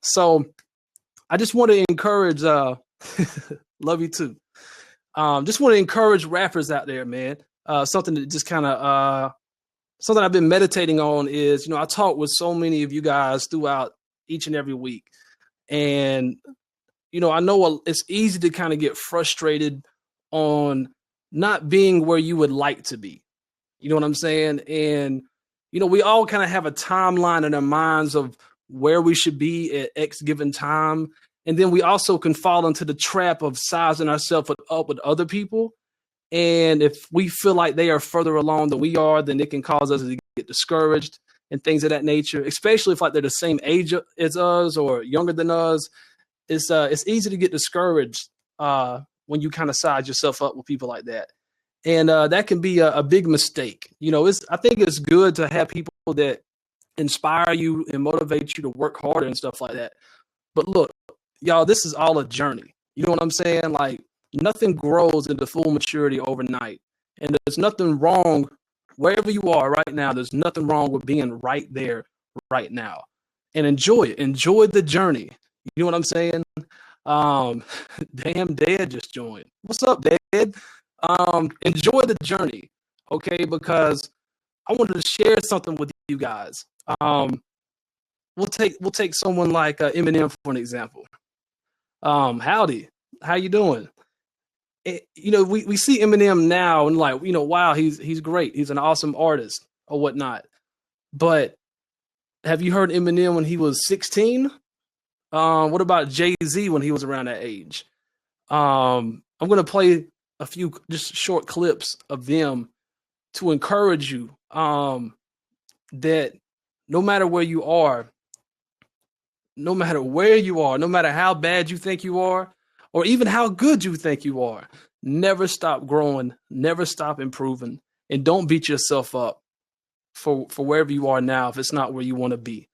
So I just want to encourage, love you too. Just want to encourage rappers out there, man. Something that just kind of, something I've been meditating on is, I talk with so many of you guys throughout each and every week. And, I know it's easy to kind of get frustrated on not being where you would like to be. You know what I'm saying? And, we all kind of have a timeline in our minds of where we should be at X given time. And then we also can fall into the trap of sizing ourselves up with other people. And if we feel like they are further along than we are, then it can cause us to get discouraged and things of that nature, especially if like they're the same age as us or younger than us. It's easy to get discouraged when you kind of size yourself up with people like that. And that can be a big mistake. I think it's good to have people that inspire you and motivate you to work harder and stuff like that. But look, y'all, this is all a journey. You know what I'm saying? Like, nothing grows into full maturity overnight. And there's nothing wrong wherever you are right now. There's nothing wrong with being right there right now. And enjoy it. Enjoy the journey. You know what I'm saying? Damn, Dad just joined. What's up, Dad? Enjoy the journey, okay? Because I wanted to share something with you guys. We'll take someone like Eminem for an example. Howdy, how you doing? We see Eminem now and like, wow, he's great. He's an awesome artist or whatnot. But have you heard Eminem when he was 16? What about Jay-Z when he was around that age? I'm going to play a few just short clips of them to encourage you that no matter where you are, no matter how bad you think you are, or even how good you think you are, never stop growing, never stop improving, and don't beat yourself up for wherever you are now if it's not where you want to be.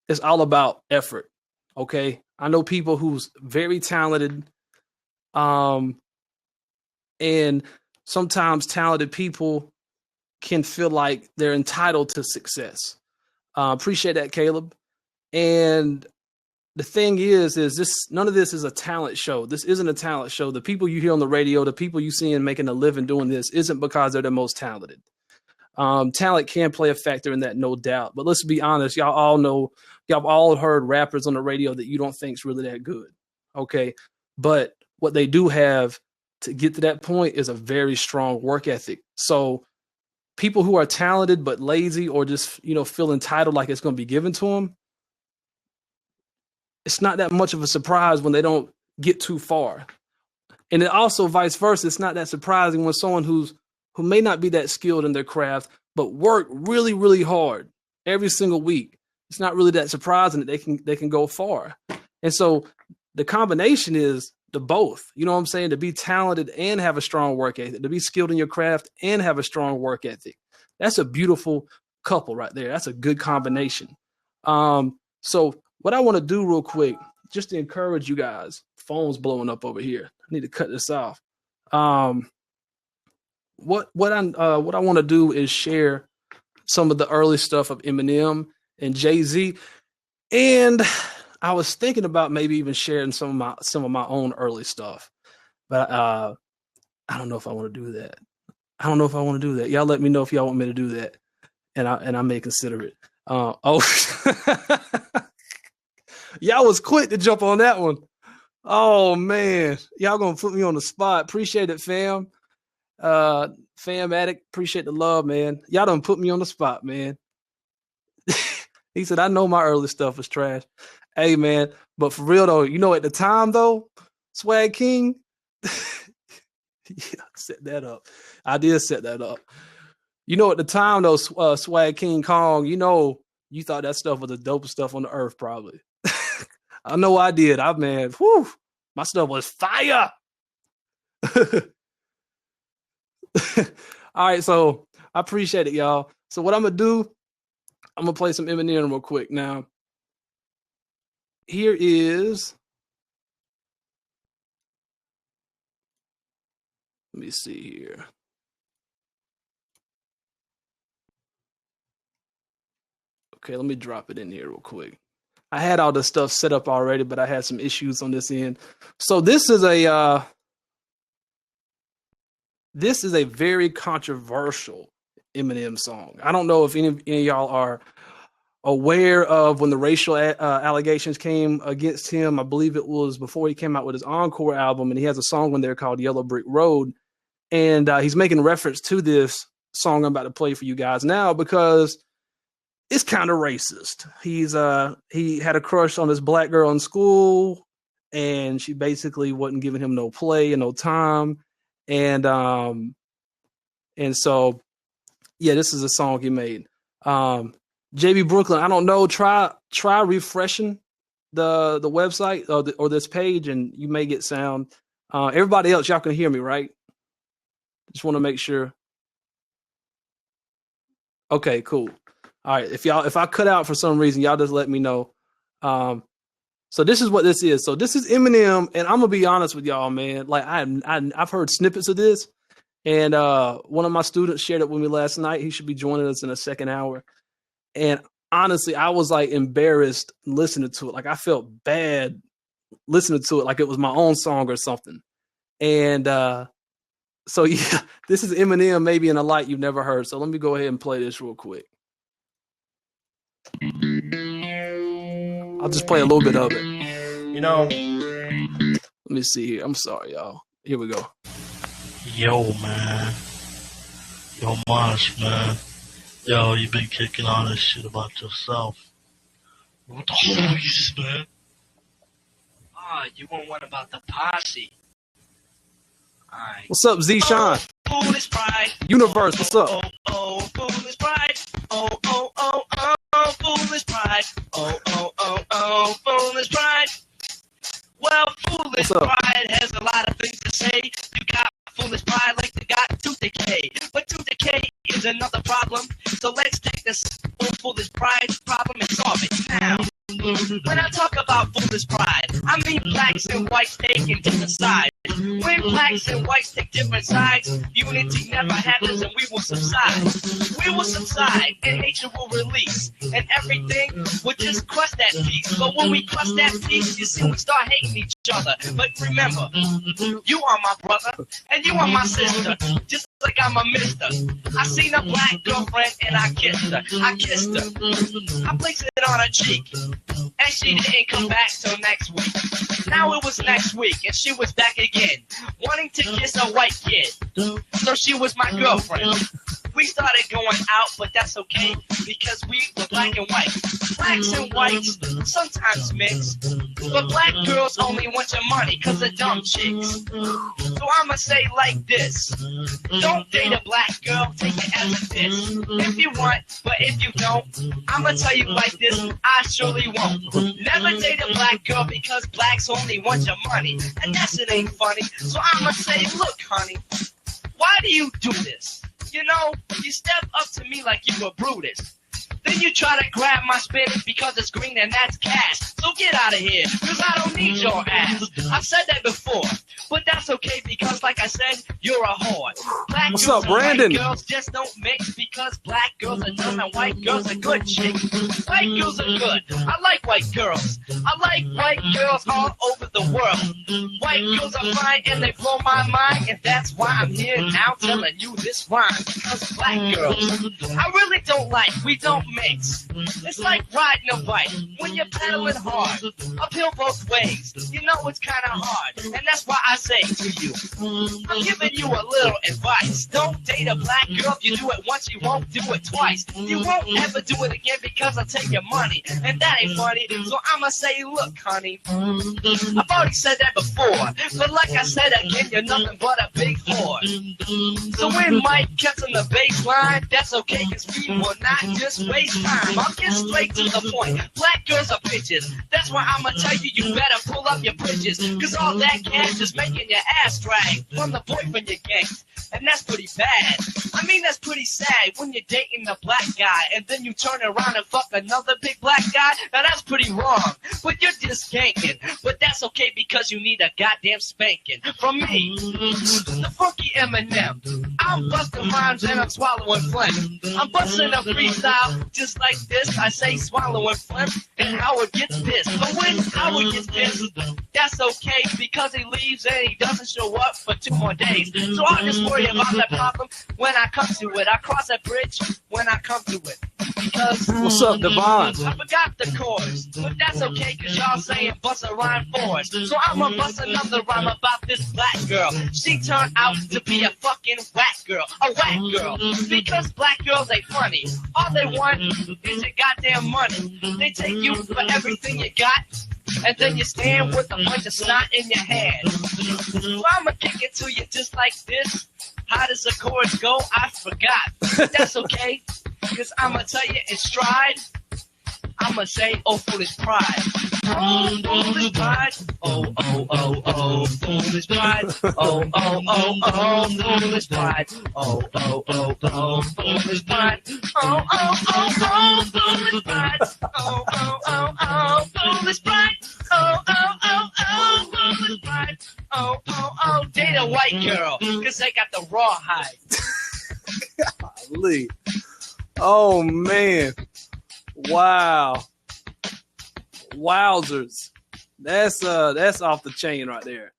It's all about effort. Okay. I know people who's very talented. And sometimes talented people can feel like they're entitled to success. Appreciate that, Caleb. And the thing is this, none of this is a talent show. This isn't a talent show. The people you hear on the radio, the people you see in making a living doing this isn't because they're the most talented. Talent can play a factor in that, no doubt. But let's be honest, y'all all heard rappers on the radio that you don't think is really that good. Okay. But what they do have to get to that point is a very strong work ethic. So people who are talented but lazy or just, feel entitled like it's going to be given to them, it's not that much of a surprise when they don't get too far. And it also vice versa. It's not that surprising when someone who may not be that skilled in their craft, but work really, really hard every single week. It's not really that surprising that they can go far. And so the combination is the both. You know what I'm saying? To be talented and have a strong work ethic, to be skilled in your craft and have a strong work ethic. That's a beautiful couple right there. That's a good combination. So what I want to do real quick, just to encourage you guys, phone's blowing up over here. I need to cut this off. What I want to do is share some of the early stuff of Eminem and Jay-Z, and I was thinking about maybe even sharing some of my own early stuff, but I don't know if I want to do that. Y'all let me know if y'all want me to do that, and I may consider it. Y'all was quick to jump on that one. Oh man, y'all gonna put me on the spot. Appreciate it, fam. Fam addict, appreciate the love, man. Y'all done put me on the spot, man. He said, I know my early stuff was trash. Hey, man, but for real though, at the time though, Swag King, yeah, set that up. I did set that up. At the time though, Swag King Kong, you thought that stuff was the dopest stuff on the earth, probably. I know I did. My stuff was fire. All right, so I appreciate it, y'all. So what I'm gonna do, I'm gonna play some Eminem real quick. Now, here is. Let me see here. Okay, let me drop it in here real quick. I had all the stuff set up already, but I had some issues on this end. So this is a very controversial Eminem song. I don't know if any of y'all are aware of when the racial allegations came against him. I believe it was before he came out with his Encore album, and he has a song on there called Yellow Brick Road. And he's making reference to this song I'm about to play for you guys now because it's kind of racist. He had a crush on this black girl in school, and she basically wasn't giving him no play and no time. And so, yeah, this is a song he made. JB Brooklyn, I don't know. Try refreshing the website or this page, and you may get sound. Everybody else, y'all can hear me, right? Just want to make sure. Okay, cool. All right. If I cut out for some reason, y'all just let me know. So this is what this is. So this is Eminem, and I'm gonna be honest with y'all, man. Like I've heard snippets of this, and one of my students shared it with me last night. He should be joining us in a second hour. And honestly, I was like embarrassed listening to it. Like I felt bad listening to it, like it was my own song or something. And so yeah, this is Eminem, maybe in a light you've never heard. So let me go ahead and play this real quick. I'll just play a little bit of it. You know, let me see here. I'm sorry, y'all. Here we go. Yo, man. Yo, Mize, man. Yo, you been kicking all this shit about yourself. What the hell is this, man? Ah, you want one about the posse. Alright. What's up, Z Sean? Oh, foolish pride. Universe, what's up? Oh, foolish pride. Oh, foolish pride. Oh, foolish pride. Well, foolish pride has a lot of things to say. You got foolish pride like they got tooth decay. But tooth decay is another problem. So let's take this foolish pride problem and solve it now. When I talk about foolish pride, I mean blacks and whites taking different sides. When blacks and whites take different sides, unity never happens and we will subside. We will subside and nature will release. And everything will just crush that peace. But when we crush that peace, you see we start hating each other. But remember, you are my brother and you are my sister. Just like I'm a mister. I seen a black girlfriend and I kissed her. I placed it on her cheek. And she didn't come back till next week. Now it was next week, and she was back again, wanting to kiss a white kid. So she was my girlfriend. We started going out, but that's okay, because we were black and white. Blacks and whites sometimes mix, but black girls only want your money because of dumb chicks. So I'ma say like this: don't date a black girl, take it as a diss. If you want, but if you don't, I'ma tell you like this: I surely won't. Never date a black girl because blacks only want your money, and that shit ain't funny. So I'ma say, look, honey, why do you do this? You know, you step up to me like you were Brutus. Then you try to grab my spinach because it's green and that's cash. So get out of here, because I don't need your ass. I've said that before, but that's okay because, like I said, you're a whore. Black What's girls up, Brandon? And white girls just don't mix because black girls are dumb and white girls are good chicks. White girls are good. I like white girls. I like white girls all over the world. White girls are fine and they blow my mind, and that's why I'm here now telling you this rhyme. Because black girls, I really don't like. We don't mix. It's like riding a bike when you're pedaling hard, uphill both ways. You know it's kind of hard, and that's why I say to you, I'm giving you a little advice. Don't date a black girl. If you do it once, you won't do it twice. You won't ever do it again because I take your money, and that ain't funny. So I'ma say, look, honey, I've already said that before, but like I said again, you're nothing but a big whore. So when Mike gets on the bass line, that's okay, because we will not just waste time. I'll get straight to the point. Black girls are bitches. That's why I'ma tell you, you better pull up your britches, because all that cash is making your ass drag from the boyfriend you ganked. and that's pretty bad. I mean, that's pretty sad when you're dating a black guy, and then you turn around and fuck another big black guy. Now that's pretty wrong, but you're just skanking. But that's okay because you need a goddamn spanking. From me, the funky Eminem, I'm busting rhymes and I'm swallowing phlegm. I'm busting a freestyle just like this. I say swallowing phlegm, and Howard gets pissed. But when Howard gets pissed, that's okay because he leaves and he doesn't show up for 2 more days. So I'll just worry about that problem when I come to it. I cross that bridge when I come to it. Because what's up, Devon? I forgot the chorus, but that's okay because y'all saying bust a rhyme for us. So I'ma bust another rhyme about this black girl. She turned out to be a fucking whack girl, a whack girl. Because black girls ain't funny. All they want is your goddamn money. They take you for everything you got, and then you stand with a bunch of snot in your hand. So I'ma kick it to you just like this. How does the chorus go? I forgot. That's okay, because I'ma tell you in stride. I'ma say, oh, foolish pride. Oh, foolish pride. Oh, oh, oh, oh, foolish pride. Oh, oh, oh, oh, foolish pride. Oh, oh, oh, oh, foolish pride. Oh, oh, oh, oh, foolish pride. Oh, oh, oh, oh, foolish pride. Oh, oh, oh, oh, foolish pride. Oh, oh, oh, date a white girl, because they got the raw hide. Golly. Oh, man. Wow. Wowzers. That's off the chain right there.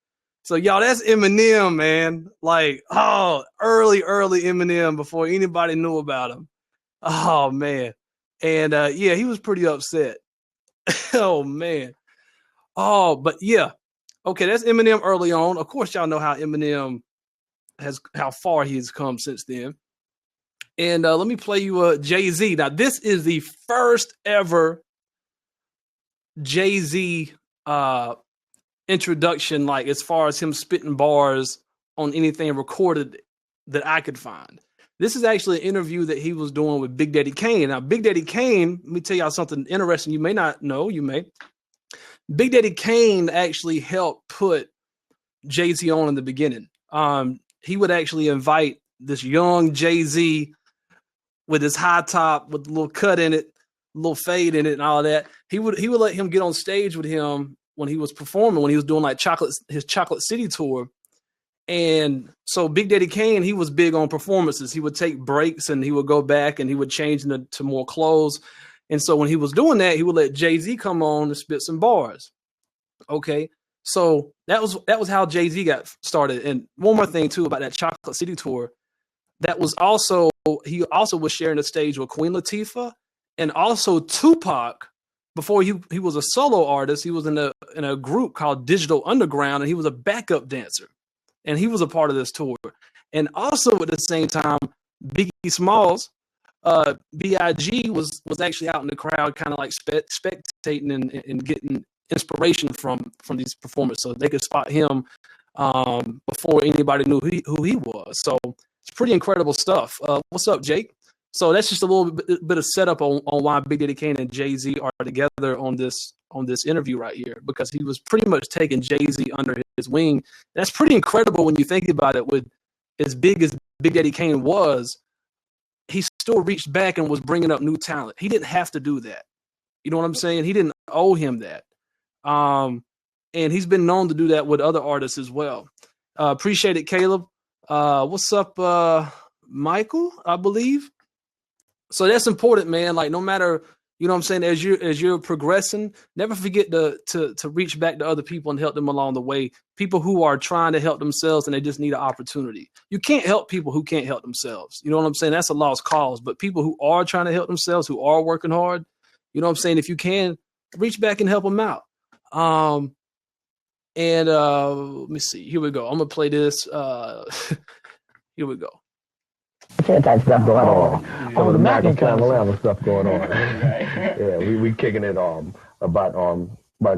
So y'all, that's Eminem, man. Like, oh, early Eminem before anybody knew about him. Oh man. And yeah, he was pretty upset. Oh man. Oh, but yeah. Okay, that's Eminem early on. Of course, y'all know how how far he has come since then. And let me play you Jay-Z. Now, this is the first ever Jay-Z introduction, like as far as him spitting bars on anything recorded that I could find. This is actually an interview that he was doing with Big Daddy Kane. Now, Big Daddy Kane, let me tell y'all something interesting you may not know, you may. Big Daddy Kane actually helped put Jay-Z on in the beginning. He would actually invite this young Jay-Z with his high top, with a little cut in it, a little fade in it and all that. He would let him get on stage with him when he was performing, when he was doing like his Chocolate City tour. And so Big Daddy Kane, he was big on performances. He would take breaks and he would go back and he would change into more clothes. And so when he was doing that, he would let Jay-Z come on and spit some bars. Okay. So that was how Jay-Z got started. And one more thing too about that Chocolate City tour, he also was sharing the stage with Queen Latifah and also Tupac. Before he was a solo artist, he was in a group called Digital Underground, and he was a backup dancer, and he was a part of this tour. And also at the same time, Biggie Smalls, B.I.G. was actually out in the crowd, kind of like spectating and getting inspiration from these performers, so they could spot him before anybody knew who he was. So it's pretty incredible stuff. What's up, Jake? So that's just a little bit of setup on why Big Daddy Kane and Jay-Z are together on this interview right here, because he was pretty much taking Jay-Z under his wing. That's pretty incredible when you think about it. With as big as Big Daddy Kane was, he still reached back and was bringing up new talent. He didn't have to do that. You know what I'm saying? He didn't owe him that. And he's been known to do that with other artists as well. Appreciate it, Caleb. What's up, Michael, I believe. So that's important, man. Like, no matter, you know what I'm saying, as you're progressing, never forget to reach back to other people and help them along the way. People who are trying to help themselves and they just need an opportunity. You can't help people who can't help themselves. You know what I'm saying? That's a lost cause. But people who are trying to help themselves, who are working hard, you know what I'm saying? If you can, reach back and help them out. Let me see. Here we go. I'm gonna play this. Here we go. Type stuff going on. Some of the Malcolm Family stuff going on. Yeah, we kicking it about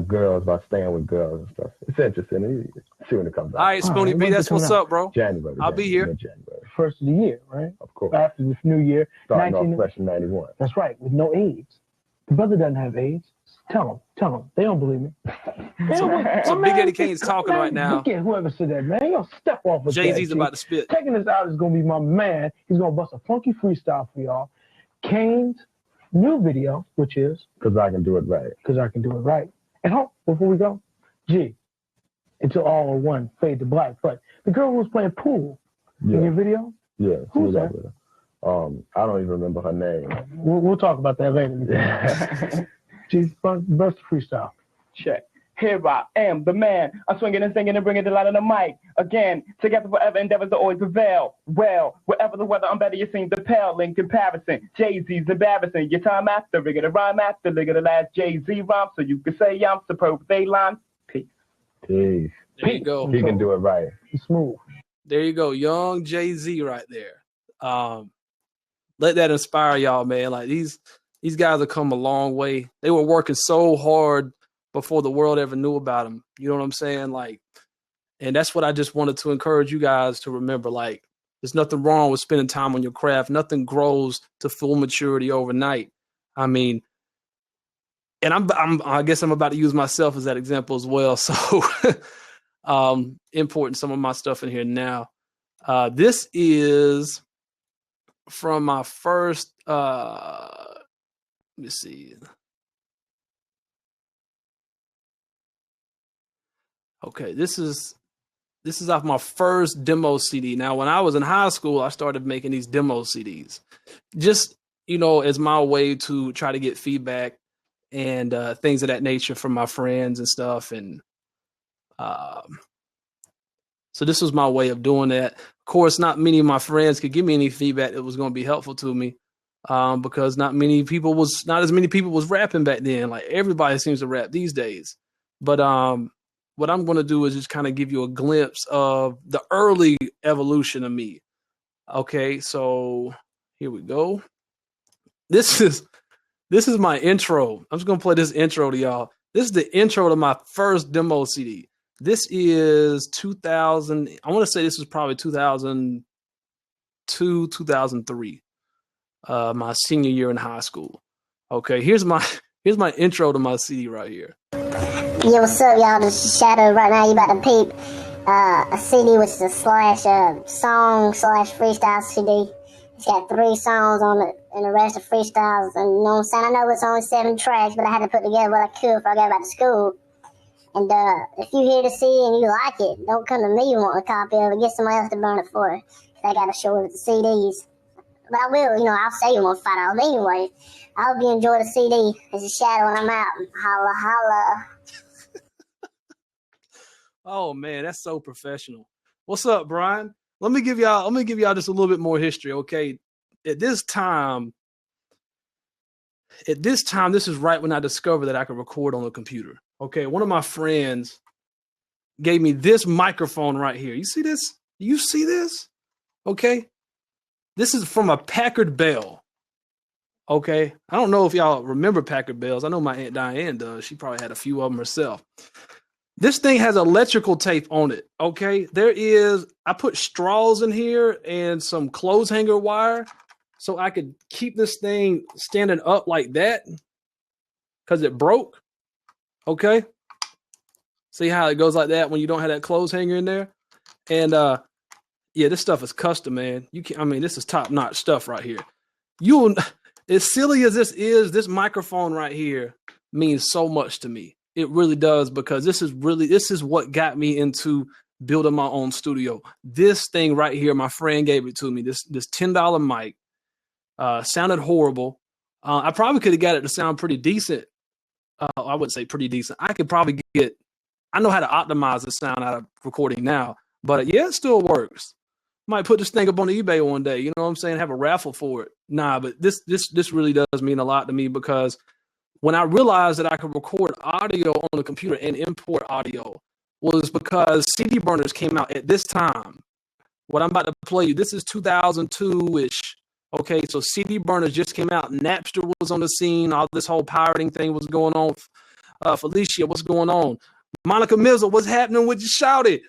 girls, about staying with girls and stuff. It's interesting. See when it comes out. All right, Spoony B, that's what's up, bro. January. I'll be here. January. First of the year, right? Of course. After this new year. Starting off fresh in 91. That's right, with no AIDS. The brother doesn't have AIDS. Tell them. They don't believe me. So Big Eddie Kane's talking right now. Look at whoever said that, man. Y'all step off with Jay-Z's that, about to spit. Taking this out is going to be my man. He's going to bust a funky freestyle for y'all. Kane's new video, which is... Because I can do it right. Because I can do it right. And before we go, G, until all are one, fade to black. But the girl who was playing pool in your video? Yeah. Who's that? I don't even remember her name. We'll talk about that later. G's best freestyle. Check. Here I am, the man. I'm swinging and singing and bringing the light on the mic. Again, together forever endeavors to always prevail. Well, wherever the weather, I'm better, you seem to pale in comparison. Jay-Z's embarrassing. Your time after, rigor the rhyme after, rigor the last Jay-Z rhyme, so you can say I'm superb with a line. Peace. Peace. There you go. He can do it right. He's smooth. There you go. Young Jay-Z right there. Let that inspire y'all, man. Like these guys have come a long way. They were working so hard before the world ever knew about them. You know what I'm saying? Like, and that's what I just wanted to encourage you guys to remember. Like, there's nothing wrong with spending time on your craft. Nothing grows to full maturity overnight. I mean, and I guess I'm about to use myself as that example as well. So, importing some of my stuff in here now. This is from my first, let me see. Okay, this is off my first demo CD. Now, when I was in high school, I started making these demo CDs, just, you know, as my way to try to get feedback and things of that nature from my friends and stuff. And so this was my way of doing that. Of course, not many of my friends could give me any feedback that was going to be helpful to me because not as many people was rapping back then. Like everybody seems to rap these days. But what I'm going to do is just kind of give you a glimpse of the early evolution of me. Okay, so here we go. This is my intro. I'm just going to play this intro to y'all. This is the intro to my first demo CD. This is 2000. I want to say this was probably 2002, 2003. My senior year in high school. Okay, here's my intro to my CD right here. Yo, what's up, y'all? This is Shadow. Right now, you about to peep a CD, which is a song/freestyle CD. It's got 3 songs on it, and the rest are freestyles. And you know what I'm saying? I know it's only 7 tracks, but I had to put together what I could before I got back to school. And if you hear the CD and you like it, don't come to me and want a copy of it. Get somebody else to burn it for. They got to show it the CDs. But I will, you know, I'll say you want $5. Anyway, I hope you enjoy the CD. It's a Shadow, and I'm out. Holla, holla. Oh man, that's so professional. What's up, Brian? Let me give y'all just a little bit more history, okay? At this time, this is right when I discovered that I could record on a computer. Okay, one of my friends gave me this microphone right here. You see this? You see this? Okay. This is from a Packard Bell. Okay. I don't know if y'all remember Packard Bells. I know my Aunt Diane does. She probably had a few of them herself. This thing has electrical tape on it. Okay. I put straws in here and some clothes hanger wire so I could keep this thing standing up like that because it broke. Okay. See how it goes like that when you don't have that clothes hanger in there? And yeah, this stuff is custom, man. This is top-notch stuff right here. As silly as this is, this microphone right here means so much to me. It really does, because this is what got me into building my own studio. This thing right here, my friend gave it to me. This $10 mic sounded horrible. I probably could have got it to sound pretty decent. I wouldn't say pretty decent. I know how to optimize the sound out of recording now, but yeah, it still works. Might put this thing up on eBay one day, you know what I'm saying? Have a raffle for it. Nah, but this really does mean a lot to me, because when I realized that I could record audio on a computer and import audio was because CD burners came out at this time. What I'm about to play you, this is 2002-ish. Okay, so CD burners just came out. Napster was on the scene. All this whole pirating thing was going on. Felicia, what's going on? Monica Mizzle, what's happening with you? Shout it.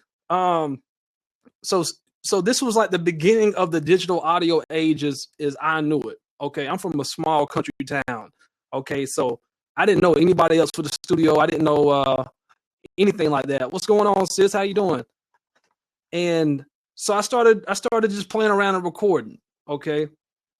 So this was like the beginning of the digital audio age as I knew it. Okay, I'm from a small country town. Okay, so I didn't know anybody else for the studio. I didn't know anything like that. What's going on, sis? How you doing? And so I started just playing around and recording. Okay.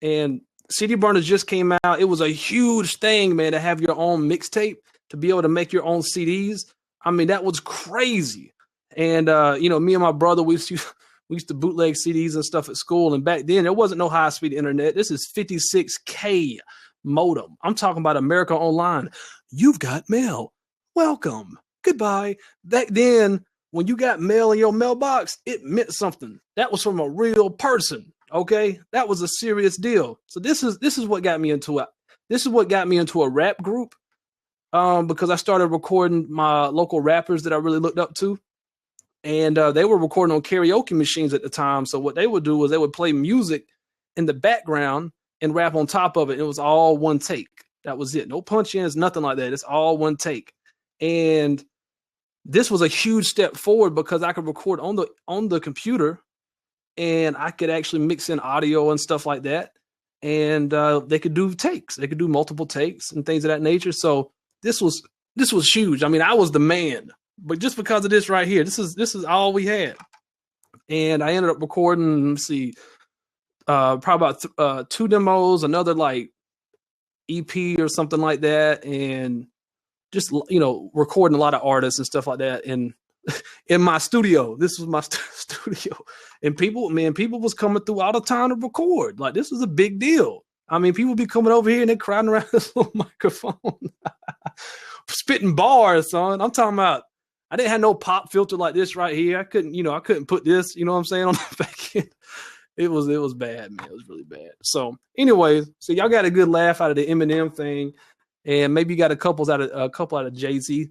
And CD burners just came out. It was a huge thing, man, to have your own mixtape, to be able to make your own CDs. I mean, that was crazy. And me and my brother, we used to bootleg CDs and stuff at school. And back then there wasn't no high-speed internet. This is 56K modem. I'm talking about America Online. You've got mail. Welcome. Goodbye. Back then, when you got mail in your mailbox, it meant something. That was from a real person. Okay, that was a serious deal. So this is what got me into it. This is what got me into a rap group, because I started recording my local rappers that I really looked up to, and they were recording on karaoke machines at the time. So what they would do was they would play music in the background and rap on top of it. It was all one take. That was it. No punch-ins, nothing like that. It's all one take. And this was a huge step forward because I could record on the computer. And I could actually mix in audio and stuff like that. And they could do takes. They could do multiple takes and things of that nature. So this was huge. I mean, I was the man. But just because of this right here, this is all we had. And I ended up recording, probably about 2 demos, another like EP or something like that. And just, recording a lot of artists and stuff like that. And in my studio. This was my studio. And people was coming through all the time to record. Like, this was a big deal. I mean, people be coming over here and they're crowding around this little microphone, spitting bars, son. I'm talking about, I didn't have no pop filter like this right here. I couldn't put this, on the back end. It was bad, man. It was really bad. So anyways, so y'all got a good laugh out of the Eminem thing. And maybe you got a couple out of Jay-Z.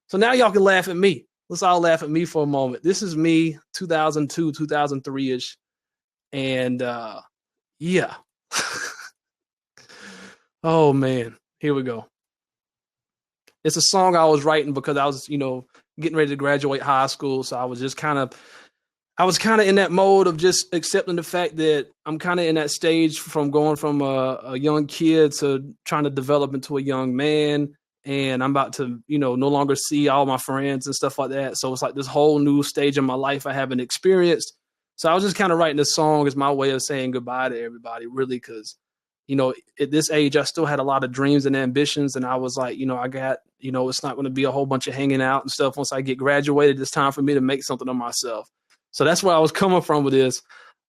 So now y'all can laugh at me. Let's all laugh at me for a moment. This is me, 2002, 2003-ish. And yeah. Oh, man. Here we go. It's a song I was writing because I was, getting ready to graduate high school. So I was just kind of in that mode of just accepting the fact that I'm kind of in that stage from going from a young kid to trying to develop into a young man. And I'm about to, no longer see all my friends and stuff like that. So it's like this whole new stage in my life I haven't experienced. So I was just kind of writing this song as my way of saying goodbye to everybody, really, because, at this age, I still had a lot of dreams and ambitions. And I was like, I got, it's not going to be a whole bunch of hanging out and stuff. Once I get graduated, it's time for me to make something of myself. So that's where I was coming from with this.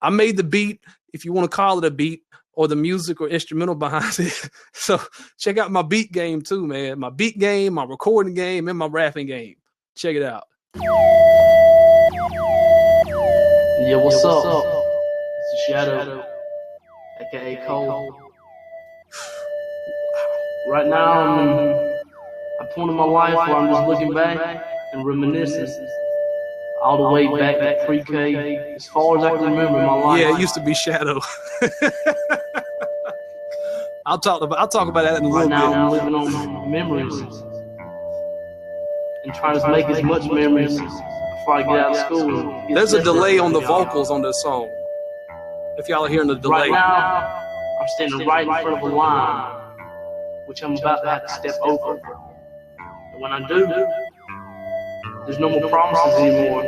I made the beat, if you want to call it a beat, or the music or instrumental behind it. So check out my beat game too, man. My beat game, my recording game, and my rapping game. Check it out. Yeah, what's up? It's Shadow, aka Cole. Right now, I'm at a point in my life where I'm just looking back and reminiscing. All the way back to pre-K, as far as I can remember in my life. Yeah, it used to be Shadow. I'll talk about that in a little bit. Right now, I'm living on memories and trying to make as much memories before I get out of school. There's a delay on the vocals on this song. If y'all are hearing the delay. Right now, I'm standing right in front of a line, which I'm about to have to step over. And when I do, there's no more promises anymore,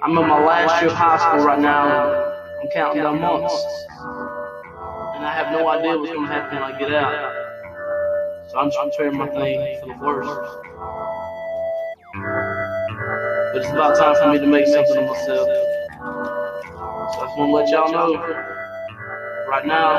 I'm in my last year of high school right now. I'm counting down months. And I have no idea what's going to happen when I get out. So I'm preparing my thing for the worst. But it's about time for me to make something of myself. So I just want to let y'all know, right now,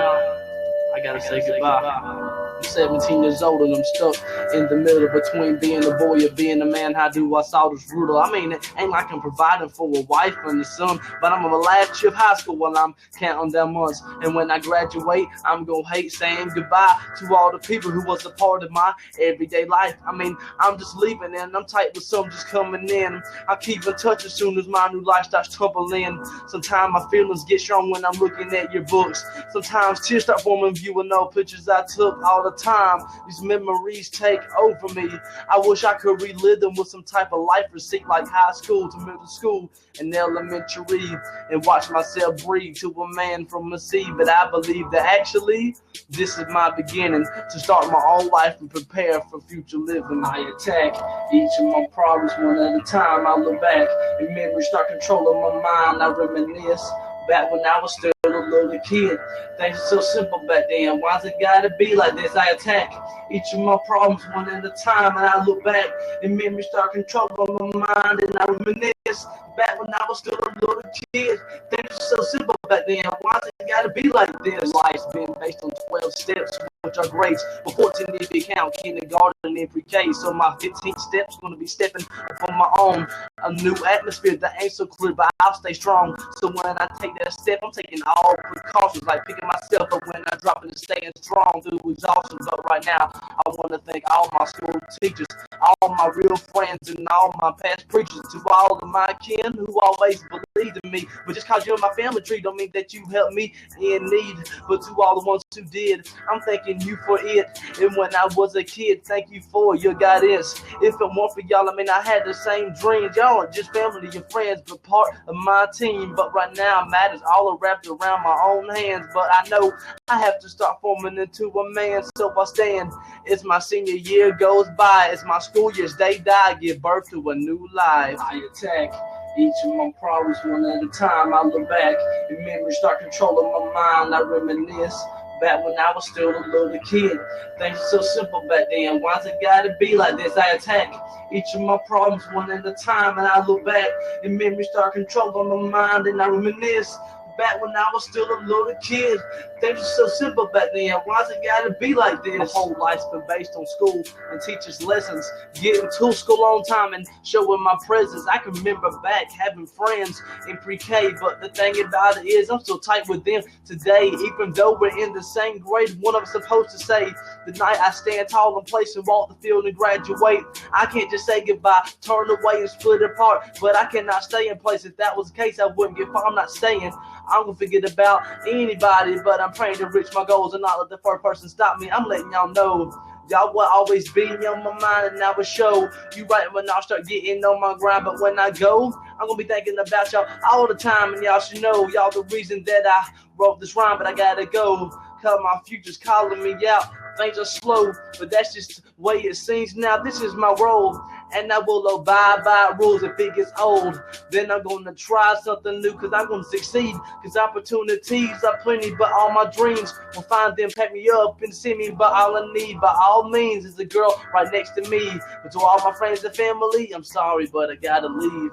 I got to say goodbye. I'm 17 years old and I'm stuck in the middle between being a boy or being a man. How do I solve this riddle? I mean, it ain't like I'm providing for a wife and a son, but I'm on the last year of high school while I'm counting down months. And when I graduate, I'm gonna hate saying goodbye to all the people who was a part of my everyday life. I mean, I'm just leaving and I'm tight with some just coming in. I keep in touch as soon as my new life starts tumbling. Sometimes my feelings get strong when I'm looking at your books. Sometimes tears start forming viewing all pictures I took all the time. These memories take over me. I wish I could relive them with some type of life receipt, like high school to middle school and elementary, and watch myself breathe to a man from a sea. But I believe that actually this is my beginning to start my own life and prepare for future living. I attack each of my problems one at a time. I look back and memories start controlling my mind. I reminisce back when I was still a little kid. Things were so simple back then. Why's it gotta be like this? I attack each of my problems one at a time, and I look back and memories start controlling my mind, and I reminisce back when I was still a little kid. Things were so simple back then. Why's it gotta be like this? Life's been based on 12 steps, which are great, but 14 if you count kindergarten and pre-K. So my 15th step's gonna be stepping up on my own. A new atmosphere that ain't so clear, but I'll stay strong. So when I take that step, I'm taking all precautions, like picking myself up when I drop it and staying strong through exhaustion. But right now, I want to thank all my school teachers, all my real friends, and all my past preachers. To all of my kin who always believed in me. But just cause you're in my family tree don't mean that you helped me in need. But to all the ones who did, I'm thanking you for it. And when I was a kid, thank you for your guidance. If it weren't for y'all, I mean, I had the same dreams. Y'all aren't just family and friends, but part of my team. But right now, matters all are wrapped around my own hands. But I know I have to start forming into a man, so I stand. As my senior year goes by, as my school years they die, give birth to a new life. I attack each of my problems one at a time. I look back and memories start controlling my mind. I reminisce back when I was still a little kid. Things were so simple back then. Why's it gotta be like this? I attack each of my problems one at a time, and I look back and memories start controlling my mind, and I reminisce back when I was still a little kid. Things were so simple back then. Why's it gotta be like this? My whole life's been based on school and teachers' lessons. Getting to school on time and showing my presence. I can remember back having friends in pre-K, but the thing about it is I'm still tight with them today. Even though we're in the same grade, one of us supposed to say the night I stand tall in place and walk the field and graduate. I can't just say goodbye, turn away and split apart, but I cannot stay in place. If that was the case, I wouldn't get far. I'm not staying. I'm gonna forget about anybody, but I'm praying to reach my goals and not let the first person stop me. I'm letting y'all know y'all will always be on my mind, and I will show you right when I start getting on my grind. But when I go, I'm gonna be thinking about y'all all the time, and y'all should know y'all the reason that I wrote this rhyme. But I gotta go, cause my future's calling me out. Things are slow, but that's just the way it seems now. This is my role, and I will abide by rules. If it gets old, then I'm gonna try something new, cause I'm gonna succeed. Cause opportunities are plenty, but all my dreams will find them, pack me up and see me. But all I need, by all means, is a girl right next to me. But to all my friends and family, I'm sorry, but I gotta leave.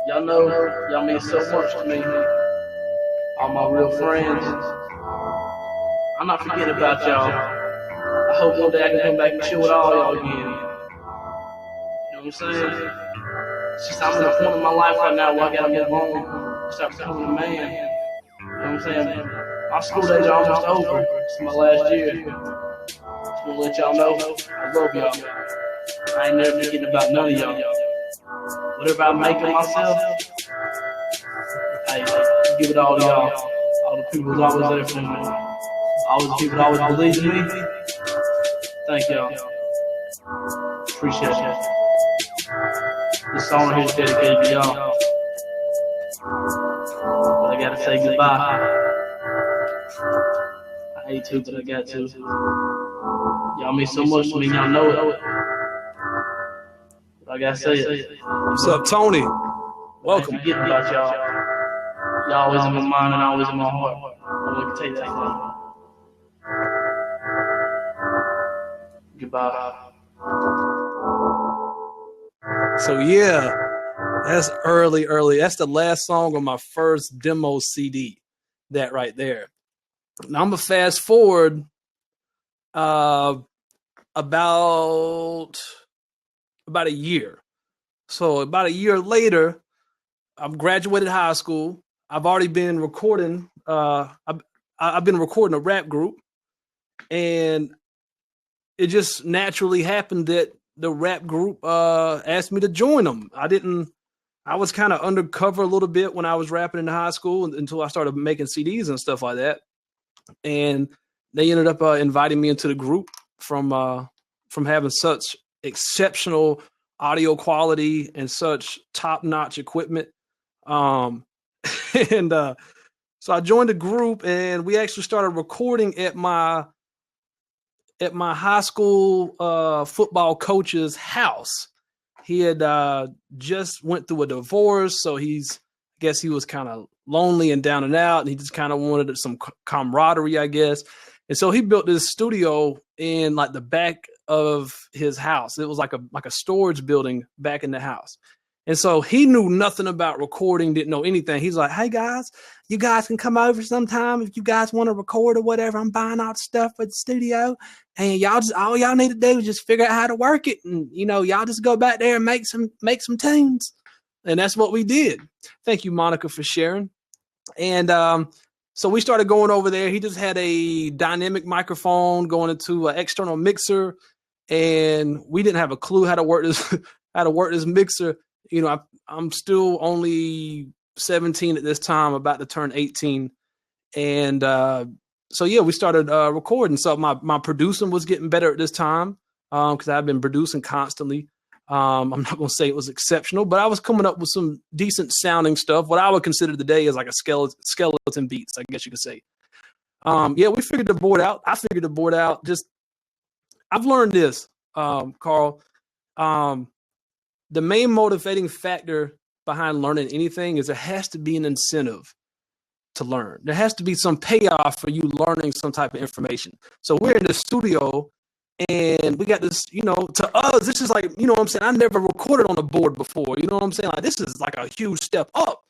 Y'all know, y'all mean so much to me. All my real friends. I'm not forgetting about y'all. I hope one day I can come back and chill with all y'all again. You know what I'm saying? It's just I'm in a point in my life right now where I gotta move on, start becoming a man. You know what I'm saying? My school days are almost over. It's my last year. Just wanna let y'all know I love y'all. I ain't never forgetting about none of y'all. Whatever I make of myself, hey, give it all to y'all. All the people who's always there for me. All the people that always believe in me. Thank y'all. Appreciate you. This song here is dedicated to y'all. But I gotta say goodbye. I hate to, but I got to. Y'all mean so much to me, y'all know it. But I gotta say it. What's up, Tony? Welcome. I forget about y'all. Y'all always in my mind and always in my heart. I want to take that from you. Goodbye. So yeah, that's early. That's the last song on my first demo CD. That right there. Now I'm gonna fast forward about a year. So about a year later, I've graduated high school. I've already been recording. I've been recording a rap group, and it just naturally happened that the rap group asked me to join them. I was kind of undercover a little bit when I was rapping in high school until I started making CDs and stuff like that. And they ended up inviting me into the group from having such exceptional audio quality and such top-notch equipment. And so I joined the group, and we actually started recording at my high school football coach's house. He had just went through a divorce, so I guess he was kind of lonely and down and out, and he just kind of wanted some camaraderie, I guess. And so he built this studio in like the back of his house. It was like a storage building back in the house. And so he knew nothing about recording, didn't know anything. He's like, hey guys, you guys can come over sometime if you guys want to record or whatever. I'm buying all the stuff for the studio. And all y'all need to do is just figure out how to work it. And, y'all just go back there and make some tunes. And that's what we did. Thank you, Monica, for sharing. And so we started going over there. He just had a dynamic microphone going into an external mixer. And we didn't have a clue how to work this mixer. I'm still only 17 at this time, about to turn 18. And so, yeah, we started recording. So my producing was getting better at this time because I've been producing constantly. I'm not going to say it was exceptional, but I was coming up with some decent sounding stuff. What I would consider today is like a skeleton beats, I guess you could say. Yeah, we figured the board out. I figured the board out. I've learned this, Carl. The main motivating factor behind learning anything is there has to be an incentive to learn. There has to be some payoff for you learning some type of information. So we're in the studio and we got this, to us, this is like, what I'm saying? I never recorded on a board before. You know what I'm saying? Like, this is like a huge step up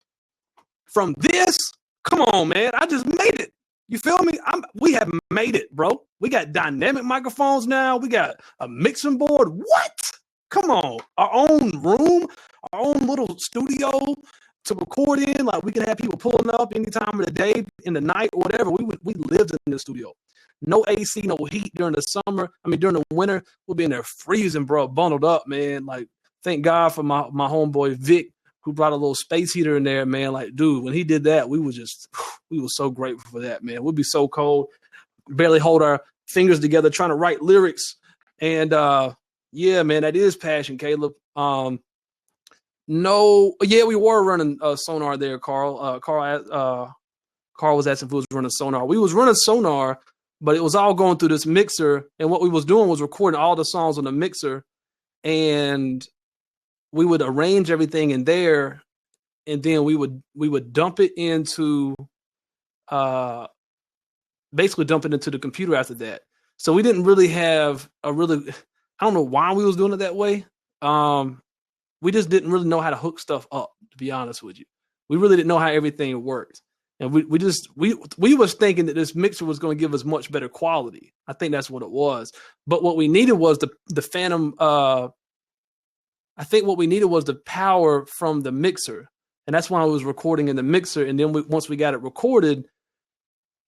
from this. Come on, man. I just made it. You feel me? We have made it, bro. We got dynamic microphones now. We got a mixing board. What? Come on. Our own room, our own little studio to record in. Like, we can have people pulling up any time of the day, in the night, or whatever. We lived in the studio. No AC, no heat during the summer. During the winter, we'll be in there freezing, bro, bundled up, man. Like, thank God for my homeboy Vic, who brought a little space heater in there, man. Like, dude, when he did that, we were so grateful for that, man. We'd be so cold, barely hold our fingers together trying to write lyrics. And yeah, man, that is passion, Caleb. We were running sonar there, Carl. Carl was asking if we was running sonar. We was running sonar, but it was all going through this mixer. And what we was doing was recording all the songs on the mixer, and we would arrange everything in there, and then we would dump it into basically dump it into the computer after that. So we didn't really have I don't know why we was doing it that way. We just didn't really know how to hook stuff up, to be honest with you. We really didn't know how everything worked. And we was thinking that this mixer was going to give us much better quality. I think that's what it was. But what we needed was the Phantom. I think what we needed was the power from the mixer. And that's why I was recording in the mixer. And then once we got it recorded,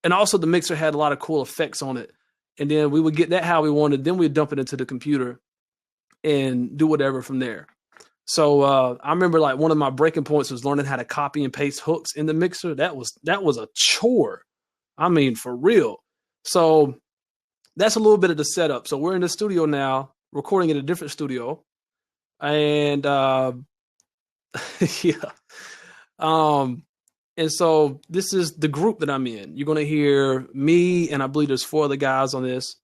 and also the mixer had a lot of cool effects on it. And then we would get that how we wanted. Then we'd dump it into the computer and do whatever from there. So I remember like one of my breaking points was learning how to copy and paste hooks in the mixer. That was a chore. For real. So that's a little bit of the setup. So we're in the studio now, recording in a different studio. And yeah. And so this is the group that I'm in. You're going to hear me, and I believe there's 4 other guys on this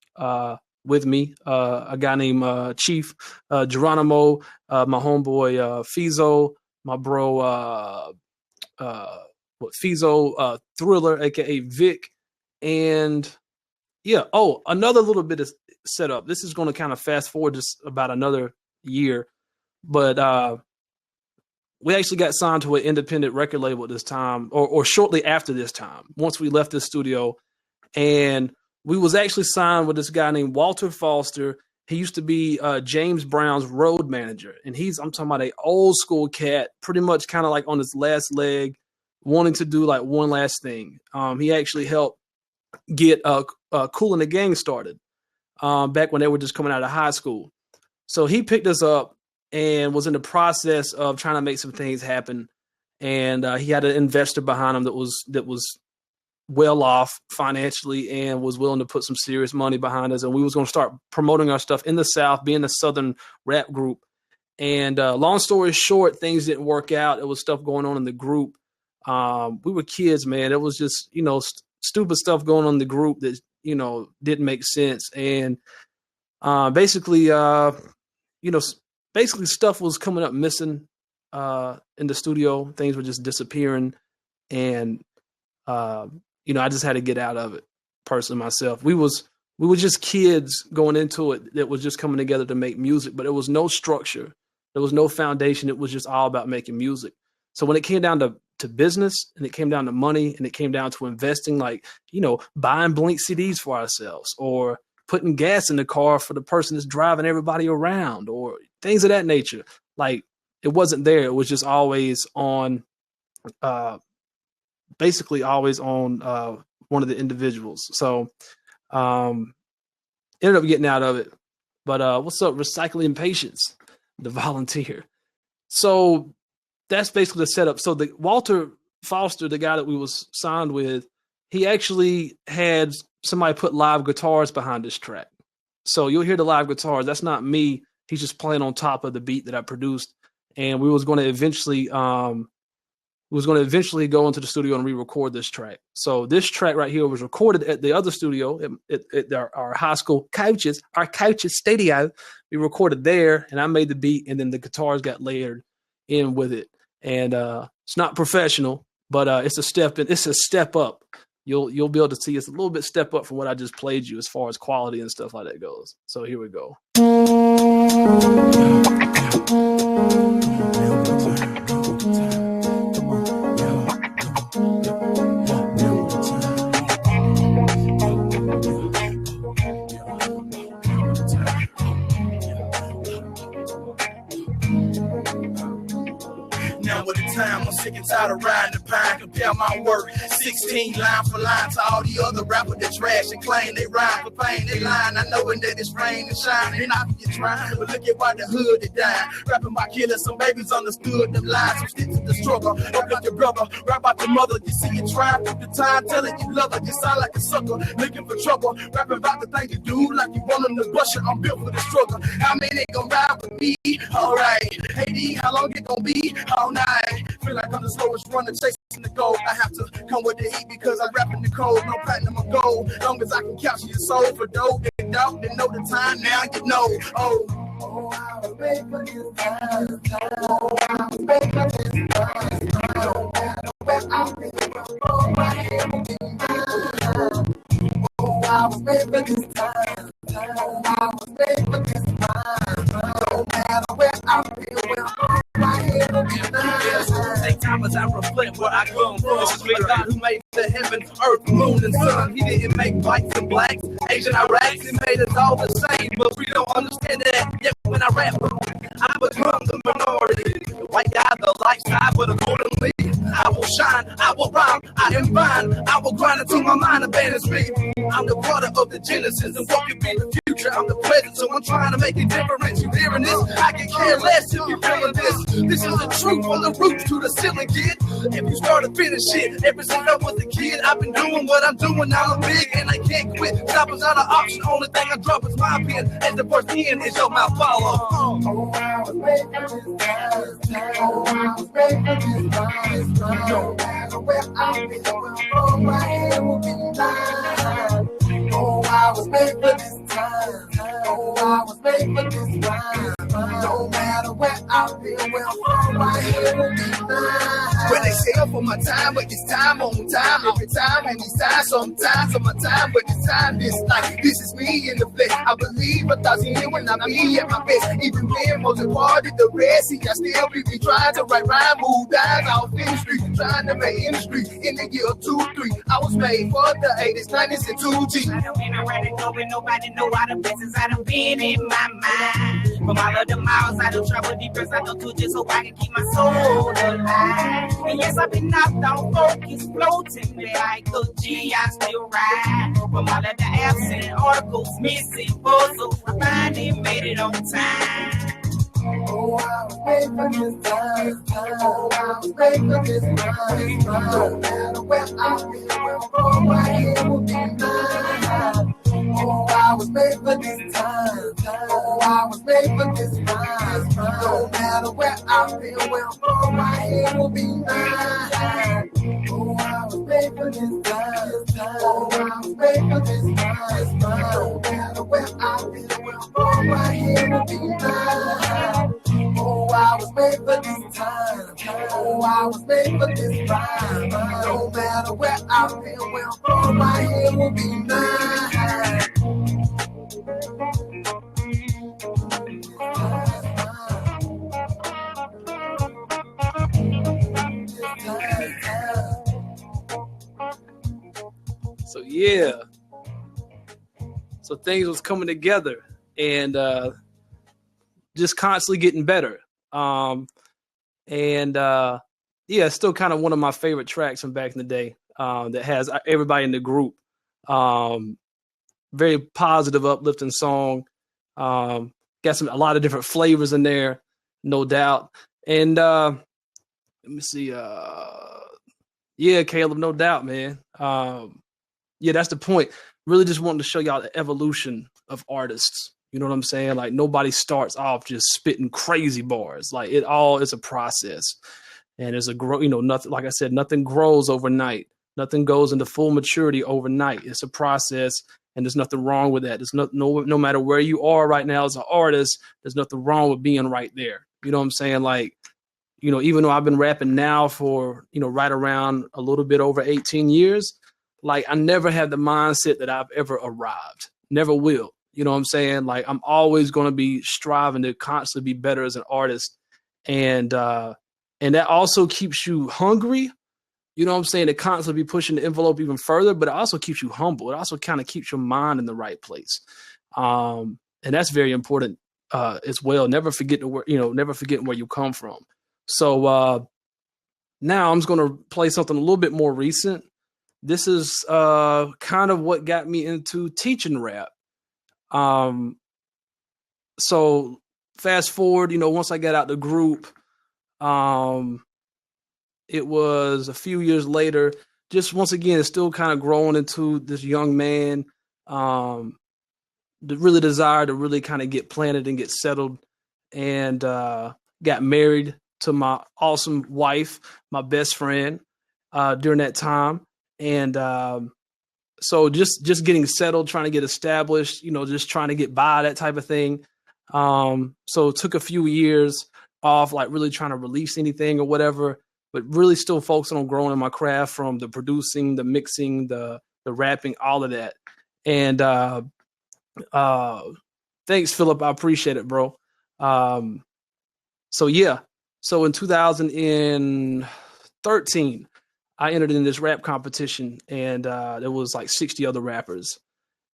with me. A guy named Chief Geronimo, my homeboy Fizo, my bro Fizo, Thriller, aka Vic, and yeah. Oh, another little bit of setup. This is going to kind of fast forward just about another year, but we actually got signed to an independent record label at this time, or shortly after this time, once we left the studio. And we was actually signed with this guy named Walter Foster. He used to be James Brown's road manager. And I'm talking about an old school cat, pretty much kind of like on his last leg, wanting to do like one last thing. He actually helped get Kool and the Gang started back when they were just coming out of high school. So he picked us up and was in the process of trying to make some things happen. And he had an investor behind him that was well off financially and was willing to put some serious money behind us. And we was going to start promoting our stuff in the South, being a Southern rap group. And long story short, things didn't work out. It was stuff going on in the group. We were kids, man. It was just, stupid stuff going on in the group that, didn't make sense. And basically stuff was coming up missing in the studio. Things were just disappearing. And, I just had to get out of it personally myself. We were just kids going into it that was just coming together to make music, but there was no structure. There was no foundation. It was just all about making music. So when it came down to business and it came down to money and it came down to investing, like, buying Blink CDs for ourselves or putting gas in the car for the person that's driving everybody around or things of that nature. Like, it wasn't there. It was just always on, basically always on one of the individuals. So ended up getting out of it. But what's up, Recycling Patience, the volunteer? So that's basically the setup. So the Walter Foster, the guy that we was signed with, he actually had somebody put live guitars behind this track. So you'll hear the live guitars. That's not me. He's just playing on top of the beat that I produced. And we was going to eventually go into the studio and re-record this track. So this track right here was recorded at the other studio at our high school coaches, studio. We recorded there, and I made the beat, and then the guitars got layered in with it. And it's not professional, but it's a step in. It's a step up. You'll be able to see it's a little bit step up from what I just played you as far as quality and stuff like that goes. So here we go. I'm sick and tired of riding the pine, compare my work 16 line for line to all the other rappers that trash and claim they rhyme for pain. They line, I knowing that it's rain and shine, and I get trying, but look at why the hood they dying. Rapping by killing some babies understood them lines, so stick to the struggle. Don't look your brother, rap about your mother. You see you trying through the time, telling you love her. You sound like a sucker, looking for trouble. Rapping about the thing you do, like you want them to bust you. I'm built for the struggle. How many gon' ride with me? Alright, hey D, how long it gon' be? All night. Feel like I'm the slowest runner chasing the goal. I have to come with the heat because I rap in the cold. No platinum or gold. Long as I can capture your soul for dough. They doubt, they know the time. Now you know. Oh, I was made for this time. Oh, I was made for this time. No matter where I'm in, my head will be mine. Oh, I was made for this time. Oh, I was made for this time. No matter where I'm in, my head will be mine. Take time as I reflect where I come from. This is the God who made the heaven, earth, moon, and sun. He didn't make whites and blacks, Asian, Iraqs. He made us all the same, but we don't understand that. Yet when I rap, I become the minority. The white guy, the light side, but accordingly, I will shine, I will rhyme, I am fine. I will grind until my mind abandons me. I'm the product of the genesis and what could be the future. I'm the present, so I'm trying to make a difference. You hearing this? I can care less if you feeling this. This is the truth from the roots to the ceiling, kid. If you start to finish it, ever since I was a kid, I've been doing what I'm doing. Now I'm big and I can't quit. Stopping's not an option. Only thing I drop is my pen. As the first end is your mouth follow. Oh, I was made for this time. Oh, I was made for this time. No matter where I've been, oh, my head will be mine. Oh, I was made for this time. Oh, I was made for this time. No matter where I've been, well, my head will be mine. When they say for my time, but it's time on time. Every time, and it's time, sometimes on my time, but it's time this like this is me in the flesh. I believe 1,000 years when I be at my best. Even when most of part of the rest, see, I still be trying to write rhyme, move down off industry, trying to make industry in the year 2-3. I was made for the 80s, 90s, and 2G. I done been around and going, nobody know all the places I done been in my mind. From all of the miles I done traveled deep, I done do just so I can keep my soul alive. And yes, I've been knocked on focus, floating like a G, I still ride. From all of the absent articles, missing puzzles, I finally made it on time. Oh, Oh, I was made for this time. Oh, I was made for this time. No matter where I've been, where I'm going, my head will be mine. Oh, I was made for this time. Oh, I was made for this time. No matter where I've been, where I'm going, my head will be mine. Oh, I was made for this time. Oh, I was made for this time. No matter where I've been, where I'm going, my head will be mine. Oh, I was made for this time. Oh, I was made for this time. No matter where I've been, where I'm going, my head will be mine. So yeah, so things was coming together and just constantly getting better. Yeah, it's still kind of one of my favorite tracks from back in the day that has everybody in the group. Very positive, uplifting song. Got a lot of different flavors in there, no doubt. And let me see. Yeah, Caleb, no doubt, man. Yeah, that's the point. Really just wanting to show y'all the evolution of artists. You know what I'm saying? Like nobody starts off just spitting crazy bars. Like it all is a process. And there's nothing, like I said, nothing grows overnight. Nothing goes into full maturity overnight. It's a process, and there's nothing wrong with that. There's no matter where you are right now as an artist, there's nothing wrong with being right there. You know what I'm saying? Like, even though I've been rapping now for, right around a little bit over 18 years, like I never had the mindset that I've ever arrived. Never will. You know what I'm saying? Like I'm always going to be striving to constantly be better as an artist. And that also keeps you hungry. You know what I'm saying? To constantly be pushing the envelope even further, but it also keeps you humble. It also kind of keeps your mind in the right place. And that's very important as well. Never forgetting where you come from. So now I'm just going to play something a little bit more recent. This is kind of what got me into teaching rap. So fast forward, once I got out the group, it was a few years later, just once again, it's still kind of growing into this young man, the really desire to really kind of get planted and get settled, and got married to my awesome wife, my best friend, during that time. And so just getting settled, trying to get established, just trying to get by, that type of thing. So it took a few years off, like really trying to release anything or whatever, but really still focusing on growing in my craft, from the producing, the mixing, the rapping, all of that. And thanks, Philip. I appreciate it, bro. So yeah. So in 2013, I entered in this rap competition, and there was like 60 other rappers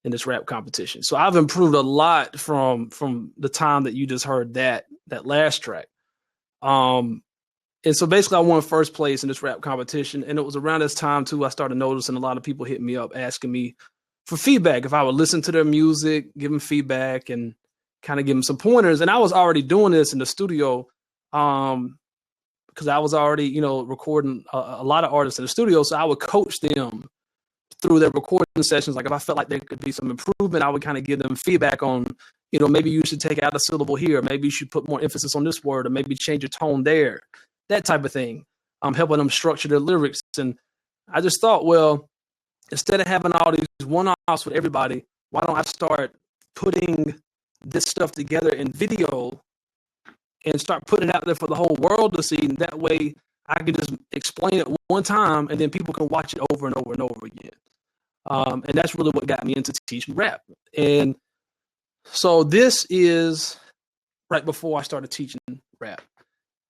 in this rap competition. So I've improved a lot from the time that you just heard that last track. And so basically I won first place in this rap competition. And it was around this time too, I started noticing a lot of people hitting me up, asking me for feedback, if I would listen to their music, give them feedback, and kind of give them some pointers. And I was already doing this in the studio, because I was already, recording a lot of artists in the studio. So I would coach them through their recording sessions. Like if I felt like there could be some improvement, I would kind of give them feedback on, maybe you should take out a syllable here. Maybe you should put more emphasis on this word, or maybe change your tone there, that type of thing. Helping them structure their lyrics. And I just thought, well, instead of having all these one-offs with everybody, why don't I start putting this stuff together in video and start putting it out there for the whole world to see? And that way I can just explain it one time, and then people can watch it over and over and over again. And that's really what got me into teaching rap. And so this is right before I started teaching rap.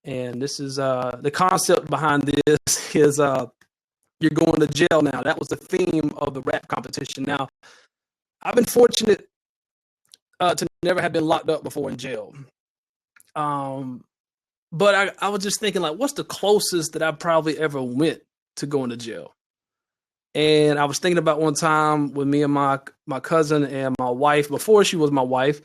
And this is the concept behind this is you're going to jail now. That was the theme of the rap competition. Now, I've been fortunate to never have been locked up before in jail. But I was just thinking, like, what's the closest that I probably ever went to going to jail? And I was thinking about one time with me and my cousin and my wife, before she was my wife,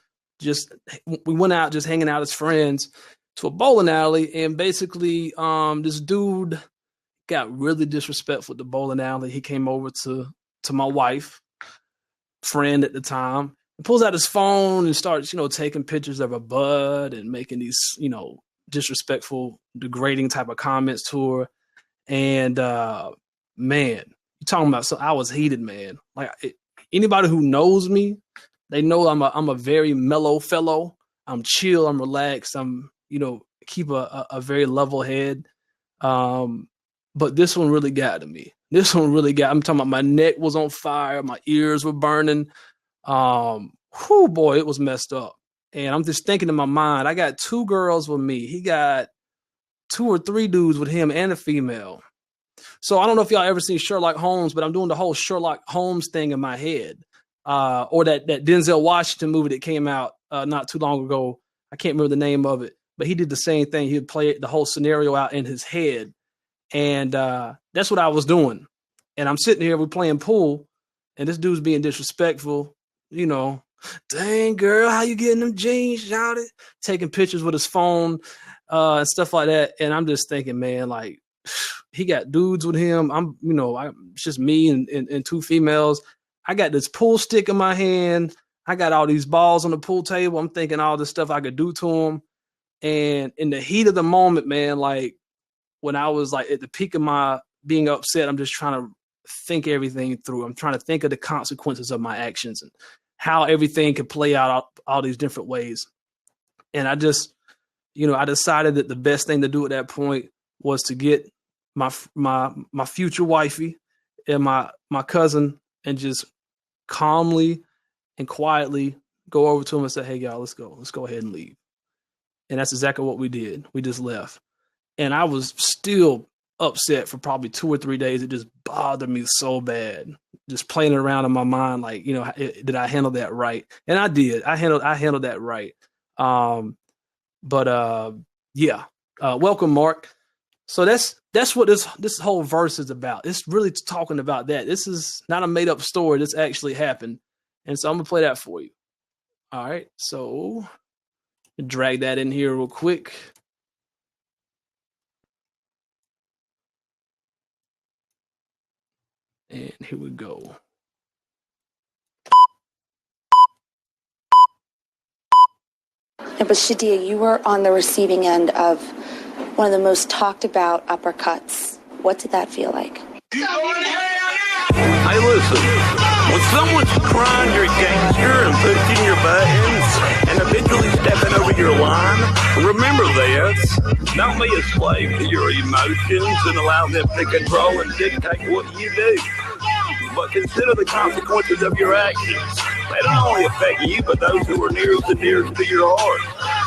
we went out just hanging out as friends. to a bowling alley, and basically this dude got really disrespectful at the bowling alley. He came over to my wife, friend at the time, and pulls out his phone and starts, taking pictures of her butt and making these, disrespectful, degrading type of comments to her. And man, you talking about, so I was heated, man. Like anybody who knows me, they know I'm a very mellow fellow. I'm chill, I'm relaxed, I'm, keep a very level head. But this one really got to me. I'm talking about my neck was on fire, my ears were burning. Boy, it was messed up. And I'm just thinking in my mind, I got 2 girls with me. He got 2 or 3 dudes with him and a female. So I don't know if y'all ever seen Sherlock Holmes, but I'm doing the whole Sherlock Holmes thing in my head. Or that Denzel Washington movie that came out not too long ago. I can't remember the name of it, but he did the same thing. He would play the whole scenario out in his head. And that's what I was doing. And I'm sitting here, we're playing pool, and this dude's being disrespectful, dang girl, how you getting them jeans, shouted, taking pictures with his phone and stuff like that. And I'm just thinking, man, like, he got dudes with him. It's just me and 2 females. I got this pool stick in my hand. I got all these balls on the pool table. I'm thinking all this stuff I could do to him. And in the heat of the moment, man, like when I was like at the peak of my being upset, I'm just trying to think everything through. I'm trying to think of the consequences of my actions and how everything could play out all these different ways. And I just, I decided that the best thing to do at that point was to get my future wifey and my cousin and just calmly and quietly go over to him and say, hey, y'all, let's go ahead and leave. And that's exactly what we did. We just left. And I was still upset for probably 2 or 3 days. It just bothered me so bad. Just playing around in my mind, like, did I handle that right? And I did. I handled that right. Welcome, Mark. So that's what this whole verse is about. It's really talking about that. This is not a made up story. This actually happened. And so I'm gonna play that for you. All right. So drag that in here real quick. And here we go. Yeah, but Shadia, you were on the receiving end of one of the most talked about uppercuts. What did that feel like? Hey, listen, when someone's crying you're a gangster and pushing your buttons and eventually stepping over your line, remember this. Don't be a slave to your emotions and allow them to control and dictate what you do. But consider the consequences of your actions. They don't only affect you, but those who are nearest and dearest to your heart.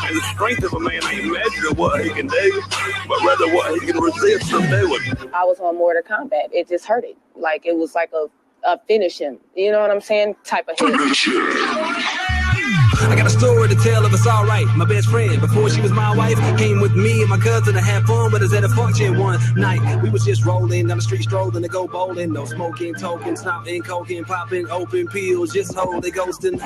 And the strength of a man ain't measured of what he can do, but rather what he can resist from doing. I was on Mortal Kombat. It just hurted. Like, it was like a finish him. You know what I'm saying? Type of hit. I got a story to tell if it's all right. My best friend, before she was my wife, came with me and my cousin to have fun with us at a function one night. We was just rolling down the street, strolling to go bowling. No smoking, token, snorting, coking, popping, open pills, just holding, ghosting.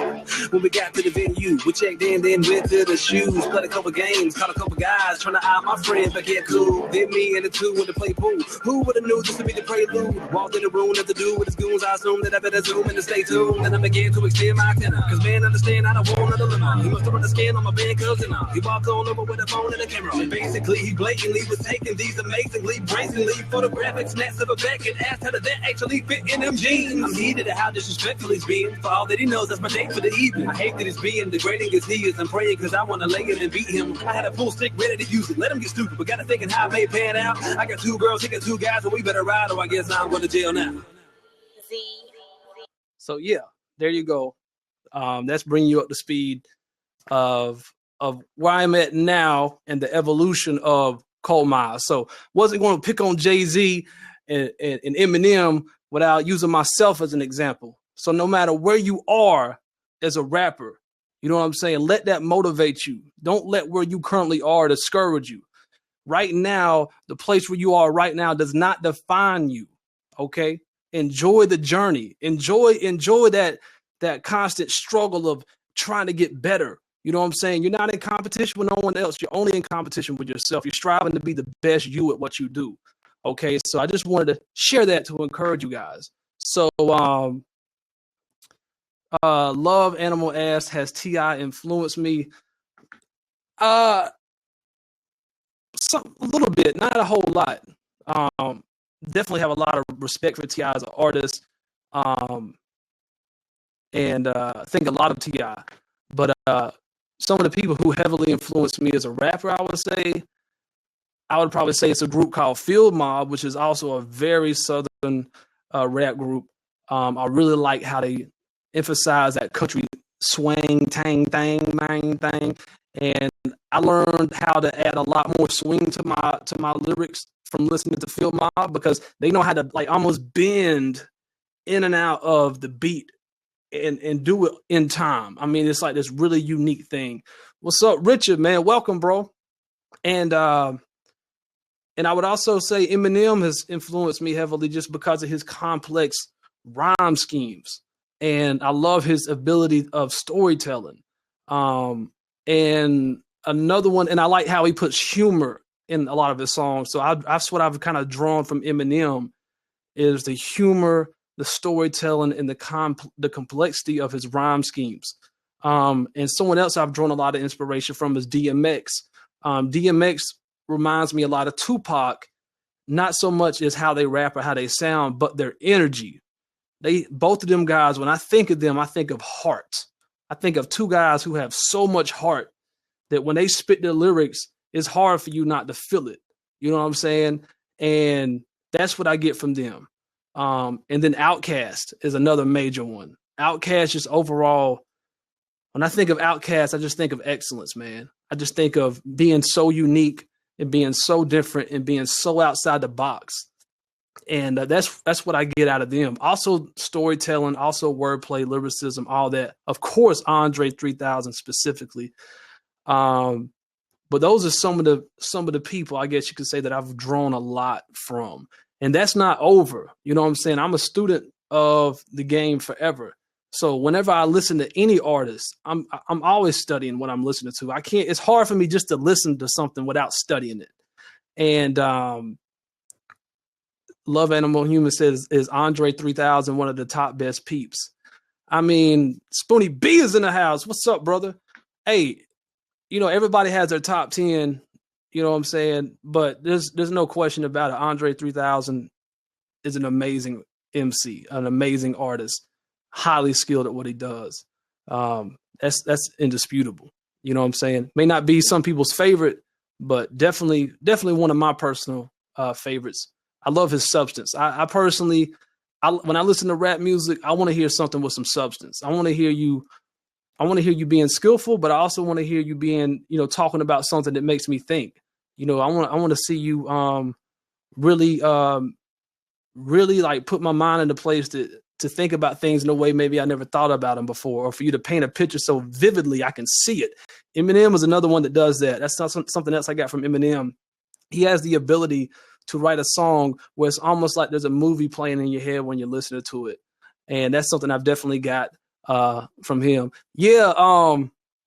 When we got to the venue, we checked in, then went to the shoes, played a couple games, caught a couple guys trying to eye my friend, but get cool. Then me and the 2 went to play pool. Who would have knew this would be the prelude? Walked in the room at the dude with his goons. I assumed that I better zoom in and stay tuned. Then I began to extend my antenna, cause man, understand I don't want another limo. He must have run the scan on my band cousin. He walked on over with a phone and a camera. And basically, he blatantly was taking these amazingly, brazenly photographic snaps of a back and asked how did that actually fit in them jeans. I'm heated at how disrespectful he's being. For all that he knows, that's my date for the evening. I hate that he's being degrading as he is. I'm praying because I want to lay him and beat him. I had a full stick ready to use it. Let him get stupid, but got to thinking how it may pan out. I got 2 girls, he got 2 guys, so we better ride or I guess I'm going to jail now. So yeah, there you go. That's bringing you up to speed of where I'm at now and the evolution of Cole Mize. So wasn't going to pick on Jay-Z and Eminem without using myself as an example. So no matter where you are as a rapper, you know what I'm saying? Let that motivate you. Don't let where you currently are discourage you. Right now, the place where you are right now does not define you. Okay? Enjoy the journey. Enjoy that constant struggle of trying to get better. You know what I'm saying? You're not in competition with no one else. You're only in competition with yourself. You're striving to be the best you at what you do. Okay, so I just wanted to share that to encourage you guys. So, Love Animal asked, has T.I. influenced me? A little bit, not a whole lot. Definitely have a lot of respect for T.I. as an artist, and I think a lot of T.I. But some of the people who heavily influenced me as a rapper, I would probably say it's a group called Field Mob, which is also a very southern rap group. I really like how they emphasize that country swing, tang, thang, mang, thing. And I learned how to add a lot more swing to my lyrics from listening to Field Mob, because they know how to like almost bend in and out of the beat and do it in time. I mean, it's like this really unique thing. What's up, Richard, man? Welcome, bro. And I would also say Eminem has influenced me heavily just because of his complex rhyme schemes. And I love his ability of storytelling. And another one, and I like how he puts humor in a lot of his songs. So that's what I've kind of drawn from Eminem, is the humor, the storytelling, and the complexity of his rhyme schemes. And someone else I've drawn a lot of inspiration from is DMX. DMX reminds me a lot of Tupac, not so much as how they rap or how they sound, but their energy. Both of them guys, when I think of them, I think of heart. I think of two guys who have so much heart that when they spit their lyrics, it's hard for you not to feel it. You know what I'm saying? And that's what I get from them. And then Outkast is another major one. Outkast, just overall, when I think of Outkast, I just think of excellence, man. I just think of being so unique and being so different and being so outside the box. And that's what I get out of them. Also storytelling, also wordplay, lyricism, all that. Of course, Andre 3000 specifically. But those are some of the people, I guess you could say, that I've drawn a lot from. And that's not over. You know what I'm saying? I'm a student of the game forever. So whenever I listen to any artist, I'm always studying what I'm listening to. It's hard for me just to listen to something without studying it. And Love Animal Human says, is Andre 3000 one of the top best peeps? I mean, Spoonie B is in the house. What's up, brother? Hey, everybody has their top 10, you know what I'm saying? But there's no question about it. Andre 3000 is an amazing MC, an amazing artist, highly skilled at what he does. That's indisputable. You know what I'm saying? May not be some people's favorite, but definitely one of my personal favorites. I love his substance. I personally, when I listen to rap music, I want to hear something with some substance. I want to hear you being skillful, but I also want to hear you being, talking about something that makes me think. I want to see you really like put my mind into place to think about things in a way maybe I never thought about them before, or for you to paint a picture so vividly I can see it. Eminem is another one that does that. That's not something else I got from Eminem. He has the ability to write a song where it's almost like there's a movie playing in your head when you're listening to it. And that's something I've definitely got from him. Yeah,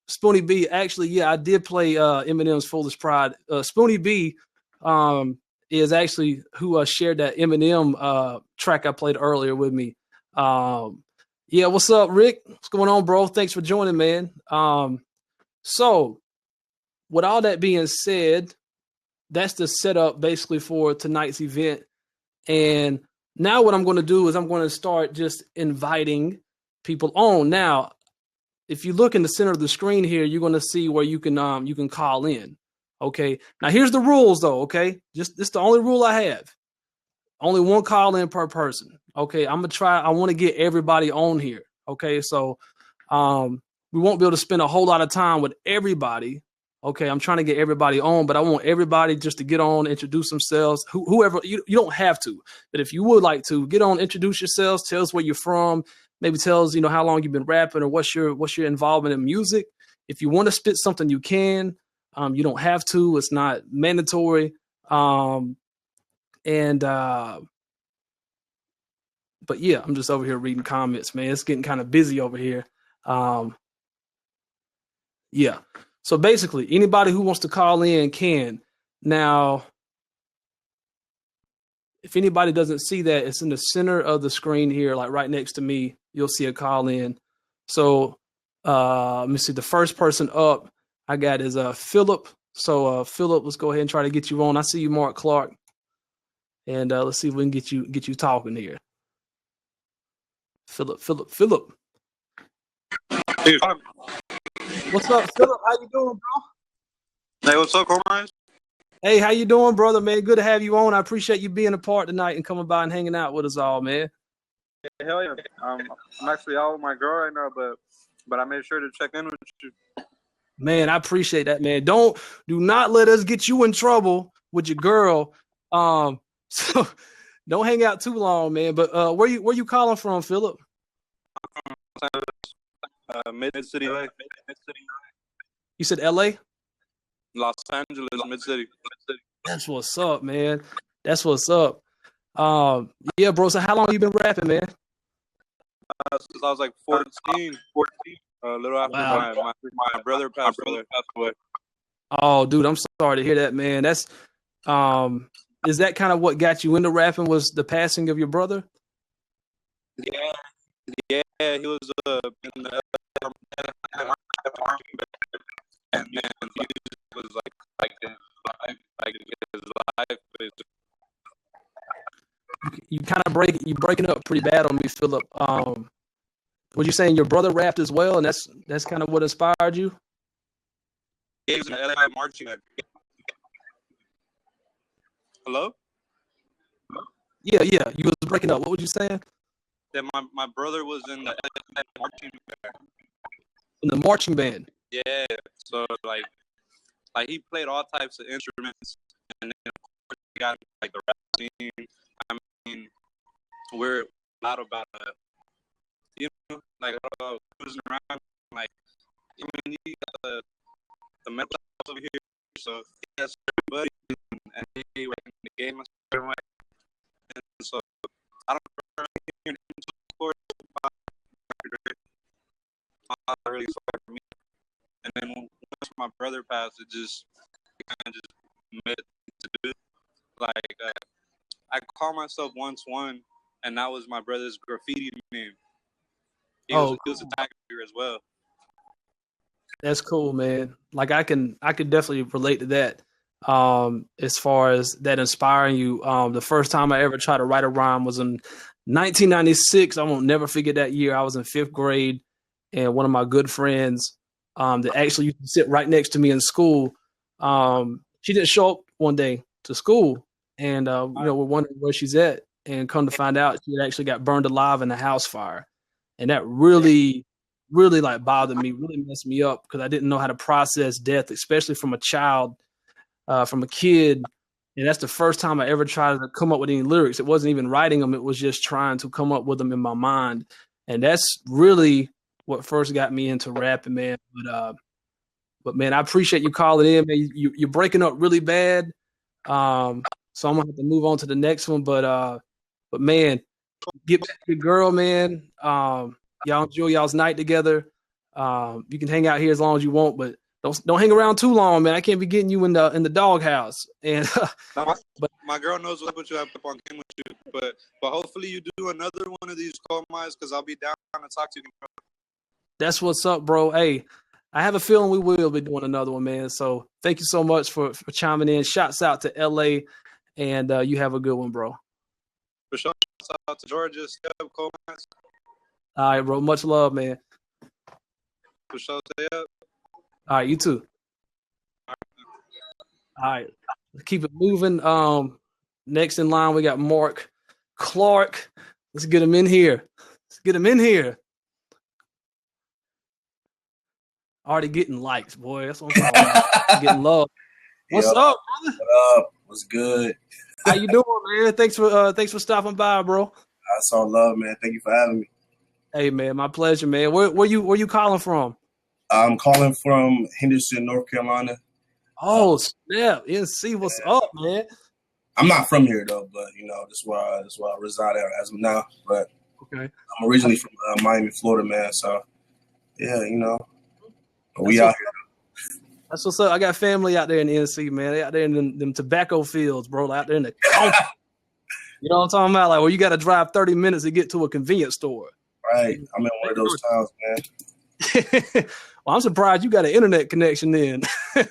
Spoonie B, actually, yeah, I did play Eminem's Foolish Pride. Spoonie B is actually who shared that Eminem track I played earlier with me. Yeah, what's up, Rick? What's going on, bro? Thanks for joining, man. So, with all that being said, that's the setup basically for tonight's event. And now what I'm going to do is I'm going to start just inviting people on. Now, if you look in the center of the screen here, you're going to see where you can call in. Okay. Now here's the rules though. Okay. This is the only rule I have. Only one call in per person. Okay. I want to get everybody on here. Okay. So, we won't be able to spend a whole lot of time with everybody. Okay, I'm trying to get everybody on, but I want everybody just to get on, introduce themselves. Whoever, you don't have to, but if you would like to, get on, introduce yourselves, tell us where you're from, maybe tell us, how long you've been rapping or what's your involvement in music. If you want to spit something, you can. You don't have to. It's not mandatory. But yeah, I'm just over here reading comments, man. It's getting kind of busy over here. Yeah. So basically, anybody who wants to call in can. Now, if anybody doesn't see that, it's in the center of the screen here, like right next to me. You'll see a call in. So let me see. The first person up I got is Philip. So Philip, let's go ahead and try to get you on. I see you, Mark Clark. And let's see if we can get you talking here. Philip. Hey, What's up, Philip? How you doing, bro? hey, what's up, Coleman? Hey, how you doing, brother, man? Good to have you on. I appreciate you being a part tonight and coming by and hanging out with us all, man. Yeah, hell yeah. I'm actually out with my girl right now, but I made sure to check in with you. Man, I appreciate that, man. Do not let us get you in trouble with your girl. So don't hang out too long, man. But where you calling from, Philip? Mid-City, LA. You said LA? Los Angeles, Mid-City. That's what's up, man. That's what's up. Yeah, bro. So how long you been rapping, man? Since I was like 14. A little after my brother passed away. Oh, dude, I'm sorry to hear that, man. That's is that kind of what got you into rapping? Was the passing of your brother? Yeah, he was in the and then music was like his life. You kind of breaking up pretty bad on me, Philip. Was you saying your brother rapped as well, and that's kind of what inspired you? He was in the LA marching band. Hello? Yeah. You was breaking up. What was you saying? That my brother was in the LA marching band. In the marching band? Yeah. So like he played all types of instruments, and then of course he got like the rap scene. I mean, we're loud about like cruising around, like I mean, you got the metal over here, so he has everybody, and he was in the game a certain way, and so I don't remember hearing him support, not really for me. And then once my brother passed, it kind of just made it to do. Like I call myself Once One, and that was my brother's graffiti name. He was a tag figure as well. That's cool, man. Like I could definitely relate to that. As far as that inspiring you. The first time I ever tried to write a rhyme was in 1996. I won't never forget that year. I was in 5th grade, and one of my good friends that actually used to sit right next to me in school, she didn't show up one day to school, and we're wondering where she's at, and come to find out she had actually got burned alive in a house fire. And that really like bothered me, really messed me up, because I didn't know how to process death, especially from a child, from a kid. And that's the first time I ever tried to come up with any lyrics. It wasn't even writing them. It was just trying to come up with them in my mind. And that's really what first got me into rapping, man. But man, I appreciate you calling in, man. You're breaking up really bad. So I'm gonna have to move on to the next one. But man, get back to your girl, man. Y'all enjoy y'all's night together. You can hang out here as long as you want, but don't hang around too long, man. I can't be getting you in the doghouse. And but my girl knows what you have up on game with you. But hopefully you do another one of these call miles, because I'll be down to talk to you. That's what's up, bro. Hey, I have a feeling we will be doing another one, man. So thank you so much for chiming in. Shouts out to LA, and you have a good one, bro. For sure. Shout out to Georgia, Step, Coleman. All right, bro. Much love, man. For sure. Stay up. All right, you too. All right, let's keep it moving. Next in line, we got Mark Clark. Let's get him in here. Already getting likes, boy. That's what I'm talking about. Getting love. What's up, brother? What up? What's good? How you doing, man? Thanks for stopping by, bro. I saw love, man. Thank you for having me. Hey, man, my pleasure, man. Where you calling from? I'm calling from Henderson, North Carolina. Oh, snap. NC, what's up, man? I'm not from here, though, but, that's where I reside at as of now. But okay, I'm originally from Miami, Florida, man. So, yeah, we out here. That's what's up. I got family out there in the NC, man. They out there in them tobacco fields, bro. Out there in the country. You know what I'm talking about? Like, where you got to drive 30 minutes to get to a convenience store. Right. I'm in one of those towns, man. Well, I'm surprised you got an internet connection then. Good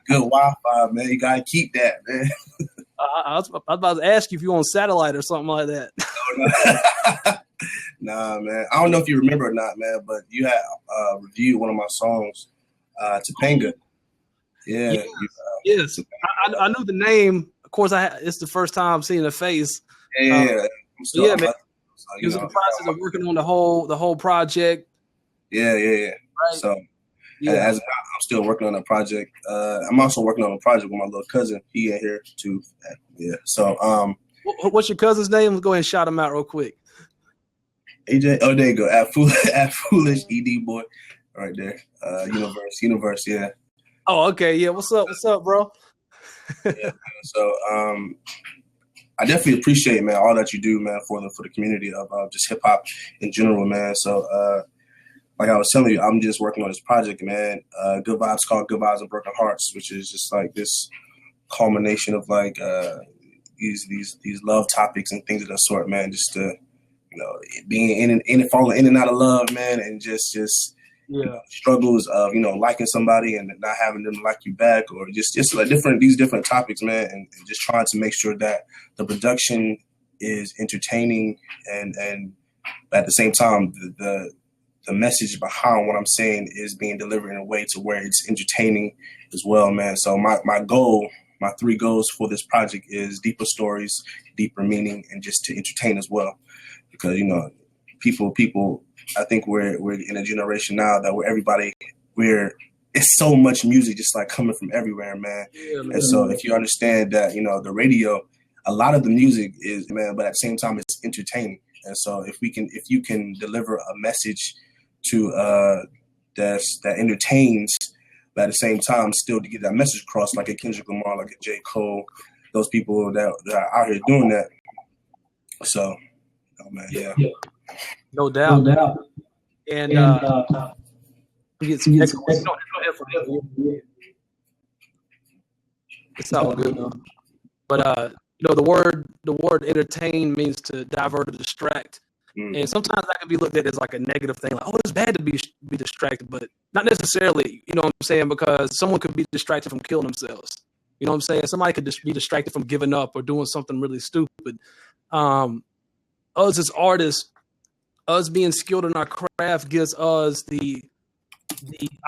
Wi-Fi, man. You gotta keep that, man. I was about to ask you if you on satellite or something like that. Nah, man. I don't know if you remember or not, man, but you had reviewed one of my songs, Topanga. Yeah. Yes. I knew the name. Of course, it's the first time seeing the face. Yeah. Man. He was in the process of working on the whole project. Yeah. Right. So, as I'm still working on a project. I'm also working on a project with my little cousin. He in here too. Yeah. So, what's your cousin's name? Let's go ahead and shout him out real quick. AJ. Oh, there you go. At Foolish ED boy, right there. Universe. Yeah. Oh, okay. Yeah. What's up, bro? Yeah. So, I definitely appreciate, man, all that you do, man, for the community of just hip hop in general, man. So, like I was telling you, I'm just working on this project, man. Good Vibes, called Good Vibes and Broken Hearts, which is just like this culmination of like these love topics and things of that sort, man. Just to being falling in and out of love, man, and just struggles of liking somebody and not having them like you back, or just like these different topics, man, and just trying to make sure that the production is entertaining and at the same time the message behind what I'm saying is being delivered in a way to where it's entertaining as well, man. So my 3 goals for this project is deeper stories, deeper meaning, and just to entertain as well, because people. I think we're in a generation now that it's so much music just like coming from everywhere, man. Yeah, man. And so if you understand that, the radio, a lot of the music is, man, but at the same time it's entertaining. And so if you can deliver a message to that entertains, but at the same time still to get that message across, like a Kendrick Lamar, like a J. Cole, those people that are out here doing that. So, man, yeah. No doubt. And get some it's all good. But the word entertain means to divert or distract. And sometimes that can be looked at as like a negative thing, like, oh, it's bad to be distracted, but not necessarily, you know what I'm saying? Because someone could be distracted from killing themselves. You know what I'm saying? Somebody could just be distracted from giving up or doing something really stupid. Us as artists, us being skilled in our craft gives us the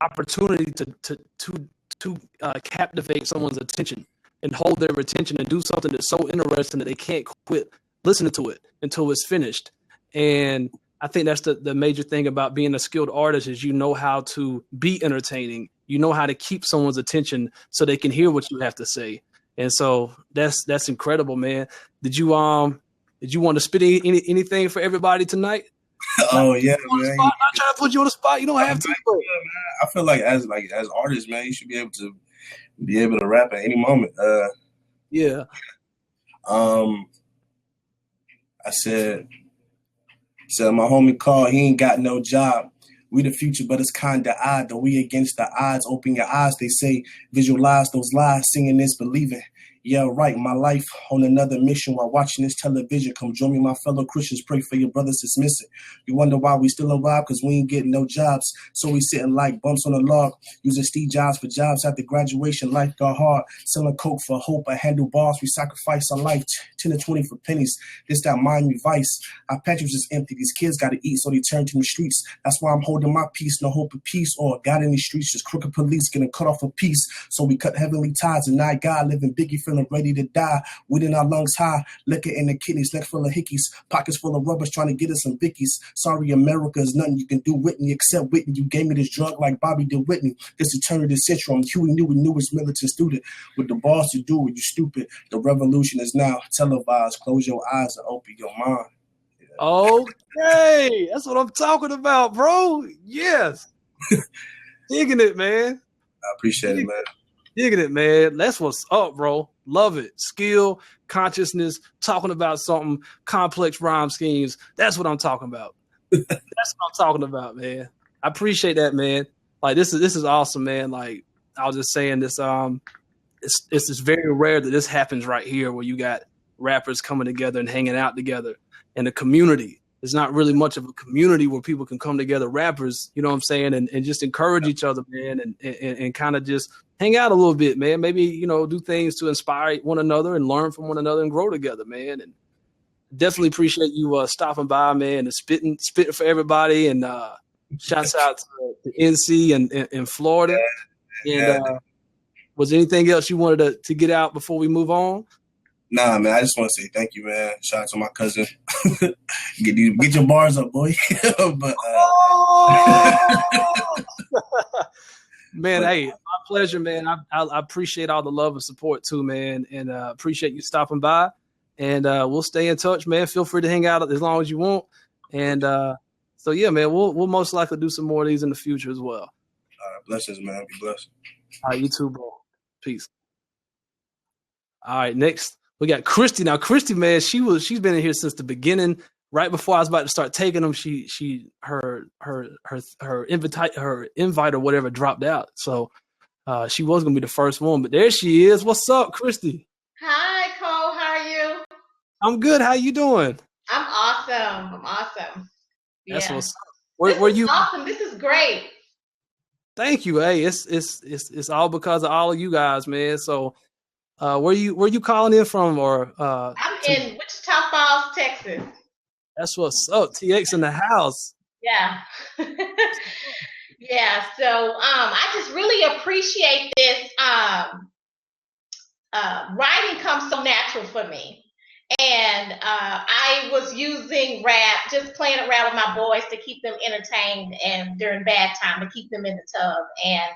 opportunity to captivate someone's attention and hold their attention and do something that's so interesting that they can't quit listening to it until it's finished. And I think that's the major thing about being a skilled artist is you know how to be entertaining. You know how to keep someone's attention so they can hear what you have to say. And so that's incredible, man. Did you want to spit anything for everybody tonight? Oh yeah, man. Not trying to put you on the spot. You don't have to. Man. I feel like as artists, man, you should be able to rap at any moment. Yeah. I said my homie called. He ain't got no job. We the future, but it's kinda odd. Though we against the odds. Open your eyes. They say visualize those lies. Singing is believing. Yeah, right. My life on another mission while watching this television. Come join me, my fellow Christians. Pray for your brothers that's missing. You wonder why we still alive? Because we ain't getting no jobs. So we sitting like bumps on a log. Using Steve Jobs for jobs after graduation. Life got hard. Selling coke for hope. A handlebars. We sacrifice our life. 10 to 20 for pennies. This that Miami Vice. Our pantries is empty. These kids got to eat, so they turn to the streets. That's why I'm holding my peace. No hope of peace or God in these streets. Just crooked police getting cut off a piece. So we cut heavenly ties. And now God living Biggie feeling ready to die. Within our lungs high, liquor in the kidneys, neck full of hickeys, pockets full of rubbers trying to get us some Vickies. Sorry, America is nothing you can do with me except Whitney. You gave me this drug like Bobby did Whitney. This eternity syndrome. Huey knew his militant student. With the balls to do it, you stupid. The revolution is now televised. Close your eyes and open your mind. Yeah. Okay, that's what I'm talking about, bro. Yes. Digging it, man. I appreciate it, man. Digging it, man. That's what's up, bro. Love it. Skill, consciousness, talking about something, complex rhyme schemes. That's what I'm talking about. That's what I'm talking about, man. I appreciate that, man. Like this is awesome, man. Like I was just saying this. It's just very rare that this happens right here, where you got rappers coming together and hanging out together in a community. There's not really much of a community where people can come together, rappers, you know what I'm saying, and just encourage each other, man, and kind of just hang out a little bit, man. Maybe, you know, do things to inspire one another and learn from one another and grow together, man. And definitely appreciate you stopping by, man, and spitting for everybody. And shouts out to NC and Florida. And was there anything else you wanted to get out before we move on? Nah, man, I just want to say thank you, man. Shout out to my cousin. get your bars up, boy. But man, hey, my pleasure, man. I appreciate all the love and support too, man, and appreciate you stopping by. And we'll stay in touch, man. Feel free to hang out as long as you want. And so yeah, man, we'll most likely do some more of these in the future as well. All right, blessings, man. Be blessed. All right, you too, bro. Peace. All right, next we got Christy. Now, Christy, man, she's been in here since the beginning. Right before I was about to start taking them, her invite or whatever dropped out. So she was gonna be the first one, but there she is. What's up, Christy? Hi, Cole. How are you? I'm good. How you doing? I'm awesome. That's Yeah. what's up. Where you? Awesome. This is great. Thank you. Hey, it's all because of all of you guys, man. So, where you calling in from? Or I'm in Wichita Falls, Texas. That's what's up. TX in the house. Yeah. Yeah. So, I just really appreciate this. Writing comes so natural for me. And I was using rap, just playing around with my boys to keep them entertained and during bad time to keep them in the tub. And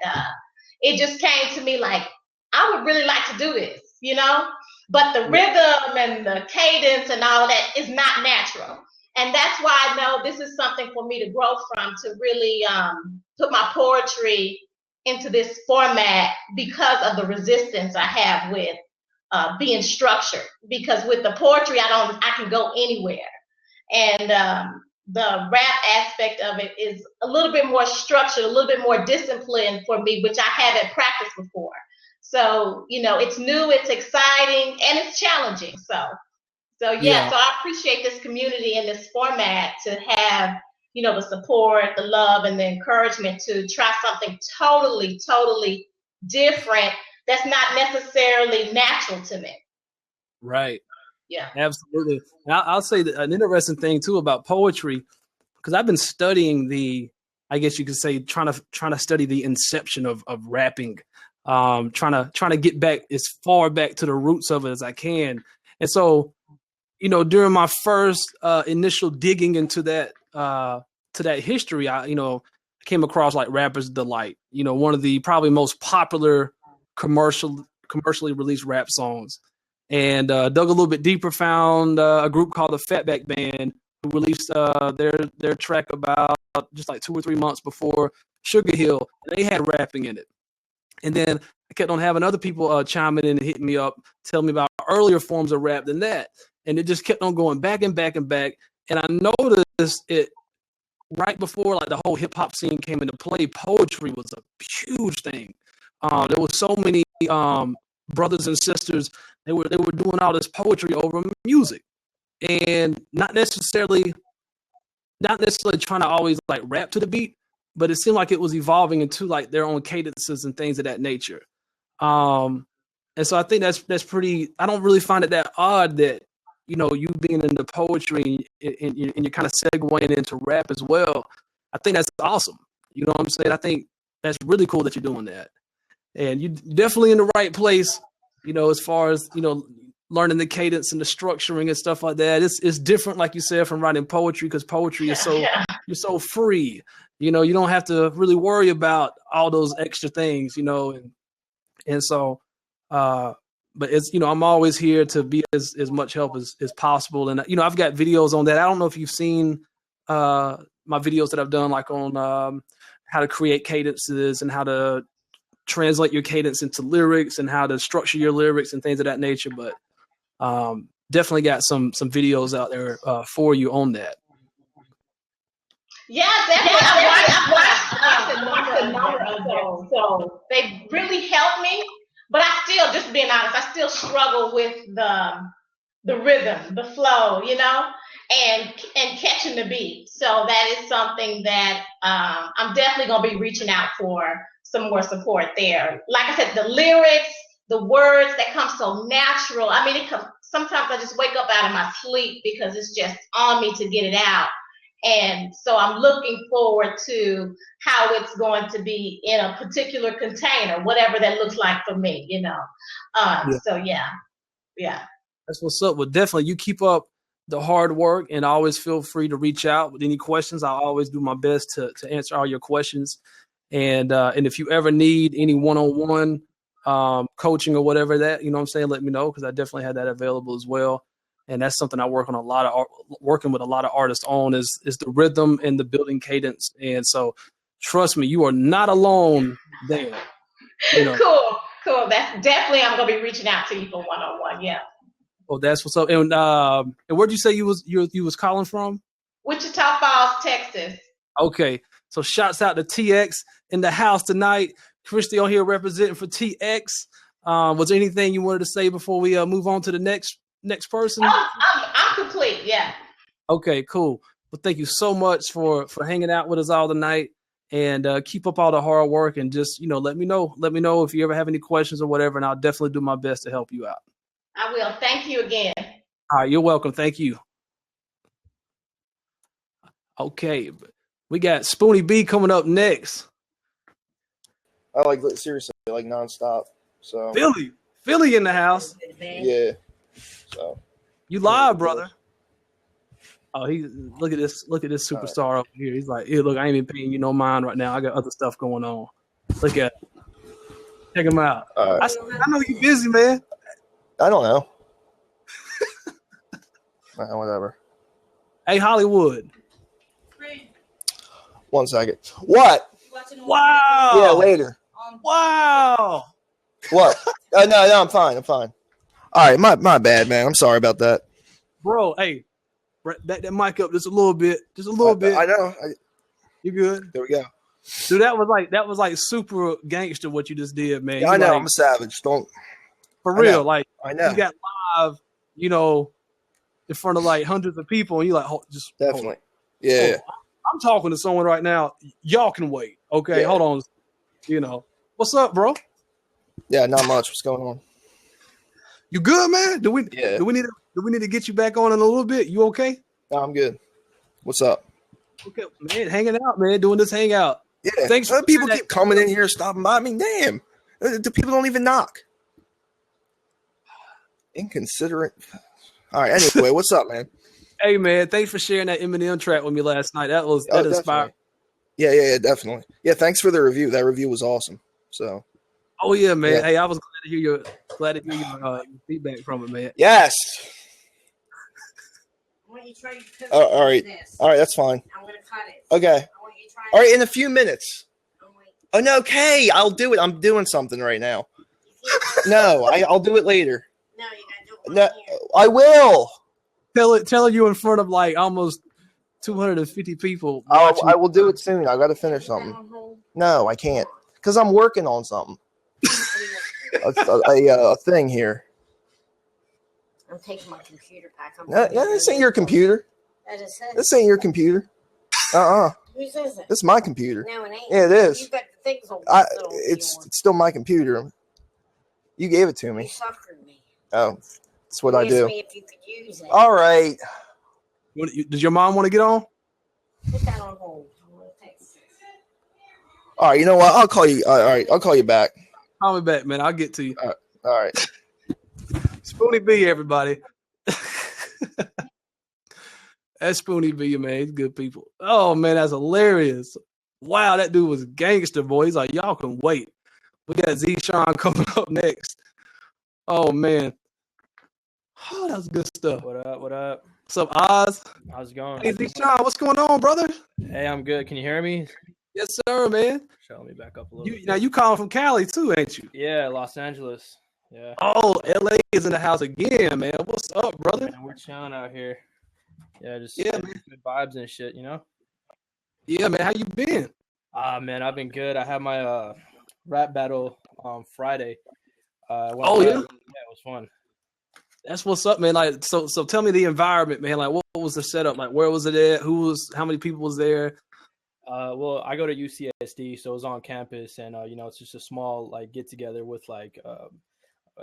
it just came to me like, I would really like to do this, you know? But the rhythm and the cadence and all that is not natural. And that's why I know this is something for me to grow from, to really put my poetry into this format because of the resistance I have with being structured, because with the poetry I can go anywhere, and the rap aspect of it is a little bit more structured, a little bit more disciplined for me, which I haven't practiced before. So you know, it's new, it's exciting, and it's challenging. So yeah. So I appreciate this community and this format to have, you know, the support, the love, and the encouragement to try something totally different that's not necessarily natural to me. Right. Yeah. Absolutely. And I'll say that an interesting thing too about poetry, because I've been studying I guess you could say, trying to study the inception of rapping, trying to get back as far back to the roots of it as I can. And so, you know, during my first initial digging into that history, I came across like Rapper's Delight, you know, one of the probably most popular commercially released rap songs, and dug a little bit deeper, found a group called the Fatback Band, who released their track about just like 2 or 3 months before Sugar Hill. They had rapping in it, and then I kept on having other people chiming in and hitting me up, telling me about earlier forms of rap than that, and it just kept on going back and back and back. And I noticed it right before like the whole hip hop scene came into play. Poetry was a huge thing. There were so many brothers and sisters. They were doing all this poetry over music, and not necessarily trying to always like rap to the beat, but it seemed like it was evolving into like their own cadences and things of that nature. And so I think that's pretty. I don't really find it that odd that, you know, you being into poetry and you're kind of segueing into rap as well. I think that's awesome. You know what I'm saying? I think that's really cool that you're doing that. And you're definitely in the right place, you know, as far as, you know, learning the cadence and the structuring and stuff like that. It's different, like you said, from writing poetry, because poetry is you're so free. You know, you don't have to really worry about all those extra things, you know, and so but it's, you know, I'm always here to be as much help as possible. And, you know, I've got videos on that. I don't know if you've seen my videos that I've done, like on how to create cadences and how to translate your cadence into lyrics and how to structure your lyrics and things of that nature. But definitely got some videos out there for you on that. Yeah, definitely. I've watched a number of them. So they really helped me. But I still, just being honest, I still struggle with the rhythm, the flow, and catching the beat. So that is something that I'm definitely gonna be reaching out for some more support there. Like I said, the lyrics, the words that come so natural. I mean, sometimes I just wake up out of my sleep because it's just on me to get it out. And so I'm looking forward to how it's going to be in a particular container, whatever that looks like for me, So yeah. That's what's up. Well, definitely you keep up the hard work, and always feel free to reach out with any questions. I'll always do my best to answer all your questions. And if you ever need any one-on-one coaching or whatever that, you know what I'm saying, let me know, because I definitely have that available as well. And that's something I work on working with a lot of artists on is the rhythm and the building cadence. And so trust me, you are not alone there. Cool. That's definitely, I'm gonna be reaching out to you for one-on-one. Yeah. Oh, that's what's up. And where'd you say you was calling from? Wichita Falls, Texas. Okay. So shouts out to TX in the house tonight. Christy on here representing for TX. Was there anything you wanted to say before we move on to the next person? I'm complete. Yeah. Okay, cool. Well, thank you so much for hanging out with us all tonight, and keep up all the hard work, and just, let me know. Let me know if you ever have any questions or whatever, and I'll definitely do my best to help you out. I will. Thank you again. All right, you're welcome. Thank you. Okay, we got Spoonie B coming up next. I seriously nonstop. So Philly in the house. Yeah. So you live, brother. Oh, look at this superstar over here. He's like, hey, look, I ain't even paying you no mind right now. I got other stuff going on. Look at it. Check him out. I know you busy, man. I don't know. Whatever. Hey, Hollywood. 1 second. What? Wow. Yeah, later. Wow. What? No, I'm fine. All right, my bad, man. I'm sorry about that. Bro, hey, back that mic up just a little bit. I know. You good? There we go. Dude, that was like super gangster what you just did, man. Yeah, I know. I'm a savage. Don't. For real, I know. You got live, in front of hundreds of people, and you just definitely. Yeah. I'm talking to someone right now. Y'all can wait. Okay, hold on. What's up, bro? Yeah, not much. What's going on? You good, man? Do we need to get you back on in a little bit? You okay? No, I'm good. What's up? Okay, man, hanging out, man, doing this hangout. Yeah. Thanks. People keep coming in here, stopping by. I mean, damn. The people don't even knock. Inconsiderate. All right. Anyway, what's up, man? Hey, man, thanks for sharing that Eminem track with me last night. That inspired. Yeah, definitely. Yeah, thanks for the review. That review was awesome. So. Oh yeah, man. Yeah. Hey, I was glad to hear your feedback from it, man. Yes. All right, that's fine. I'm gonna cut it. Okay. All right, in a few minutes. Oh no, okay, I'll do it. I'm doing something right now. No, I'll do it later. No, you gotta do it. No, I will. Tell you in front of almost 250 people. I will do it soon. I got to finish something. No, I can't because I'm working on something. a thing here. I'm taking my computer back. No, this ain't your computer. This ain't your computer. Whose is it? This is my computer. No, it ain't. Yeah, it is. You got the things on it's still my computer. You gave it to me. You suckered me. Oh, that's what I do. Me if you could use it. All right. Does your mom want to get on? Put that on hold. All right. You know what? I'll call you. All right. I'll call you back. Call me back, man. I'll get to you. All right. Spoonie B, everybody. That's Spoonie B, man. He's good people. Oh, man, that's hilarious. Wow, that dude was a gangster, boy. He's like, y'all can wait. We got Z-Sean coming up next. Oh, man. Oh, that's good stuff. What up? What's up, Oz? How's it going? Hey, Z-Sean, what's going on, brother? Hey, I'm good. Can you hear me? Yes, sir, man. Show me back up a little bit. Now, you calling from Cali, too, ain't you? Yeah, Los Angeles. Yeah. Oh, LA is in the house again, man. What's up, brother? Man, we're chilling out here. Yeah, just man. good vibes and shit, Yeah, man. How you been? Man, I've been good. I had my rap battle on Friday. Oh yeah, yeah, it was fun. that's what's up, man. Like, so tell me the environment, man. Like, what was the setup? Like, where was it at? How many people was there? Well, I go to UCSD, so it was on campus, and it's just a small like get together with like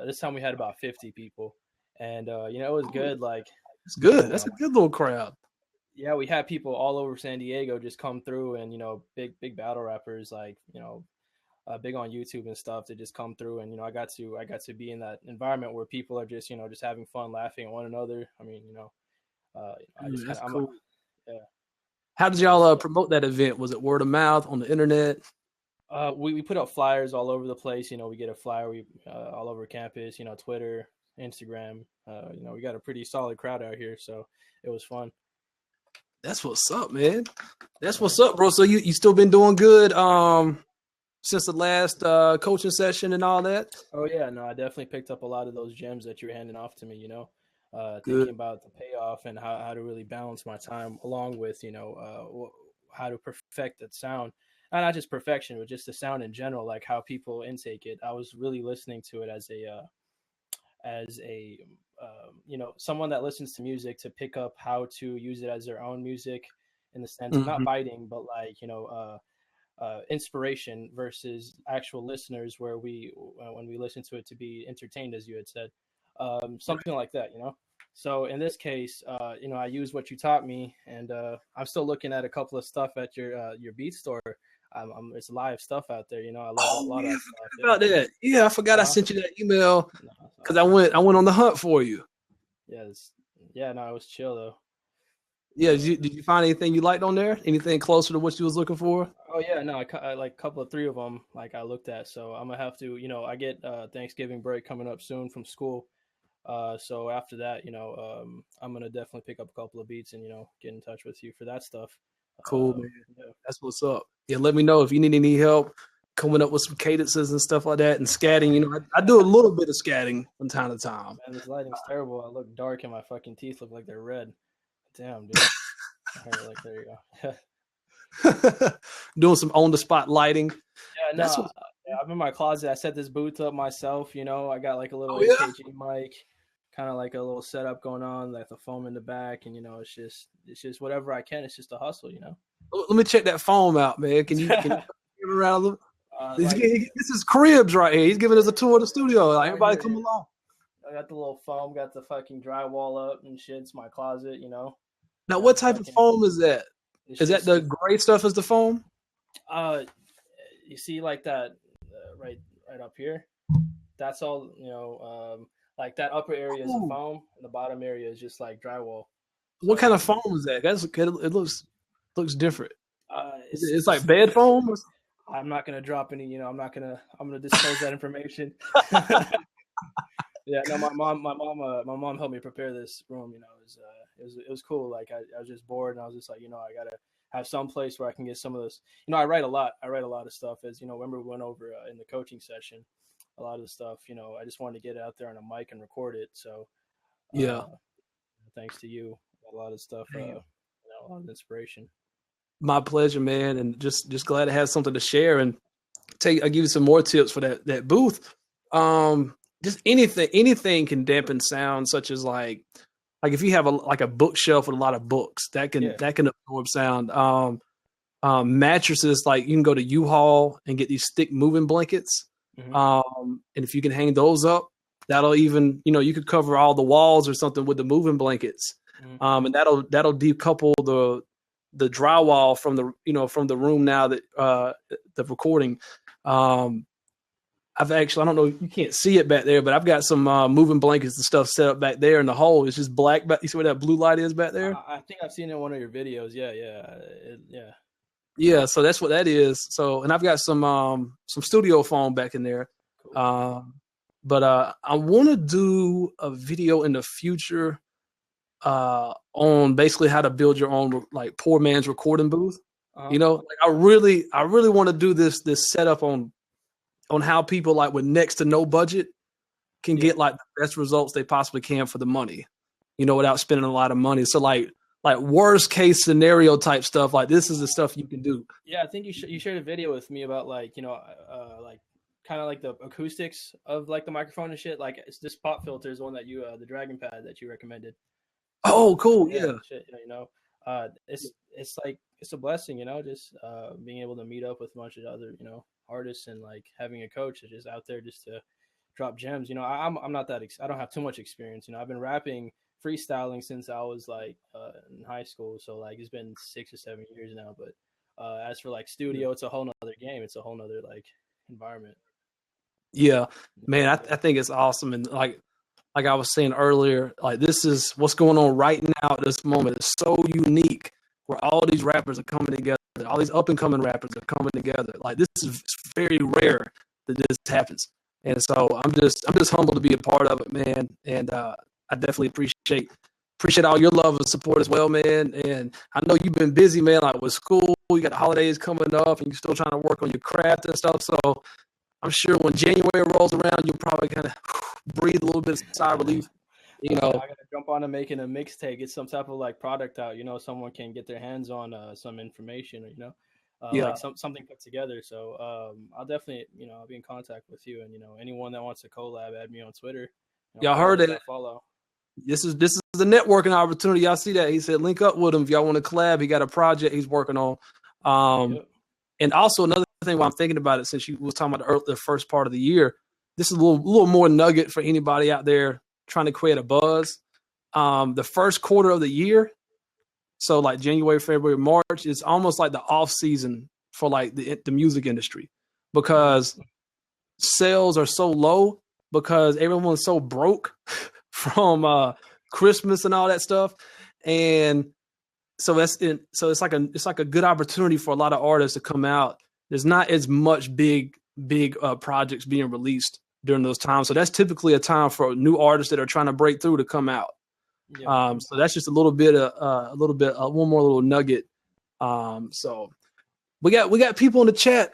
this time we had about 50 people, and it was good. Like, it's good. That's a good little crowd. Yeah, we had people all over San Diego just come through, and big battle rappers like big on YouTube and stuff to just come through, and I got to be in that environment where people are just just having fun, laughing at one another. I mean, I just That's kind of cool. yeah. How did y'all promote that event? Was it word of mouth on the internet? We put up flyers all over the place. We get a flyer all over campus. Twitter, Instagram. We got a pretty solid crowd out here, so it was fun. That's what's up, man. That's what's up, bro. So you still been doing good since the last coaching session and all that? Oh yeah, no, I definitely picked up a lot of those gems that you're handing off to me. Thinking about the payoff and how to really balance my time along with how to perfect that sound. Not just perfection, but just the sound in general, like how people intake it. I was really listening to it as a someone that listens to music to pick up how to use it as their own music, in the sense of not biting, but like inspiration versus actual listeners, where when we listen to it to be entertained, as you had said, something like that. So in this case, I use what you taught me, and I'm still looking at a couple of stuff at your beat store. It's live stuff out there. I love a lot of stuff. About that. Yeah, I forgot I sent you that email because I went on the hunt for you. Yes. Yeah, no, it was chill though. Yeah, did you find anything you liked on there? Anything closer to what you was looking for? Oh yeah, no, I like a couple of 3 of them like I looked at. So I'm gonna have to, I get Thanksgiving break coming up soon from school. So after that, I'm gonna definitely pick up a couple of beats and get in touch with you for that stuff. Cool, man. That's what's up. Yeah, let me know if you need any help coming up with some cadences and stuff like that, and scatting. I do a little bit of scatting from time to time. Man, this lighting's terrible. I look dark and my fucking teeth look like they're red. Damn, dude. Like, there you go. Doing some on the spot lighting. Yeah, no, I'm in my closet. I set this booth up myself. I got like a little AKG mic, kind of like a little setup going on, like the foam in the back, and it's just whatever I can. It's just a hustle. Let me check that foam out, man. Can you give it around a little? This is Cribs right here. He's giving us a tour of the studio. Like, everybody come along. I got the little foam, got the fucking drywall up and shit. It's my closet, Now, what type of foam is that? Is that the gray stuff as the foam? You see like that right up here? That's all, like that upper area is a foam and the bottom area is just like drywall. What kind of foam is that? It looks different. It's like bed foam? I'm not going to drop any, I'm going to disclose that information. Yeah, no, my mom helped me prepare this room. It was cool. Like I was just bored, and I was just like, I gotta have some place where I can get some of this. I write a lot. I write a lot of stuff. As remember we went over in the coaching session, a lot of the stuff. I just wanted to get it out there on a mic and record it. So yeah, thanks to you, a lot of stuff. A lot of inspiration. My pleasure, man, and just glad to have something to share. And I'll give you some more tips for that booth. Just anything can dampen sound, such as like if you have a bookshelf with a lot of books, that can absorb sound. Mattresses, like you can go to U-Haul and get these thick moving blankets. And if you can hang those up, that'll even, you could cover all the walls or something with the moving blankets. And that'll decouple the drywall from the room now that the recording. I've actually, I don't know, you can't see it back there, but I've got some moving blankets and stuff set up back there in the hole. It's just black. You see where that blue light is back there? I think I've seen it in one of your videos. Yeah. Yeah. So that's what that is. So, and I've got some studio foam back in there. Cool. But I want to do a video in the future on basically how to build your own like poor man's recording booth. Like I really want to do this setup on how people like with next to no budget can get like the best results they possibly can for the money, without spending a lot of money. So like like worst case scenario type stuff. Like this is the stuff you can do. Yeah, I think you shared a video with me about like like kind of like the acoustics of like the microphone and shit. Like it's this pop filter is one that you the Dragon Pad that you recommended. Oh, cool. Yeah. Shit, it's like it's a blessing, just being able to meet up with a bunch of other artists and like having a coach that's just out there just to drop gems. I'm not that I don't have too much experience. I've been rapping freestyling since I was like in high school, so like it's been 6 or 7 years now. But as for like studio, it's a whole nother game. It's a whole nother like environment. Yeah, man, I think it's awesome. And like I was saying earlier, like this is what's going on right now at this moment. It's so unique where all these rappers are coming together. All these up and coming rappers are coming together. Like this is very rare that this happens. And so I'm just humbled to be a part of it, man. And I definitely appreciate all your love and support as well, man. And I know you've been busy, man, like with school. You got the holidays coming up and you're still trying to work on your craft and stuff. So I'm sure when January rolls around, you'll probably kind of breathe a little bit of sigh of relief. I gotta jump on to making a mixtape, get some type of like product out. Someone can get their hands on some information. Like something put together. So I'll definitely I'll be in contact with you, and anyone that wants to collab, add me on Twitter. Y'all heard it. Follow. This is the networking opportunity. Y'all see that? He said link up with him if y'all want to collab. He got a project he's working on. And also another thing while I'm thinking about it, since you was talking about the first part of the year, this is a little more nugget for anybody out there trying to create a buzz. The first quarter of the year, so like January, February, March, is almost like the off season for like the music industry because sales are so low because everyone's so broke from Christmas and all that stuff. And so it's like a good opportunity for a lot of artists to come out. There's not as much big projects being released during those times. So that's typically a time for new artists that are trying to break through to come out. Yeah. So that's just one more little nugget. So we got people in the chat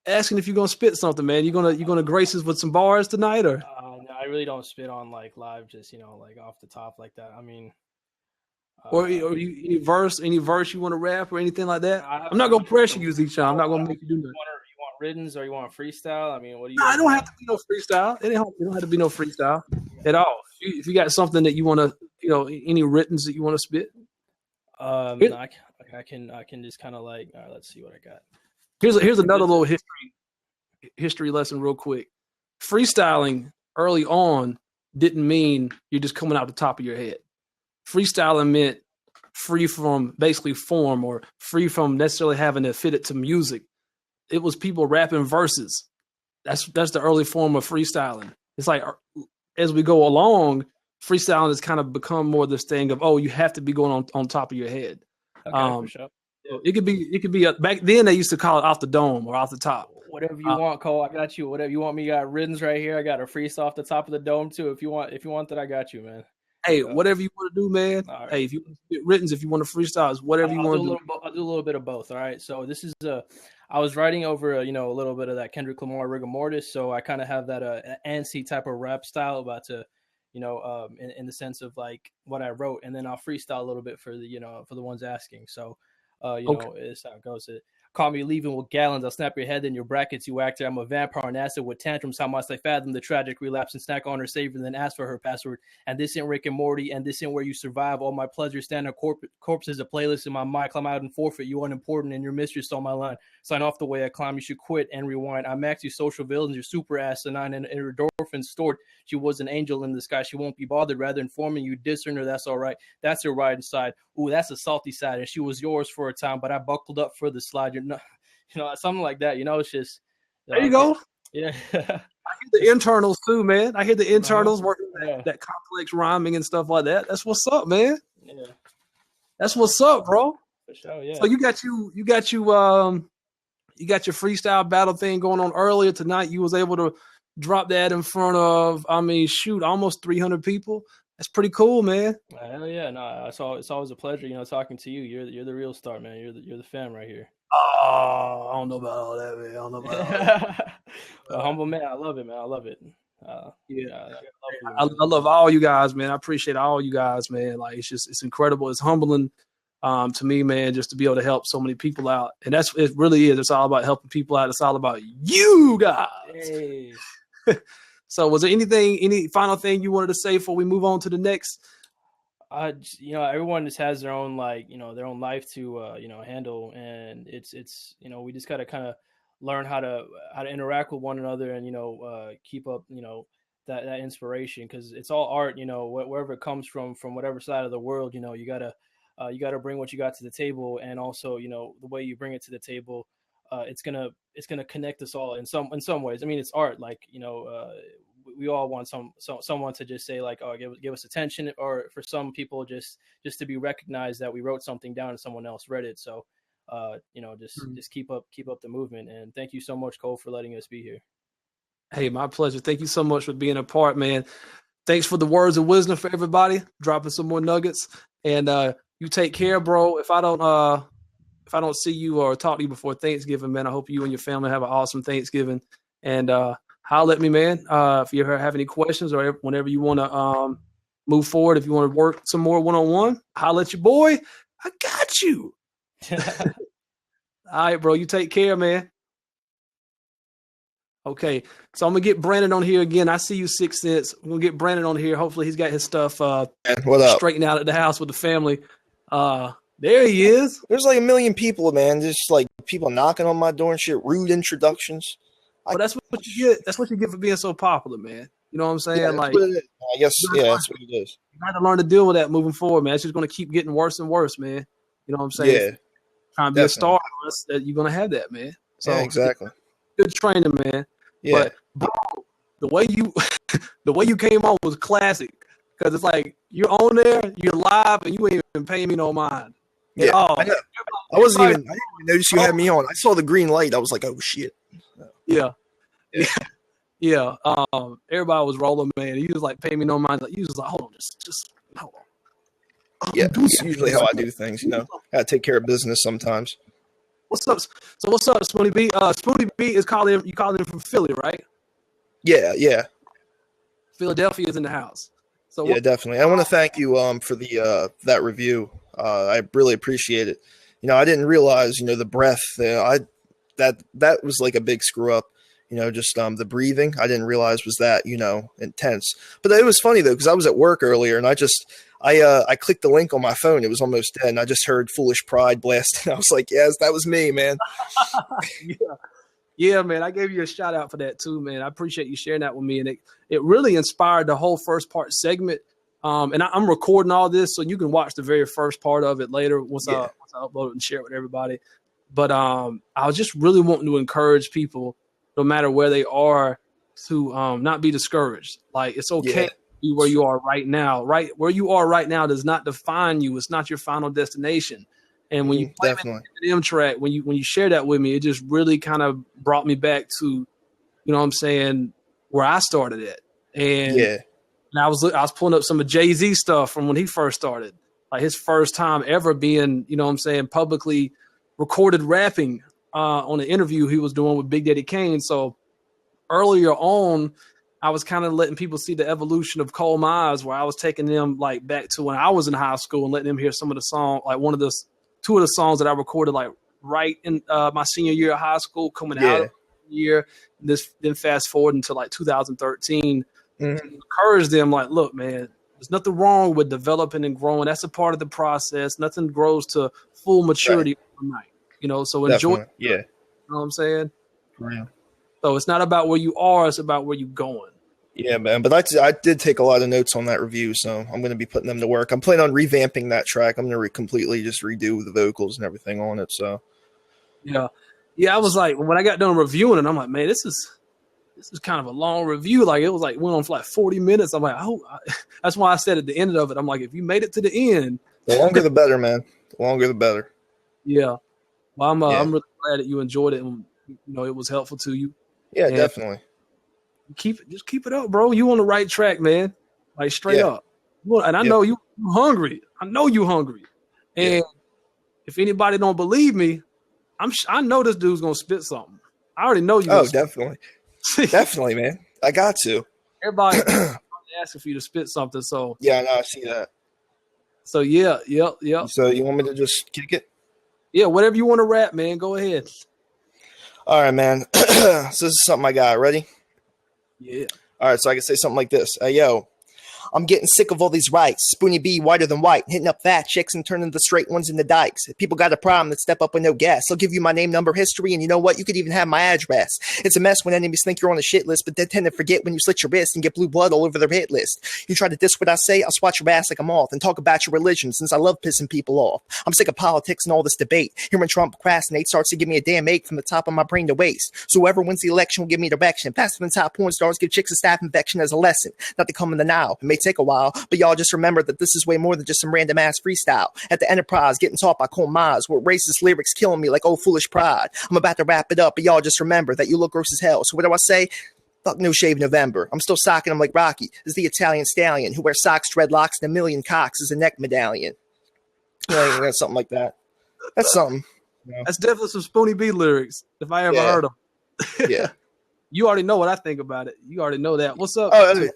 asking if you're gonna spit something, man. You gonna grace us with some bars tonight, or? No, I really don't spit on like live, just like off the top like that. I mean. Or any verse you want to rap or anything like that? I'm not gonna pressure you, Z-Sean. I'm not gonna make you do that. You want riddance or you want freestyle? I mean, what do you? No, I don't have to be no freestyle. It don't have to be no freestyle at all. If you got something that you want to, any riddance that you want to spit. No, I can just kind of like. All right, let's see what I got. Here's another little history lesson, real quick. Freestyling early on didn't mean you're just coming out the top of your head. Freestyling meant free from basically form or free from necessarily having to fit it to music. It was people rapping verses. That's the early form of freestyling. It's like as we go along, freestyling has kind of become more this thing of, you have to be going on top of your head. Okay, for sure. It could be back then they used to call it off the dome or off the top. Whatever you want, Cole. I got you. Whatever you want me, got riddance right here. I got a freestyle off the top of the dome too. If you want that, I got you, man. Hey, whatever you want to do, man. Right. Hey, if you want to spit riddance, if you want to freestyle, it's whatever you want to do. I'll do a little bit of both. All right. So this is I was writing over a little bit of that Kendrick Lamar rigor mortis, so I kind of have that antsy type of rap style about to, in the sense of like what I wrote, and then I'll freestyle a little bit for the ones asking. So, it's how it goes. Call me leaving with gallons. I'll snap your head in your brackets, you actor. I'm a vampire and acid with tantrums. How must I fathom the tragic relapse and snack on her savior, then ask for her password? And this ain't Rick and Morty, and this ain't where you survive. All my pleasures stand on corpses, a playlist in my mind. Climb out and forfeit. You unimportant and your mistress on my line. Sign off the way I climb. You should quit and rewind. I max you social villains. You're super asinine and endorphins stored. She was an angel in the sky. She won't be bothered. Rather informing you, dissing her. That's all right. That's her right inside. Ooh, that's a salty side. And she was yours for a time, but I buckled up for the slide. You're not, something like that. It's just. There you go. Yeah. I hear the internals too, man. I hear the internals working that complex rhyming and stuff like that. That's what's up, man. Yeah. That's what's up, bro. For sure, yeah. So you got your freestyle battle thing going on earlier tonight. You was able to drop that in front of, almost 300 people. That's pretty cool, man. Hell yeah. No, it's always a pleasure, talking to you. You're the real star, man. You're the fam right here. Oh, I don't know about all that, man. I don't know about all that. A humble man. I love it, man. I love it. I love all you guys, man. I appreciate all you guys, man. Like it's incredible. It's humbling to me, man, just to be able to help so many people out. And it really is. It's all about helping people out. It's all about you guys. Hey. So was there any final thing you wanted to say before we move on to the next? Everyone just has their own their own life to handle, and it's we just gotta kind of learn how to interact with one another and keep up that inspiration, because it's all art, wherever it comes from whatever side of the world, you gotta bring what you got to the table, and also the way you bring it to the table, it's gonna connect us all in some ways. I mean, it's art, like we all want someone to just say like, oh, give us attention, or for some people just to be recognized that we wrote something down and someone else read it. So just keep up the movement, and thank you so much, Cole, for letting us be here. Hey, my pleasure. Thank you so much for being a part, man. Thanks for the words of wisdom for everybody, dropping some more nuggets, and you take care, bro. If I don't see you or talk to you before Thanksgiving, man, I hope you and your family have an awesome Thanksgiving, and holler at me, man. If you ever have any questions or whenever you want to move forward, if you want to work some more one-on-one, holler at your boy. I got you. All right, bro. You take care, man. Okay, so I'm going to get Brandon on here again. I see you, 6 Cents. I'm going to get Brandon on here. Hopefully he's got his stuff straightened out at the house with the family. There he is. There's like a million people, man. Just like people knocking on my door and shit, rude introductions. Well, that's what you get. That's what you get for being so popular, man. You know what I'm saying? Yeah, like, I guess, that's what it is. You got to learn to deal with that moving forward, man. It's just going to keep getting worse and worse, man. You know what I'm saying? Yeah. Trying to be a star, that you're going to have that, man. So, yeah, exactly. Good training, man. Yeah. But bro, the way you came on was classic, because it's like you're on there, you're live, and you ain't even paying me no mind. Yeah, I didn't even notice you had me on. I saw the green light. I was like, oh shit. Yeah. Everybody was rolling, man. He was like, pay me no mind. Like, he was like, hold on, just hold on. Yeah, that's usually how I do things. Gotta take care of business sometimes. What's up? So what's up, Spoony B? Spoony B is calling from Philly, right? Yeah. Philadelphia is in the house. So yeah, definitely. I want to thank you for the that review. I really appreciate it. I didn't realize the breath. That was like a big screw up. Just the breathing. I didn't realize was that intense. But it was funny though, because I was at work earlier and I clicked the link on my phone. It was almost dead, and I just heard "Foolish Pride" blasting. I was like, yes, that was me, man. Yeah, man. I gave you a shout out for that too, man. I appreciate you sharing that with me, and it really inspired the whole first part segment. And I'm recording all this, so you can watch the very first part of it later once I upload it and share it with everybody. But I was just really wanting to encourage people, no matter where they are, to not be discouraged. Like, it's okay to be where you are right now. Right where you are right now does not define you. It's not your final destination. And when you play the M track, when you share that with me, it just really kind of brought me back to, you know what I'm saying, where I started at. And I was pulling up some of Jay-Z stuff from when he first started, like his first time ever being, you know what I'm saying, publicly recorded rapping on an interview he was doing with Big Daddy Kane. So earlier on, I was kind of letting people see the evolution of Cole Mize, where I was taking them like back to when I was in high school and letting them hear some of the songs, like two of the songs that I recorded like right in my senior year of high school, coming out of the year. Then fast forward until like 2013, to encourage them like, look, man, there's nothing wrong with developing and growing. That's a part of the process. Nothing grows to full maturity overnight. So enjoy. Yeah. You know what I'm saying? For real. So it's not about where you are, it's about where you're going. Yeah, man. But I did take a lot of notes on that review, so I'm going to be putting them to work. I'm planning on revamping that track. I'm going to completely just redo the vocals and everything on it. So, yeah. I was like, when I got done reviewing it, I'm like, man, this is kind of a long review. Like, it was like went on for like 40 minutes. I'm like, that's why I said at the end of it, I'm like, if you made it to the end, the longer the better, man. The longer the better. Yeah. Well, I'm really glad that you enjoyed it and it was helpful to you. Yeah, definitely. Just keep it up, bro. You on the right track, man. Like, straight up. And I know you hungry. I know you hungry. And if anybody don't believe me, I know this dude's gonna spit something. I already know you. Oh, definitely. Definitely, man. I got to. everybody asking for you to spit something. So Yeah, no, I see that. So yep. So you want me to just kick it? Yeah, whatever you want to rap, man. Go ahead. All right, man. So this is something I got. Ready? Yeah. All right, so I can say something like this. Hey, yo, I'm getting sick of all these rights. Spoonie B, whiter than white. Hitting up fat chicks and turning the straight ones into dykes. If people got a problem, that step up with no gas. I'll give you my name, number, history, and you know what? You could even have my address. It's a mess when enemies think you're on a shit list, but they tend to forget when you slit your wrist and get blue blood all over their hit list. You try to diss what I say, I'll swat your ass like a moth and talk about your religion since I love pissing people off. I'm sick of politics and all this debate. Hearing Trump procrastinate starts to give me a damn ache from the top of my brain to waist. So whoever wins the election will give me direction. Faster than top porn stars give chicks a staph infection as a lesson. Not to come in the now. It may take a while, but y'all just remember that this is way more than just some random ass freestyle. At the Enterprise, getting taught by Cole Mize, with racist lyrics killing me like old foolish pride. I'm about to wrap it up, but y'all just remember that you look gross as hell. So what do I say? Fuck No Shave November. I'm still socking him like Rocky, as the Italian stallion who wears socks, dreadlocks, and a million cocks as a neck medallion. Yeah, something like that. That's something. That's definitely some Spoonie B lyrics, if I ever heard them. Yeah. You already know what I think about it. You already know that. What's up? Oh,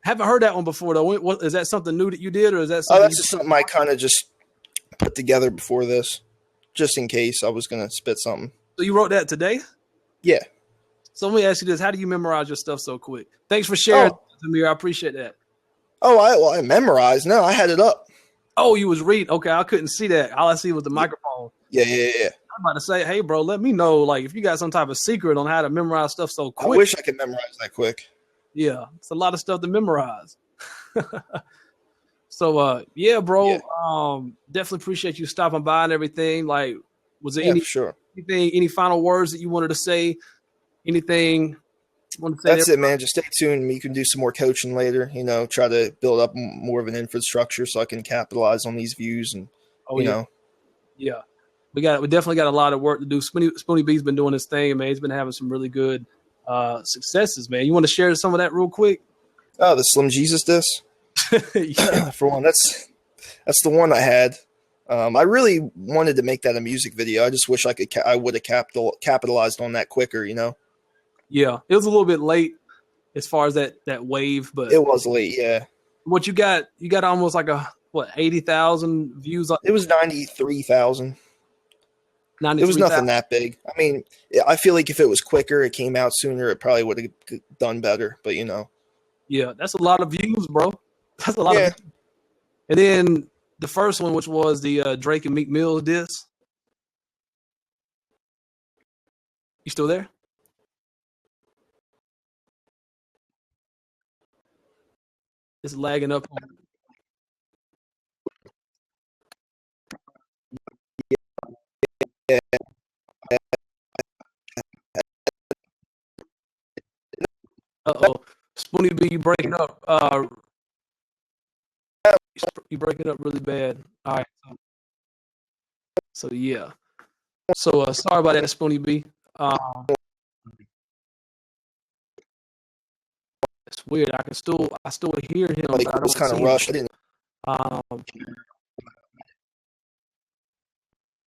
haven't heard that one before, though. What, is that something new that you did, or is that Oh, something that's just something I kind of just put together before this, just in case I was going to spit something. So you wrote that today? Yeah. So let me ask you this. How do you memorize your stuff so quick? Thanks for sharing, Amir. I appreciate that. Oh, I memorized. No, I had it up. Oh, you was reading. Okay, I couldn't see that. All I see was the microphone. Yeah. I'm about to say, hey, bro, let me know, like, if you got some type of secret on how to memorize stuff so quick. I wish I could memorize that quick. Yeah, it's a lot of stuff to memorize. So, yeah, bro, definitely appreciate you stopping by and everything. Like, was there any final words that you wanted to say? Anything you want to say? That's it, man. Just stay tuned. You can do some more coaching later. You know, try to build up more of an infrastructure so I can capitalize on these views and you know. Yeah, we definitely got a lot of work to do. Spoonie B's been doing his thing, man. He's been having some really good successes, man. You want to share some of that real quick? Oh, the Slim Jesus diss. For one, that's the one I had. I really wanted to make that a music video. I just wish I would have capitalized on that quicker, you know. Yeah, it was a little bit late as far as that wave, but it was late. Yeah. What you got almost like 80,000 views. It was 93,000. It was nothing that big. I mean, I feel like if it was quicker, it came out sooner, it probably would have done better. But you know. Yeah, that's a lot of views, bro. That's a lot of views. And then the first one, which was the Drake and Meek Mill diss. You still there? It's lagging up. Yeah. Spoonie B, you breaking up. You breaking up really bad. All right. So yeah. So sorry about that, Spoonie B. It's weird. I still hear him. Like, it was kind of rushed.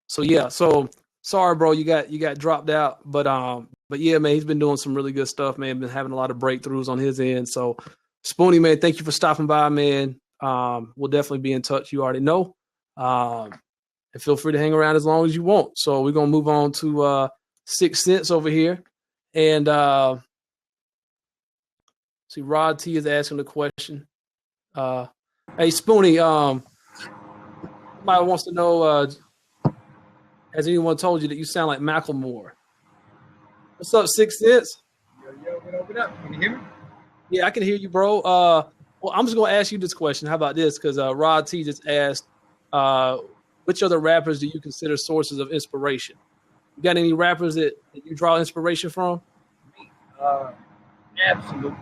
So yeah. So sorry, bro. You got dropped out, but yeah, man. He's been doing some really good stuff, man. Been having a lot of breakthroughs on his end. So Spoonie, man, thank you for stopping by, man. We'll definitely be in touch. You already know. And feel free to hang around as long as you want. So we're gonna move on to 6 Cents over here, and see, Rod T is asking the question. Hey, Spoonie, somebody wants to know, has anyone told you that you sound like Macklemore? What's up, 6 Cents? Yo, what up? Can you hear me? Yeah, I can hear you, bro. Well, I'm just going to ask you this question. How about this? Because Rod T just asked, which other rappers do you consider sources of inspiration? You got any rappers that you draw inspiration from? Absolutely.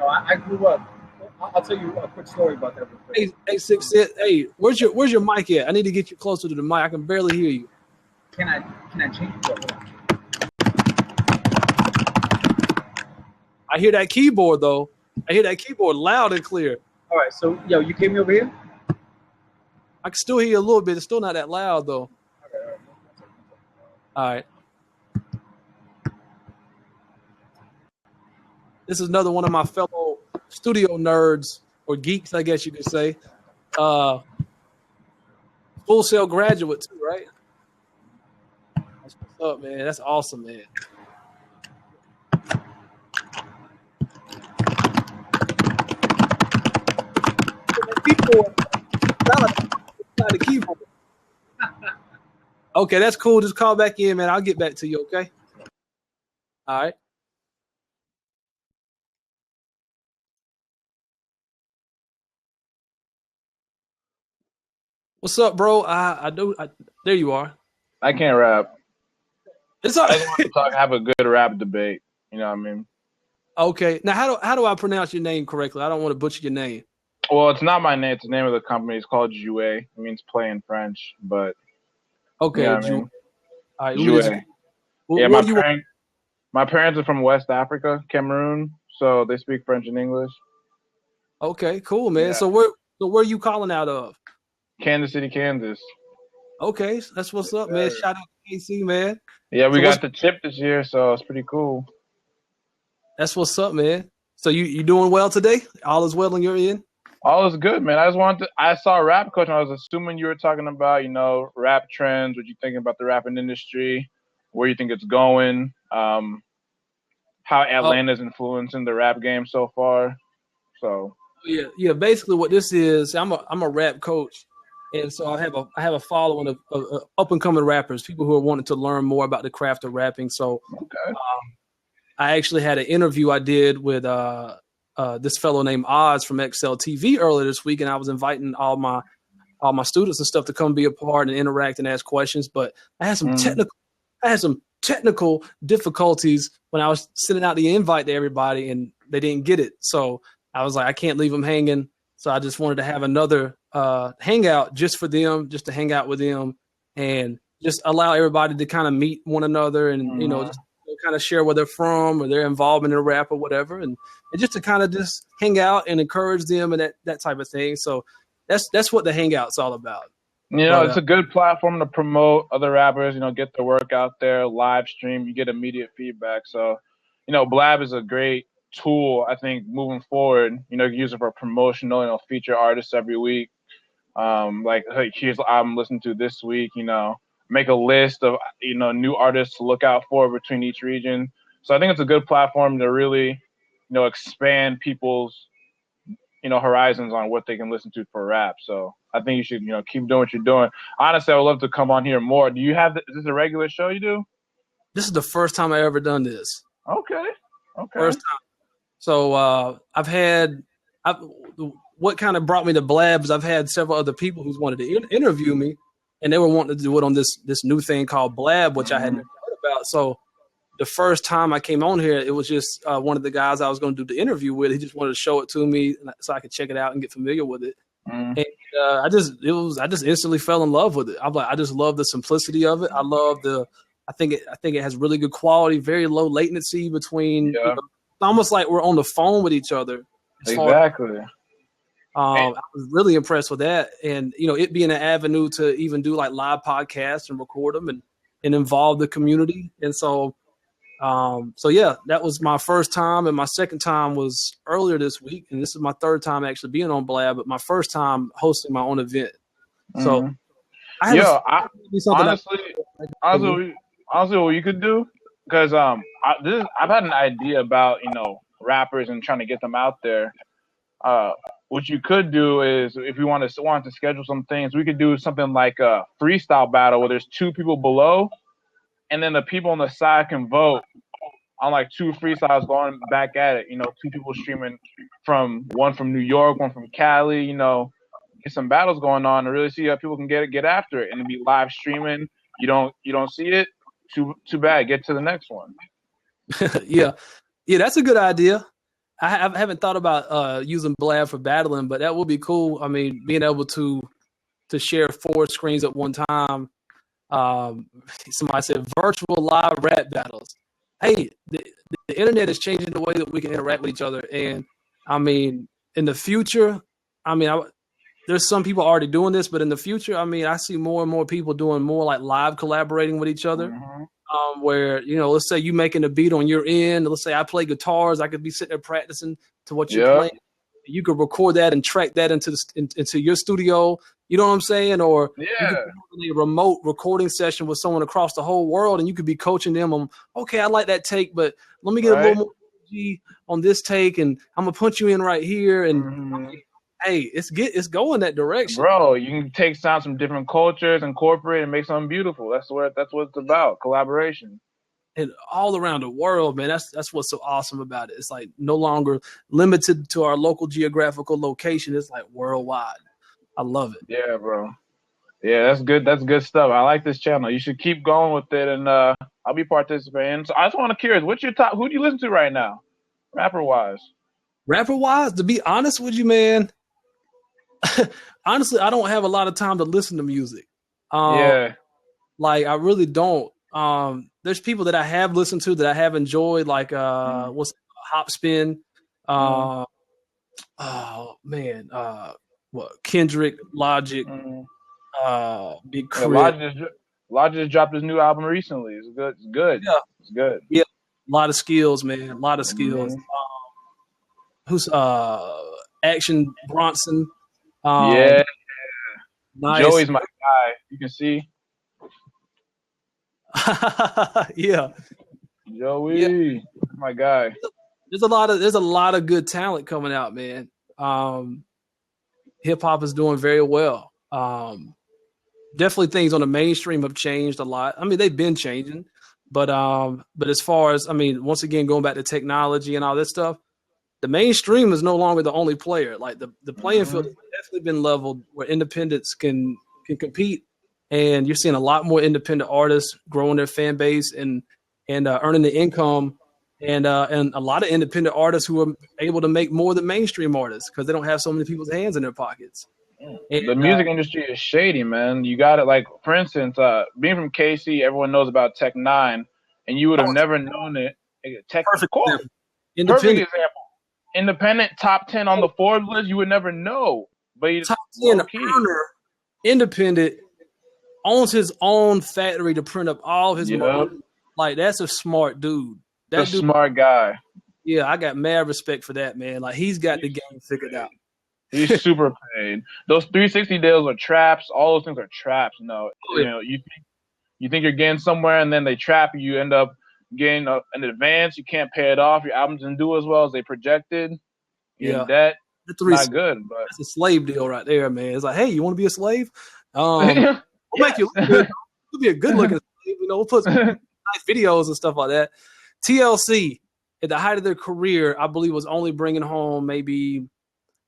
I grew up. I'll tell you a quick story about that. Hey, 6 Cents. Hey, where's your mic at? I need to get you closer to the mic. I can barely hear you. Can I change it? I hear that keyboard though. I hear that keyboard loud and clear. All right, so you came over here. I can still hear you a little bit. It's still not that loud though. All right. This is another one of my fellow studio nerds or geeks, I guess you could say. Full Sail graduate too, right? That's what's up, man. That's awesome, man. The keyboard. Okay, that's cool. Just call back in, man. I'll get back to you, okay? All right. What's up, bro? There you are. I can't rap. It's all I just want to talk, have a good rap debate. You know what I mean? Okay. Now, how do I pronounce your name correctly? I don't want to butcher your name. Well, it's not my name. It's the name of the company. It's called Jouet. It means play in French, but okay, you know what I mean? All right, Jouet. Yeah, my parents are from West Africa, Cameroon, so they speak French and English. Okay, cool, man. Yeah. So where are you calling out of? Kansas City, Kansas. Okay, that's what's up, man. Shout out to KC, man. Yeah, we got the chip this year, so it's pretty cool. That's what's up, man. So you doing well today? All is well on your end? All is good, man. I saw Rap Coach, and I was assuming you were talking about, rap trends, what you thinking about the rapping industry, where you think it's going, how Atlanta's influencing the rap game so far. So yeah. Basically, what this is, I'm a rap coach, and so I have a following of up and coming rappers, people who are wanting to learn more about the craft of rapping. So I actually had an interview I did with this fellow named Oz from XL TV earlier this week, and I was inviting all my students and stuff to come be a part and interact and ask questions. But I had some technical difficulties when I was sending out the invite to everybody, and they didn't get it. So I was like, I can't leave them hanging. So I just wanted to have another hangout just for them, just to hang out with them, and just allow everybody to kind of meet one another, and just kind of share where they're from or their involvement in rap or whatever, and just to kind of just hang out and encourage them and that type of thing. So that's what the hangout's all about. It's a good platform to promote other rappers, get their work out there, live stream, you get immediate feedback. So, Blab is a great tool, I think, moving forward. You can use it for promotional, feature artists every week. Here's I'm listening to this week, make a list of, new artists to look out for between each region. So I think it's a good platform to really, expand people's, horizons on what they can listen to for rap. So I think you should, keep doing what you're doing. Honestly, I would love to come on here more. Do you have, is this a regular show you do? This is the first time I ever done this. Okay. First time. So what kind of brought me to Blab is I've had several other people who's wanted to interview me, and they were wanting to do it on this new thing called Blab, which I hadn't heard about. So the first time I came on here, it was just one of the guys I was going to do the interview with. He just wanted to show it to me so I could check it out and get familiar with it. And I just instantly fell in love with it. I'm like, I just love the simplicity of it. I love I think it has really good quality, very low latency between. It's almost like we're on the phone with each other. Exactly. I was really impressed with that, and it being an avenue to even do like live podcasts and record them and involve the community. And so yeah, that was my first time, and my second time was earlier this week, and this is my third time actually being on Blab, but my first time hosting my own event. So honestly, what you could do, because I've had an idea about rappers and trying to get them out there. What you could do is, if you want to schedule some things, we could do something like a freestyle battle where there's two people below, and then the people on the side can vote on like two freestyles going back at it. Two people streaming one from New York, one from Cali. Get some battles going on and really see how people can get after it, and be live streaming. You don't see it. Too bad. Get to the next one. Yeah, that's a good idea. I haven't thought about using Blab for battling, but that would be cool. I mean, being able to share 4 screens at one time. Somebody said virtual live rap battles. Hey, the internet is changing the way that we can interact with each other. And I mean, in the future, there's some people already doing this, but in the future, I see more and more people doing more like live collaborating with each other. where let's say you making a beat on your end. Let's say I play guitars, I could be sitting there practicing to what you're playing. You could record that and track that into your studio. You know what I'm saying? Or you could be in a remote recording session with someone across the whole world, and you could be coaching them on, okay, I like that take, but let me get a little more energy on this take, and I'm gonna punch you in right here. And hey, it's going that direction, bro. You can take sounds from different cultures, incorporate, and make something beautiful. That's what it's about. Collaboration. And all around the world, man. That's what's so awesome about it. It's like no longer limited to our local geographical location. It's like worldwide. I love it. Yeah, bro. Yeah, that's good. That's good stuff. I like this channel. You should keep going with it, and I'll be participating. So I just want to curious, what's your top? Who do you listen to right now, rapper wise? Rapper wise, to be honest with you, man. Honestly, I don't have a lot of time to listen to music. Like I really don't. There's people that I have listened to that I have enjoyed, like what's Hopspin, oh man, what Kendrick, Logic, Big Crit. Logic just dropped his new album recently. It's good. It's good. Yeah, it's good. Yeah, a lot of skills, man. A lot of skills. Who's Action Bronson? Nice. Joey's my guy. You can see. Yeah, Joey, my guy. There's a lot of good talent coming out, man. Hip hop is doing very well. Definitely things on the mainstream have changed a lot. I mean, they've been changing, but as far as, I mean, once again, going back to technology and all this stuff, the mainstream is no longer the only player. Like the playing field has definitely been leveled where independents can compete. And you're seeing a lot more independent artists growing their fan base and earning the income, and a lot of independent artists who are able to make more than mainstream artists because they don't have so many people's hands in their pockets. And, the music industry is shady, man. You got it. Like, for instance, being from KC, everyone knows about Tech Nine, and you would have never known it. Perfect example. Independent top 10 on the Forbes list. You would never know. But top 10 earner, independent. Owns his own factory to print up all his money. Like, that's a smart dude. That's a smart guy. Yeah, I got mad respect for that, man. Like, he's got the game figured out. He's super paid. Those 360 deals are traps. All those things are traps. You know, you think you're getting somewhere, and then they trap you. You end up getting an advance. You can't pay it off. Your album doesn't do as well as they projected. You're in debt. It's not good. But that's a slave deal right there, man. It's like, hey, you want to be a slave? We'll make you look good. You'll be a good looking slave. You know, we'll put some nice videos and stuff like that. TLC, at the height of their career, I believe was only bringing home maybe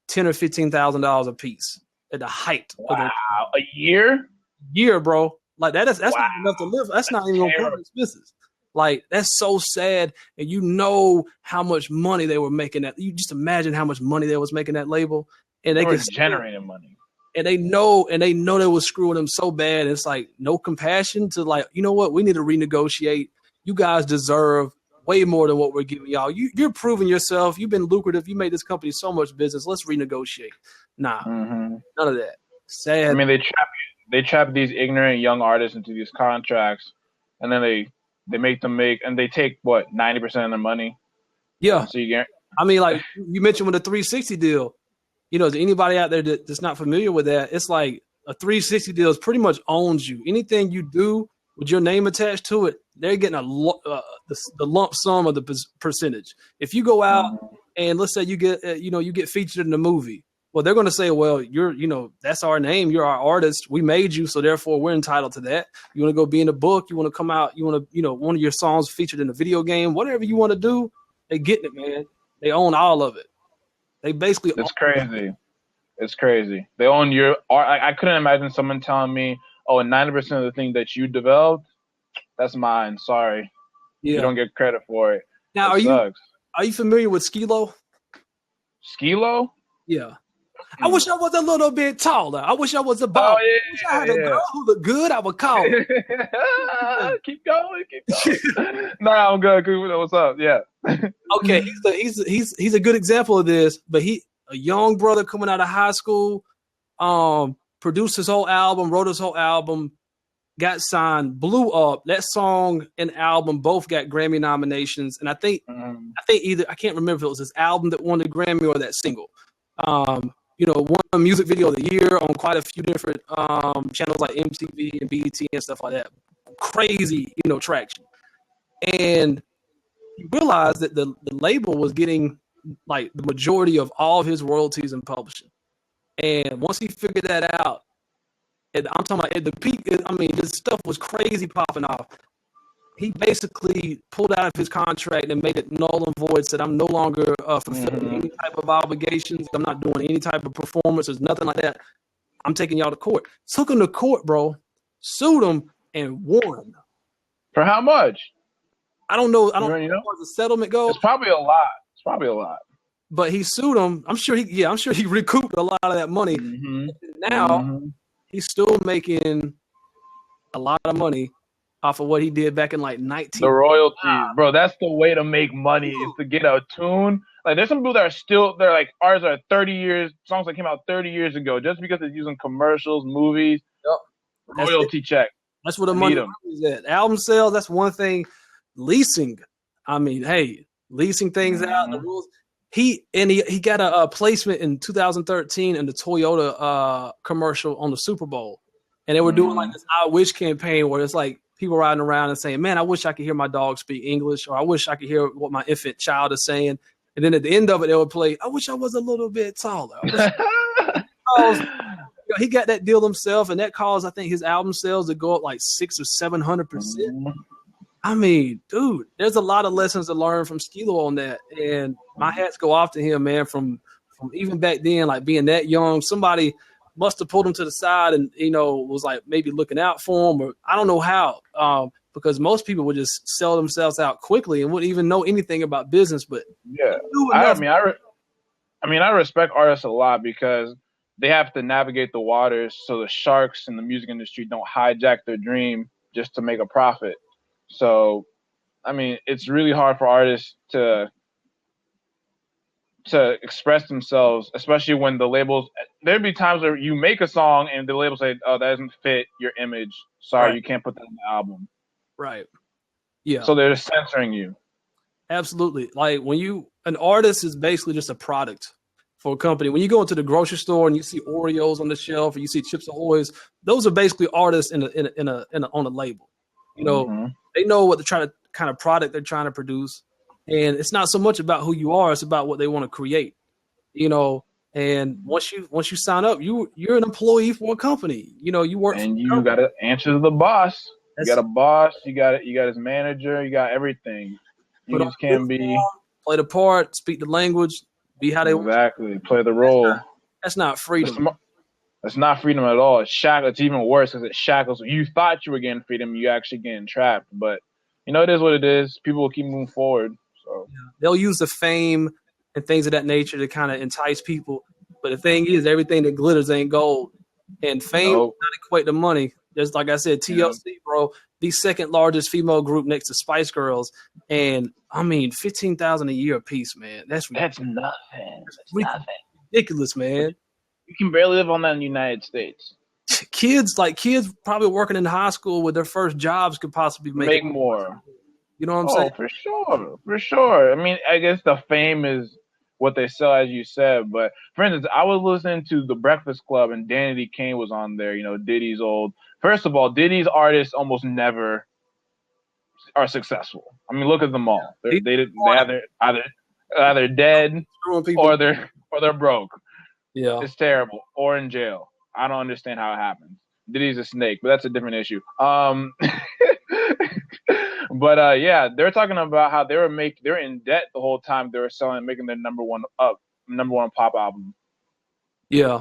$10,000 or $15,000 a piece at the height. Wow, a year? Year, bro. Like that's not enough to live. That's not even gonna cover expenses. Like, that's so sad. And you know how much money they were making that. You just imagine how much money they was making that label, and they were could generating money. And they know they was screwing them so bad. It's like no compassion to, like, you know what? We need to renegotiate. You guys deserve way more than what we're giving y'all. You're proving yourself. You've been lucrative. You made this company so much business. Let's renegotiate. Nah, none of that. Sad. I mean, they trap these ignorant young artists into these contracts, and then they make them and they take what 90% of their money. Yeah. So you I mean, like you mentioned with the 360 deal. You know, is anybody out there that's not familiar with that? It's like a 360 deal pretty much owns you. Anything you do with your name attached to it, they're getting the lump sum of the percentage. If you go out and let's say you get featured in a movie, well, they're going to say, well, that's our name. You're our artist. We made you, so therefore we're entitled to that. You want to go be in a book. You want to come out. You want to, one of your songs featured in a video game. Whatever you want to do, they getting it, man. They own all of it. They basically. It's crazy. It's crazy. They own your art. I couldn't imagine someone telling me, "Oh, 90% of the thing that you developed, that's mine." Sorry, you don't get credit for it. Now, are you familiar with Skilo? Skilo? Yeah. I wish I was a little bit taller. I wish I was about. I wish I had a girl who looked good. I would call her. Keep going. Nah, I'm good. What's up? Yeah. Okay, he's a good example of this. But a young brother coming out of high school, produced his whole album, wrote his whole album, got signed, blew up. That song and album both got Grammy nominations, and I think either I can't remember if it was his album that won the Grammy or that single. Won music video of the year on quite a few different channels like MTV and BET and stuff like that. Crazy, traction. And he realized that the label was getting like the majority of all of his royalties and publishing. And once he figured that out, and I'm talking about at the peak, this stuff was crazy popping off. He basically pulled out of his contract and made it null and void, said, I'm no longer fulfilling any type of obligations. I'm not doing any type of performances, nothing like that. I'm taking y'all to court. Took him to court, bro. Sued him and won. For how much? I don't know. I don't know how the settlement goes. It's probably a lot. But he sued him. I'm sure he recouped a lot of that money. Now he's still making a lot of money off of what he did back in like 19. The royalties, bro. That's the way to make money is to get a tune. Like there's some people that they're like ours are 30 years songs that came out 30 years ago just because it's using commercials, movies, royalty check. That's what the money is at. Album sales, that's one thing. Leasing, leasing things out. The rules. He got a placement in 2013 in the Toyota commercial on the Super Bowl, and they were doing like this "I Wish" campaign where it's like people riding around and saying, "Man, I wish I could hear my dog speak English," or "I wish I could hear what my infant child is saying." And then at the end of it, they would play, "I wish I was a little bit taller." He got that deal himself, and that caused I think his album sales to go up like 600 or 700%. I mean, dude, there's a lot of lessons to learn from Skilo on that, and my hats go off to him, man. From even back then, like being that young, somebody must have pulled him to the side and was like maybe looking out for him, or I don't know how, because most people would just sell themselves out quickly and wouldn't even know anything about business. But yeah, I respect artists a lot because they have to navigate the waters so the sharks in the music industry don't hijack their dream just to make a profit. So, it's really hard for artists to express themselves, especially when the labels. There'd be times where you make a song and the label say, "Oh, that doesn't fit your image. Sorry, you can't put that on the album." Right. Yeah. So they're censoring you. Absolutely. Like an artist is basically just a product for a company. When you go into the grocery store and you see Oreos on the shelf or you see Chips Ahoy's, those are basically artists on a label. They know what kind of product they're trying to produce, and it's not so much about who you are; it's about what they want to create. And once you sign up, you're an employee for a company. You work, and you got to answer to the boss. You got a boss. You got his manager. You got everything. You just can't be play the part, speak the language, be how they exactly play the role. That's not freedom. That's not freedom at all. It's shackles. It's even worse because it shackles. You thought you were getting freedom, you actually getting trapped. But it is what it is. People will keep moving forward. So they'll use the fame and things of that nature to kind of entice people. But the thing is, everything that glitters ain't gold. And fame does not equate to money. Just like I said, TLC, bro, the second largest female group next to Spice Girls, and $15,000 a year a piece, man. That's nothing. That's ridiculous, man. You can barely live on that in the United States. Kids probably working in high school with their first jobs could possibly make more. You know what I'm saying? For sure. I guess the fame is what they sell, as you said. But for instance, I was listening to The Breakfast Club and Danity Kane was on there. Diddy's old. First of all, Diddy's artists almost never are successful. Look at them all. They're either dead or they're broke. Yeah, it's terrible. Or in jail. I don't understand how it happens. Diddy's a snake, but that's a different issue. But they're talking about how they're in debt the whole time they were making their number one pop album. Yeah.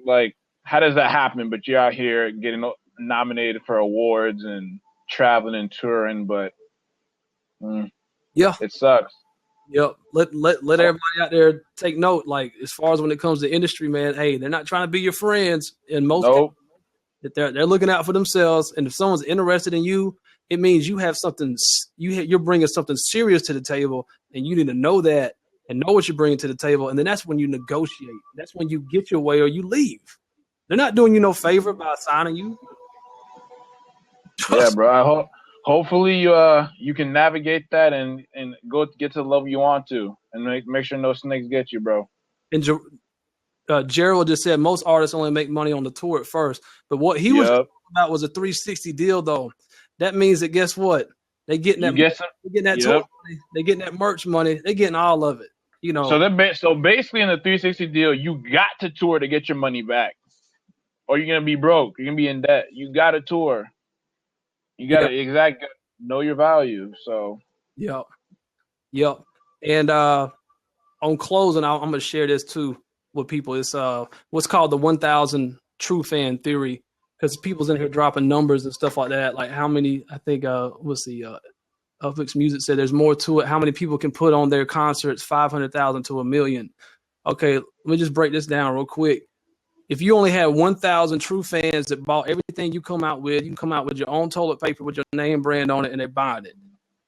Like, how does that happen? But you're out here getting nominated for awards and traveling and touring, but it sucks. Yep. Let everybody out there take note. Like, as far as when it comes to industry, man, hey, they're not trying to be your friends. In most cases, they're looking out for themselves. And if someone's interested in you, it means you have something. You're bringing something serious to the table, and you need to know that and know what you're bringing to the table. And then that's when you negotiate. That's when you get your way or you leave. They're not doing you no favor by signing you. Yeah, bro. Hopefully you can navigate that and get to the level you want to, and make sure no snakes get you, bro. And Gerald just said most artists only make money on the tour at first, but what he was talking about was a 360 deal, though. That means that guess what? They getting that. They getting that tour money. They getting that merch money. They getting all of it. You know. So basically, in the 360 deal, you got to tour to get your money back, or you're gonna be broke. You're gonna be in debt. You got to tour. You got to know your value. So. Yep. And on closing, I'm gonna share this too with people. It's what's called the 1,000 true fan theory, because people's in here dropping numbers and stuff like that. Like how many? I think Upfix Music said there's more to it. How many people can put on their concerts? 500,000 to 1 million. Okay, let me just break this down real quick. If you only had 1,000 true fans that bought everything you come out with, you can come out with your own toilet paper with your name brand on it, and they're buying it.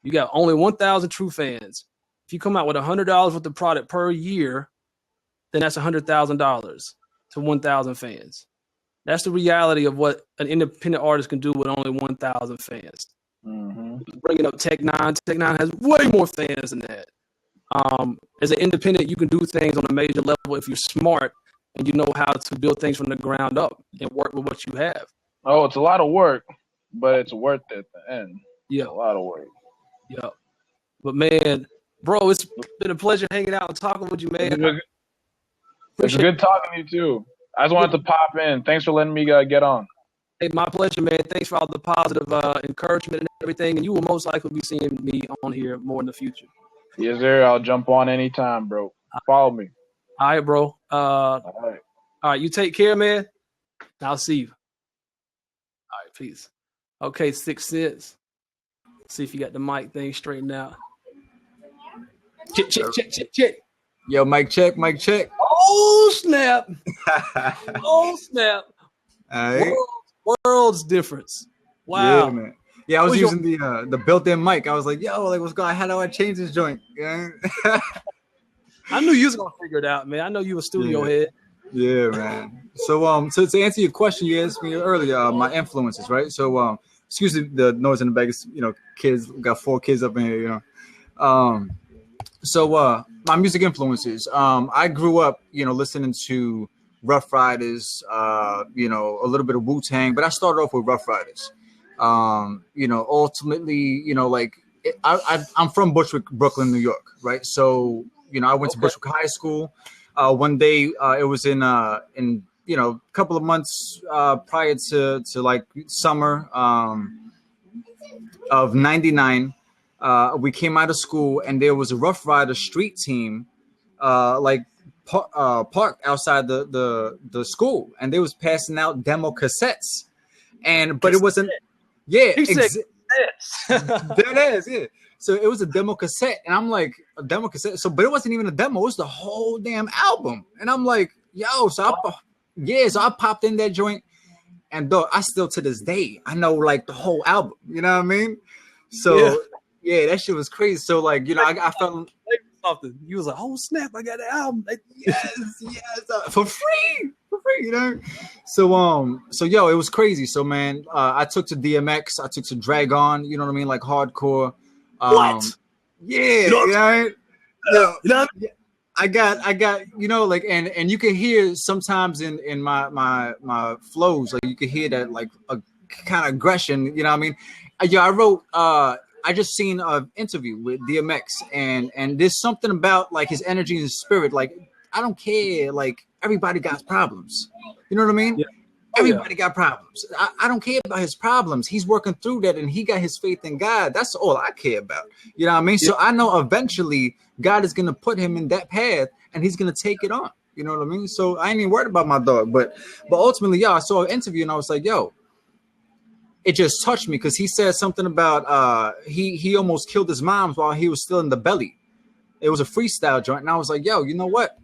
You got only 1,000 true fans. If you come out with $100 worth of product per year, then that's $100,000 to 1,000 fans. That's the reality of what an independent artist can do with only 1,000 fans. Mm-hmm. Bringing up Tech Nine. Tech Nine has way more fans than that. As an independent, you can do things on a major level if you're smart and you know how to build things from the ground up and work with what you have. Oh, it's a lot of work, but it's worth it at the end. Yeah, a lot of work. Yeah, but man, bro, it's been a pleasure hanging out and talking with you, man. It's good talking to you too. I just wanted to pop in. Thanks for letting me get on. Hey, my pleasure, man. Thanks for all the positive encouragement and everything. And you will most likely be seeing me on here more in the future. Yes, sir. I'll jump on anytime, bro. Follow me. All right, bro. All right. You take care, man. I'll see you. All right, peace. Okay, 6 cents. See if you got the mic thing straightened out. Check. Yo, mic check. Oh, snap. Oh, snap. All right. World's difference. Wow. Yeah, man. Yeah, I was using the built-in mic. I was like, yo, like, what's going on? How do I change this joint? Yeah. I knew you was going to figure it out, man. I know you a studio head. Yeah, man. So to answer your question you asked me earlier, my influences, right? So, excuse the noise in the back. Kids, we got 4 kids up in here, So my music influences. I grew up, listening to Rough Riders, a little bit of Wu-Tang, but I started off with Rough Riders. Ultimately, I'm from Bushwick, Brooklyn, New York, right? So, I went to Bushwick High School. One day, it was in a couple of months prior to like summer of '99. We came out of school and there was a Rough Rider street team, parked outside the school, and they was passing out demo cassettes, but it wasn't. Yeah, that is. Yeah. So it was a demo cassette, and I'm like, a demo cassette. So, but it wasn't even a demo; it was the whole damn album. And I'm like, yo. So I popped in that joint, and though I still to this day I know like the whole album. You know what I mean? So yeah, that shit was crazy. So like, I felt something. You was like, oh snap, I got the album. Like, yes, for free. So yo, it was crazy. So man, I took to DMX, I took to Drag On, you know what I mean, like hardcore. What? Yeah, I got, and you can hear sometimes in my flows, like you can hear that like a kind of aggression, you know what I mean? I wrote, I just seen an interview with DMX, and there's something about like his energy and his spirit. Like, I don't care. Like, everybody got problems. You know what I mean? Yeah. Everybody got problems. I don't care about his problems. He's working through that, and he got his faith in God. That's all I care about. You know what I mean? Yeah. So I know eventually God is gonna put him in that path, and he's gonna take it on. You know what I mean? So I ain't even worried about my dog. But ultimately, I saw an interview, and I was like, yo. It just touched me because he said something about he almost killed his mom while he was still in the belly. It was a freestyle joint, and I was like, yo, you know what?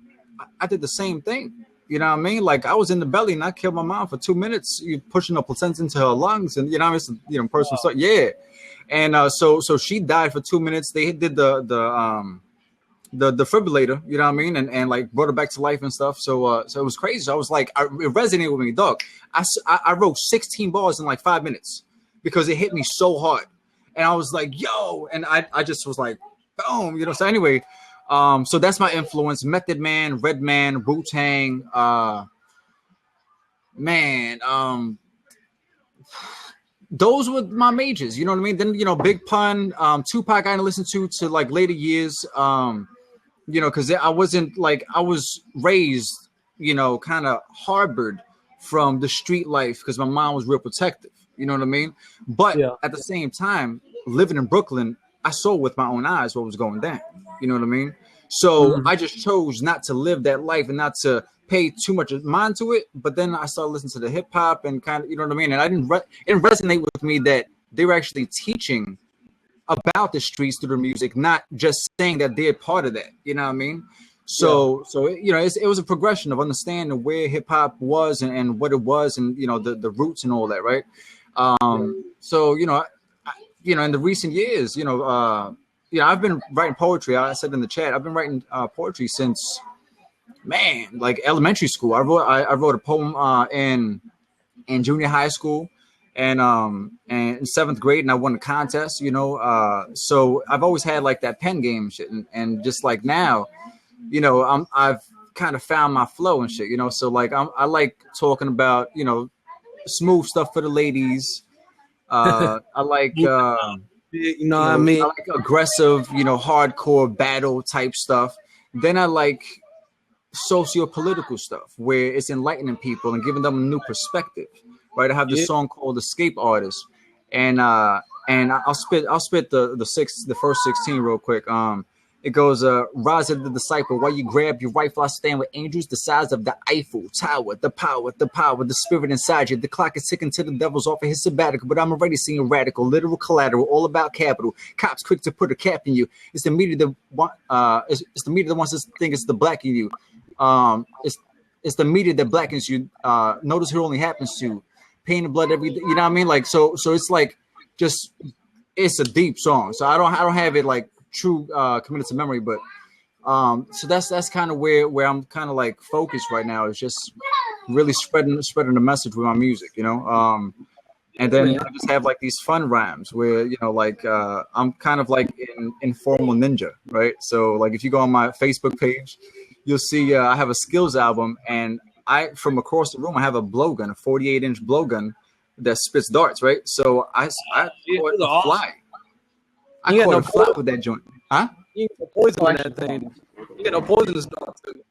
I did the same thing. You know what I mean? Like, I was in the belly and I killed my mom for 2 minutes. You pushing the placenta into her lungs, and it's personal stuff. Yeah, and so she died for 2 minutes. They did the defibrillator, you know what I mean, and like brought her back to life and stuff. So it was crazy. So I was like, it resonated with me, dog. I wrote 16 bars in like 5 minutes. because it hit me so hard. And I was like, yo, and I just was like, boom, you know. So anyway, so that's my influence. Method Man, Redman, Wu-Tang, those were my majors, you know what I mean? Then, you know, Big Pun, Tupac I listened to like later years, you know, because I wasn't like, I was raised, you know, kind of harbored from the street life because my mom was real protective, you know what I mean? But at the same time, living in Brooklyn, I saw with my own eyes what was going down, you know what I mean? So I just chose not to live that life and not to pay too much mind to it. But then I started listening to the hip hop and kind of, you know what I mean? And I didn't, it didn't resonate with me that they were actually teaching about the streets through the music, not just saying that they're part of that, you know what I mean? So, you know, it was a progression of understanding where hip hop was and what it was and, you know, the roots and all that. Right. So, you know, in the recent years, you know, I've been writing poetry. I said in the chat, I've been writing poetry since, like elementary school. I wrote a poem in junior high school and in 7th grade, and I won a contest, you know. So I've always had like that pen game shit, and just like now, you know, I've kind of found my flow and shit, you know. So like I like talking about, you know, smooth stuff for the ladies. I like you know what I mean? I like aggressive, you know, hardcore battle type stuff. Then I like socio-political stuff where it's enlightening people and giving them a new perspective. Right? I have this song called "Escape Artist," and I'll spit the first 16 real quick. It goes, rise of the disciple. While you grab your rifle, I stand with angels the size of the Eiffel Tower. The power, the spirit inside you. The clock is ticking to the devil's off of his sabbatical, but I'm already seeing radical, literal collateral, all about capital. Cops quick to put a cap in you. It's the media that it's the media that wants us to think it's the black in you. It's the media that blackens you. Notice who only happens to pain and blood every day. You know what I mean? Like so it's like just it's a deep song. So I don't have it like true committed to memory, but so that's kind of where I'm kind of like focused right now, is just really spreading the message with my music, you know. And then I just have like these fun rhymes where, you know, like I'm kind of like informal ninja, right? So like if you go on my Facebook page, you'll see I have a skills album, and from across the room I have a blowgun, a 48-inch blowgun that spits darts, right? So I caught a fly. I caught a fly with that joint. Huh? You got no poison in that thing. You got no poison in this dog too.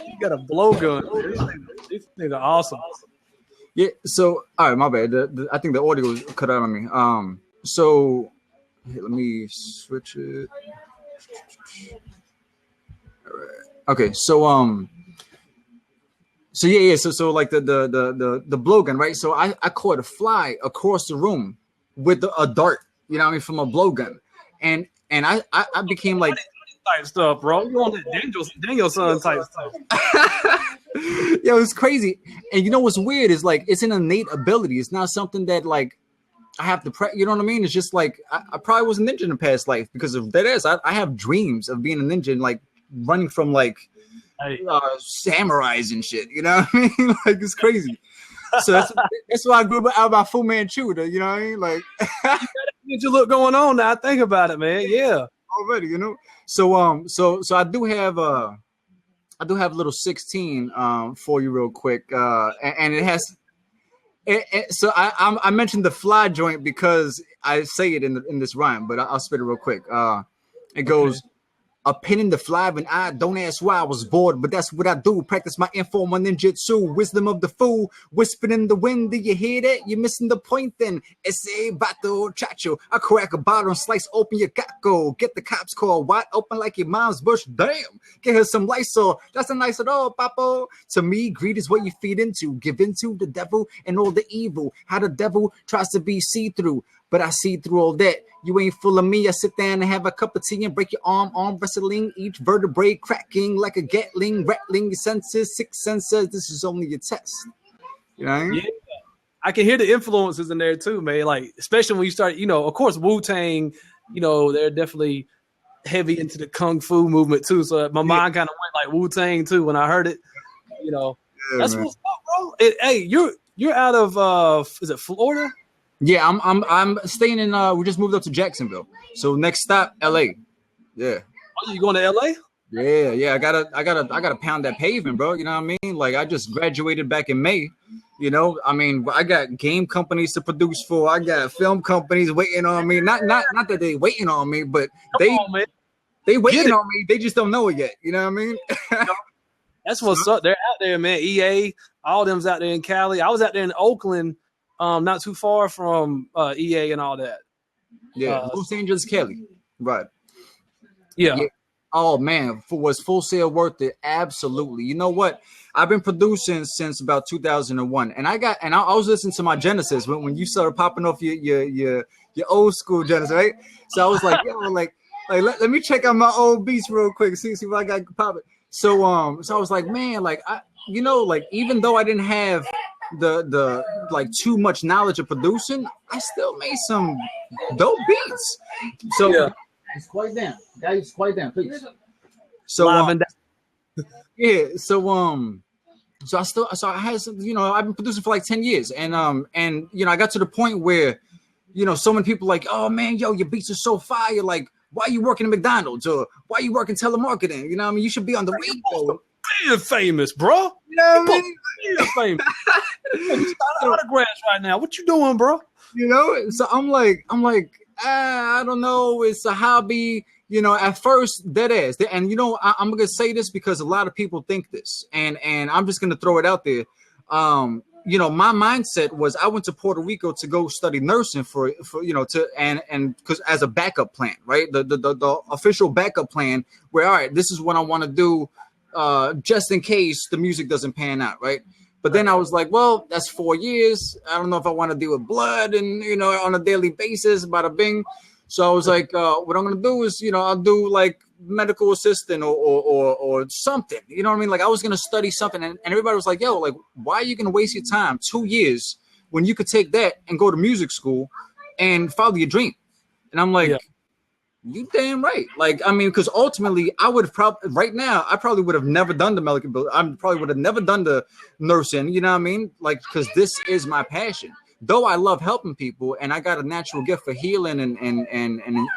You got a blowgun. These things are awesome. Yeah. So, all right, my bad. I think the audio was cut out on me. So here, let me switch it. All right. Okay. So So so like the blowgun, right? So I caught a fly across the room with a dart, you know what I mean, from a blowgun, and I became like type stuff, bro. You on that Danielson type stuff. Yo, it's crazy. And you know what's weird is like it's an innate ability. It's not something that like I have to you know what I mean? It's just like I probably was a ninja in a past life because of that. I have dreams of being a ninja and like running from like samurais and shit, you know what I mean? Like it's crazy. So that's why I grew up out by Fu Manchu, you know what I mean? Like you look going on now. Think about it, man. Yeah, already, you know. So so I do have a little 16 for you real quick, and it has. So I mentioned the fly joint because I say it in this rhyme, but I'll spit it real quick. It goes. A pin in the fly and I don't ask why I was bored, but that's what I do. Practice my informal ninjutsu, wisdom of the fool, whispering in the wind. Do you hear that? You're missing the point then. Ese bato chacho. I crack a bottle and slice open your caco. Get the cops called wide open like your mom's bush. Damn. Get her some Lysol. That's a nice at all, papo. To me, greed is what you feed into. Give into the devil and all the evil. How the devil tries to be see-through. But I see through all that. You ain't full of me. I sit down and have a cup of tea and break your arm wrestling, each vertebrae cracking like a Gatling, rattling your senses, 6 senses. This is only a test. You know what I mean? Yeah. I can hear the influences in there too, man. Like, especially when you start, you know, of course, Wu-Tang, you know, they're definitely heavy into the Kung Fu movement too. So my mind kind of went like Wu-Tang too when I heard it. You know, that's man. What's up, bro. Hey, you're out of is it Florida? Yeah, I'm staying in. We just moved up to Jacksonville. So next stop, LA. Yeah. Oh, you going to LA? Yeah. I gotta pound that pavement, bro. You know what I mean? Like I just graduated back in May. You know, I mean, I got game companies to produce for. I got film companies waiting on me. Not that they waiting on me, but they waiting on me. They just don't know it yet. You know what I mean? That's what's up. They're out there, man. EA, all them's out there in Cali. I was out there in Oakland, not too far from EA and all that. Yeah, Los Angeles, Cali. Right. Yeah. Oh man, was Full Sail worth it? Absolutely. You know what? I've been producing since about 2001, and I was listening to my Genesis when you started popping off your old school Genesis, right? So I was like, yo, like let me check out my old beats real quick, see what I got popping. So I was like, man, like even though I didn't have the like too much knowledge of producing, I still made some dope beats. So guys, quiet down. Guys, quiet down, please. So I had some, I've been producing for like 10 years, and I got to the point where, so many people like, oh man, yo, your beats are so fire, like, why are you working at McDonald's, or why are you working telemarketing? You know what I mean? You should be on the radio. You're famous, bro. You know what I mean? You're famous. You got autographs right now. What you doing, bro? So I'm like, I don't know. It's a hobby, at first, dead ass. And, I'm going to say this because a lot of people think this, and I'm just going to throw it out there. My mindset was I went to Puerto Rico to go study nursing for because as a backup plan, right? The official backup plan where, all right, this is what I want to do just in case the music doesn't pan out, right? But then I was like, well, that's 4 years. I don't know if I want to deal with blood and, on a daily basis, bada bing. So I was like, what I'm going to do is, I'll do like medical assistant or something. You know what I mean? Like I was going to study something. And everybody was like, yo, like, why are you going to waste your time 2 years when you could take that and go to music school and follow your dream? And I'm like, you damn right. Like, I mean, because ultimately I would have probably would have never done the medical bill. I probably would have never done the nursing, you know what I mean? Like, because this is my passion. Though I love helping people and I got a natural gift for healing and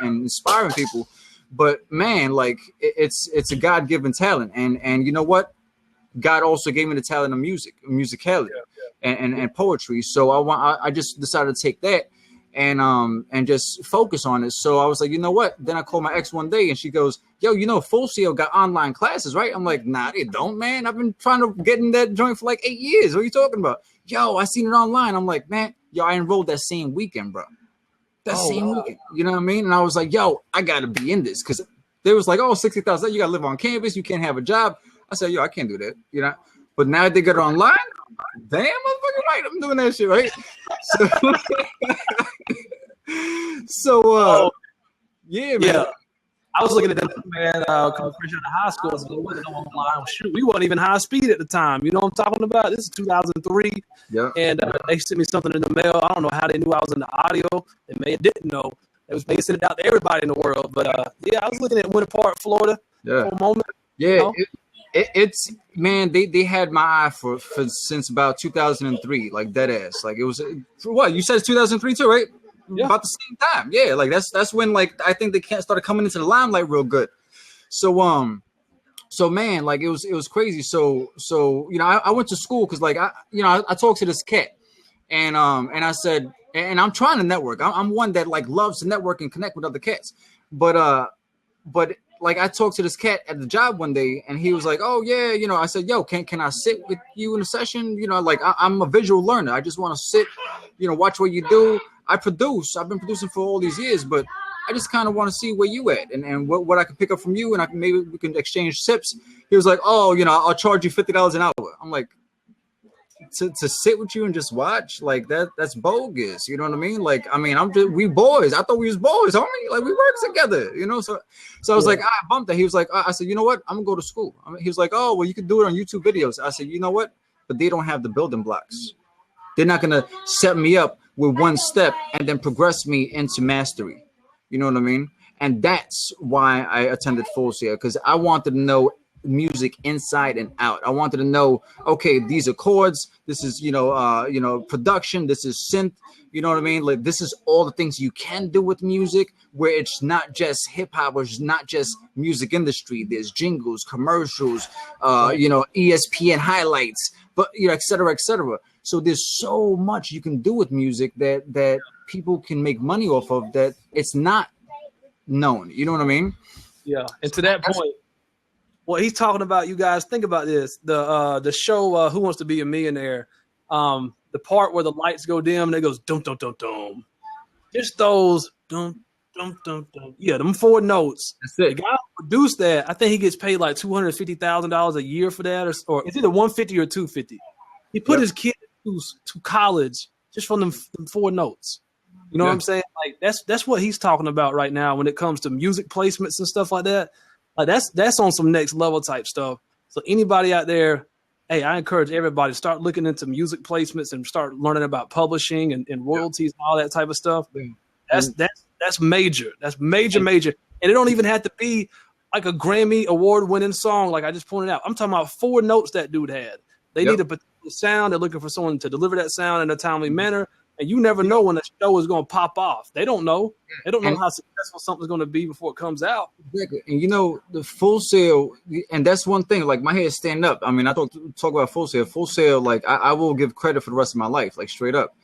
inspiring people. But man, like it's a God-given talent. And you know what? God also gave me the talent of music, musicality and poetry. So I just decided to take that and just focus on it. So I was like, you know what? Then I called my ex one day and she goes, yo, Full Sail got online classes, right? I'm like, nah, they don't, man. I've been trying to get in that joint for like 8 years. What are you talking about? Yo, I seen it online. I'm like, man, I enrolled that same weekend, bro. Weekend. You know what I mean? And I was like, yo, I got to be in this because they was like, oh, 60,000, you got to live on campus. You can't have a job. I said, yo, I can't do that, But now they got it online. Damn, motherfucker, right? I'm doing that shit, right? So yeah, man. Yeah. I was looking at that, man, coming fresh out of high school. So it wasn't online. Shoot, we weren't even high speed at the time. You know what I'm talking about? This is 2003. Yeah. And they sent me something in the mail. I don't know how they knew I was in the audio. They didn't know. They sent it out to everybody in the world. But I was looking at Winter Park, Florida for a moment. Yeah. It's man, they had my eye for since about 2003, like dead ass. Like it was for what you said, it's 2003 too, right? Yeah. About the same time. Yeah, like that's when like I think they started coming into the limelight real good. So man, like it was crazy. So I went to school because like I talked to this cat and I said, and I'm trying to network. I'm one that like loves to network and connect with other cats, but like I talked to this cat at the job one day and he was like, oh yeah, I said, yo, can I sit with you in a session? Like I'm a visual learner. I just want to sit, watch what you do. I've been producing for all these years, but I just kind of want to see where you at and what I can pick up from you. And maybe we can exchange tips. He was like, oh, I'll charge you $50 an hour. I'm like, to sit with you and just watch like that's bogus. You know what I mean? Like, I mean, we boys. I thought we was boys, homie. Like we work together, So I was like, I bumped that. He was like, I said, you know what? I'm gonna go to school. He was like, oh, well, you can do it on YouTube videos. I said, you know what? But they don't have the building blocks. They're not gonna set me up with one step and then progress me into mastery. You know what I mean? And that's why I attended Full Sail, because I wanted to know music inside and out. I wanted to know, okay, these are chords, this is production, this is synth, you know what I mean? Like this is all the things you can do with music, where it's not just hip hop, or it's not just music industry. There's jingles, commercials, ESPN highlights, but et cetera, et cetera. So there's so much you can do with music that people can make money off of, that it's not known. You know what I mean? Yeah. And to that point, what he's talking about, you guys think about this: the show Who Wants to Be a Millionaire. The part where the lights go dim and it goes dum dum dum dum. Just those dum dum dum dum. Yeah, them 4 notes. That's it. The guy who produced that, I think he gets paid like $250,000 a year for that, or it's either 150 or 250. He put his kid to college just from them 4 notes. You know what I'm saying? Like that's what he's talking about right now when it comes to music placements and stuff like that. Like that's on some next level type stuff. So anybody out there, hey, I encourage everybody to start looking into music placements and start learning about publishing and royalties and all that type of stuff. That's major. That's major. And it don't even have to be like a Grammy award winning song, like I just pointed out. I'm talking about 4 notes that dude had. They need a particular sound. They're looking for someone to deliver that sound in a timely manner. And you never know when the show is going to pop off. They don't know. They don't know how successful something's going to be before it comes out. Exactly. And the Full Sail, and that's one thing, like my hair stand up. I mean, I talk about Full Sail. Full Sail, like I will give credit for the rest of my life, like straight up.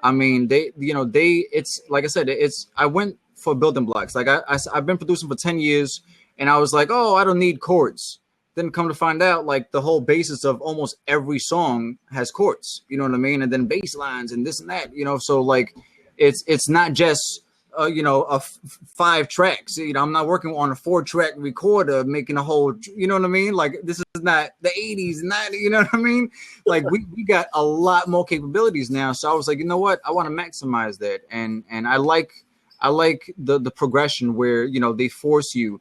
I mean, it's like I said, I went for building blocks. Like I've been producing for 10 years and I was like, oh, I don't need chords. Then come to find out, like the whole basis of almost every song has chords, you know what I mean? And then bass lines and this and that, so like it's not just, 5 tracks, I'm not working on a 4-track recorder, making a whole, you know what I mean? Like this is not the 80s, 90s, you know what I mean? Like we got a lot more capabilities now. So I was like, you know what? I want to maximize that. And I like the progression where, they force you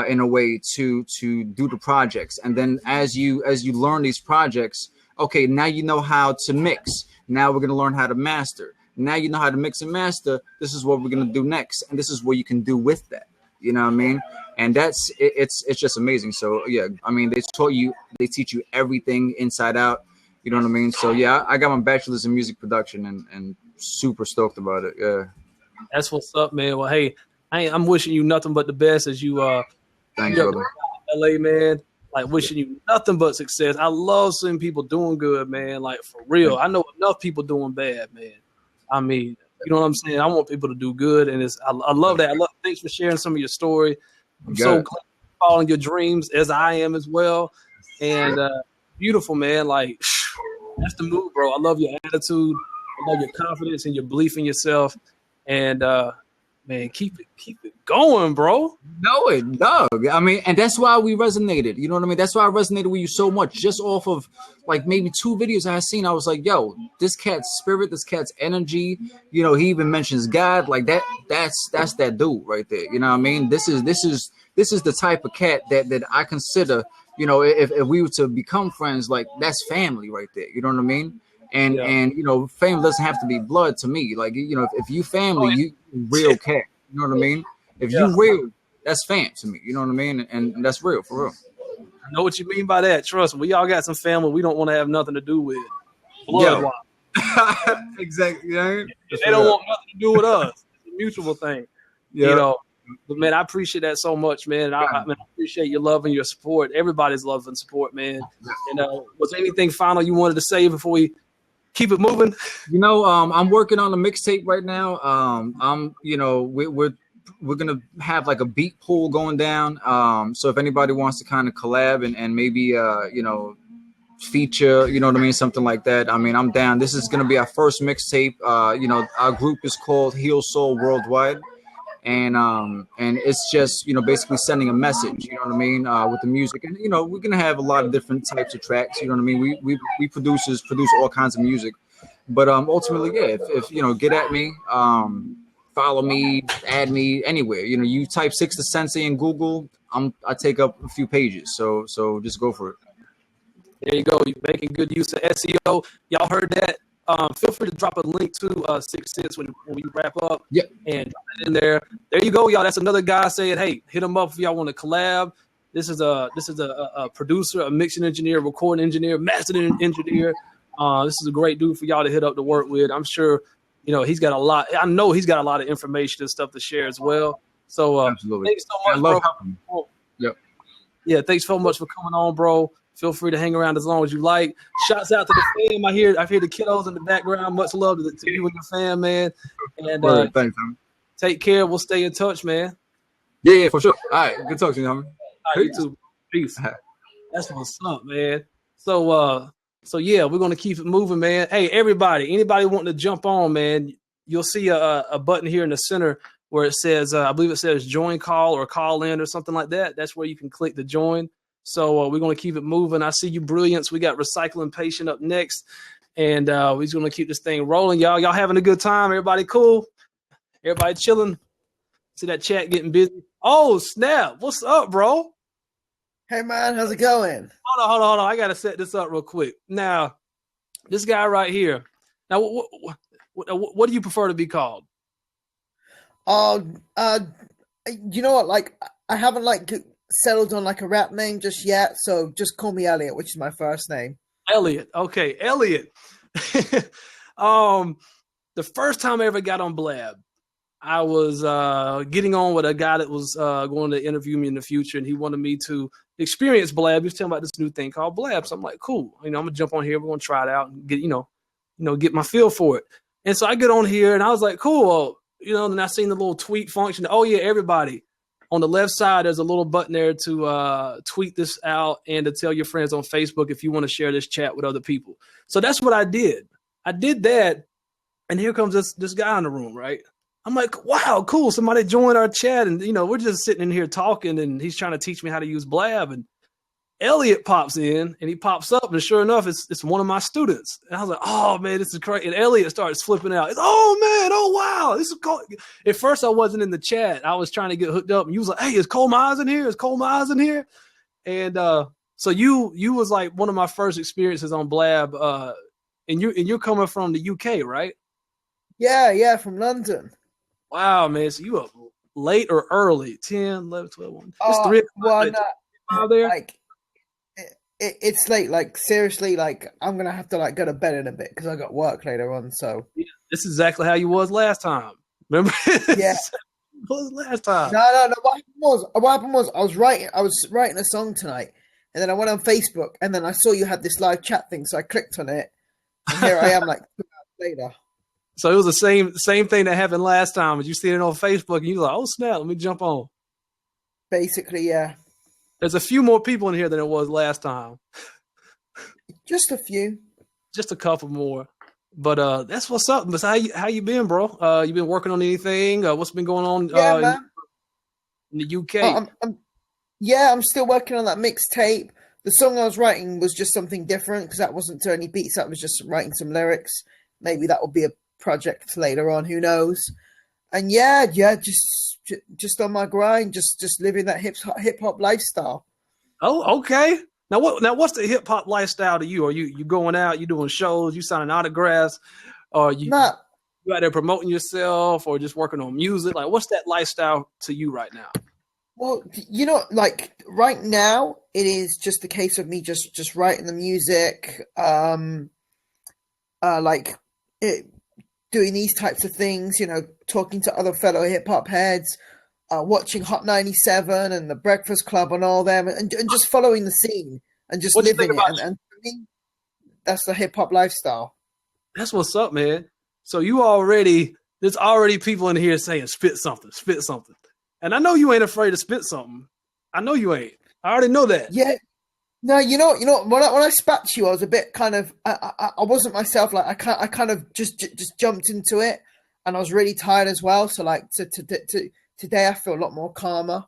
in a way to do the projects, and then as you learn these projects, okay, now you know how to mix. Now we're gonna learn how to master. Now you know how to mix and master. This is what we're gonna do next, and this is what you can do with that. You know what I mean? And it's just amazing. So yeah, I mean they teach you everything inside out. You know what I mean? So yeah, I got my bachelor's in music production and super stoked about it. Yeah, that's what's up, man. Well, hey, I'm wishing you nothing but the best as you Thanks, brother. LA, man. Like wishing you nothing but success. I love seeing people doing good, man. Like for real. I know enough people doing bad, man. I mean, you know what I'm saying? I want people to do good, and I love that. Thanks for sharing some of your story. I'm so glad you're following your dreams as I am as well. And beautiful, man. Like that's the move, bro. I love your attitude. I love your confidence and your belief in yourself. And man, keep it going, bro. No, it, dog. I mean, and that's why we resonated. You know what I mean? That's why I resonated with you so much, just off of like maybe 2 videos I had seen. I was like, yo, this cat's spirit, this cat's energy. He even mentions God. Like that's that dude right there. You know what I mean? This is the type of cat that I consider. If we were to become friends, like that's family right there. You know what I mean? And family doesn't have to be blood to me. Like if you family, you real cat. You know what I mean? If you real, that's fam to me. You know what I mean? And that's real, for real. I know what you mean by that. Trust me, we all got some family we don't want to have nothing to do with. Blood-wise. Exactly. They don't want nothing to do with us. It's a mutual thing. Yeah. But man, I appreciate that so much, man. I appreciate your love and your support. Everybody's love and support, man. And was there anything final you wanted to say before we keep it moving? I'm working on a mixtape right now. We're gonna have like a beat pool going down. So if anybody wants to kind of collab and maybe feature, you know what I mean, something like that. I mean, I'm down. This is gonna be our first mixtape. Our group is called Heal Soul Worldwide. And it's just, basically sending a message, you know what I mean, with the music. And, we're going to have a lot of different types of tracks, you know what I mean? We producers produce all kinds of music. But ultimately, yeah, if get at me, follow me, add me anywhere. You type 6 to Sensei in Google, I take up a few pages. So just go for it. There you go. You're making good use of SEO. Y'all heard that? Feel free to drop a link to 6 Cents when we wrap up. Yep. And drop it in there. There you go, y'all. That's another guy saying, hey, hit him up if y'all want to collab. This is a producer, a mixing engineer, recording engineer, mastering engineer. This is a great dude for y'all to hit up to work with. I'm sure, he's got a lot. I know he's got a lot of information and stuff to share as well. So absolutely, thanks so much, I love bro. helping. Yep. Yeah, thanks so much for coming on, bro. Feel free to hang around as long as you like. Shouts out to the fam. I hear the kiddos in the background. Much love to you and your fam, man. And Thanks, man. Take care. We'll stay in touch, man. Yeah, for sure. All right, good talking to you, homie. All right, you too. Peace. That's what's up, man. So yeah, we're gonna keep it moving, man. Hey, anybody wanting to jump on, man, you'll see a button here in the center where it says, I believe it says join call or call in or something like that. That's where you can click to join. So we're gonna keep it moving. I see you, Brilliance. We got Recycling Patient up next, and we're just gonna keep this thing rolling, y'all. Y'all having a good time? Everybody cool? Everybody chilling? See that chat getting busy? Oh snap! What's up, bro? Hey man, how's it going? Hold on. I gotta set this up real quick. Now, this guy right here. Now, what do you prefer to be called? You know what? Like, I haven't settled on a rap name just yet, so just call me Elliot, which is my first name. Elliot. Okay, Elliot. The first time I ever got on Blab, I was getting on with a guy that was going to interview me in the future, and he wanted me to experience Blab. He was telling about this new thing called Blab. So I'm like, cool. I'm gonna jump on here. We're gonna try it out and get my feel for it. And so I get on here, and I was like, cool. Then I seen the little tweet function. Oh yeah, everybody. On the left side, there's a little button there to tweet this out and to tell your friends on Facebook if you want to share this chat with other people. So that's what I did. I did that, and here comes this guy in the room, right? I'm like, wow, cool. Somebody joined our chat, and we're just sitting in here talking, and he's trying to teach me how to use Blab. And Elliot pops in, and he pops up, and sure enough, it's one of my students. And I was like, oh man, this is crazy. And Elliot starts flipping out. Oh man, oh wow, this is cool. At first, I wasn't in the chat. I was trying to get hooked up, and you was like, hey, is Cole Mize in here? Is Cole Mize in here? And so you was like one of my first experiences on Blab, and you're coming from the UK, right? Yeah, from London. Wow, man. So you up late or early? 10, 11, 12, 1. It's 3 o'clock there. It's late. Seriously, I'm going to have to go to bed in a bit because I got work later on. So yeah, this is exactly how you was last time. Remember? Yeah. was last time. No. What happened was I was writing a song tonight, and then I went on Facebook, and then I saw you had this live chat thing, so I clicked on it, and here I am 2 hours later. So it was the same thing that happened last time. But you see it on Facebook, and you were like, "Oh snap! Let me jump on." Basically, yeah. There's a few more people in here than it was last time. Just a few. Just a couple more. But that's what's up. But how you been, bro? You been working on anything? What's been going on man. in the UK? I'm still working on that mixtape. The song I was writing was just something different because that wasn't to any beats. That was just writing some lyrics. Maybe that will be a project later on. Who knows? And just on my grind, just living that hip hop lifestyle. Oh, okay. Now what's the hip hop lifestyle to you? Are you going out, you doing shows, you signing autographs, or you out there promoting yourself, or just working on music? Like, what's that lifestyle to you right now? Well, right now it is just a case of me just writing the music, doing these types of things, talking to other fellow hip hop heads, watching Hot 97 and the Breakfast Club and all them, and just following the scene and just living it. And for me, that's the hip hop lifestyle. That's what's up, man. So there's already people in here saying spit something. And I know you ain't afraid to spit something. I know you ain't. I already know that. Yeah. No, you know. When I spat to you, I was a bit kind of. I wasn't myself. I kind of just jumped into it, and I was really tired as well. So today, I feel a lot more calmer.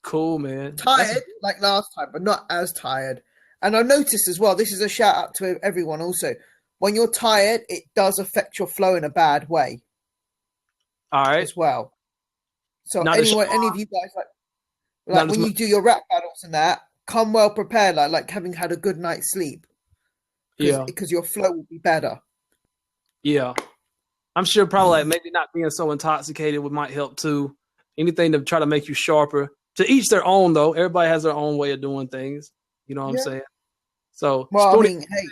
Cool, man. Tired like last time, but not as tired. And I noticed as well. This is a shout out to everyone. Also, when you're tired, it does affect your flow in a bad way. All right. As well. So any of you guys when you do your rap battles and that, come well prepared, like having had a good night's sleep. Because your flow will be better. Yeah. I'm sure probably maybe not being so intoxicated might help too. Anything to try to make you sharper. To each their own, though. Everybody has their own way of doing things. You know what I'm saying? So Well, Spoony, I mean, hey,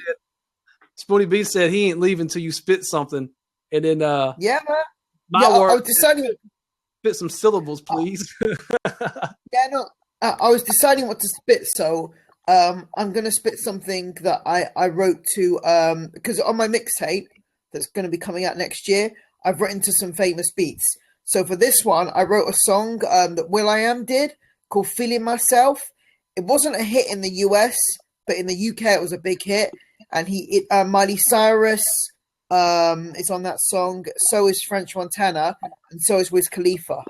Spoony B said he ain't leaving till you spit something. And then yeah, man. my Yeah, I word, was deciding. spit some syllables, please. Yeah, no, I was deciding what to spit, so I'm gonna spit something that I wrote to because on my mixtape that's gonna be coming out next year, I've written to some famous beats. So for this one, I wrote a song that will.i.am did called "Feeling Myself." It wasn't a hit in the US, but in the UK it was a big hit, and Miley Cyrus is on that song. So is French Montana, and so is Wiz Khalifa.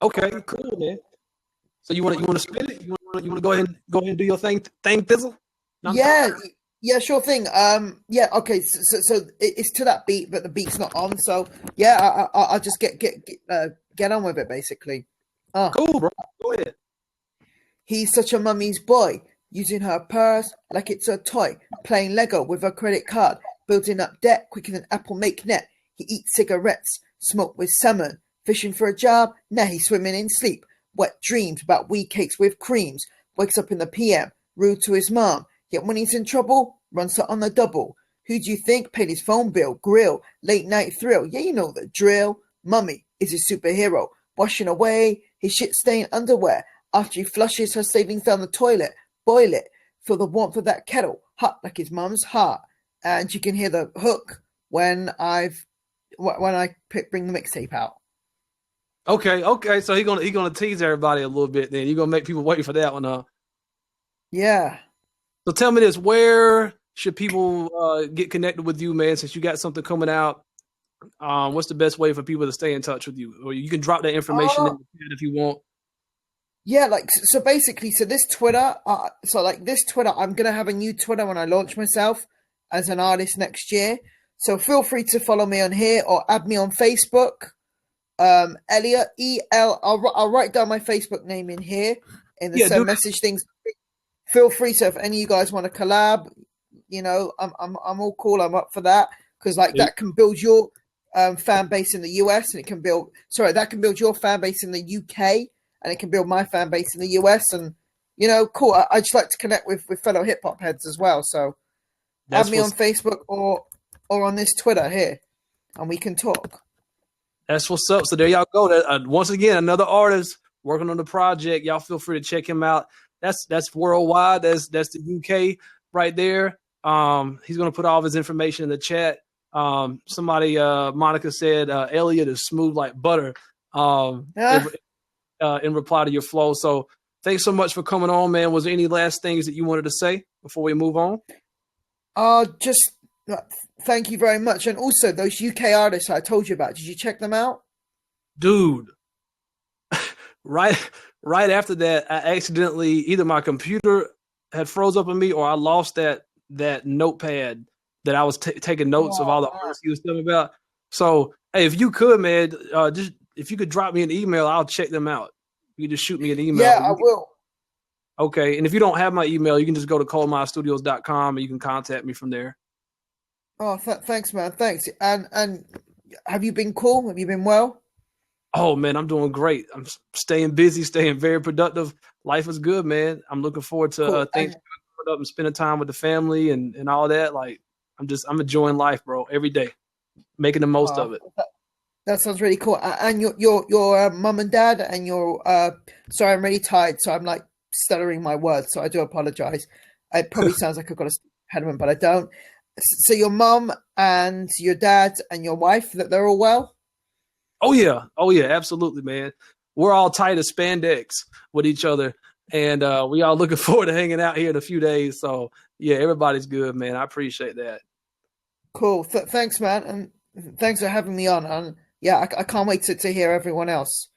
Okay, cool, man. So you want to spit it? You want to go ahead and do your thing, Thizzle? No, Yeah, sure thing. Yeah, okay. So it's to that beat, but the beat's not on. So yeah, I'll just get on with it, basically. Cool, bro. Go ahead. He's such a mummy's boy, using her purse like it's a toy, playing Lego with her credit card, building up debt quicker than Apple make net. He eats cigarettes, smoke with salmon, fishing for a job. Now he's swimming in sleep. Wet dreams about wheat cakes with creams. Wakes up in the PM, rude to his mom. Yet when he's in trouble, runs out on the double. Who do you think paid his phone bill, grill, late night thrill? Yeah, you know the drill. Mummy is his superhero, washing away his shit-stained underwear. After he flushes her savings down the toilet, boil it, feel the warmth of that kettle, hot like his mum's heart. And you can hear the hook when I bring the mixtape out. Okay. So he gonna tease everybody a little bit. Then you're gonna make people wait for that one, huh? Yeah. So tell me this: where should people get connected with you, man? Since you got something coming out, what's the best way for people to stay in touch with you? Or you can drop that information in the chat if you want. Yeah, so basically, this Twitter, this Twitter, I'm gonna have a new Twitter when I launch myself as an artist next year. So feel free to follow me on here or add me on Facebook. Elliot EL. I'll write down my Facebook name in here in the send message things. Feel free to, if any of you guys want to collab, you know, I'm all cool. I'm up for that because that can build your fan base in the US, and that can build your fan base in the UK, and it can build my fan base in the US, and you know, cool. I just like to connect with fellow hip hop heads as well. So add me on Facebook or on this Twitter here, and we can talk. That's what's up. So there y'all go. Once again, another artist working on the project. Y'all feel free to check him out. That's worldwide. That's the UK right there. He's gonna put all of his information in the chat. Somebody, Monica said, Elliot is smooth like butter. In reply to your flow. So thanks so much for coming on, man. Was there any last things that you wanted to say before we move on? Just thank you very much. And also those UK artists I told you about, did you check them out? Dude, right after that, I accidentally, either my computer had froze up on me or I lost that notepad that I was taking notes of all the artists he was telling me about. So, hey, if you could, man, just if you could drop me an email, I'll check them out. You just shoot me an email. Yeah, I will. Okay. And if you don't have my email, you can just go to coldmilestudios.com and you can contact me from there. Oh, thanks, man. Thanks. And have you been cool? Have you been well? Oh, man, I'm doing great. I'm staying busy, staying very productive. Life is good, man. I'm looking forward to things coming up and spending time with the family and all that. Like, I'm enjoying life, bro, every day, making the most of it. That sounds really cool. And your mum and dad and your sorry, I'm really tired, so I'm like stuttering my words, so I do apologize. It probably sounds like I've got a impediment, but I don't. So your mum and your dad and your wife, that they're all well? Oh yeah, absolutely, man. We're all tight as spandex with each other, and we all looking forward to hanging out here in a few days. So yeah, everybody's good, man. I appreciate that. Cool. Thanks, man, and thanks for having me on. And yeah, I can't wait to hear everyone else.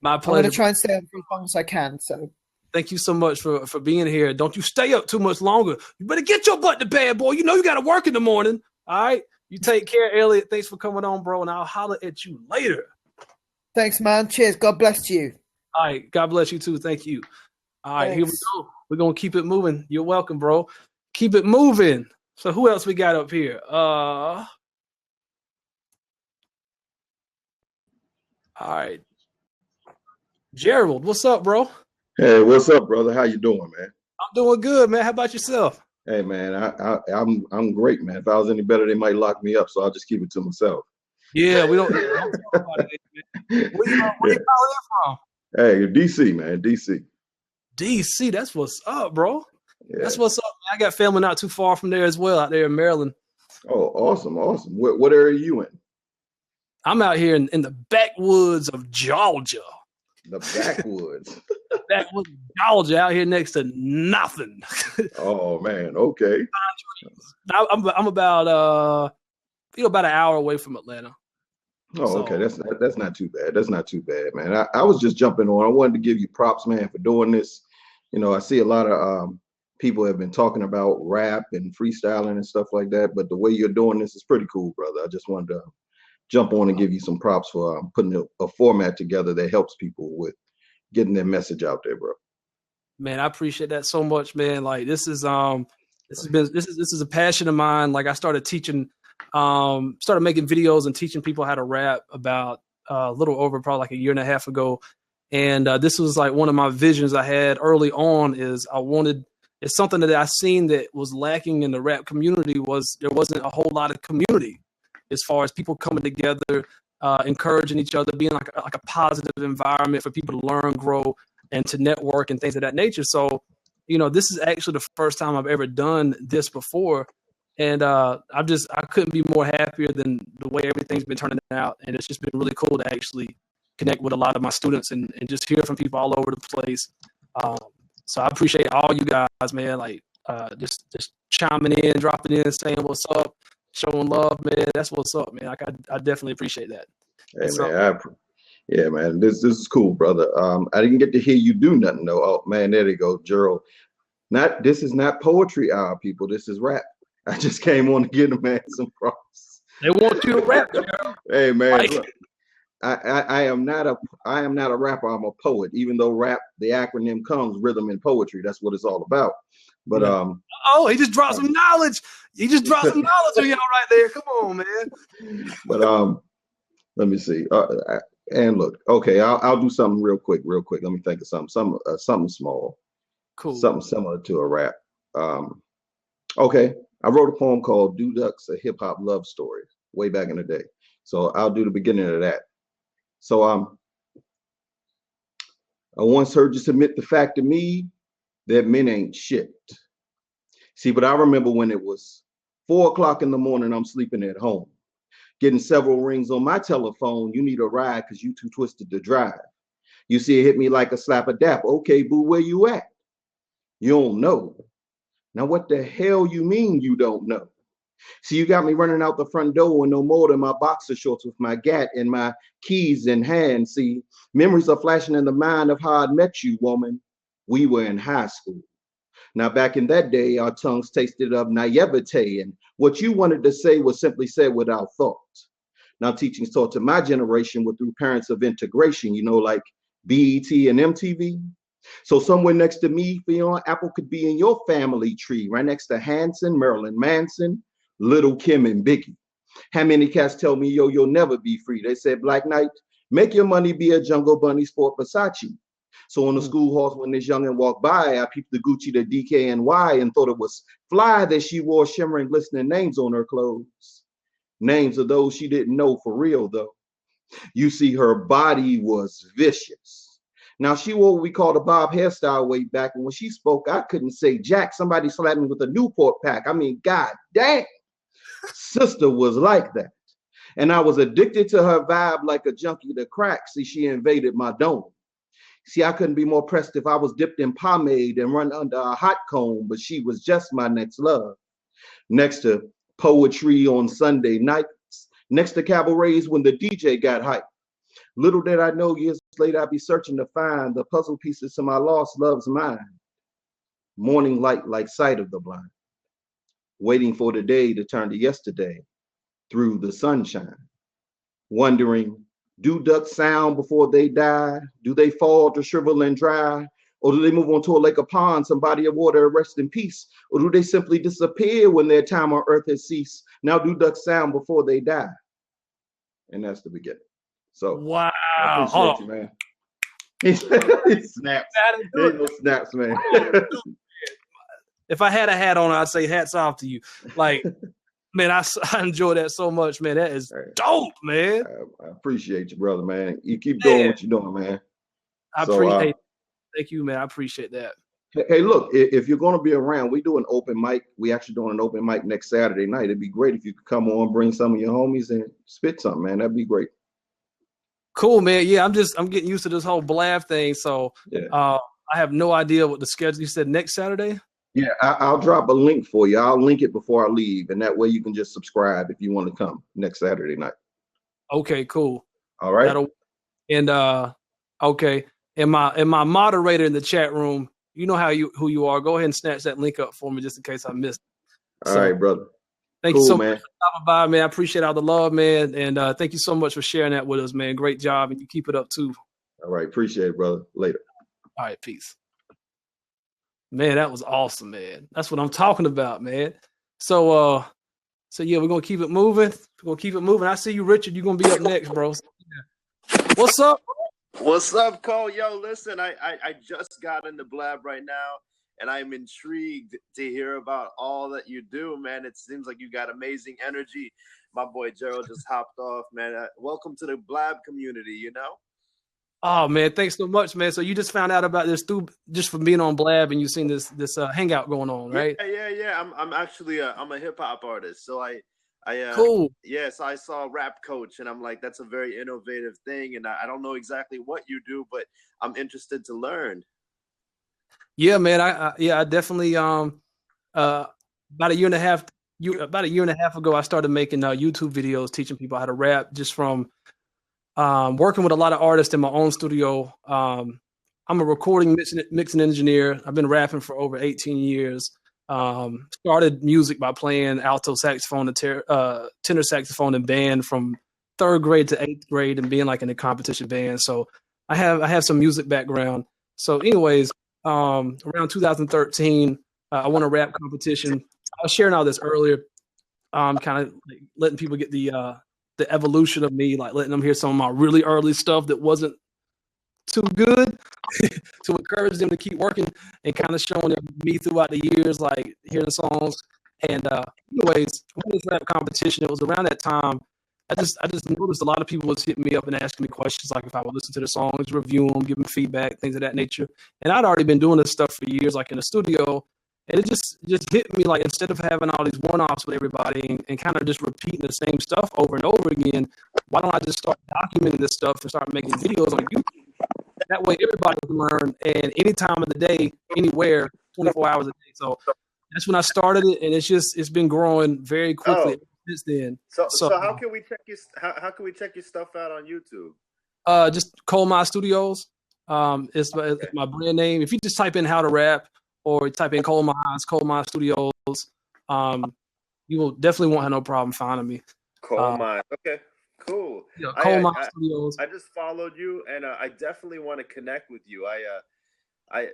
My pleasure. I'm going to try and stay on for as long as I can. So thank you so much for being here. Don't you stay up too much longer. You better get your butt to bed, boy. You know you got to work in the morning. All right. You take care, Elliot. Thanks for coming on, bro, and I'll holler at you later. Thanks, man. Cheers. God bless you. All right. God bless you too. Thank you. All right. Thanks. Here we go. We're going to keep it moving. You're welcome, bro. Keep it moving. So who else we got up here? All right. Gerald, what's up, bro? Hey, what's up, brother? How you doing, man? I'm doing good, man. How about yourself? Hey, man, I'm great, man. If I was any better, they might lock me up, so I'll just keep it to myself. Yeah, we don't talk about it, man. Where you Yeah. calling in from? Hey, DC, man, DC. DC, that's what's up, bro. Yeah. That's what's up. I got family not too far from there as well, out there in Maryland. Oh, awesome, awesome. What area are you in? I'm out here in the backwoods of Georgia. The backwoods. Backwoods of Georgia, out here next to nothing. Oh man, okay. I'm about about an hour away from Atlanta. Oh, okay. That's not too bad. That's not too bad, man. I was just jumping on. I wanted to give you props, man, for doing this. You know, I see a lot of people have been talking about rap and freestyling and stuff like that, but the way you're doing this is pretty cool, brother. I just wanted to jump on and give you some props for putting a format together that helps people with getting their message out there, bro. Man, I appreciate that so much, man. Like this is a passion of mine. Like I started teaching, started making videos and teaching people how to rap about a little over probably like a year and a half ago. And this was like one of my visions I had early on is it's something that I seen that was lacking in the rap community was there wasn't a whole lot of community as far as people coming together, encouraging each other, being like a positive environment for people to learn, grow, and to network and things of that nature. So, you know, this is actually the first time I've ever done this before. And I couldn't be more happier than the way everything's been turning out. And it's just been really cool to actually connect with a lot of my students and just hear from people all over the place. So I appreciate all you guys, man. Like just chiming in, dropping in, saying what's up, showing love, man. That's what's up, man. Like I definitely appreciate that. Hey, man, yeah, man, this is cool, brother. I didn't get to hear you do nothing though. Oh man, there they go, Gerald. This is not poetry hour, people. This is rap. I just came on to give the man some props. They want you to rap, Gerald. Hey man, Like, look, I am not a rapper. I'm a poet. Even though rap, the acronym comes rhythm and poetry. That's what it's all about. But oh, he just dropped some knowledge. He just dropped some knowledge on y'all right there. Come on, man. But let me see. And look, okay, I'll do something real quick. Let me think of something small. Cool. Something similar to a rap. Okay, I wrote a poem called "Duduk's a Hip Hop Love Story" way back in the day. So I'll do the beginning of that. So I once heard you submit the fact to me that men ain't shit. See, but I remember when it was 4 o'clock in the morning, I'm sleeping at home, getting several rings on my telephone. You need a ride because you too twisted to drive. You see, it hit me like a slap of dap. Okay, boo, where you at? You don't know. Now, what the hell you mean you don't know? See, you got me running out the front door in no more than my boxer shorts with my gat and my keys in hand. See, memories are flashing in the mind of how I met you, woman. We were in high school. Now, back in that day, our tongues tasted of naivete, and what you wanted to say was simply said without thought. Now, teachings taught to my generation were through parents of integration, you know, like BET and MTV. So somewhere next to me, Fiona, Apple could be in your family tree, right next to Hanson, Marilyn Manson, Little Kim, and Biggie. How many cats tell me, yo, you'll never be free? They said, Black Knight, make your money be a Jungle Bunny sport Versace. So on the school halls, when this youngin' walked by, I peeped the Gucci, the DKNY, and thought it was fly that she wore shimmering, glistening names on her clothes. Names of those she didn't know for real, though. You see, her body was vicious. Now, she wore what we call the bob hairstyle way back, and when she spoke, I couldn't say jack. Somebody slapped me with a Newport pack. I mean, god dang. Sister was like that. And I was addicted to her vibe like a junkie to crack. See, she invaded my dome. See, I couldn't be more pressed if I was dipped in pomade and run under a hot comb, but she was just my next love. Next to poetry on Sunday nights, next to cabarets when the DJ got hyped. Little did I know years later I'd be searching to find the puzzle pieces to my lost love's mind. Morning light like sight of the blind. Waiting for the day to turn to yesterday through the sunshine. Wondering, do ducks sound before they die? Do they fall to shrivel and dry? Or do they move on to a lake or pond, some body of water, rest in peace? Or do they simply disappear when their time on earth has ceased? Now do ducks sound before they die? And that's the beginning. So wow. I appreciate you, man. Snaps. There ain't no snaps, man. If I had a hat on, I'd say hats off to you. Like, man, I enjoy that so much, man. That is dope, man. I appreciate you, brother, man. You keep doing what you're doing, man. I appreciate. Thank you, man. I appreciate that. Hey, look, if you're going to be around, we do an open mic. We actually doing an open mic next Saturday night. It'd be great if you could come on, bring some of your homies and spit something, man. That'd be great. Cool, man. Yeah, I'm getting used to this whole blab thing. So I have no idea what the schedule. You said next Saturday? Yeah, I'll drop a link for you. I'll link it before I leave, and that way you can just subscribe if you want to come next Saturday night. Okay, cool. All right. Okay. And my moderator in the chat room, you know who you are. Go ahead and snatch that link up for me just in case I missed it. All right, brother. Thank you so much for stopping by, man. I appreciate all the love, man. And thank you so much for sharing that with us, man. Great job. And you keep it up too. All right. Appreciate it, brother. Later. All right. Peace. Man, that was awesome, man. That's what I'm talking about, man. So yeah, we're gonna keep it moving. I see you, Richard. You're gonna be up next, bro. So, yeah. What's up? What's up, Cole? Yo, listen, I just got into Blab right now, and I'm intrigued to hear about all that you do, man. It seems like you got amazing energy. My boy Gerald just hopped off, man. Welcome to the Blab community, you know? Oh man, thanks so much, man. So you just found out about this just from being on Blab, and you've seen this hangout going on, right? Yeah. I'm actually I'm a hip hop artist, so I cool. Yes, I saw Rap Coach, and I'm like, that's a very innovative thing, and I don't know exactly what you do, but I'm interested to learn. Yeah, man. I definitely about a year and a half ago, I started making YouTube videos teaching people how to rap just from working with a lot of artists in my own studio. I'm a recording mixing engineer. I've been rapping for over 18 years. Started music by playing alto saxophone and tenor saxophone in band from 3rd grade to 8th grade and being like in a competition band. So I have some music background. So anyways, around 2013, I won a rap competition. I was sharing all this earlier, kind of like letting people get the evolution of me, like letting them hear some of my really early stuff that wasn't too good to encourage them to keep working and kind of showing them me throughout the years, like hearing the songs. And anyways, when this rap competition, it was around that time, I just noticed a lot of people was hitting me up and asking me questions, like if I would listen to the songs, review them, give them feedback, things of that nature. And I'd already been doing this stuff for years, like in the studio. And it just hit me, like, instead of having all these one-offs with everybody and kind of just repeating the same stuff over and over again, why don't I just start documenting this stuff and start making videos on YouTube? That way everybody can learn, and any time of the day, anywhere, 24 hours a day. So that's when I started it, and it's been growing very quickly since then. So how can we check your stuff out on YouTube? Just Cole Mize Studios. It's my brand name. If you just type in how to rap or type in Cole Mize Studios, you will definitely won't have no problem finding me. Cole Mize. Okay. Cool. Yeah, Cole Mize Studios. I just followed you, and I definitely want to connect with you. I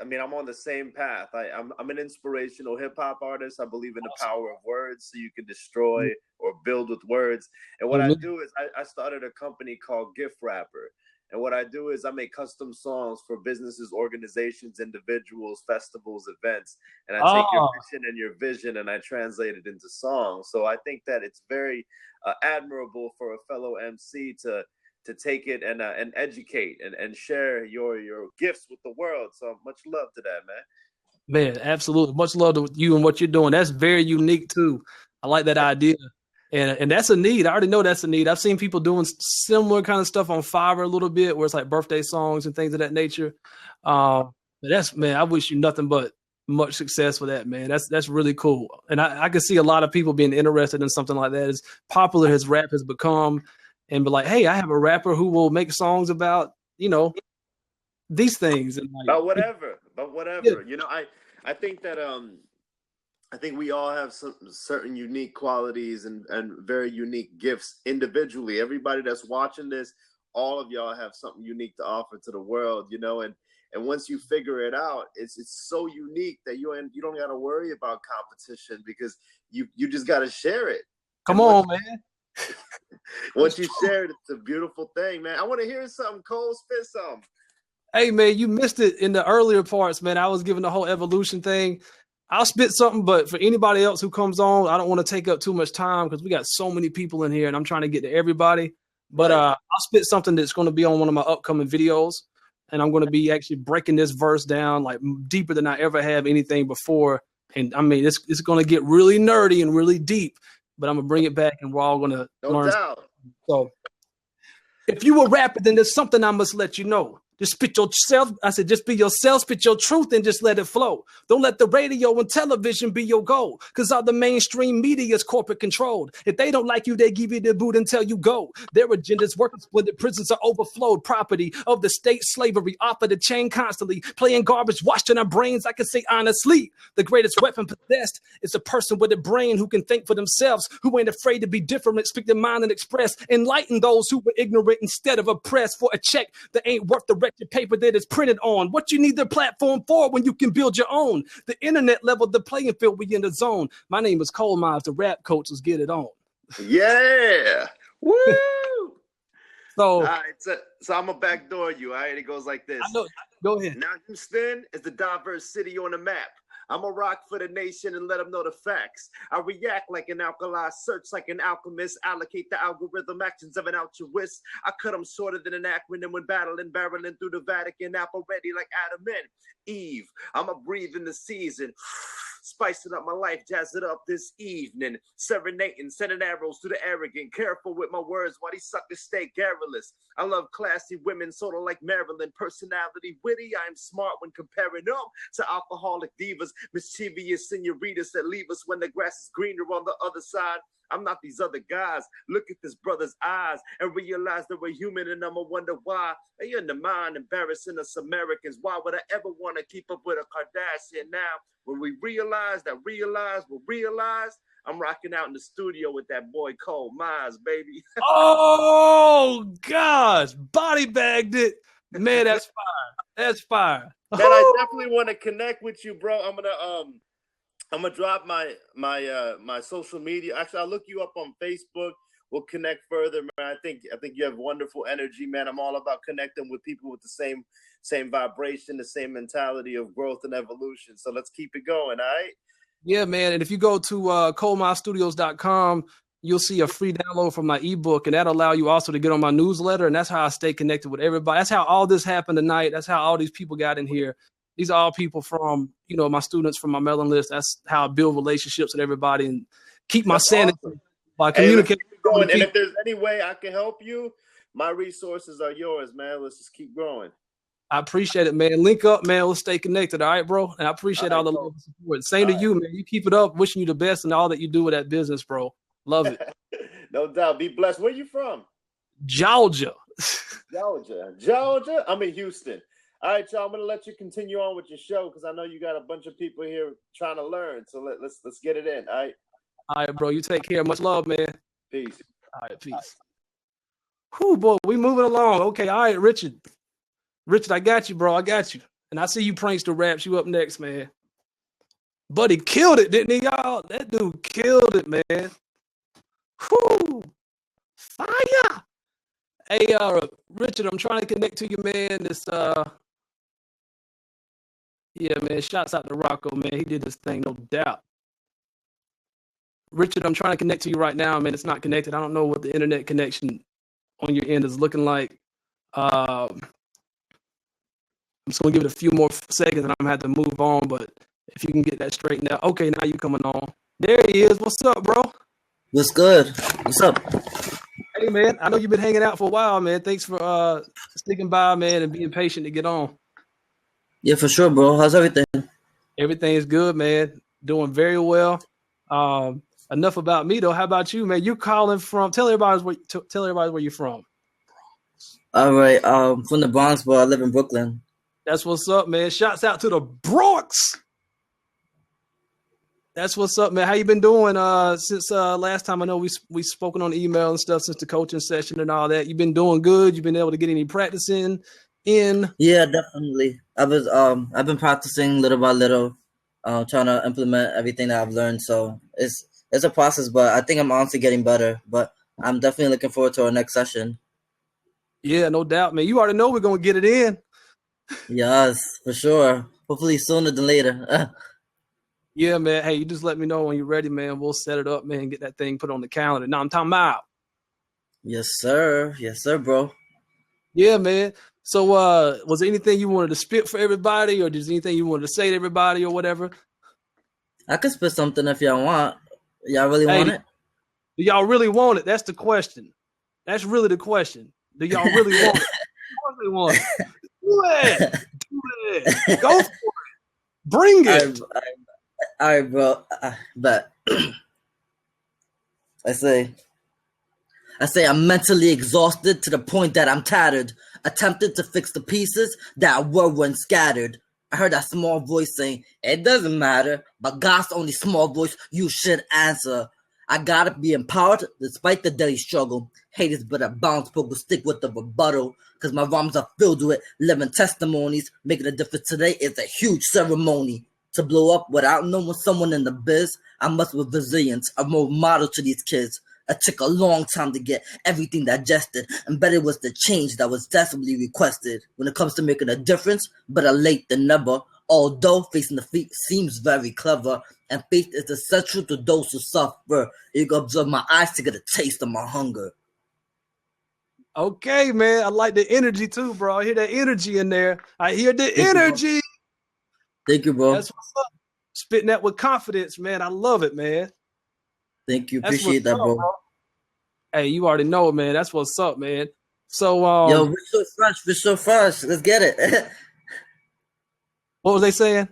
mean, I'm on the same path. I'm an inspirational hip hop artist. I believe in the power of words, so you can destroy or build with words. And what I do is I started a company called Gift Rapper. And what I do is I make custom songs for businesses, organizations, individuals, festivals, events. And I take your mission and your vision and I translate it into songs. So I think that it's very admirable for a fellow MC to take it and educate and share your gifts with the world. So much love to that, man. Man, absolutely. Much love to you and what you're doing. That's very unique too. I like that idea. And that's a need. I already know that's a need. I've seen people doing similar kind of stuff on Fiverr a little bit, where it's like birthday songs and things of that nature. But I wish you nothing but much success with that, man. That's really cool. And I can see a lot of people being interested in something like that. As popular as rap has become, and be like, hey, I have a rapper who will make songs about, these things. And like, about whatever. Yeah. You know, I think that I think we all have some certain unique qualities and very unique gifts individually. Everybody that's watching this, all of y'all have something unique to offer to the world, and once you figure it out, it's so unique that you don't got to worry about competition because you just got to share it. Come on, man. Once you share it, it's a beautiful thing, man. I want to hear something. Cole, spit something. Hey man, you missed it in the earlier parts, man. I was giving the whole evolution thing. I'll spit something, but for anybody else who comes on, I don't want to take up too much time because we got so many people in here and I'm trying to get to everybody. But I'll spit something that's going to be on one of my upcoming videos, and I'm going to be actually breaking this verse down like deeper than I ever have anything before. And I mean, it's going to get really nerdy and really deep, but I'm gonna bring it back, and we're all going to learn. Doubt. So, if you a rapper, then there's something I must let you know. Just spit yourself. I said, just be yourself, spit your truth, and just let it flow. Don't let the radio and television be your goal, because all the mainstream media is corporate controlled. If they don't like you, they give you the boot and tell you go. Their agendas working split, prisons are overflowed, property of the state, slavery off of the chain constantly, playing garbage, washed in our brains. I can say honestly, the greatest weapon possessed is a person with a brain who can think for themselves, who ain't afraid to be different, speak their mind and express, enlighten those who were ignorant instead of oppressed for a check that ain't worth the wretched paper that is printed on. What you need the platform for when you can build your own? The internet leveled the playing field, we in the zone. My name is Cole Mize, the rap coach. Let's get it on. Yeah. Woo! So, all right, so I'm gonna backdoor you. All right, it goes like this. I know. Go ahead. Now Houston is the diverse city on the map. I'm a rock for the nation and let them know the facts. I react like an alkali, search like an alchemist, allocate the algorithm actions of an altruist. I cut them shorter than an acronym when battling, barreling through the Vatican, apple ready like Adam and Eve. I'ma breathe in the season, spicing up my life, jazz it up this evening, serenading, sending arrows to the arrogant, careful with my words while these suckers stay garrulous. I love classy women, sort of like Marilyn, personality witty. I am smart when comparing them to alcoholic divas, mischievous senoritas that leave us when the grass is greener on the other side. I'm not these other guys. Look at this brother's eyes and realize that we're human, and I'ma wonder why they undermine, embarrassing us Americans. Why would I ever want to keep up with a Kardashian now? When we realize, I'm rocking out in the studio with that boy Cole Mize, baby. Oh gosh, body bagged it, man. That's fire. That's fire. Man, I definitely want to connect with you, bro. I'm gonna drop my social media. Actually, I'll look you up on Facebook. We'll connect further, man. I think you have wonderful energy, man. I'm all about connecting with people with the same vibration, the same mentality of growth and evolution. So let's keep it going, all right? Yeah, man. And if you go to ColeMizeStudios.com, you'll see a free download from my ebook, and that'll allow you also to get on my newsletter. And that's how I stay connected with everybody. That's how all this happened tonight. That's how all these people got in here. These are all people from, my students from my mailing list. That's how I build relationships with everybody and keep my sanity by communicating. And if there's any way I can help you, my resources are yours, man. Let's just keep growing. I appreciate it, man. Link up, man. We'll stay connected. All right, bro. And I appreciate all the love and support. Same to you, man. You keep it up. Wishing you the best and all that you do with that business, bro. Love it. No doubt. Be blessed. Where you from? Georgia. Georgia? I'm in Houston. All right, y'all. I'm gonna let you continue on with your show because I know you got a bunch of people here trying to learn. So let's get it in. All right. All right, bro. You take care. Much love, man. Peace. All right, peace. Whew, boy, we moving along. Okay, all right, Richard. Richard, I got you, bro. I got you. And I see you prankster raps. You up next, man. Buddy killed it, didn't he, y'all? That dude killed it, man. Whew. Fire. Hey, Richard, I'm trying to connect to you, man. Yeah, man. Shouts out to Rocco, man. He did this thing, no doubt. Richard, I'm trying to connect to you right now, man. It's not connected. I don't know what the internet connection on your end is looking like. I'm just going to give it a few more seconds and I'm going to have to move on, but if you can get that straightened out. Okay, now you coming on. There he is. What's up, bro? What's good? What's up? Hey, man. I know you've been hanging out for a while, man. Thanks for sticking by, man, and being patient to get on. Yeah, for sure, bro. How's everything? Everything is good, man. Doing very well. Enough about me, though. How about you, man? You calling from? Tell everybody where you're from. All right. From the Bronx, but I live in Brooklyn. That's what's up, man. Shouts out to the Bronx. That's what's up, man. How you been doing since last time? I know we spoken on email and stuff since the coaching session and all that. You been doing good? You been able to get any practice in? Yeah, definitely. I've been practicing little by little, trying to implement everything that I've learned. So it's a process, but I think I'm honestly getting better. But I'm definitely looking forward to our next session. Yeah, no doubt, man. You already know we're gonna get it in. Yes, for sure. Hopefully sooner than later. Yeah, man. Hey, you just let me know when you're ready, man. We'll set it up, man. Get that thing put on the calendar. Now I'm talking about. Yes, sir. Yes, sir, bro. Yeah, man. So, was there anything you wanted to spit for everybody, or is there anything you wanted to say to everybody, or whatever? I could spit something if y'all want. Y'all really want it? Do y'all really want it? That's the question. That's really the question. Do y'all really want it? Of course they want it. Do it. Do it. Go for it. Bring it. All right, bro. But I say I'm mentally exhausted to the point that I'm tattered, attempted to fix the pieces that were once scattered. I heard that small voice saying, it doesn't matter, but God's only small voice you should answer. I gotta be empowered despite the daily struggle. Haters better bounce, but will stick with the rebuttal. Cause my rhymes are filled with living testimonies. Making a difference today is a huge ceremony. To blow up without knowing someone in the biz, I must with resilience, a role model to these kids. It took a long time to get everything digested, and better was the change that was desperately requested. When it comes to making a difference, better late than never. Although facing defeat seems very clever, and faith is essential to those who suffer. You can observe my eyes to get a taste of my hunger. Okay, man. I like the energy too, bro. I hear that energy in there. I hear the energy. Thank you, bro. That's what's up. Spitting that with confidence, man. I love it, man. Thank you. That's Appreciate that, up, bro. Hey, you already know it, man. That's what's up, man. So, yo, we're so fresh. Let's get it. What was they saying?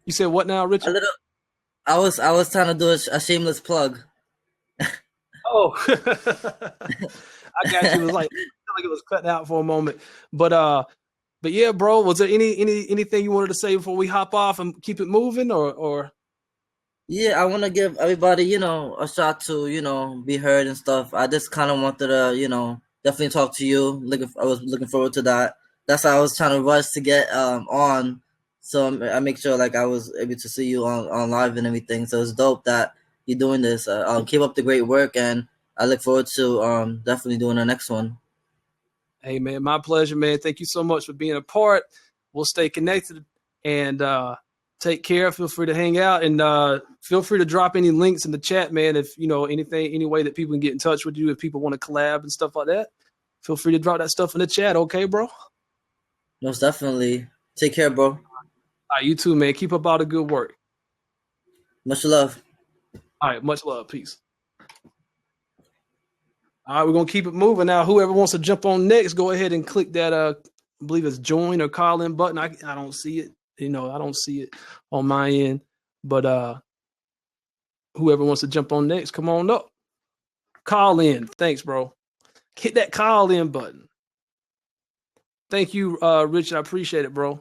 You said what now, Richard? I was trying to do a shameless plug. Oh, I got you. It was like it was cutting out for a moment, but yeah, bro. Was there anything you wanted to say before we hop off and keep it moving, or? Yeah, I want to give everybody, a shot to, be heard and stuff. I just kind of wanted to, definitely talk to you. I was looking forward to that. That's why I was trying to rush to get on. So I make sure like I was able to see you on live and everything. So it's dope that you're doing this. Keep up the great work, and I look forward to definitely doing the next one. Hey, man, my pleasure, man. Thank you so much for being a part. We'll stay connected and take care. Feel free to hang out and feel free to drop any links in the chat, man. If any way that people can get in touch with you, if people want to collab and stuff like that, feel free to drop that stuff in the chat. Okay, bro? Most definitely. Take care, bro. All right, you too, man. Keep up all the good work. Much love. All right, much love. Peace. All right, we're going to keep it moving now. Whoever wants to jump on next, go ahead and click that, I believe it's join or call in button. I don't see it. I don't see it on my end. But whoever wants to jump on next, come on up. Call in. Thanks, bro. Hit that call in button. Thank you, Richard. I appreciate it, bro.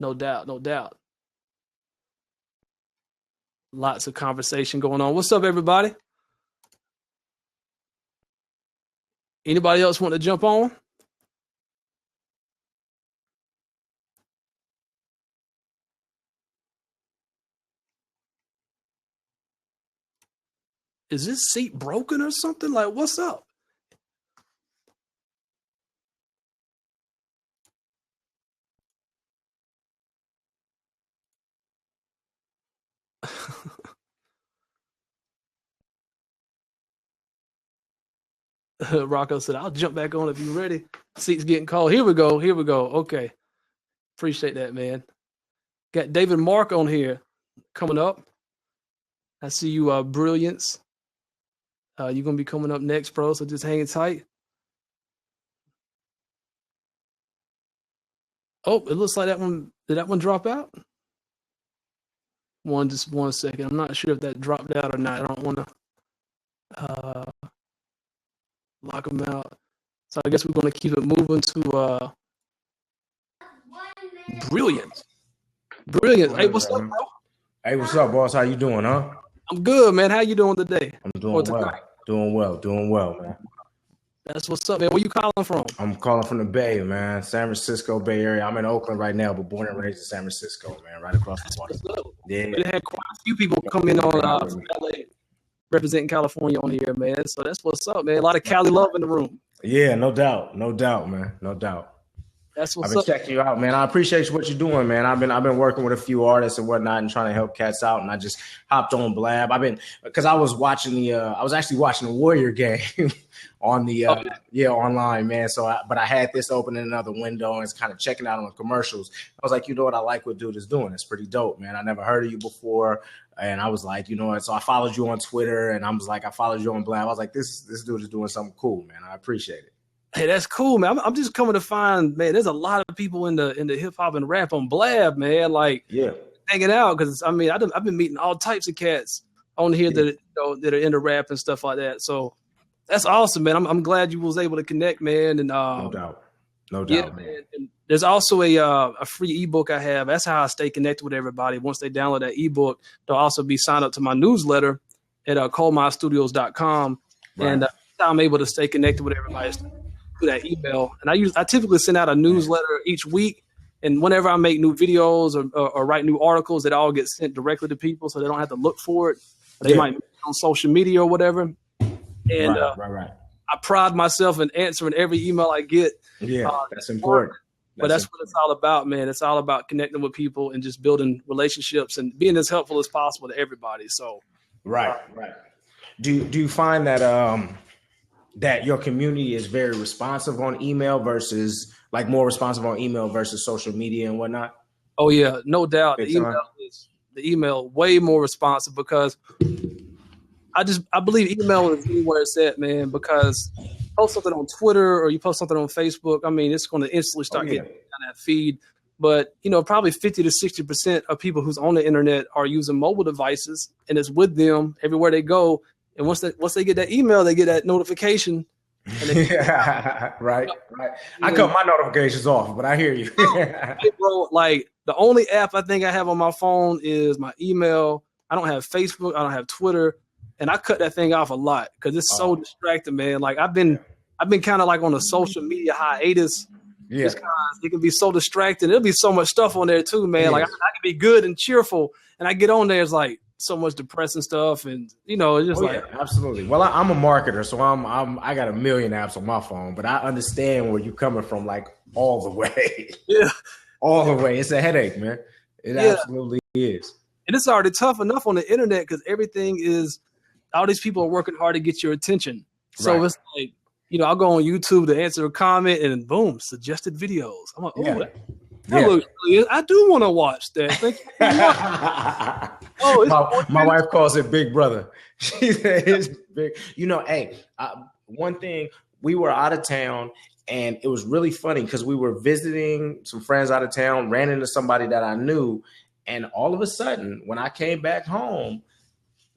No doubt. No doubt. Lots of conversation going on. What's up, everybody? Anybody else want to jump on? Is this seat broken or something? Like, what's up? Rocco said, I'll jump back on if you're ready. Seat's getting cold. Here we go. Okay. Appreciate that, man. Got David Mark on here coming up. I see you, Brilliance. You're going to be coming up next, bro, so just hang tight. Oh, it looks like that one. Did that one drop out? Just 1 second. I'm not sure if that dropped out or not. I don't want to lock them out. So I guess we're going to keep it moving to Brilliance. Hey, what's up, bro? Hey, what's up, boss? How you doing, huh? I'm good, man. How you doing today? I'm doing well. Doing well, man. That's what's up, man. Where you calling from? I'm calling from the Bay, man. San Francisco Bay Area. I'm in Oakland right now, but born and raised in San Francisco, man. Right across the water. Yeah. We had quite a few people come in on from LA. representing California on here, man. So that's what's up, man. A lot of Cali love in the room. Yeah, no doubt, man, no doubt. That's what's I've been up. checking you out, man. I appreciate what you're doing, man. I've been working with a few artists and whatnot and trying to help cats out. And I just hopped on Blab. Because I was watching I was actually watching the Warrior game on the online, man. But I had this open in another window and it's kind of checking out on the commercials. I was like, you know what? I like what dude is doing. It's pretty dope, man. I never heard of you before. And I was like, you know what? So I followed you on Twitter and I was like, I followed you on Blab. I was like, this dude is doing something cool, man. I appreciate it. Hey, that's cool, man. I'm just coming to find, man, there's a lot of people in the hip hop and rap on Blab, man. Like, hanging out because I mean, I've been meeting all types of cats on here that that are into rap and stuff like that. So that's awesome, man. I'm glad you was able to connect, man. And no doubt, man. And there's also a free ebook I have. That's how I stay connected with everybody. Once they download that ebook, they'll also be signed up to my newsletter at coalminestudios.com. Right. And I'm able to stay connected with everybody through that email. And I typically send out a newsletter each week. And whenever I make new videos or write new articles, it all gets sent directly to people so they don't have to look for it. They might be on social media or whatever. And right. I pride myself in answering every email I get. Yeah, that's important. But that's what it's all about, man. It's all about connecting with people and just building relationships and being as helpful as possible to everybody. So, right. Do you find that that your community is very responsive on email versus like more responsive on email versus social media and whatnot? Oh yeah, no doubt. The email way more responsive because I believe email is anywhere it's at, man, because you post something on Twitter or you post something on Facebook, I mean, it's going to instantly start getting on that feed. But, probably 50 to 60% of people who's on the internet are using mobile devices and it's with them everywhere they go. And once they get that email, they get that notification. And right. I cut my notifications off, but I hear you. Hey, bro, like the only app I think I have on my phone is my email. I don't have Facebook. I don't have Twitter. And I cut that thing off a lot because it's so distracting, man. Like I've been kind of like on a social media hiatus. Yeah. Just because it can be so distracting. There'll be so much stuff on there too, man. Like I can be good and cheerful, and I get on there, it's like so much depressing stuff, and it's just absolutely. Well, I'm a marketer, so I got a million apps on my phone, but I understand where you're coming from, like all the way. Yeah, all the way. It's a headache, man. It absolutely is. And it's already tough enough on the internet because everything is. All these people are working hard to get your attention. So it's like, I'll go on YouTube to answer a comment and boom, suggested videos. I'm like, that looks good. I do want to watch that. Thank you. My wife calls it Big Brother. She said it's big. One thing, we were out of town and it was really funny because we were visiting some friends out of town, ran into somebody that I knew. And all of a sudden, when I came back home,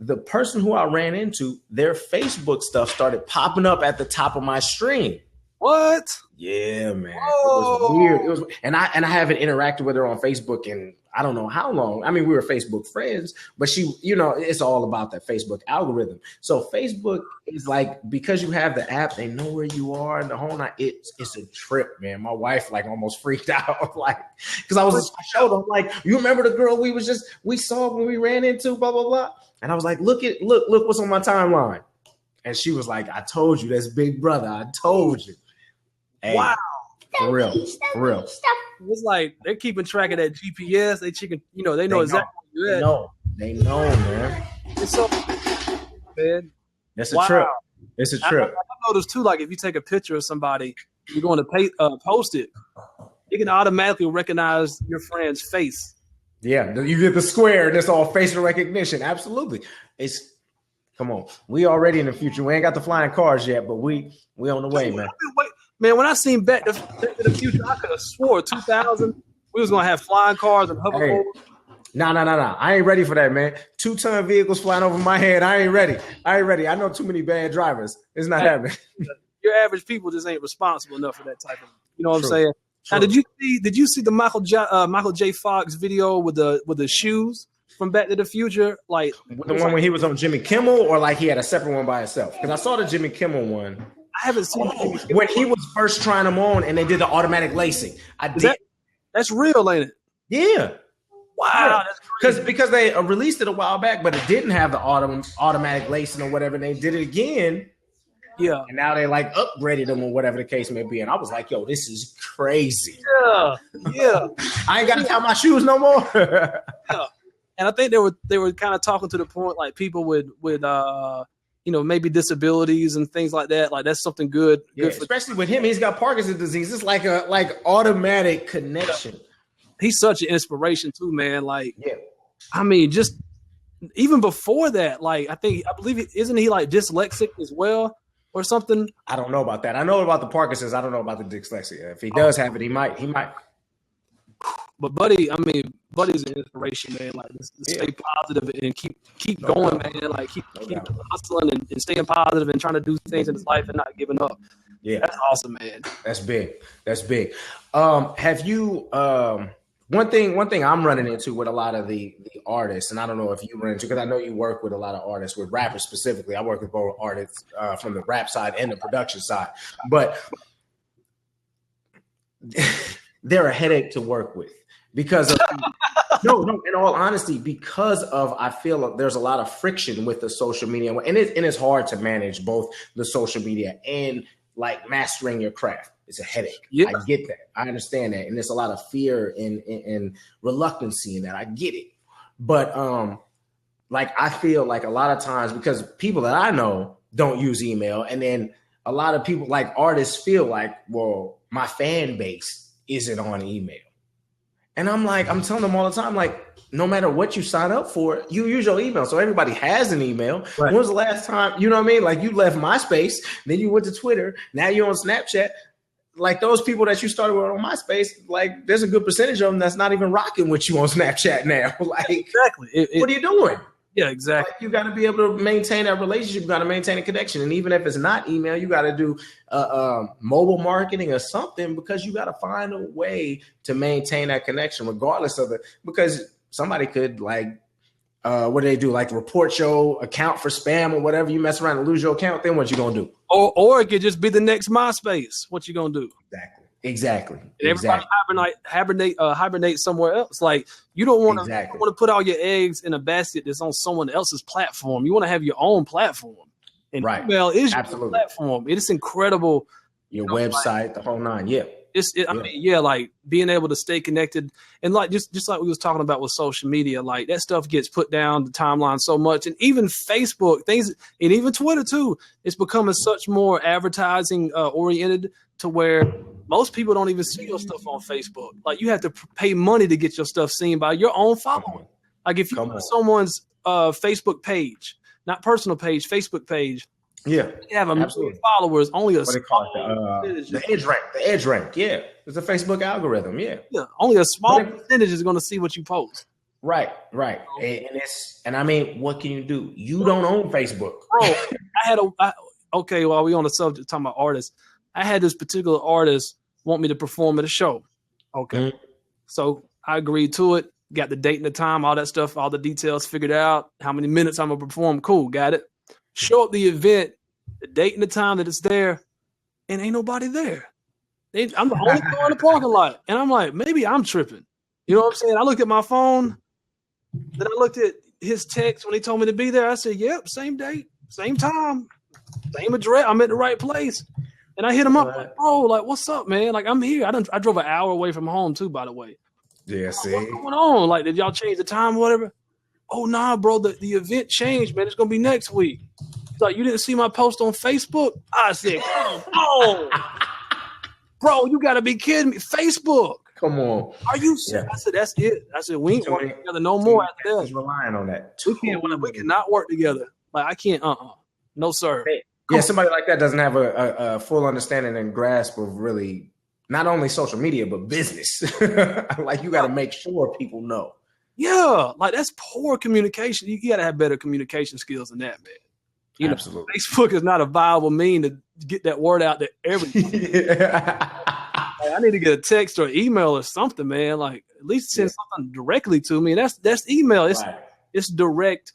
the person who I ran into, their Facebook stuff started popping up at the top of my stream. What? Yeah, man. Whoa. It was weird. It was, and I haven't interacted with her on Facebook in I don't know how long. I mean, we were Facebook friends, but she, it's all about that Facebook algorithm. So Facebook is like, because you have the app, they know where you are and the whole night. It's a trip, man. My wife almost freaked out, because I showed her you remember the girl we saw when we ran into blah blah blah, and I was like, look what's on my timeline, and she was like, I told you that's Big Brother. I told you. Hey, wow. For real. It's like they're keeping track of that GPS. They know exactly where you're at. They know, man. It's so man. It's a trip. It's a trip. I noticed too, like if you take a picture of somebody, you're going to post it, it can automatically recognize your friend's face. Yeah, you get the square and it's all facial recognition. Absolutely. Come on. We already in the future. We ain't got the flying cars yet, but we on the way, man. Man, when I seen Back to the Future, I could have swore 2000 we was gonna have flying cars and hoverboards. No. I ain't ready for that, man. 2-ton vehicles flying over my head. I ain't ready. I know too many bad drivers. It's not happening. Your average people just ain't responsible enough for that type of. You know what I'm saying? True. Now, did you see the Michael J. Fox video with the shoes from Back to the Future? Like the one when he was on Jimmy Kimmel, or like he had a separate one by himself? Because I saw the Jimmy Kimmel one. I haven't seen when he was first trying them on and they did the automatic lacing. That's real, ain't it? Yeah. Wow, because they released it a while back, but it didn't have the automatic lacing or whatever. And they did it again. Yeah. And now they like upgraded them or whatever the case may be. And I was like, yo, this is crazy. Yeah. I ain't got to tie my shoes no more. Yeah. And I think they were kind of talking to the point like people with maybe disabilities and things like that. Like that's something good. Yeah, especially with him, he's got Parkinson's disease. It's like automatic connection. He's such an inspiration too, man. Like, I mean, just even before that, like I believe isn't he like dyslexic as well or something? I don't know about that. I know about the Parkinson's. I don't know about the dyslexia. If he does have it, he might. But Buddy's an inspiration, man. Like, stay positive and keep going, man. Like, keep hustling and staying positive and trying to do things in his life and not giving up. Yeah, that's awesome, man. That's big. Have you? One thing I'm running into with a lot of the artists, and I don't know if you run into, because I know you work with a lot of artists, with rappers specifically. I work with both artists from the rap side and the production side, but they're a headache to work with because of no, in all honesty, because of I feel like there's a lot of friction with the social media, and it's hard to manage both the social media and like mastering your craft. It's a headache. Yeah. I get that. I understand that. And there's a lot of fear and reluctancy in that. I get it. But like I feel like a lot of times, because people that I know don't use email, and then a lot of people like artists feel like, well, my fan base isn't on email. And I'm telling them all the time, like, no matter what you sign up for, you use your email. So everybody has an email. Right. When was the last time, you know what I mean? Like you left MySpace, then you went to Twitter, now you're on Snapchat. Like those people that you started with on MySpace, like there's a good percentage of them that's not even rocking with you on Snapchat now. Like, exactly. What are you doing? Yeah, exactly. Like, you got to be able to maintain that relationship. You got to maintain a connection. And even if it's not email, you got to do mobile marketing or something, because you got to find a way to maintain that connection regardless of it. Because somebody could what do they do? Like report your account for spam or whatever. You mess around and lose your account, then what you going to do? Or it could just be the next MySpace. What you going to do? Exactly. And everybody hibernate somewhere else. Like you don't want to put all your eggs in a basket that's on someone else's platform. You want to have your own platform. And email is your platform. It is incredible. Your website, the whole nine. Yeah. Like being able to stay connected, and like just like we was talking about with social media, like that stuff gets put down the timeline so much, and even Facebook things, and even Twitter too. It's becoming such more advertising oriented to where most people don't even see your stuff on Facebook. Like you have to pay money to get your stuff seen by your own following. Like if you go to someone's Facebook page, not personal page, Facebook page. Yeah, you have a million followers. Only a the edge rank. Yeah, it's a Facebook algorithm. Yeah, only a small percentage is going to see what you post. Right. And I mean, what can you do? You don't own Facebook, bro. While we on the subject talking about artists, I had this particular artist want me to perform at a show. Okay, so I agreed to it. Got the date and the time, all that stuff, all the details figured out. How many minutes I'm gonna perform? Cool, got it. Show up the event, the date and the time that it's there, and ain't nobody there. I'm the only guy in the parking lot. And I'm like, maybe I'm tripping. You know what I'm saying? I looked at my phone, then I looked at his text when he told me to be there. I said, yep, same date, same time, same address. I'm at the right place. And I hit him up, like, bro, like, what's up, man? Like, I'm here. I drove an hour away from home, too, by the way. Yeah, see? What's going on? Like, did y'all change the time or whatever? Oh, nah, bro, the event changed, man. It's going to be next week. He's like, you didn't see my post on Facebook? I said, come on. Bro, you got to be kidding me. Facebook. Come on. Are you serious? Yeah. I said, that's it. I said, we ain't working together no more after that. He's relying on that. We cannot work together. Like, I can't, no, sir. Yeah, somebody like that doesn't have a full understanding and grasp of really not only social media, but business. Like, you got to make sure people know. Yeah, like that's poor communication. You got to have better communication skills than that, man. You Absolutely. Know, Facebook is not a viable mean to get that word out to everybody. Like, I need to get a text or email or something, man. Like at least send something directly to me. And that's email. It's direct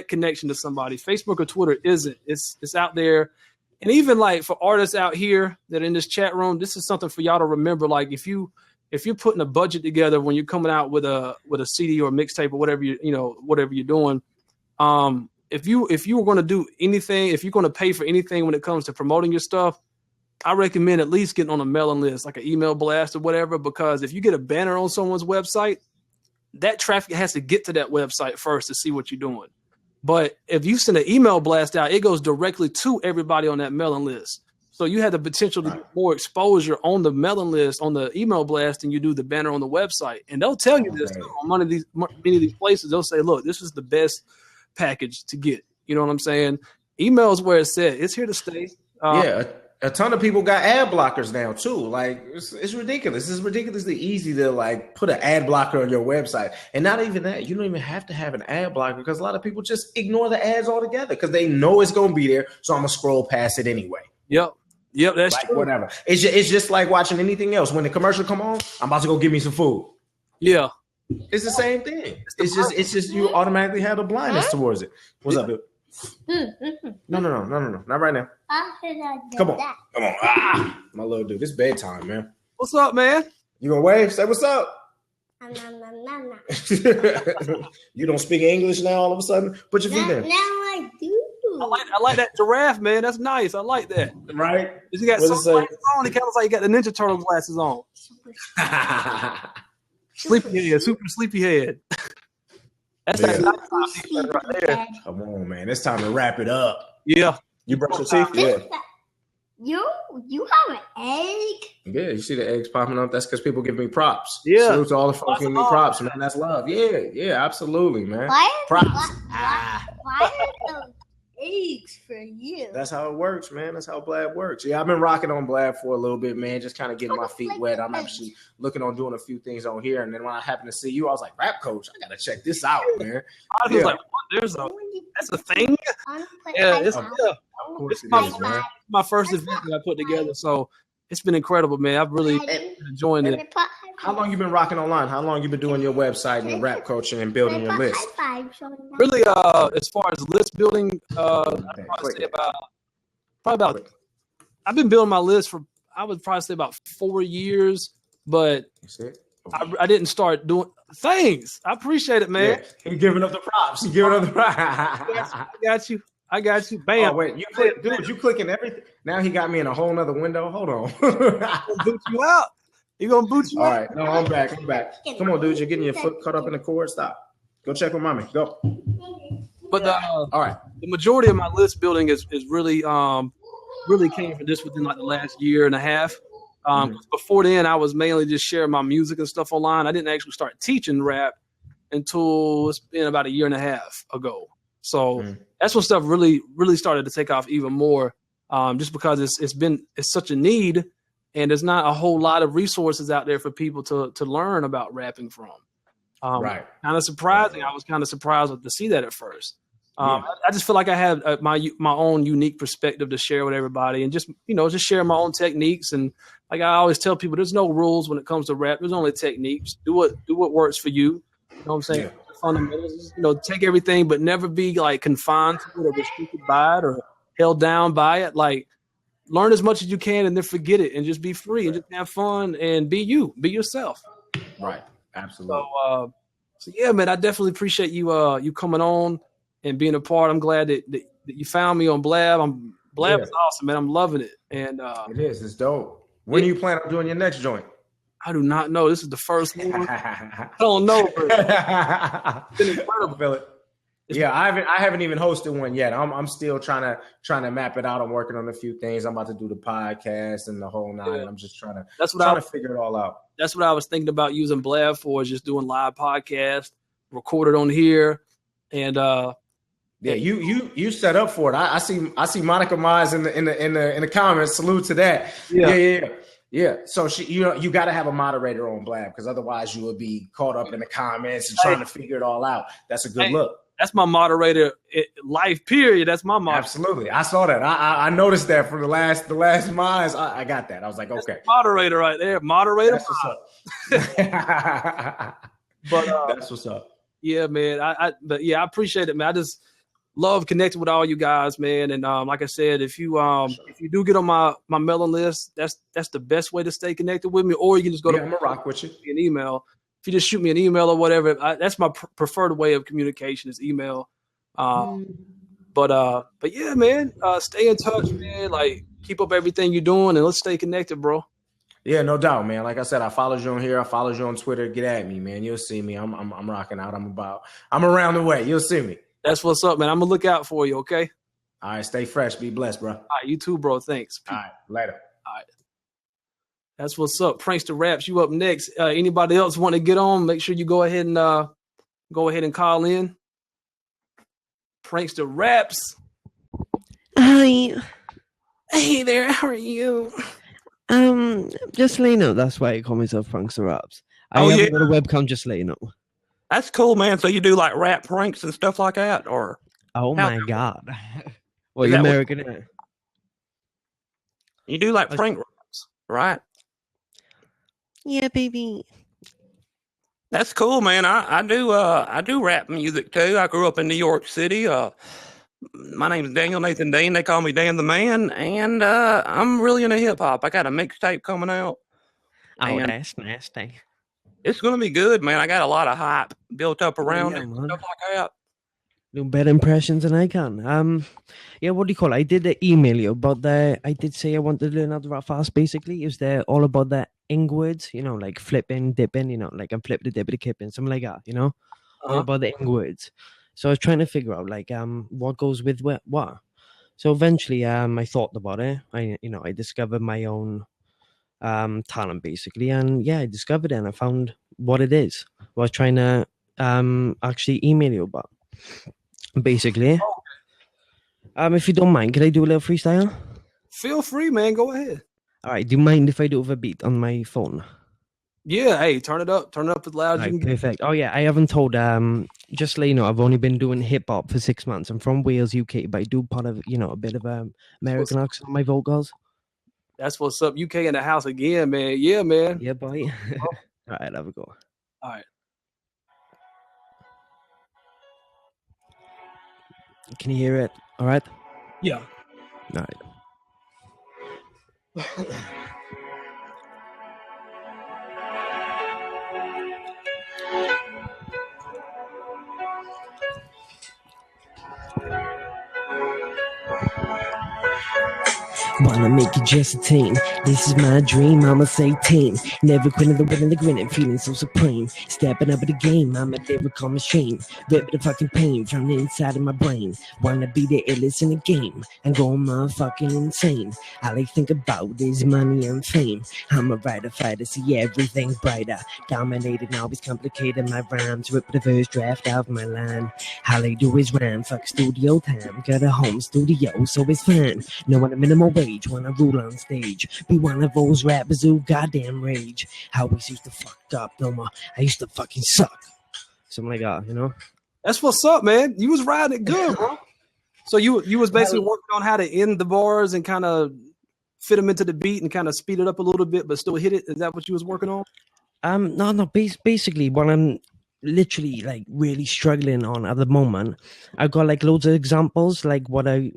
connection to somebody. Facebook or Twitter isn't. It's out there. And even like for artists out here that are in this chat room, this is something for y'all to remember. Like if you if you're putting a budget together when you're coming out with a CD or a mixtape or whatever whatever you're doing, if you were going to do anything, if you're going to pay for anything when it comes to promoting your stuff, I recommend at least getting on a mailing list, like an email blast or whatever, because if you get a banner on someone's website, that traffic has to get to that website first to see what you're doing. But if you send an email blast out, it goes directly to everybody on that mailing list. So you have the potential to get more exposure on the mailing list, on the email blast, than you do the banner on the website. And they'll tell you this too, on many of these places. They'll say, look, this is the best package to get. You know what I'm saying? Email is where it's at. It's here to stay. A ton of people got ad blockers now too. Like it's ridiculous. It's ridiculously easy to like put an ad blocker on your website, and not even that. You don't even have to have an ad blocker because a lot of people just ignore the ads altogether because they know it's going to be there. So I'm gonna scroll past it anyway. Yep, that's like, true. Whatever. It's just like watching anything else. When the commercial come on, I'm about to go get me some food. Yeah, it's the same thing. It's just you automatically have a blindness towards it. What's up, dude? No, not right now. Come on. My little dude. It's bedtime, man. What's up, man? You gonna wave? Say what's up. You don't speak English now all of a sudden? Put your feet in. Now I do. I like that giraffe, man. That's nice. I like that. Right? You got sunglasses on. It kind of like you got the Ninja Turtle glasses on. Sleepyhead, super sleepyhead. That's that nice right there. Come on, man. It's time to wrap it up. Yeah. You brush your teeth? Yeah. You have an egg? Yeah, you see the eggs popping up. That's because people give me props. Yeah. Salute to all the folks giving me props, man. That's love. Yeah, absolutely, man. Props. Why are those eggs for you? That's how it works, man. That's how Blab works. Yeah, I've been rocking on Blab for a little bit, man. Just kind of getting my feet wet. I'm actually looking on doing a few things on here. And then when I happened to see you, I was like, rap coach, I got to check this out, man. I was like, what? That's a thing? Yeah, it's my first event that I put together. So it's been incredible, man. I've really been enjoying it. How long you been rocking online? How long you been doing your website and your rap coaching and building your list? Really, as far as list building, I'd probably say about I've been building my list for, I would probably say about 4 years, but I didn't start doing things. I appreciate it, man. Yeah. You're giving up the props. You're giving up the props. I got you. Bam. Oh, wait, you clicking everything. Now he got me in a whole nother window. Hold on. Boot you out. He gonna boot you out. All out. right. No, I'm back. Come on, dude. You're getting your foot caught up in the cord. Stop. Go check with mommy. Go. But all right. The majority of my list building is really really came from this within like the last year and a half. Before then, I was mainly just sharing my music and stuff online. I didn't actually start teaching rap until it's been about a year and a half ago. So that's when stuff really started to take off even more. Just because it's such a need, and there's not a whole lot of resources out there for people to learn about rapping from. Right. Kind of surprising. I was kind of surprised to see that at first. I just feel like I have my own unique perspective to share with everybody, and just share my own techniques. And like I always tell people, there's no rules when it comes to rap. There's only techniques. Do what works for you. You know what I'm saying? Yeah. Fundamentals. Take everything, but never be like confined to it or restricted by it or held down by it. Like, learn as much as you can and then forget it and just be free and just have fun and be yourself. Right. Absolutely. So yeah, man, I definitely appreciate you coming on and being a part. I'm glad that you found me on Blab. Blab is awesome, man. I'm loving it. And it is. It's dope. When do you plan on doing your next joint? I do not know. This is the first one. I don't know. It's been incredible. Yeah, I haven't even hosted one yet. I'm still trying to map it out. I'm working on a few things. I'm about to do the podcast and the whole nine. Yeah. I'm just trying to figure it all out. That's what I was thinking about using Blab for, is just doing live podcast, recorded on here, and you set up for it. I see Monica Mize in the comments. Salute to that. Yeah. So you got to have a moderator on Blab, because otherwise you would be caught up in the comments and trying to figure it all out. That's a good look. That's my moderator life period. That's my moderator. Absolutely. I saw that. I noticed that from the last Mize. I got that. I was like, okay. Moderator right there. Moderator. That's what's up. But that's what's up. Yeah, man. I appreciate it, man. love connecting with all you guys, man. And like I said, if you do get on my mailing list, that's the best way to stay connected with me. Or you can just go to I'm gonna rock with you. An email. If you just shoot me an email or whatever, that's my preferred way of communication is email. But yeah, man, stay in touch, man. Like keep up everything you're doing, and let's stay connected, bro. Yeah, no doubt, man. Like I said, I followed you on here. I followed you on Twitter. Get at me, man. You'll see me. I'm rocking out. I'm around the way. You'll see me. That's what's up, man. I'm gonna look out for you. Okay. All right. Stay fresh. Be blessed, bro. All right. You too, bro. Thanks. All right. Later. All right. That's what's up. Prankster Raps, you up next. Anybody else want to get on? Make sure you go ahead and call in. Prankster Raps. Hi. Hey there. How are you? Just let you know, that's why I call myself Prankster Raps. I haven't got a webcam, just let you know. That's cool, man. So you do like rap pranks and stuff like that, or? Oh my god! Well, you American, innit? You do like prank raps, right? Yeah, baby. That's cool, man. I do rap music too. I grew up in New York City. My name is Daniel Nathan Dean. They call me Dan the Man, and I'm really into hip hop. I got a mixtape coming out. Oh, that's nasty. It's gonna be good, man. I got a lot of hype built up around it, man. stuff like that. Do better impressions than I can. Yeah, what do you call it? I did email you, but I did say I wanted to learn how to rap fast. Basically, is there all about the ing words? You know, like flipping, dipping. You know, like I'm flipping, dipping, kipping, something like that. You know, all about the ing words. So I was trying to figure out like what goes with what. So eventually, I thought about it. I discovered my own talent basically, and yeah, I discovered it and I found what it is. What I was trying to actually email you about. Basically, if you don't mind, could I do a little freestyle? Feel free, man. Go ahead. All right. Do you mind if I do it with a beat on my phone? Yeah. Hey, turn it up. Turn it up as loud as you can get. Perfect. Oh yeah, I haven't told. Just to let you know, I've only been doing hip hop for 6 months. I'm from Wales, UK, but I do part of a bit of American accent on my vocals. That's what's up. UK in the house again, man. Yeah, man. Yeah, boy. All right, have a go. All right. Can you hear it? All right. Yeah. All right. Wanna make it just a team. This is my dream, I'ma say team. Never quitting the winning, the grinning, feeling so supreme. Stepping up at the game, I'm a lyrical machine. Rip the fucking pain from the inside of my brain. Wanna be the illest in the game and go motherfucking insane. All I think about is money and fame. I'm a writer, fighter, see everything brighter. Dominated, always complicated my rhymes. Rip the first draft out my line. All I do is rhyme, fuck studio time. Got a home studio, so it's fine. No one a minimal wage when I rule on stage. Be one of those rappers who goddamn rage. I always used to fuck up, no more. I used to fucking suck. Something like that, you know? That's what's up, man. You was riding it good, bro. So you was basically working on how to end the bars and kind of fit them into the beat and kind of speed it up a little bit, but still hit it. Is that what you was working on? No. Basically, what I'm literally like really struggling on at the moment, I've got like loads of examples, like what I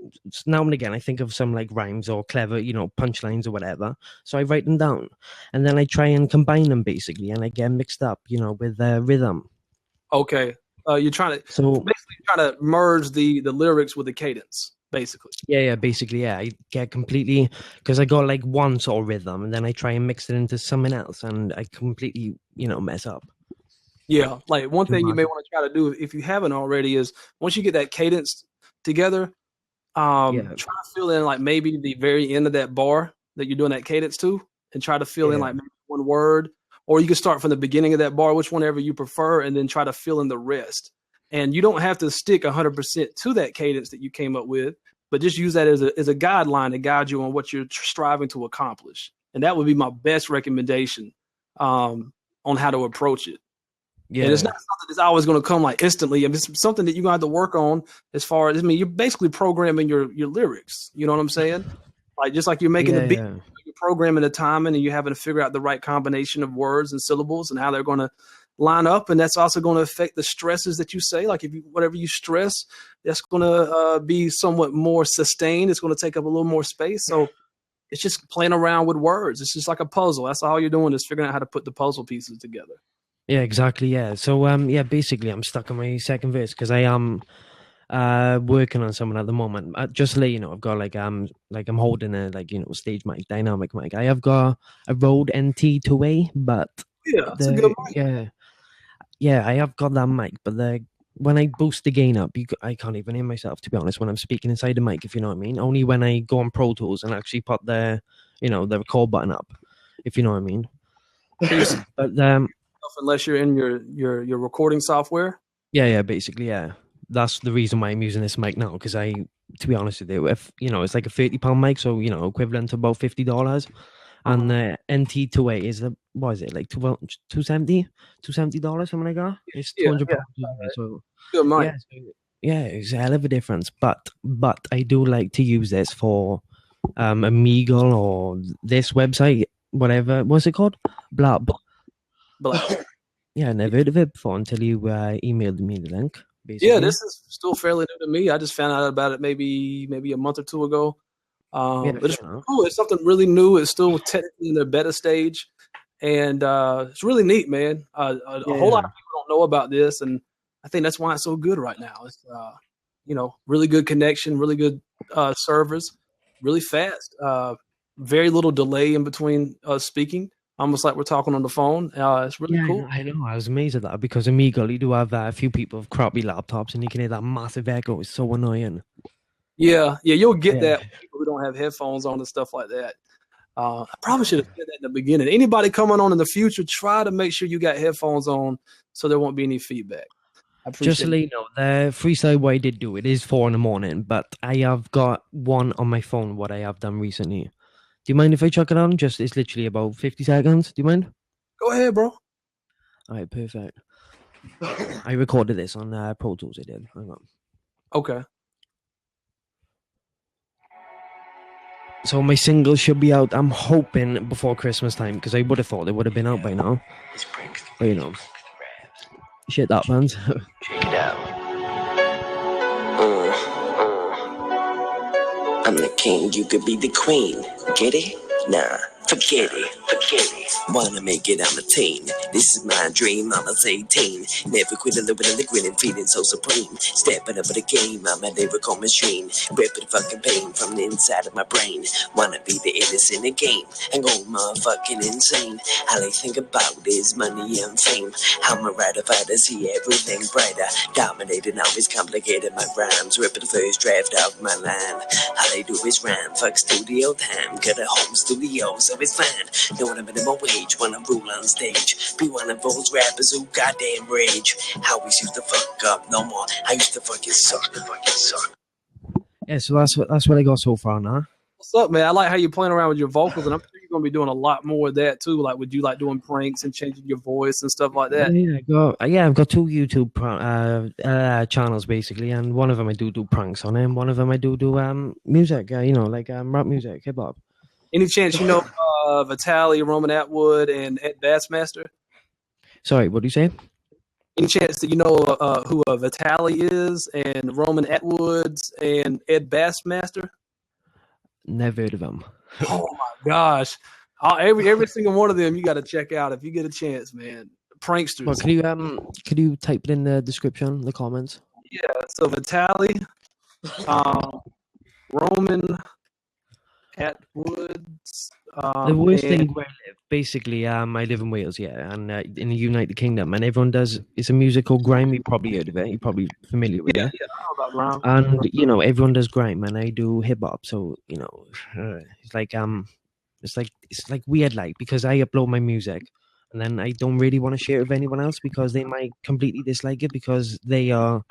now and again I think of some like rhymes or clever, punchlines or whatever. So I write them down, and then I try and combine them basically, and I get mixed up, with rhythm. Okay, you're trying to basically trying to merge the lyrics with the cadence, basically. Yeah, basically, yeah. I get completely because I got like one sort of rhythm, and then I try and mix it into something else, and I completely, mess up. Yeah, like one thing you may want to try to do if you haven't already is once you get that cadence together, try to fill in like maybe the very end of that bar that you're doing that cadence to, and try to fill in like maybe one word, or you can start from the beginning of that bar, whatever you prefer, and then try to fill in the rest. And you don't have to stick 100% to that cadence that you came up with, but just use that as a guideline to guide you on what you're striving to accomplish. And that would be my best recommendation on how to approach it. Yeah, and it's not something that's always going to come like instantly. I mean, it's something that you're going to have to work on as far as, you're basically programming your lyrics. You know what I'm saying? Like, just like you're making the beat, you're programming the timing and you're having to figure out the right combination of words and syllables and how they're going to line up, and that's also going to affect the stresses that you say. Like if you, whatever you stress, that's going to be somewhat more sustained. It's going to take up a little more space. So it's just playing around with words. It's just like a puzzle. That's all you're doing is figuring out how to put the puzzle pieces together. Yeah, exactly. Yeah. So yeah, basically, I'm stuck on my second verse because I am working on someone at the moment. Just to let you know, I've got like I'm holding a stage mic, dynamic mic. I have got a Rode NT2A, but Yeah, that's a good mic. Yeah, I have got that mic, but when I boost the gain up, I can't even hear myself, to be honest, when I'm speaking inside the mic, if you know what I mean. Only when I go on Pro Tools and actually put the record button up, if you know what I mean. But unless you're in your recording software. Yeah, basically, yeah. That's the reason why I'm using this mic now, because to be honest with you, if it's like a £30 mic, so equivalent to about $50. And the NT2A is what is it, like $270, something like that? It's £200. So good mic. Yeah, it's a hell of a difference. But I do like to use this for Omegle or this website, whatever. What's it called? Blab. Yeah, I never heard of it before until you emailed me the link. Basically. Yeah, this is still fairly new to me. I just found out about it maybe a month or two ago. But it's cool. It's something really new. It's still technically in the beta stage, and it's really neat, man. A whole lot of people don't know about this, and I think that's why it's so good right now. It's really good connection, really good servers, really fast, very little delay in between speaking. Almost like we're talking on the phone. It's really cool. I know. I was amazed at that because Omegle, you do have a few people with crappy laptops, and you can hear that massive echo. It's so annoying. Yeah, you'll get that with people who don't have headphones on and stuff like that. I probably should have said that in the beginning. Anybody coming on in the future, try to make sure you got headphones on so there won't be any feedback. Just to let you know, the freestyle way I did do it is 4 a.m, but I have got one on my phone, what I have done recently. Do you mind if I chuck it on? It's literally about 50 seconds. Do you mind? Go ahead, bro. All right, perfect. I recorded this on Pro Tools. I did. Hang on. Okay. So my single should be out, I'm hoping, before Christmas time, because I would have thought it would have been out by now. But, shit that, man. Check it out. I'm the king, you could be the queen. Get it? Nah, forget it. Wanna make it, I'm a teen. This is my dream, I'm a 18. Never quit a living in the grin and feeling so supreme. Stepping up the game, I'm a lyrical machine. Ripping fucking pain from the inside of my brain. Wanna be the illest in the game and go motherfucking insane. All I think about is money and fame. I'm a writer, fighter, see everything brighter. Dominating, always complicated my rhymes. Ripping the first draft of my line. All I do is rhyme, fuck studio time. Got a home studio, so it's fine. Know what I'm in my wage when I rule on stage. Be one of those rappers who goddamn rage. I always used to fuck up, no more. I used to fucking suck. Yeah, so that's what I got so far now. What's up, man? I like how you're playing around with your vocals, and I'm sure you're going to be doing a lot more of that too. Like, would you like doing pranks and changing your voice and stuff like that? I've got 2 YouTube channels basically, and one of them I do pranks on, and one of them I do music. Rap music, hip hop. Any chance you know Vitaly, Roman Atwood, and Ed Bassmaster? Sorry, what do you say? Any chance that you know who Vitaly is, and Roman Atwoods, and Ed Bassmaster? Never heard of them. Oh my gosh! Every single one of them you got to check out if you get a chance, man. Pranksters. Well, could you type it in the description, the comments? Yeah. So Vitaly, Roman Atwoods. The worst thing where I live, basically, I live in Wales, and in the United Kingdom, and everyone it's a music called grime. You probably heard of it. You're probably familiar with it. Yeah, I know about grime. And everyone does grime, and I do hip hop. So it's like weird, like, because I upload my music, and then I don't really want to share it with anyone else because they might completely dislike it because they are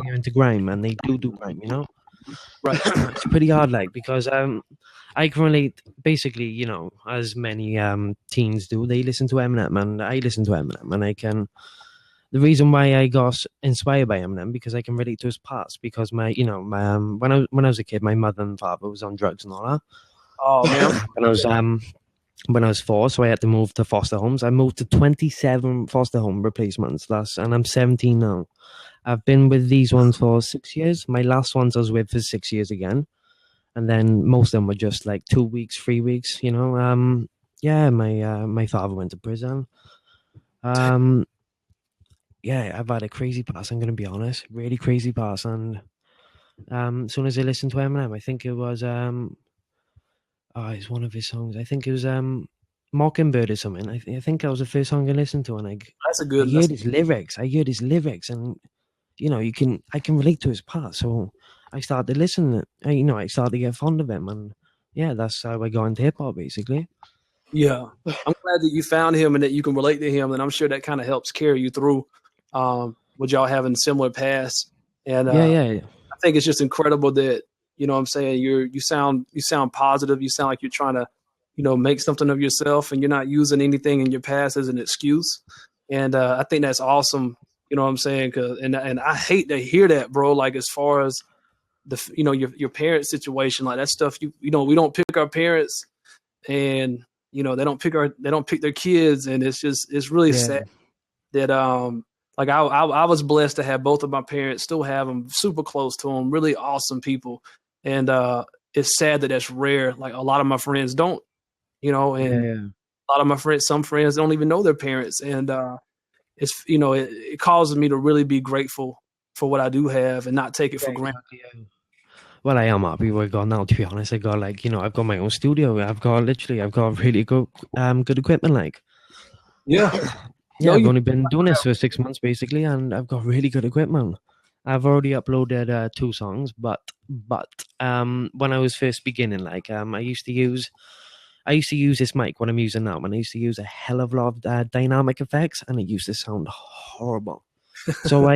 into grime and they do grime, Right. It's pretty hard, like, because I can relate, basically, as many teens do. They listen to Eminem, and I listen to Eminem, and I can. The reason why I got inspired by Eminem because I can relate to his past. Because when I was a kid, my mother and father was on drugs and all that. Oh man! And I was when I was 4, so I had to move to foster homes. I moved to 27 foster home replacements, and I'm 17 now. I've been with these ones for 6 years. My last ones I was with for 6 years again, and then most of them were just like 2 weeks, 3 weeks. Yeah, my father went to prison. Yeah, I've had a crazy past. I'm gonna be honest, really crazy past. And as soon as I listened to Eminem, I think it was it's one of his songs. I think it was Mockingbird or something. I think that was the first song I listened to, and That's a I good. heard his lyrics. And I can relate to his past. So I started to listen. I started to get fond of him, and yeah, that's how I got into hip hop, basically. Yeah, I'm glad that you found him and that you can relate to him, and I'm sure that kind of helps carry you through with y'all having similar paths. And Yeah. I think it's just incredible that what I'm saying, you sound positive. You sound like you're trying to make something of yourself, and you're not using anything in your past as an excuse. And I think that's awesome. You know what I'm saying? And I hate to hear that, bro. Like as far as your parents' situation, like that stuff. We don't pick our parents, and they don't pick their kids, and it's really Yeah. sad that like I was blessed to have both of my parents, still have them, super close to them, really awesome people, and it's sad that that's rare. Like a lot of my friends don't, and Yeah. a lot of my friends, some friends don't even know their parents, and it's it causes me to really be grateful for what I do have and not take it for granted. Well, I am happy with God now. To be honest, I've got I've got my own studio. I've got really good equipment. Yeah. Yeah, I've only been doing this for 6 months basically, and I've got really good equipment. I've already uploaded 2 songs, but when I was first beginning, I used to use this mic, what I'm using now, and I used to use a hell of a lot of dynamic effects, and it used to sound horrible. So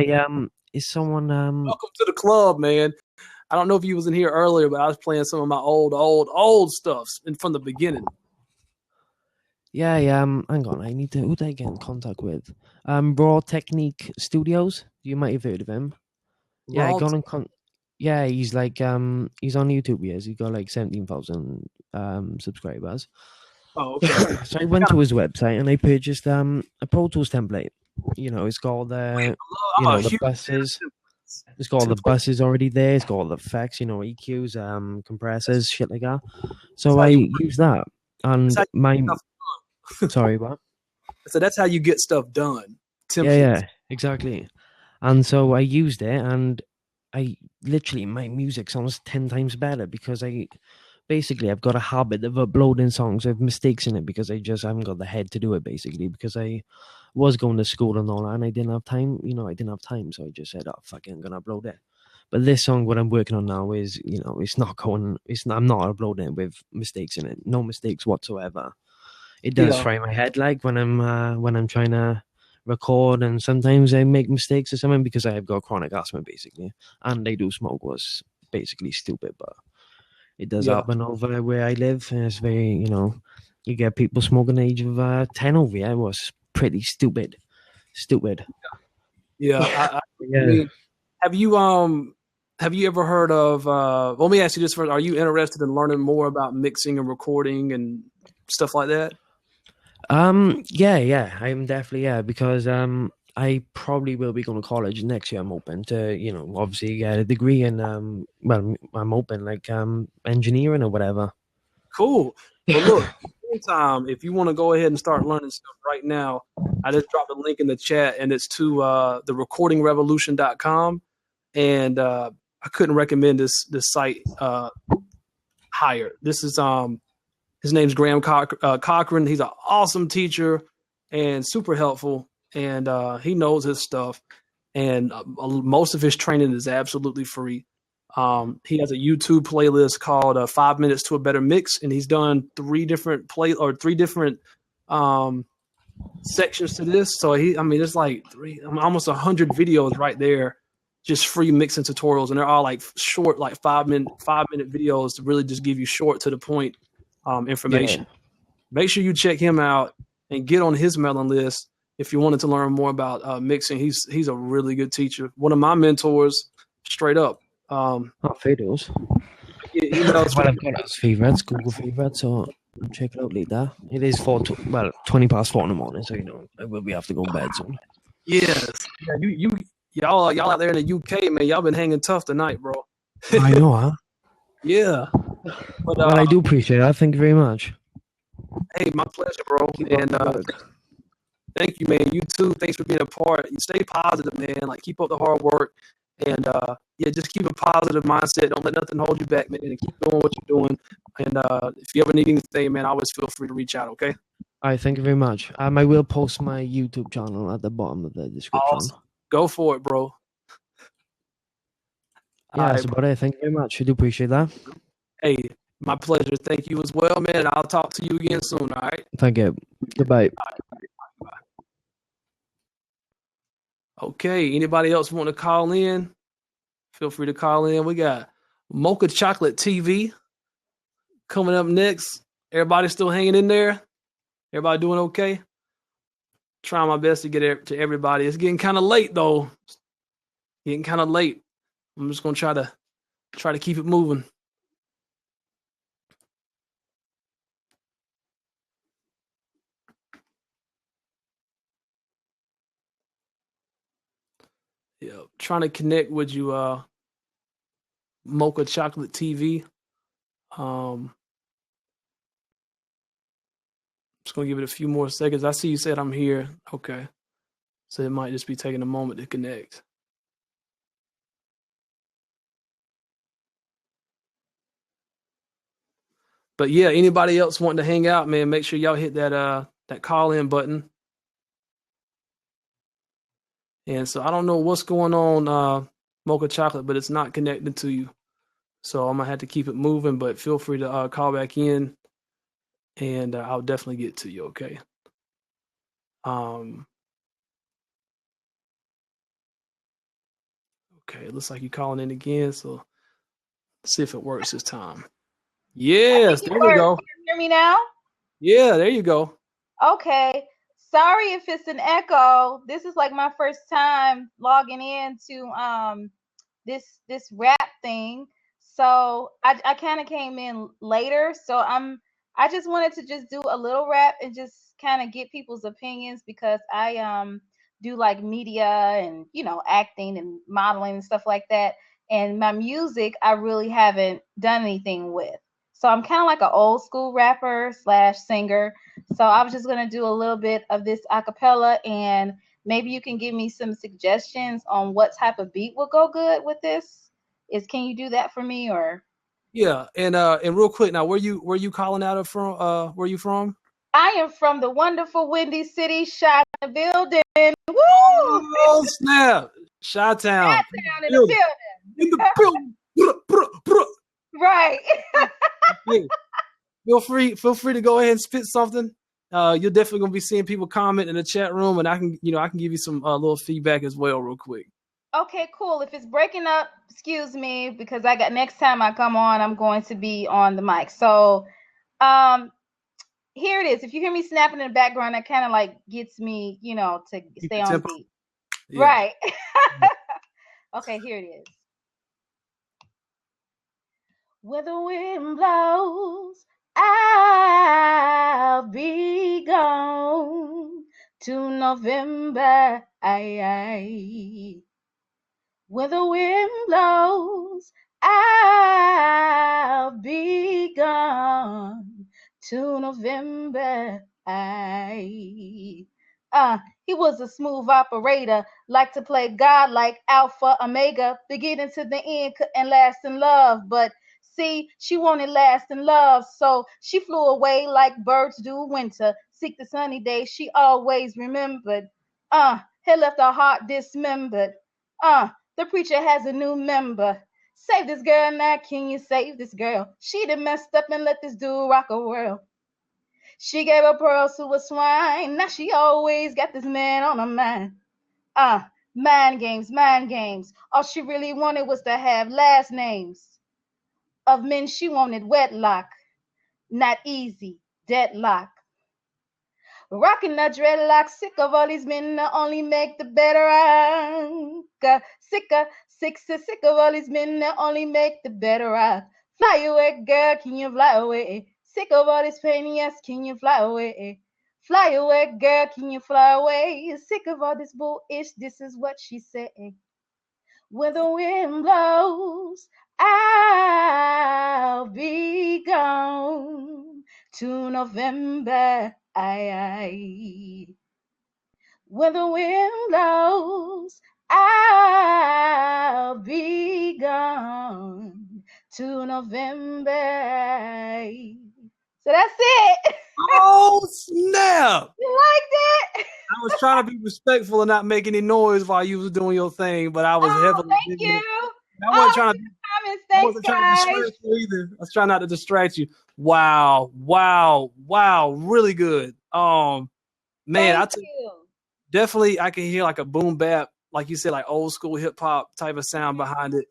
is someone Welcome to the club, man. I don't know if you was in here earlier, but I was playing some of my old stuffs from the beginning. Yeah, hang on, who did I get in contact with? Raw Technique Studios. You might have heard of him. Yeah, I got in yeah, he's he's on YouTube, he's got 17,000 subscribers. Oh, okay. So I went to his website and I purchased a Pro Tools template. It's got the the buses. It's got all the buses already there. It's got all the effects, EQs, compressors, shit like that. So I use that, and sorry, what? So that's how you get stuff done. Yeah, exactly. And so I used it, and my music sounds 10 times better because I've got a habit of uploading songs with mistakes in it because I just haven't got the head to do it, basically, because I was going to school and all that, and I didn't have time, so I just said, oh, fuck it, I'm going to upload it. But this song, what I'm working on now is, I'm not uploading it with mistakes in it, no mistakes whatsoever. It does fry my head, when I'm trying to record, and sometimes I make mistakes or something because I've got chronic asthma, basically, and I do smoke, was basically stupid, but it does happen over where I live, and it's very, you get people smoking the age of 10 over here. It was pretty stupid. Yeah. I mean, have you ever heard of let me ask you this first, are you interested in learning more about mixing and recording and stuff like that? Yeah, I'm definitely, because I probably will be going to college next year. I'm open to, obviously get a degree in I'm open engineering or whatever. Cool. Well, look, meantime, if you want to go ahead and start learning stuff right now, I just dropped a link in the chat, and it's to therecordingrevolution.com, and I couldn't recommend this site higher. This is his name's Graham Cochran. He's an awesome teacher and super helpful, and he knows his stuff. And most of his training is absolutely free. He has a YouTube playlist called 5 Minutes to a Better Mix, and he's done 3 different sections to this. So it's like almost 100 videos right there, just free mixing tutorials, and they're all short, 5-minute videos to really just give you short to the point information. Yeah. Make sure you check him out and get on his mailing list if you wanted to learn more about mixing. He's a really good teacher. One of my mentors, straight up. Fiddles. Well, I've got his favorites, Google favorites. So check it out later. It is 20 past 4 in the morning, so I will be have to go to bed soon. Yes. Yeah, y'all out there in the UK, man, y'all been hanging tough tonight, bro. I know, huh? Yeah. But Well, I do appreciate that. Thank you very much. hey, my pleasure, bro. Keep up And the work. thank you, man. You too. Thanks for being a part. You stay positive, man. Like keep up the hard work. And yeah, just keep a positive mindset. Don't let nothing hold you back, man. And keep doing what you're doing. And if you ever need anything, man, always feel free to reach out, okay? All right, thank you very much. I will post my YouTube channel at the bottom of the description. Awesome. Go for it, bro. Yeah, that's about it. Thank you very much. I do appreciate that. Hey, my pleasure. Thank you as well, man. And I'll talk to you again soon, all right? Thank you. Goodbye. Okay, anybody else want to call in? Feel free to call in. We got Mocha Chocolate TV coming up next. Everybody still hanging in there? Everybody doing okay? Trying my best to get it to everybody. It's getting kind of late though. Getting kind of late. I'm just gonna try to keep it moving. Yeah, trying to connect with you, Mocha Chocolate TV. Just gonna give it a few more seconds. I see you said I'm here. Okay. So it might just be taking a moment to connect. But yeah, anybody else wanting to hang out, man, make sure y'all hit that call in button. And so I don't know what's going on, Mocha Chocolate, but it's not connected to you. So I'm gonna have to keep it moving, but feel free to call back in and I'll definitely get to you, okay? Okay, it looks like you're calling in again, so let's see if it works this time. Yes, there we go. Can you hear me now? Yeah, there you go. Okay. Sorry if it's an echo. This is like my first time logging into this rap thing. So I kind of came in later. So I just wanted to just do a little rap and just kind of get people's opinions because I do like media and acting and modeling and stuff like that. And my music I really haven't done anything with. So I'm kind of like an old school rapper / singer. So I was just gonna do a little bit of this acapella, and maybe you can give me some suggestions on what type of beat will go good with this. Can you do that for me or? Yeah, and real quick now, where you calling out of from? Where you from? I am from the wonderful Windy City, Shot in the building. Woo! Oh snap! Chi-Town. Chi-Town in the building. In the building. Right. Hey, feel free to go ahead and spit something. You're definitely gonna be seeing people comment in the chat room, and I can give you some little feedback as well, real quick. Okay, cool. If it's breaking up, excuse me, because next time I come on, I'm going to be on the mic. So, here it is. If you hear me snapping in the background, that kind of like gets me, to stay on beat. Yeah. Right. Okay, here it is. Where the wind blows, I'll be gone to November. Where the wind blows, I'll be gone to November. He was a smooth operator, liked to play God like Alpha Omega, beginning to the end, couldn't last in love, but see, she wanted lasting love, so she flew away like birds do winter, seek the sunny day she always remembered. He left her heart dismembered. The preacher has a new member. Save this girl now, can you save this girl? She done messed up and let this dude rock her world. She gave her pearls to a swine. Now she always got this man on her mind. Mind games, mind games. All she really wanted was to have last names. Of men she wanted wedlock. Not easy, deadlock. Rocking the dreadlock, sick of all these men that only make the better rock. Sick of all these men that only make the better rock. Fly away, girl, can you fly away? Sick of all this pain, yes, can you fly away? Fly away, girl, can you fly away? Sick of all this bullish, this is what she said. When the wind blows, I'll be gone to November. Aye. When the wind blows, I'll be gone to November. So that's it. Oh snap! You liked it? I was trying to be respectful and not make any noise while you was doing your thing, but I was heavily Thank digging you. it. I wasn't trying to. Comments. I Thanks, wasn't trying to guys. distract you either. I was trying not to distract you. Wow, really good. Man, Thank you. definitely I can hear like a boom bap, like you said, like old school hip hop type of sound behind it.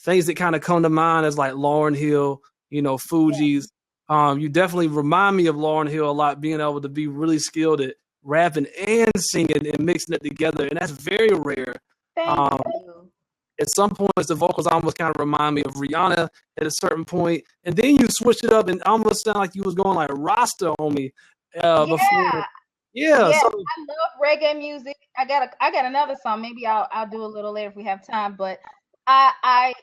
Things that kind of come to mind is like Lauryn Hill, Fugees. You definitely remind me of Lauryn Hill a lot, being able to be really skilled at rapping and singing and mixing it together, and that's very rare. Thank you. At some points, the vocals almost kind of remind me of Rihanna at a certain point, and then you switched it up and almost sound like you was going like Rasta on me before. Yeah, Yes, so I love reggae music. I got another song. Maybe I'll do a little later if we have time. But I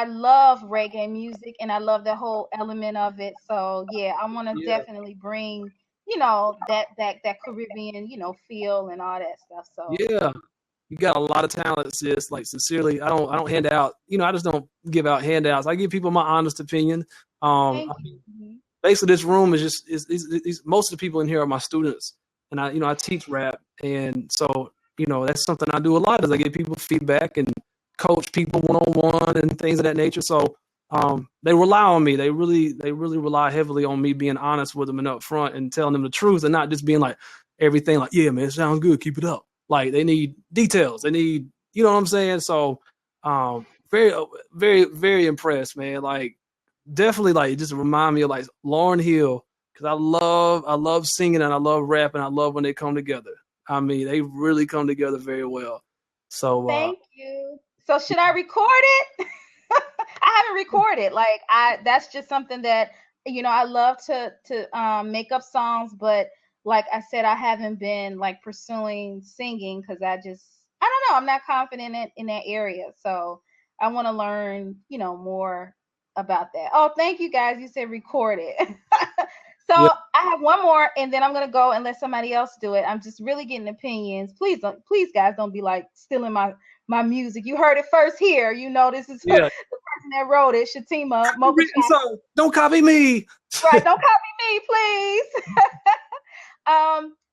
love reggae music and I love the whole element of it. So yeah, I want to definitely bring that Caribbean feel and all that stuff. So yeah, you got a lot of talent, sis. Like sincerely, I don't hand out. I just don't give out handouts. I give people my honest opinion. thank you. Basically, this room is just is most of the people in here are my students, and I teach rap, and so that's something I do a lot. Is I give people feedback and coach people one-on-one and things of that nature. So they rely on me. They really rely heavily on me being honest with them and upfront and telling them the truth, and not just being like everything like, yeah, man, it sounds good, keep it up. Like they need details. They need, you know what I'm saying? So very, very, very impressed, man. Like definitely like just remind me of like Lauryn Hill, because I love singing and I love rap and I love when they come together. I mean, they really come together very well. So Thank you. So should I record it? I haven't recorded. Like that's just something that I love to make up songs, but like I said, I haven't been like pursuing singing because I don't know, I'm not confident in that area. So I want to learn, more about that. Oh, thank you guys. You said record it. So yeah. I have one more, and then I'm gonna go and let somebody else do it. I'm just really getting opinions. Please guys, don't be like stealing my music. You heard it first here. This is the person that wrote it, Shatima Mocha. So don't copy me. Right, don't copy me, please.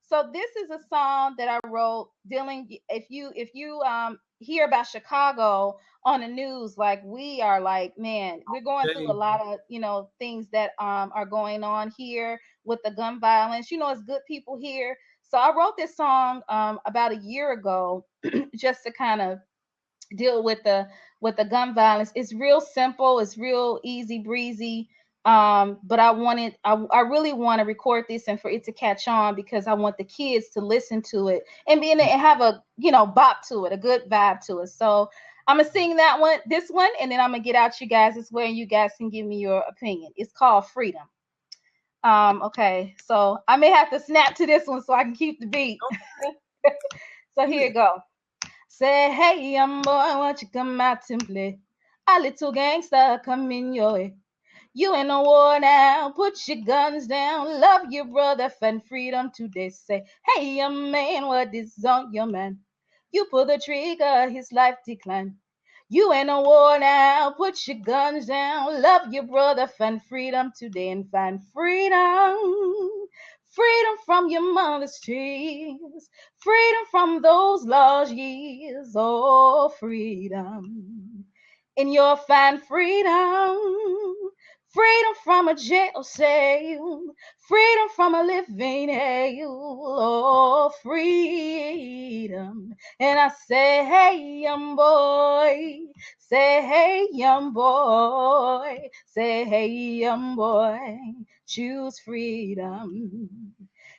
So this is a song that I wrote dealing. If you hear about Chicago on the news, like we are like, man, we're going through a lot of things that are going on here with the gun violence. It's good people here. So I wrote this song about a year ago just to kind of deal with the gun violence. It's real simple, it's real easy breezy. But I really want to record this and for it to catch on because I want the kids to listen to it and have a bop to it, a good vibe to it. So I'm gonna sing this one, and then I'm gonna get out you guys as well, and you guys can give me your opinion. It's called Freedom. Okay, so I may have to snap to this one so I can keep the beat. So here you go. Say, hey, young boy, won't you come out and play? A little gangster coming your way. You ain't no war now, put your guns down. Love your brother, find freedom today. Say, hey, young man, what is on your man? You pull the trigger, his life decline. You ain't no war now, put your guns down. Love your brother, find freedom today and find freedom. Freedom from your mother's tears. Freedom from those lost years. Oh, freedom. In your find freedom. Freedom from a jail cell. Freedom from a living hell. Oh, freedom. And I say, hey, young boy. Say, hey, young boy. Say, hey, young boy. Choose freedom.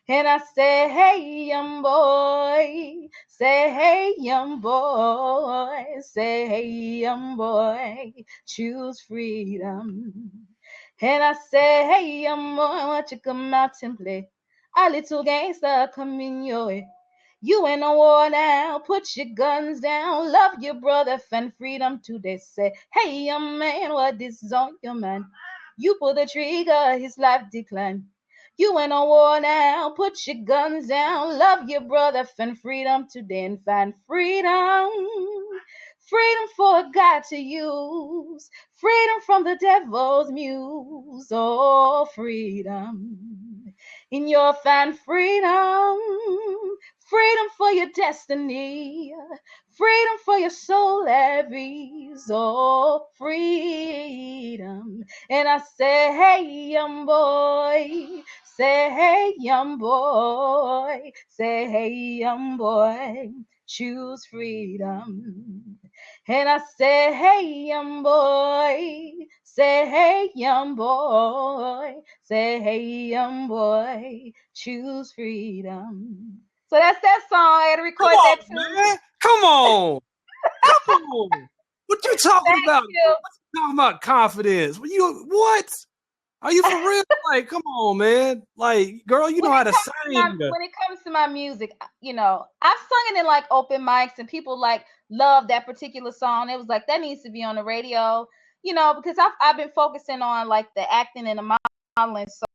And I say, hey, young boy. Say, hey, young boy. Say, hey, young boy. Choose freedom. And I say, hey, young boy, why don't you come out and play? A little gangster coming your way. You ain't no war now, put your guns down. Love your brother, fan freedom today. Say, hey, young man, what is on your mind? You pull the trigger, his life decline. You ain't no war now, put your guns down. Love your brother, fan freedom today and find freedom. Freedom for a God to use. Freedom from the devil's muse. Oh, freedom. In your find freedom. Freedom for your destiny. Freedom for your soul at ease. Oh, freedom. And I say, hey, young boy. Say, hey, young boy. Say, hey, young boy. Choose freedom. And I say, hey, young boy. Say, hey, young boy. Say, hey, young boy. Choose freedom. So that's that song. I had to record that too. Man. Come on. Come on. What you talking about? You. What you talking about confidence? What? Are you for real? Like, come on, man. Like, girl, you know how to sing. When it comes to my music, you know, I've sung it in like open mics and people like love that particular song. It was like, that needs to be on the radio, you know, because I've been focusing on like the acting and the modeling. So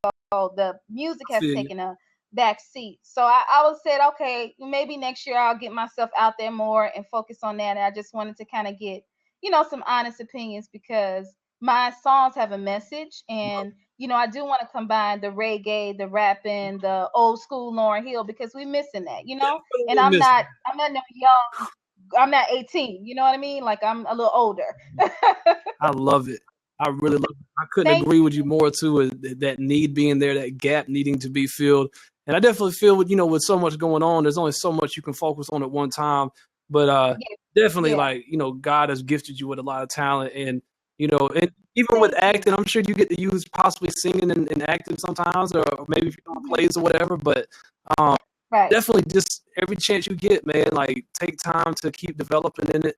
the music has taken a back seat. So I said, okay, maybe next year I'll get myself out there more and focus on that. And I just wanted to kind of get, you know, some honest opinions because my songs have a message, and you know, I do want to combine the reggae, the rapping, the old school Lauryn Hill because we're missing that, you know. And I'm not no young. I'm not 18. You know what I mean? Like I'm a little older. I love it. I really love it. I couldn't agree with you more too. That need being there, that gap needing to be filled. And I definitely feel with, you know, with so much going on, there's only so much you can focus on at one time. But definitely, like, you know, God has gifted you with a lot of talent, and you know, and even with acting, I'm sure you get to use possibly singing and acting sometimes, or maybe if you're doing plays or whatever. But definitely, just every chance you get, man, like take time to keep developing in it.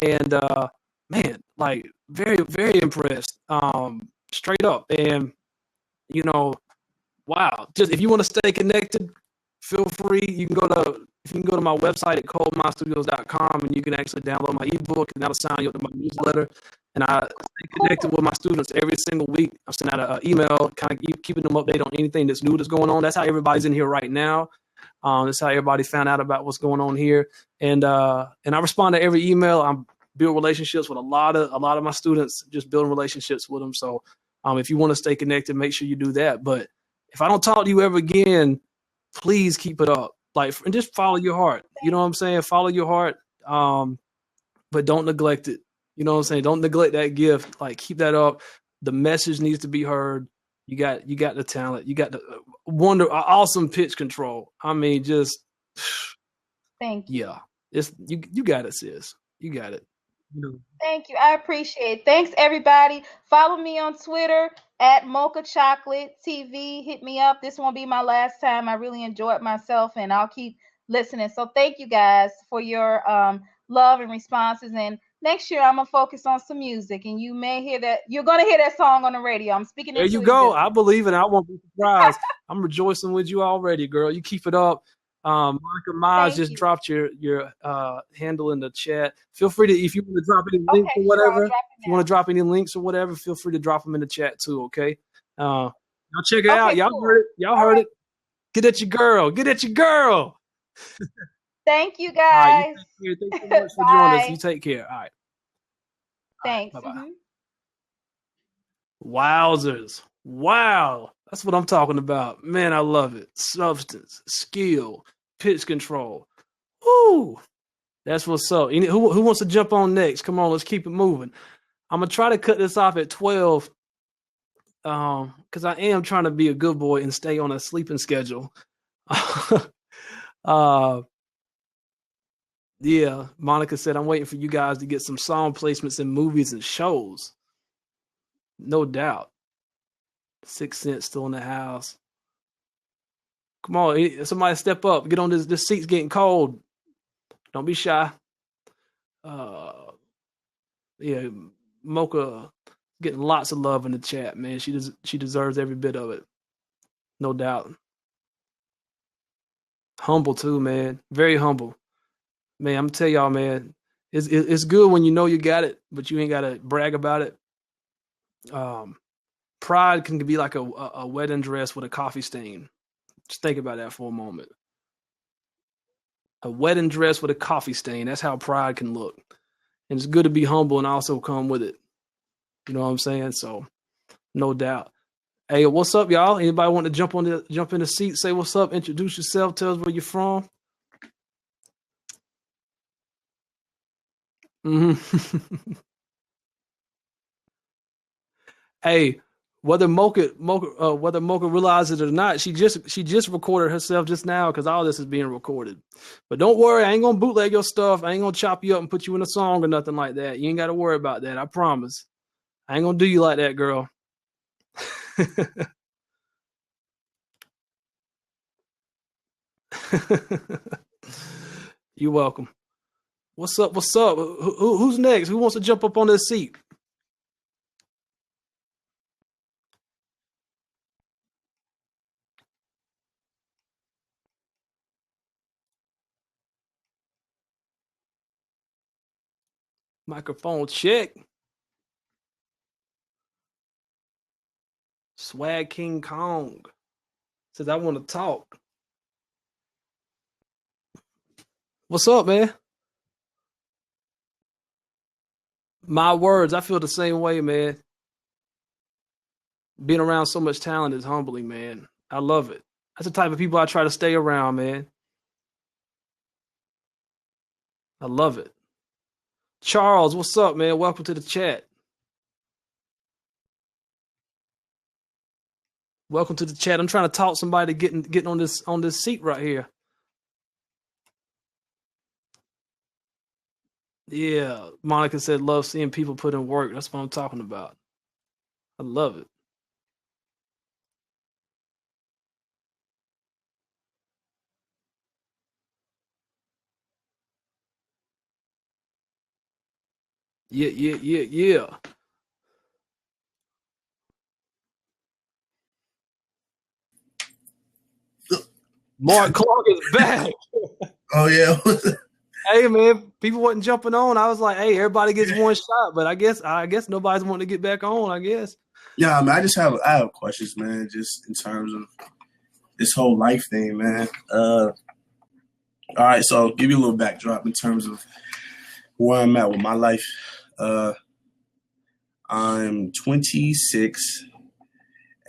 And man, like very, very impressed, straight up. And you know, wow, just if you want to stay connected, feel free. You can go to my website at coldmindstudios.com, and you can actually download my ebook, and that'll sign you up to my newsletter. And I stay connected with my students every single week. I send out an email, kind of keeping them updated on anything that's new that's going on. That's how everybody's in here right now. That's how everybody found out about what's going on here. And I respond to every email. I'm build relationships with a lot of my students, just building relationships with them. So if you want to stay connected, make sure you do that. But if I don't talk to you ever again, please keep it up. Like, and just follow your heart. You know what I'm saying? Follow your heart. But don't neglect it. You know what I'm saying? Don't neglect that gift. Like, keep that up. The message needs to be heard. You got the talent. You got the awesome pitch control. I mean, just thank you. Yeah, it's you got it, sis. You got it. Thank you. I appreciate it. Thanks, everybody. Follow me on Twitter at Mocha Chocolate TV. Hit me up. This won't be my last time. I really enjoyed myself, and I'll keep listening. So thank you guys for your love and responses. And next year, I'm going to focus on some music, and you may hear that. You're going to hear that song on the radio. I'm speaking There you go. I believe it. I won't be surprised. I'm rejoicing with you already, girl. You keep it up. Monica Mize just dropped your handle in the chat. Feel free to, if you want to drop any links or whatever, if you want to drop any links or whatever, feel free to drop them in the chat too. Okay. Y'all check it out. Y'all heard it. Y'all heard it. Get at your girl. Get at your girl. Thank you, guys. Thank you so much for joining us. You take care. All right. Thanks. Bye bye. Wowzers. Wow. That's what I'm talking about. Man, I love it. Substance, skill, pitch control. Woo. That's what's up. Who wants to jump on next? Come on, let's keep it moving. I'm going to try to cut this off at 12 because I am trying to be a good boy and stay on a sleeping schedule. Yeah, Monica said, I'm waiting for you guys to get some song placements in movies and shows. No doubt. 6 Cent still in the house. Come on, somebody step up. Get on this. This seat's getting cold. Don't be shy. Yeah, Mocha Getting lots of love in the chat, man. She deserves every bit of it, no doubt. Humble too, man. Very humble, man. I'm gonna tell y'all, man. It's good when you know you got it, but you ain't gotta brag about it. Pride can be like a wedding dress with a coffee stain. Just think about that for a moment. A wedding dress with a coffee stain. That's how pride can look. And it's good to be humble and also come with it. You know what I'm saying? So, no doubt. Hey, what's up, y'all? Anybody want to jump in the seat, say what's up, introduce yourself, tell us where you're from? Mm-hmm. Hey, whether Mocha realizes it or not, she just recorded herself just now because all this is being recorded. But don't worry, I ain't gonna bootleg your stuff. I ain't gonna chop you up and put you in a song or nothing like that. You ain't got to worry about that. I promise. I ain't gonna do you like that, girl. You're welcome. What's up? What's up? Who's next? Who wants to jump up on this seat? Microphone check. Swag King Kong says, I want to talk. What's up, man? My words, I feel the same way, man. Being around so much talent is humbling, man. I love it. That's the type of people I try to stay around, man. I love it. Charles, what's up, man? Welcome to the chat. Welcome to the chat. I'm trying to talk somebody getting on this seat right here. Yeah, Monica said, love seeing people put in work. That's what I'm talking about. I love it. Yeah. Mark Clark is back. Oh yeah. Hey man, people wasn't jumping on. I was like, hey, everybody gets one shot, but I guess nobody's wanting to get back on, I guess. Yeah, man, I have questions, man, just in terms of this whole life thing, man. All right, so I'll give you a little backdrop in terms of where I'm at with my life. I'm 26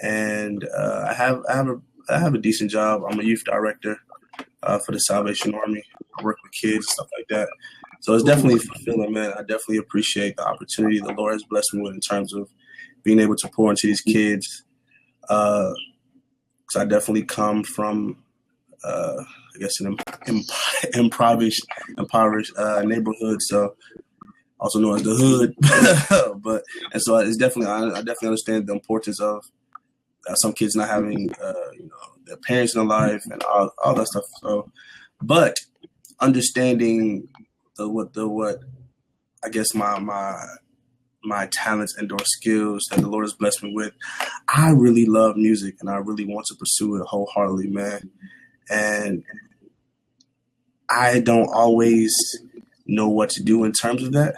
and I have a decent job. I'm a youth director for the Salvation Army. I work with kids, stuff like that. So it's definitely fulfilling, man. I definitely appreciate the opportunity the Lord has blessed me with in terms of being able to pour into these kids. Because I definitely come from, I guess, an impoverished neighborhood, so also known as the hood. And so it's definitely, I definitely understand the importance of some kids not having, their parents in their life and all that stuff. So, but understanding what I guess my talents and or skills that the Lord has blessed me with, I really love music and I really want to pursue it wholeheartedly, man. And I don't always know what to do in terms of that.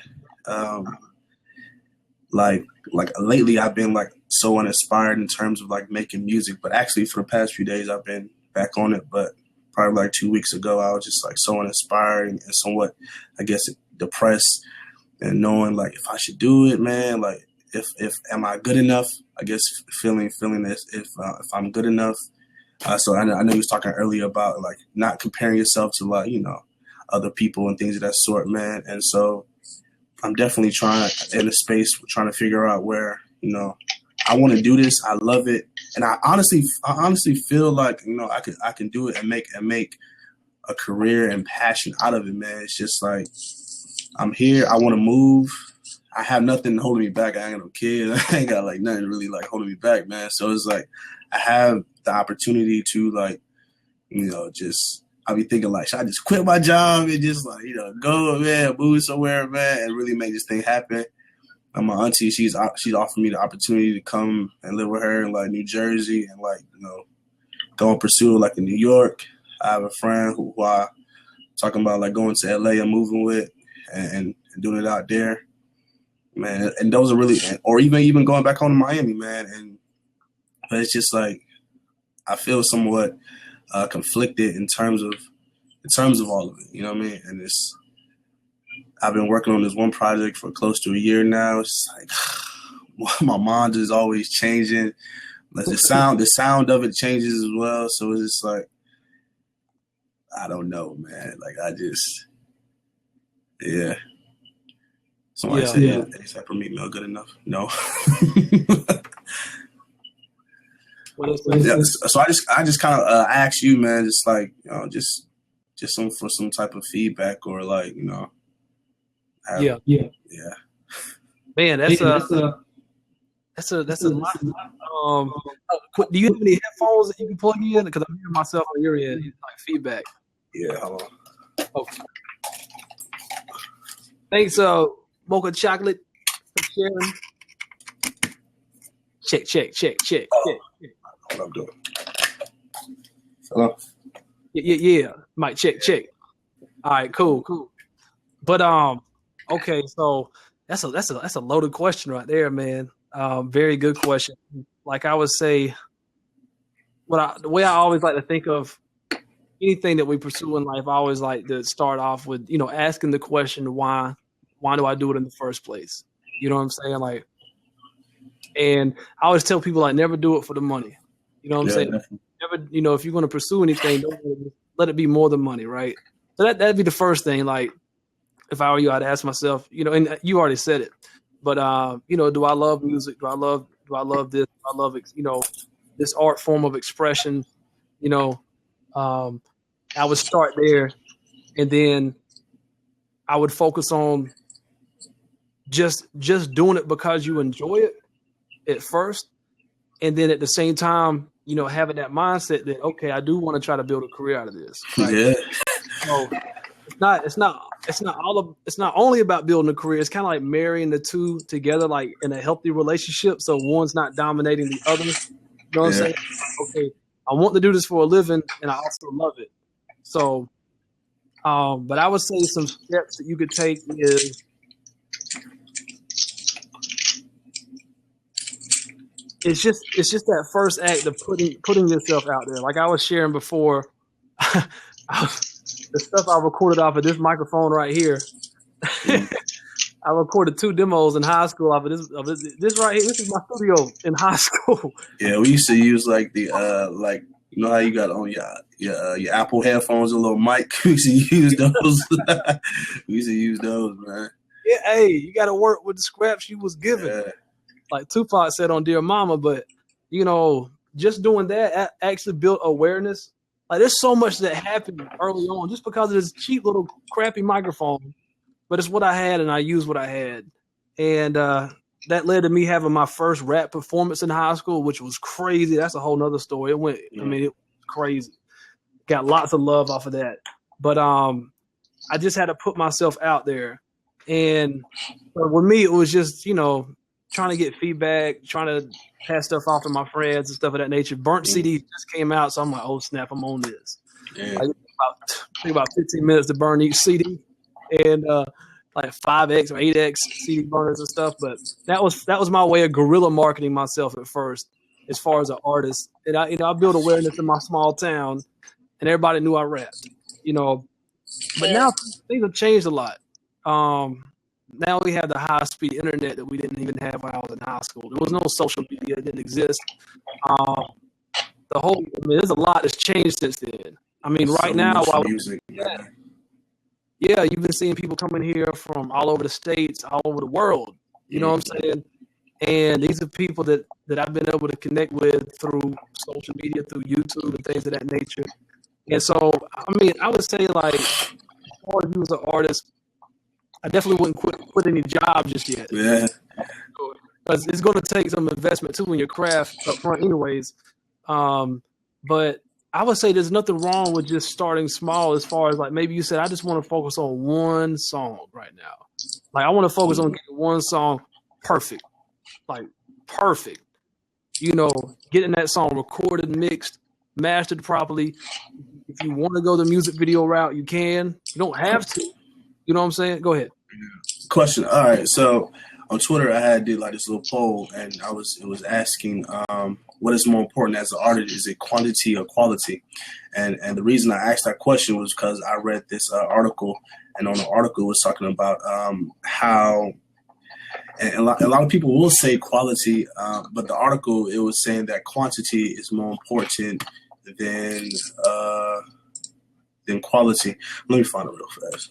Like lately I've been like so uninspired in terms of like making music, but actually for the past few days I've been back on it. But probably like 2 weeks ago, I was just like so uninspired and somewhat, I guess, depressed and knowing like if I should do it, man, like if am I good enough? I guess feeling this if I'm good enough. So I know you was talking earlier about like not comparing yourself to like, other people and things of that sort, man. And so I'm definitely trying to figure out where, I want to do this. I love it. And I honestly feel like, I can do it and make a career and passion out of it, man. It's just like, I'm here. I want to move. I have nothing holding me back. I ain't got no kids. I ain't got like nothing really like holding me back, man. So it's like, I have the opportunity to like, I'll be thinking like, should I just quit my job and just like, go, man, move somewhere, man, and really make this thing happen? And my auntie, she's offered me the opportunity to come and live with her in like New Jersey and like, you know, go and pursue like in New York. I have a friend who I talking about like going to LA and moving with and doing it out there, man. And those are really, or even going back home to Miami, man. But it's just like I feel somewhat conflicted in terms of all of it. You know what I mean? And I've been working on this one project for close to a year now. It's like my mind is always changing. Like the sound of it changes as well. So it's just like, I don't know, man. Like yeah. Somebody said, ASAP for meat meal good enough? No. Yeah, so I just kind of asked you, man, just like, you know, just for some type of feedback or like, you know. Yeah. Man, that's a lot. Do you have any headphones that you can plug in? Because I'm hearing myself on your end, like feedback. Yeah, hold on. Okay. Thanks, Mocha Chocolate, for sharing. Check. What I'm doing. Hello. Yeah. Mic check. All right, cool. But okay, so that's a loaded question right there, man. Very good question. Like I would say, the way I always like to think of anything that we pursue in life, I always like to start off with, you know, asking the question, why do I do it in the first place? You know what I'm saying? Like, and I always tell people, like, never do it for the money. You know what I'm saying? Definitely. Never, you know, if you're going to pursue anything, don't let it be more than money, right? So that'd be the first thing. Like, if I were you, I'd ask myself, you know, and you already said it, but you know, do I love music? Do I love this? Do I love, you know, this art form of expression? You know, I would start there, and then I would focus on just doing it because you enjoy it at first, and then at the same time, you know, having that mindset that, okay, I do want to try to build a career out of this. Right? Yeah. So it's not only about building a career. It's kind of like marrying the two together, like in a healthy relationship. So one's not dominating the other. You know what I'm saying? Okay, I want to do this for a living, and I also love it. So, but I would say some steps that you could take is it's just that first act of putting yourself out there. Like I was sharing before, the stuff I recorded off of this microphone right here. I recorded 2 demos in high school off of this right here. This is my studio in high school. Yeah, we used to use like the like, you know how you got on your Apple headphones, a little mic. We used to use those. Man. Yeah, hey, you got to work with the scraps you was given. Yeah. Like Tupac said on Dear Mama, but you know, just doing that actually built awareness. Like there's so much that happened early on just because of this cheap little crappy microphone. But it's what I had, and I used what I had. And that led to me having my first rap performance in high school, which was crazy. That's a whole nother story. It was crazy. Got lots of love off of that. But I just had to put myself out there. And with me, it was just, you know, trying to get feedback, trying to pass stuff off to my friends and stuff of that nature. Burnt CDs just came out, so I'm like, oh, snap, I'm on this. Yeah. I think about 15 minutes to burn each CD. And like 5X or 8X CD burners and stuff. But that was my way of guerrilla marketing myself at first as far as an artist. And I built awareness in my small town, and everybody knew I rapped, you know. But now things have changed a lot. Now we have the high-speed internet that we didn't even have when I was in high school. There was no social media. It didn't exist. There's a lot that's changed since then. I mean, right now, yeah, you've been seeing people coming here from all over the states, all over the world. You know what I'm saying? And these are people that I've been able to connect with through social media, through YouTube and things of that nature. And so, I mean, I would say, like, as far as you as an artist, I definitely wouldn't quit any job just yet. Yeah. Because it's going to take some investment, too, in your craft up front anyways. But I would say there's nothing wrong with just starting small as far as, like, maybe you said, I just want to focus on one song right now. Like, I want to focus on getting one song perfect, like perfect. You know, getting that song recorded, mixed, mastered properly. If you want to go the music video route, you can. You don't have to. You know what I'm saying? Go ahead. Question. All right. So on Twitter, I did like this little poll, and it was asking, what is more important as an artist? Is it quantity or quality? And the reason I asked that question was because I read this article, and on the article it was talking about how. And a lot of people will say quality, but the article, it was saying that quantity is more important than quality. Let me find it real fast.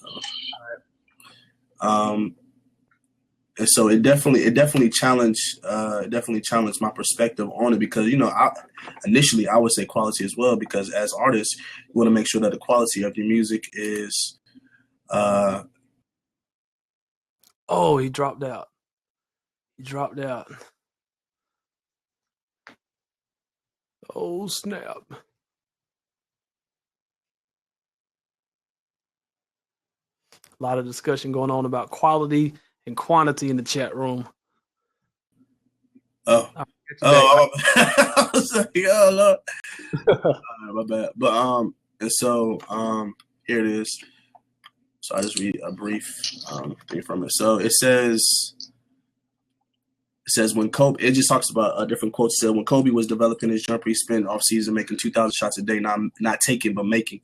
And so it definitely challenged my perspective on it, because initially I would say quality as well, because as artists you want to make sure that the quality of your music is. Oh, he dropped out. Oh, snap. A lot of discussion going on about quality and quantity in the chat room. I was like, oh, Lord. My bad. But and so here it is. So I just read a brief thing from it. So it says when Kobe, it just talks about a different quote. It said, when Kobe was developing his jumper, he spent off season making 2,000 shots a day, not taking but making.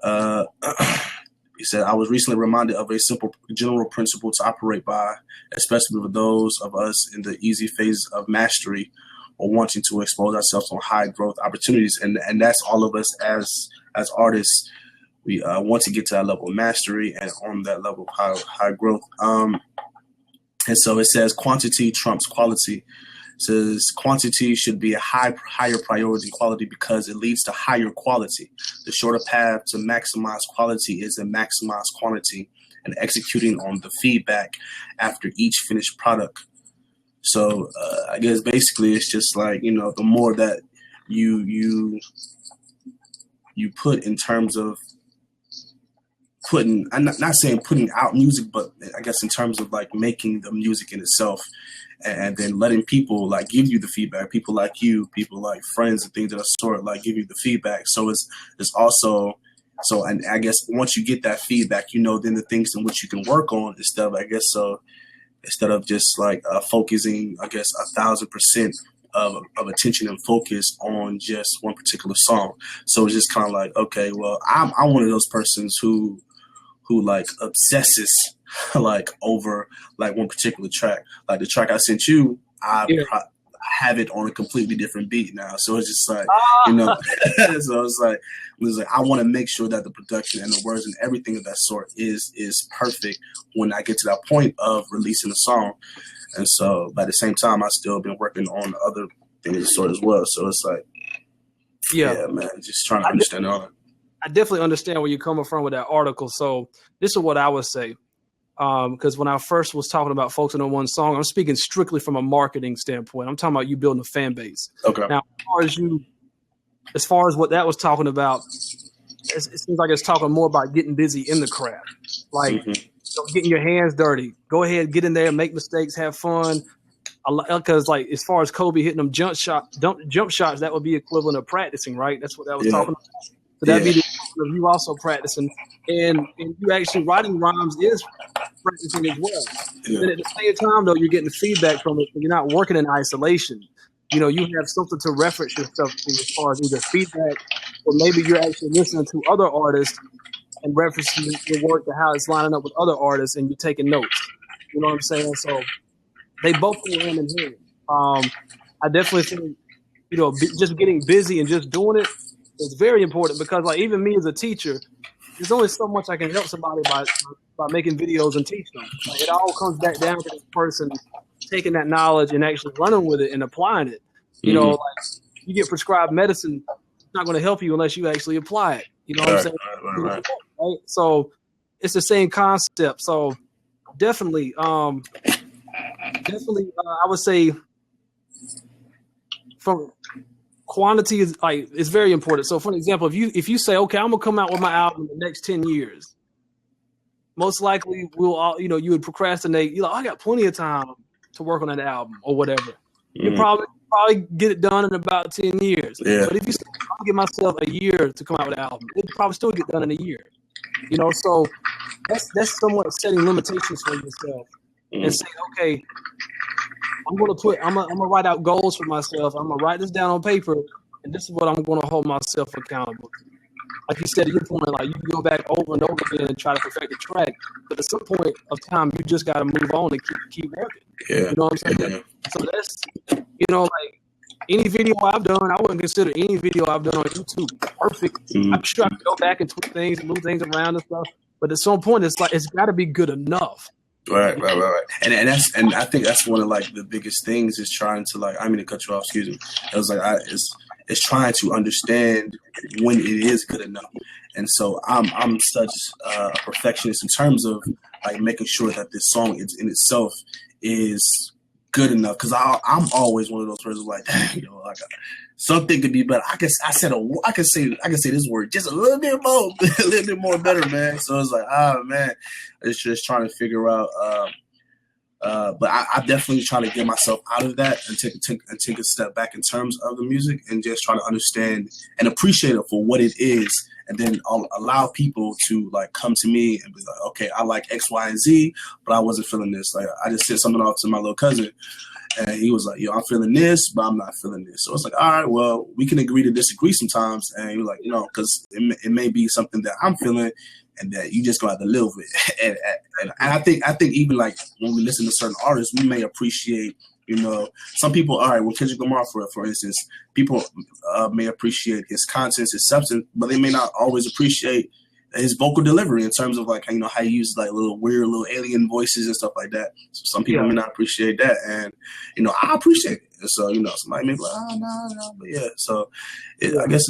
He said, I was recently reminded of a simple general principle to operate by, especially with those of us in the easy phase of mastery or wanting to expose ourselves on high growth opportunities. And that's all of us as artists. We want to get to that level of mastery and on that level of high growth. And so it says quantity trumps quality. It says quantity should be a higher priority than quality because it leads to higher quality. The shorter path to maximize quality is to maximize quantity and executing on the feedback after each finished product. So I guess basically it's just like, the more that you put in terms of I'm not saying putting out music, but I guess in terms of like making the music in itself, and then letting people like give you the feedback, people like you, people like friends and things of that sort, like give you the feedback. So it's also, and I guess once you get that feedback, then the things in which you can work on instead of just like focusing, I guess 1,000% of attention and focus on just one particular song. So it's just kind of like, okay, well, I'm one of those persons who like obsesses like over like one particular track. Like the track I sent you, I have it on a completely different beat now. So it's just like, so it's like I want to make sure that the production and the words and everything of that sort is perfect when I get to that point of releasing a song. And so by the same time, I still been working on other things of the sort as well. So it's like, yeah man, just trying to understand all that. I definitely understand where you're coming from with that article. So this is what I would say. Because when I first was talking about focusing on one song, I'm speaking strictly from a marketing standpoint. I'm talking about you building a fan base. Okay. Now, as far as what that was talking about, it seems like it's talking more about getting busy in the craft. Like getting your hands dirty. Go ahead, get in there, make mistakes, have fun. Because like as far as Kobe hitting them jump shots, that would be equivalent of practicing, right? That's what that was talking about. So that'd be the equivalent of you also practicing, and you actually writing rhymes is practicing as well. Yeah. And at the same time, though, you're getting feedback from it. You're not working in isolation. You have something to reference yourself to as far as either feedback, or maybe you're actually listening to other artists and referencing your work to how it's lining up with other artists, and you're taking notes. You know what I'm saying? So they both go hand in hand. I definitely think, just getting busy and just doing it is very important, because like even me as a teacher, there's only so much I can help somebody by making videos and teach them. Like it all comes back down to this person taking that knowledge and actually running with it and applying it. Like you get prescribed medicine, it's not going to help you unless you actually apply it. You know what I'm saying? Right. So it's the same concept. So definitely, I would say from quantity is very important. So for example, if you say, okay, I'm gonna come out with my album in the next 10 years, most likely we'll all, you would procrastinate. You're like, I got plenty of time. to work on an album or whatever. You probably get it done in about 10 years. Yeah. But if you say, I'll give myself a year to come out with an album, it probably still get done in a year. You know, so that's somewhat setting limitations for yourself and saying, okay, I'm gonna write out goals for myself. I'm gonna write this down on paper, and this is what I'm gonna hold myself accountable to. Like you said at your point, like you can go back over and over again and try to perfect the track, but at some point of time, you just got to move on and keep working. Yeah. You know what I'm saying? So that's, you know, like any video I've done, I wouldn't consider any video I've done on YouTube perfect. I'm sure I can go back and tweak things and move things around and stuff, but at some point, it's like it's got to be good enough. Right. And I think that's one of like the biggest things is trying to like, I mean to cut you off, excuse me. It was like it's trying to understand when it is good enough. And so I'm such a perfectionist in terms of like making sure that this song in itself is good enough. Cause I'm always one of those persons like, you know, like something could be better. I can say this word just a little bit more better, man. So it's like, man, it's just trying to figure out. But I definitely try to get myself out of that and take a step back in terms of the music and just try to understand and appreciate it for what it is, and then I'll allow people to like come to me and be like, okay, I like X, Y, and Z, but I wasn't feeling this. Like I just said something off to my little cousin, and he was like, yo, I'm feeling this, but I'm not feeling this. So it's like, all right, well, we can agree to disagree sometimes, and he was like, you know, because it may be something that I'm feeling, and that you just gonna have to live with. And I think even like when we listen to certain artists, we may appreciate, you know, some people. All right, well, Kendrick Lamar, for instance, people may appreciate his content, his substance, but they may not always appreciate his vocal delivery in terms of like, you know, how he uses like weird little alien voices and stuff like that. So some people may not appreciate that, and you know, I appreciate it. And so, you know, somebody may be like, oh no, but yeah. So I guess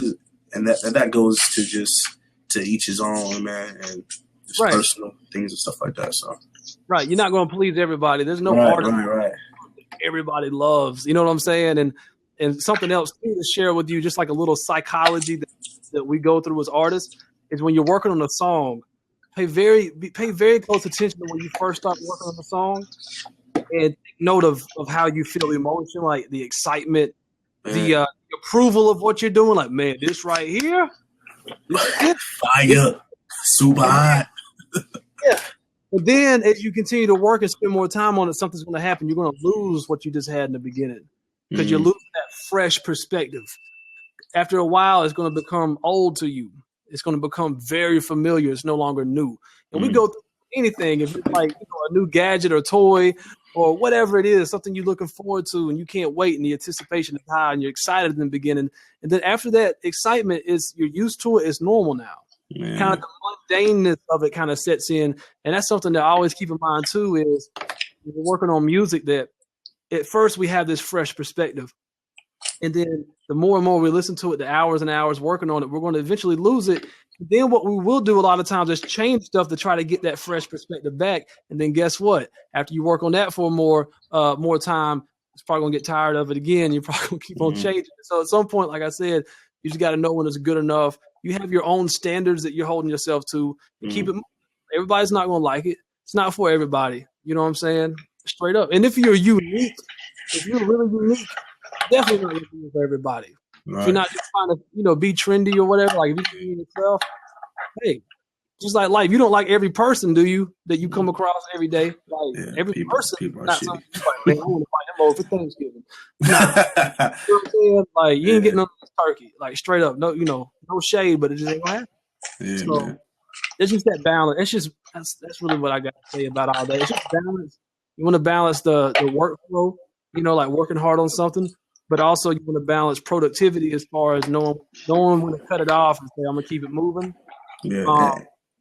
that goes to just to each his own, man, and just personal things and stuff like that. So you're not going to please everybody. There's no artist everybody loves. You know what I'm saying? And something else too to share with you, just like a little psychology that we go through as artists, is when you're working on a song, pay very close attention to when you first start working on the song, and take note of how you feel the emotion, like the excitement, the approval of what you're doing. Like, man, this right here. Fire, super hot. Yeah. But then as you continue to work and spend more time on it, something's going to happen. You're going to lose what you just had in the beginning because you're losing that fresh perspective. After a while, it's going to become old to you. It's going to become very familiar. It's no longer new. And we go through anything. If it's like, you know, a new gadget or toy or whatever it is, something you're looking forward to and you can't wait and the anticipation is high and you're excited in the beginning. And then after that excitement you're used to it, it's normal now. Man. Kind of the mundaneness of it kind of sets in. And that's something that I always keep in mind too, is when we're working on music, that at first we have this fresh perspective. And then the more and more we listen to it, the hours and hours working on it, we're going to eventually lose it. Then what we will do a lot of times is change stuff to try to get that fresh perspective back. And then guess what? After you work on that for more time, it's probably going to get tired of it again. You're probably going to keep on changing. So at some point, like I said, you just got to know when it's good enough. You have your own standards that you're holding yourself to. Keep it moving. Everybody's not going to like it. It's not for everybody. You know what I'm saying? Straight up. And if you're unique, if you're really unique, definitely not looking for everybody. Right. If you're not just trying to, you know, be trendy or whatever, like if you're yourself, hey, just like life, you don't like every person, do you? That you come across every day, like every person. Not something like, man, I want to fight him over for Thanksgiving. You know what I'm saying? Like you ain't getting no turkey, like straight up. No, you know, no shade, but it just ain't gonna happen. Yeah, so man. It's just that balance. It's just that's really what I got to say about all that. It's just balance. You want to balance the workflow, you know, like working hard on something. But also you want to balance productivity as far as knowing when to cut it off and say, I'm going to keep it moving. Yeah,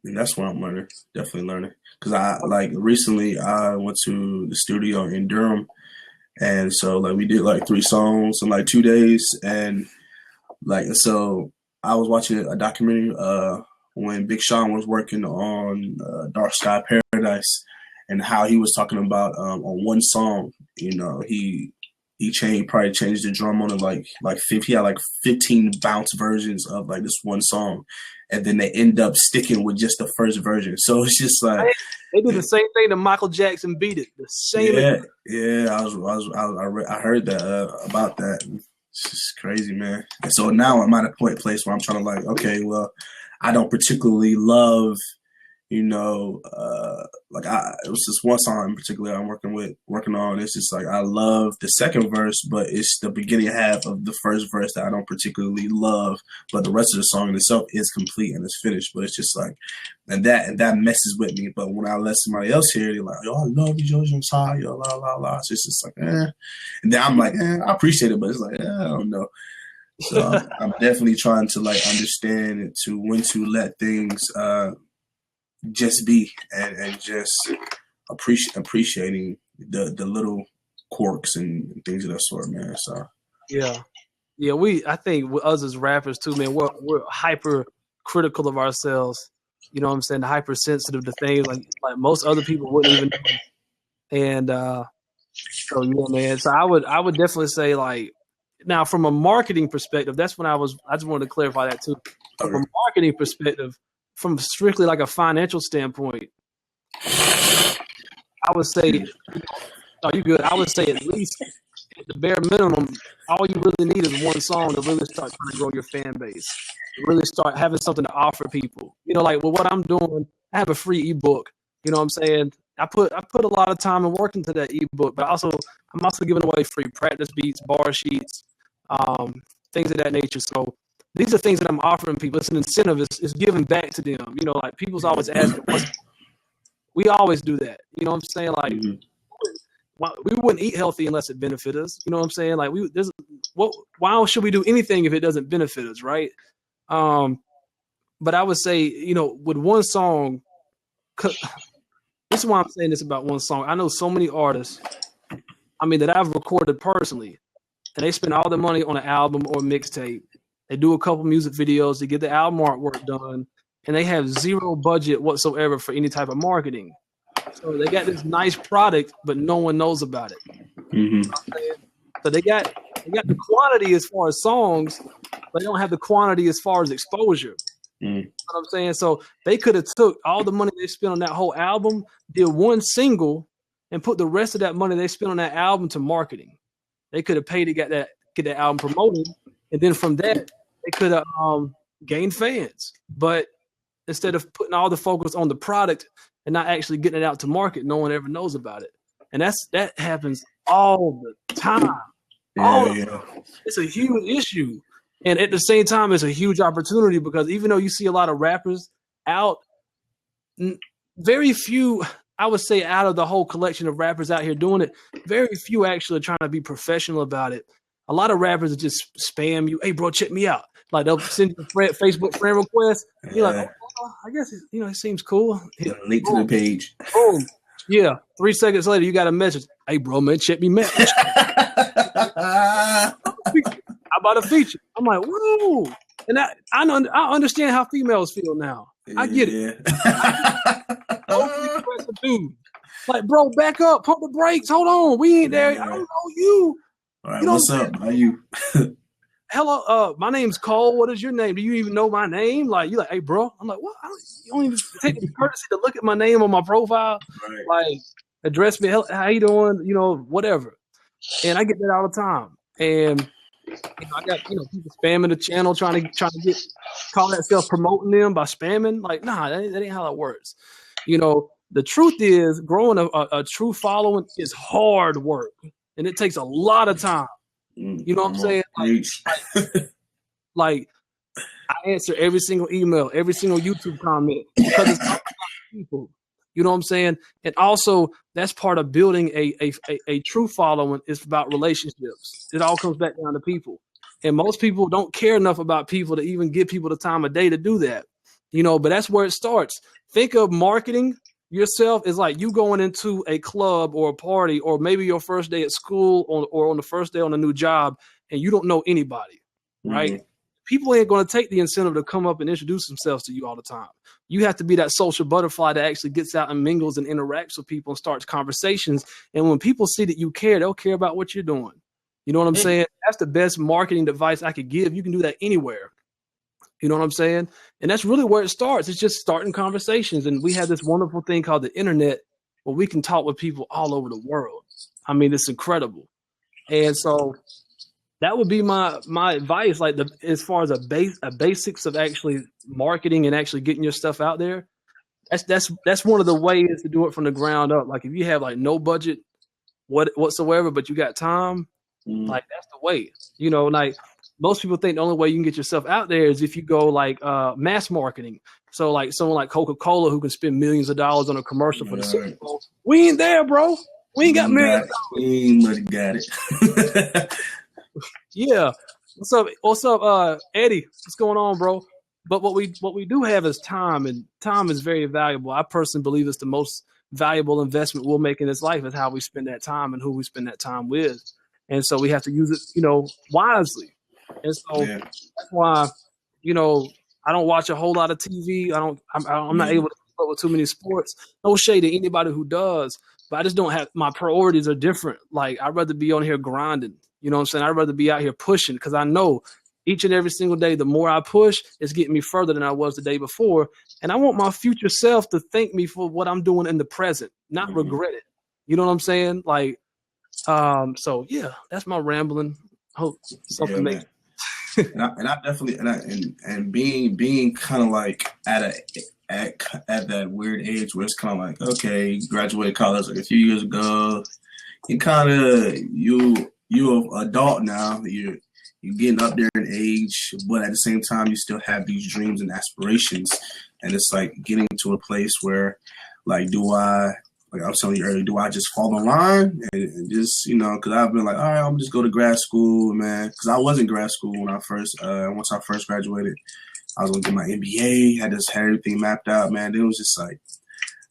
and that's what I'm learning. Definitely learning. Because recently I went to the studio in Durham. And so we did 3 songs in 2 days. And so I was watching a documentary when Big Sean was working on Dark Sky Paradise and how he was talking about on one song, you know, he he probably changed the drum on it like 50. He had like 15 bounce versions of like this one song, and then they end up sticking with just the first version. So it's just like they did the same thing to Michael Jackson beat it. The same. Yeah. I heard that about that. It's just crazy, man. And so now I'm at a place where I'm trying to like, okay, well, I don't particularly love, like it was this one song in particular I'm working on. It's just like I love the second verse, but it's the beginning half of the first verse that I don't particularly love. But the rest of the song in itself is complete and it's finished. But it's just like, and that messes with me. But when I let somebody else hear it, they're like, "Yo, I love you, Jojo, I'm sorry, yo, la la la." It's just like, eh. And then I'm like, I appreciate it, but it's like, I don't know. So I'm definitely trying to like understand when to let things just be and just appreciating the little quirks and things of that sort, man. So yeah, I think with us as rappers too, man, we're hyper critical of ourselves. You know what I'm saying? Hypersensitive to things like most other people wouldn't even know. And so yeah, man. So I would definitely say like now from a marketing perspective, that's when I just wanted to clarify that too. From a marketing perspective, from strictly like a financial standpoint, I would say, are you good? I would say at least at the bare minimum, all you really need is one song to really start trying to grow your fan base. To really start having something to offer people. Like with what I'm doing, I have a free ebook. You know what I'm saying? I put a lot of time and work into that ebook, but I'm also giving away free practice beats, bar sheets, things of that nature. So these are things that I'm offering people. It's an incentive. It's giving back to them. Like people's always asking. We always do that. You know what I'm saying? Like we wouldn't eat healthy unless it benefits us. You know what I'm saying? Like why should we do anything if it doesn't benefit us, right? But I would say, with one song, this is why I'm saying this about one song. I know so many artists, that I've recorded personally, and they spend all their money on an album or mixtape. They do a couple music videos, they get the album artwork done, and they have zero budget whatsoever for any type of marketing. So they got this nice product, but no one knows about it. Mm-hmm. So they got the quantity as far as songs, but they don't have the quantity as far as exposure. You know what I'm saying? So they could have took all the money they spent on that whole album, did one single, and put the rest of that money they spent on that album to marketing. They could have paid to get that album promoted, and then from that they could have gained fans. But instead of putting all the focus on the product and not actually getting it out to market, no one ever knows about it. And that happens all the time. It's a huge issue. And at the same time, it's a huge opportunity because even though you see a lot of rappers out, very few, I would say out of the whole collection of rappers out here doing it, very few actually are trying to be professional about it. A lot of rappers just spam you. Hey, bro, check me out. Like they'll send you a Facebook friend request. You're like, I guess it seems cool. Link to the page. Boom. Yeah. 3 seconds later, you got a message. Hey, bro, man, check me, man. How about a feature? I'm like, whoa. And I understand how females feel now. I get it. Dude. Like, bro, back up. Pump the brakes. Hold on. We ain't there. I don't know you. All right, what's up? How you? Hello, my name's Cole. What is your name? Do you even know my name? Like, you like, hey, bro. I'm like, what? You don't even take the courtesy to look at my name on my profile. Right. Like, address me. How you doing? Whatever. And I get that all the time. And I got people spamming the channel, trying to call that self promoting them by spamming. Like, nah, that ain't how that works. The truth is, growing a true following is hard work, and it takes a lot of time. You know what I'm saying? Like I answer every single email, every single YouTube comment because it's all about people. You know what I'm saying? And also, that's part of building a true following is about relationships. It all comes back down to people. And most people don't care enough about people to even give people the time of day to do that. But that's where it starts. Think of marketing yourself as like you going into a club or a party or maybe your first day at school or on the first day on a new job and you don't know anybody, right? Mm-hmm. People ain't going to take the incentive to come up and introduce themselves to you all the time. You have to be that social butterfly that actually gets out and mingles and interacts with people and starts conversations. And when people see that you care, they'll care about what you're doing. You know what I'm Yeah. saying? That's the best marketing advice I could give. You can do that anywhere. You know what I'm saying? And that's really where it starts. It's just starting conversations. And we have this wonderful thing called the internet where we can talk with people all over the world. I mean, it's incredible. And so that would be my advice. Like as far as a basics of actually marketing and actually getting your stuff out there. That's one of the ways to do it from the ground up. Like if you have like no budget whatsoever, but you got time, like that's the way. You know, like most people think the only way you can get yourself out there is if you go like mass marketing. So like someone like Coca-Cola who can spend millions of dollars on a commercial for the Super Bowl. We ain't there, bro. We ain't got millions. We ain't got it. Yeah. What's up, Eddie? What's going on, bro? But what we do have is time, and time is very valuable. I personally believe it's the most valuable investment we'll make in this life is how we spend that time and who we spend that time with. And so we have to use it, wisely. And so that's why, I don't watch a whole lot of TV. I'm not able to keep up with too many sports. No shade to anybody who does, but I just don't have, my priorities are different. Like I'd rather be on here grinding. You know what I'm saying? I'd rather be out here pushing because I know each and every single day, the more I push, it's getting me further than I was the day before. And I want my future self to thank me for what I'm doing in the present, not regret it. You know what I'm saying? Like, so yeah, that's my rambling. Hope something makes. And I definitely and being kind of like at that weird age where it's kind of like, okay, you graduated college like a few years ago. You kind of you're an adult now. You're getting up there in age, but at the same time, you still have these dreams and aspirations. And it's like getting to a place where, like, like I was telling you earlier, do I just fall in line and just, because I've been like, all right, I'm just go to grad school, man. Because I was in grad school when once I first graduated, I was going to get my MBA, had everything mapped out, man. It was just like,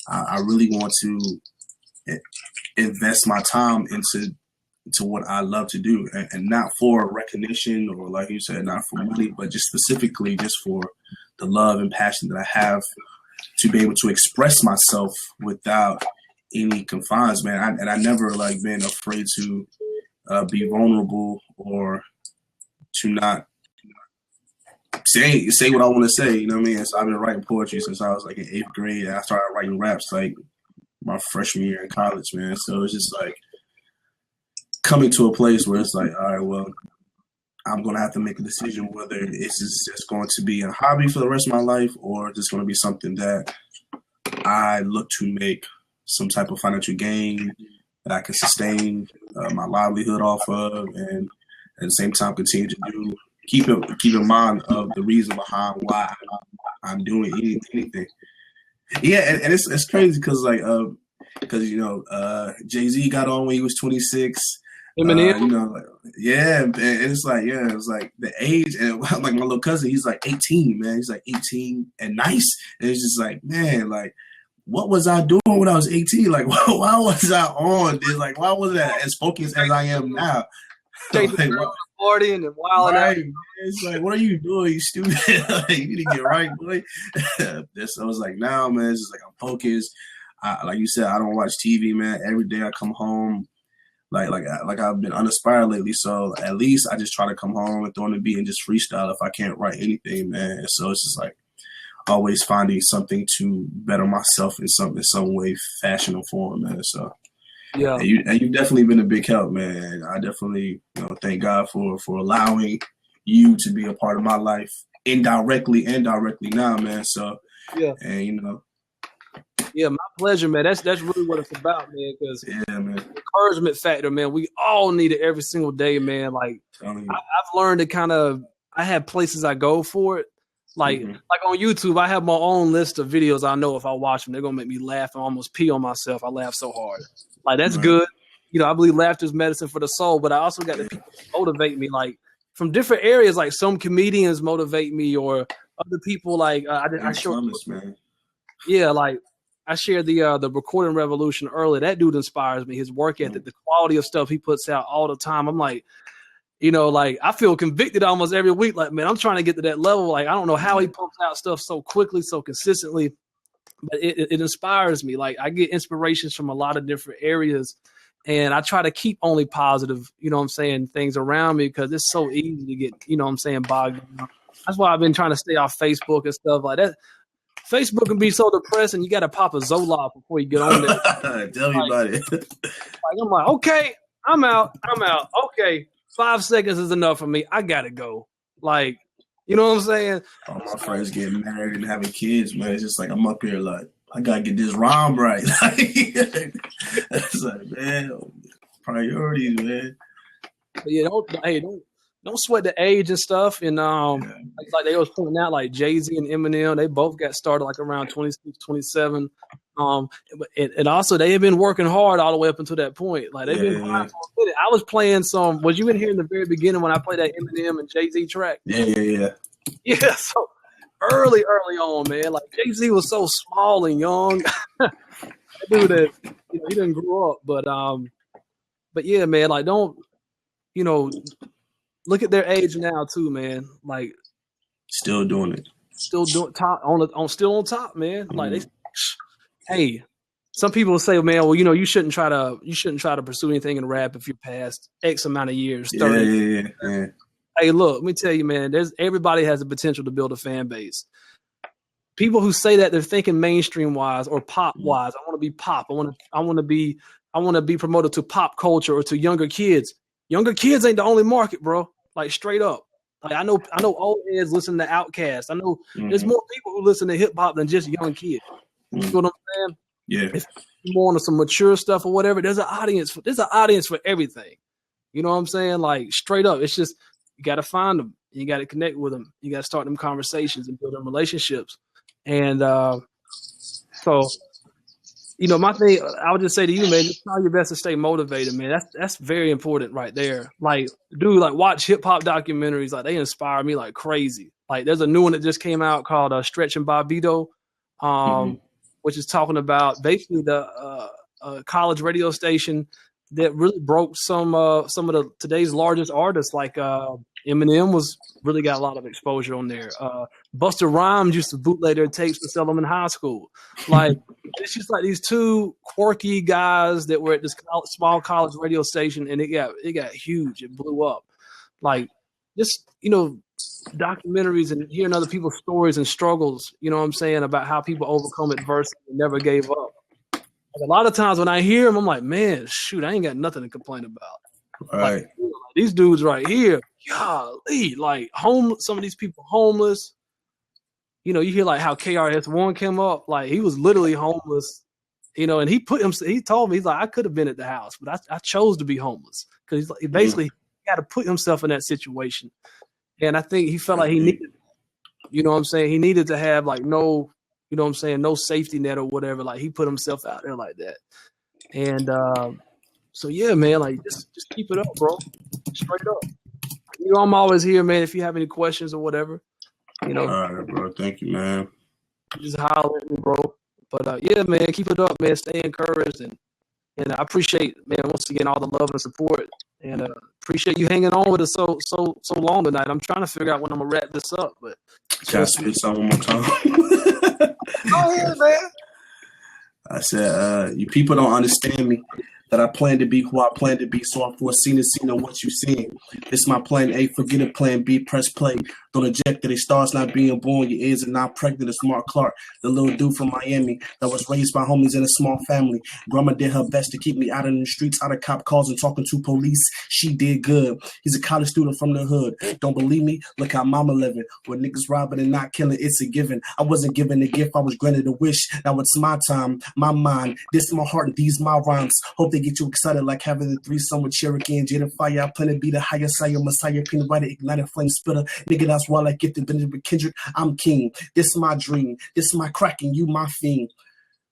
I really want to invest my time into what I love to do, and not for recognition or, like you said, not for money, but just specifically just for the love and passion that I have to be able to express myself without any confines, man. I never like been afraid to be vulnerable or to not say what I want to say. You know what I mean? So I've been writing poetry since I was like in 8th grade, and I started writing raps like my freshman year in college, man. So it's just like coming to a place where it's like, all right, well, I'm going to have to make a decision whether it's just going to be a hobby for the rest of my life or just going to be something that I look to make some type of financial gain that I can sustain my livelihood off of, and at the same time continue to keep in mind of the reason behind why I'm doing anything. Yeah, and it's crazy because Jay-Z got on when he was 26. Yeah, and it's like the age, and like my little cousin, he's like 18, man. He's like 18 and nice, and it's just like, man, like, what was I doing when I was 18? Like, why was I on this? Like, why wasn't I as focused as I am now? Partying and wilding out. It's like, what are you doing, you stupid? Like, you need to get right, boy. So I was like, now, man, it's just like I'm focused. Like you said, I don't watch TV, man. Every day I come home. Like I've been uninspired lately, so at least I just try to come home and throw on the beat and just freestyle if I can't write anything, man. So it's just like always finding something to better myself in some way, fashion, or form, man. So yeah, and you've definitely been a big help, man. I definitely thank God for allowing you to be a part of my life indirectly and directly now, man. So yeah, and yeah, my pleasure, man. That's really what it's about, man. Because man, encouragement factor, man. We all need it every single day, man. Like I've learned to kind of, I have places I go for it. Like on YouTube, I have my own list of videos. I know if I watch them, they're gonna make me laugh and almost pee on myself. I laugh so hard. Like that's good. I believe laughter is medicine for the soul. But I also got the people who motivate me, like from different areas. Like some comedians motivate me, or other people. Like I show, man. Yeah, like I shared the recording revolution earlier. That dude inspires me. His work ethic, the quality of stuff he puts out all the time. I'm like, like I feel convicted almost every week. Like, man, I'm trying to get to that level. Like, I don't know how he pumps out stuff so quickly, so consistently, but it inspires me. Like, I get inspirations from a lot of different areas, And I try to keep only positive, you know what I'm saying, things around me because it's so easy to get, you know what I'm saying, bogged down. That's why I've been trying to stay off Facebook and stuff like that. Facebook can be so depressing. You got to pop a Zoloft before you get on there. Tell me about it. I'm like, okay, I'm out. Okay, 5 seconds is enough for me. I got to go. Like, you know what I'm saying? All my friends getting married and having kids, man. It's just like I'm up here like, I gotta get this rhyme right. It's like, man, priorities, man. But yeah, don't sweat the age and stuff. And like they was pointing out, like Jay-Z and Eminem, they both got started like around 26, 27. And also they have been working hard all the way up until that point. Like they've been grinding for a minute. I was playing some. Was you in here in the very beginning when I played that Eminem and Jay-Z track? Yeah. Yeah. So early on, man. Like Jay-Z was so small and young. That dude that he didn't grow up, but yeah, man. Like don't look at their age now too, man. Like still doing it, still doing top still on top, man. Like hey, some people will say, man, well, you shouldn't try to pursue anything in rap if you're past X amount of years. 30. Yeah. Hey, look, let me tell you, man. Everybody has the potential to build a fan base. People who say that they're thinking mainstream wise or pop wise. I want to be pop. I want to be promoted to pop culture or to younger kids. Younger kids ain't the only market, bro. Like straight up. Like I know old heads listen to Outkast. I know there's more people who listen to hip hop than just young kids. You know what I'm saying? Yeah. If you're more into some mature stuff or whatever, there's an audience for everything. You know what I'm saying? Like straight up. It's just you got to find them. You got to connect with them. You got to start them conversations and build them relationships. And so, my thing, I would just say to you, man, just try your best to stay motivated, man. That's very important right there. Like, dude, like watch hip hop documentaries. Like they inspire me like crazy. Like there's a new one that just came out called Stretch and Bobbito, which is talking about basically the college radio station that really broke some of today's largest artists. Like Eminem really got a lot of exposure on there. Busta Rhymes used to bootleg their tapes to sell them in high school. Like it's just like these two quirky guys that were at this small college radio station, and it got huge. It blew up. Like just documentaries and hearing other people's stories and struggles. You know what I'm saying, about how people overcome adversity and never gave up. Like a lot of times when I hear them, I'm like, man, shoot, I ain't got nothing to complain about. Right. Like, these dudes right here, golly, like some of these people homeless. You hear like how KRS-One came up, like he was literally homeless, and he told me, he's like, I could have been at the house, but I chose to be homeless because he basically got to put himself in that situation. And I think he felt like he needed, he needed to have like no safety net or whatever. Like he put himself out there like that. And so yeah, man, like just keep it up, bro. Straight up. I'm always here, man. If you have any questions or whatever, All right, bro. Thank you, man. Just holler at me, bro. But yeah, man, keep it up, man. Stay encouraged, and I appreciate, man, once again all the love and support, and appreciate you hanging on with us so long tonight. I'm trying to figure out when I'm gonna wrap this up, but can I spit something one more time? Go ahead, man. I said, you people don't understand me. That I plan to be who I plan to be, so I foreseen the scene of what you seeing. This my plan A, forget a plan B, press play. Don't eject that it starts not being born, your ears are not pregnant. A smart Clark, the little dude from Miami that was raised by homies in a small family. Grandma did her best to keep me out in the streets, out of cop calls and talking to police. She did good. He's a college student from the hood. Don't believe me? Look how mama living. Where niggas robbing and not killing, it's a given. I wasn't given a gift, I was granted a wish. Now it's my time, my mind. This is my heart and these my rhymes. Hope they get you excited like having the threesome with Cherokee and Jada Fire. I plan to be the higher sire, Messiah, peanut writer, ignited flame spitter. Nigga, that's why I gifted Benjamin Kendrick. I'm king. This is my dream. This is my cracking. You my fiend.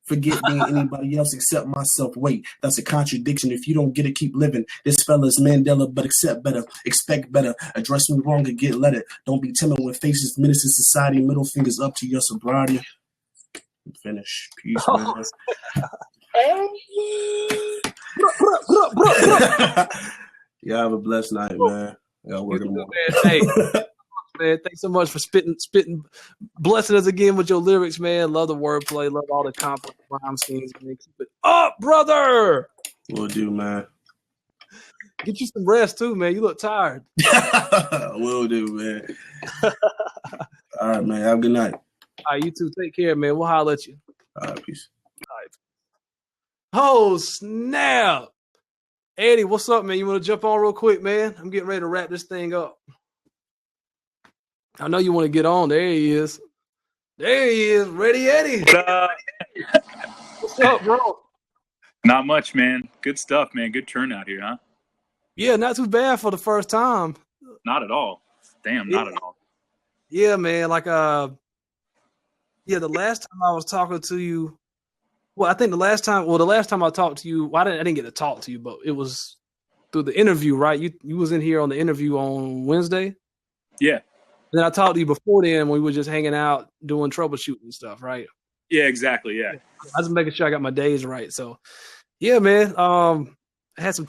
Forget being anybody else except myself. Wait, that's a contradiction. If you don't get it, keep living. This fella's Mandela, but accept better. Expect better. Address me wrong and get letter. Don't be timid when faces menace in society. Middle fingers up to your sobriety. Finish. Peace, man. Y'all have a blessed night, man. Y'all working tomorrow. Hey, man, thanks so much for spitting, blessing us again with your lyrics, man. Love the wordplay, love all the complex rhyme schemes, man. Keep it up, brother. Will do, man. Get you some rest too, man. You look tired. Will do, man. All right, man. Have a good night. All right, you too. Take care, man. We'll holler at you. All right, peace. All right. Oh, snap. Eddie, what's up, man? You want to jump on real quick, man? I'm getting ready to wrap this thing up. I know you want to get on. There he is. There he is. Ready, Eddie. What's up, bro? Not much, man. Good stuff, man. Good turnout here, huh? Yeah, not too bad for the first time. Not at all. Damn, not at all. Yeah, man. Like, the last time I was talking to you, well, I think the last time I talked to you, well, I didn't get to talk to you, but it was through the interview, right? You was in here on the interview on Wednesday. Yeah. Then I talked to you before then when we were just hanging out doing troubleshooting and stuff, right? Yeah, exactly. Yeah. I was making sure I got my days right. So, yeah, man. I had some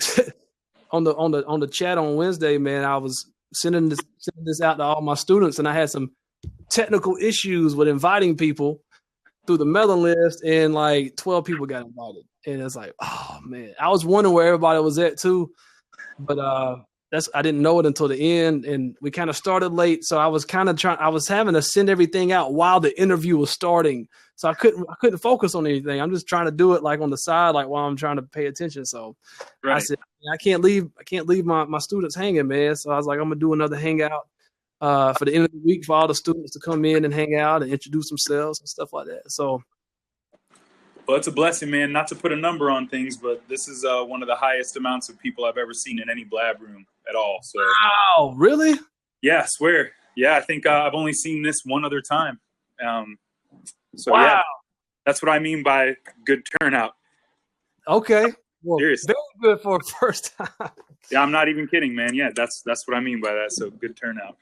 on the chat on Wednesday, man. I was sending this out to all my students, and I had some technical issues with inviting people through the mailing list, and like 12 people got invited. And it's like, oh man, I was wondering where everybody was at too, but I didn't know it until the end, and we kind of started late, so I was having to send everything out while the interview was starting, so I couldn't focus on anything. I'm just trying to do it like on the side, like while I'm trying to pay attention. So right. I said, I can't leave my students hanging, man. So I was like, I'm gonna do another hangout for the end of the week for all the students to come in and hang out and introduce themselves and stuff like that. So. Well, it's a blessing, man, not to put a number on things, but this is one of the highest amounts of people I've ever seen in any blab room at all. So, wow, really? Yeah, I swear. Yeah, I think I've only seen this one other time. So, wow. Yeah, that's what I mean by good turnout. Okay. Well, seriously. Very good for a first time. Yeah, I'm not even kidding, man. Yeah, that's what I mean by that. So, good turnout.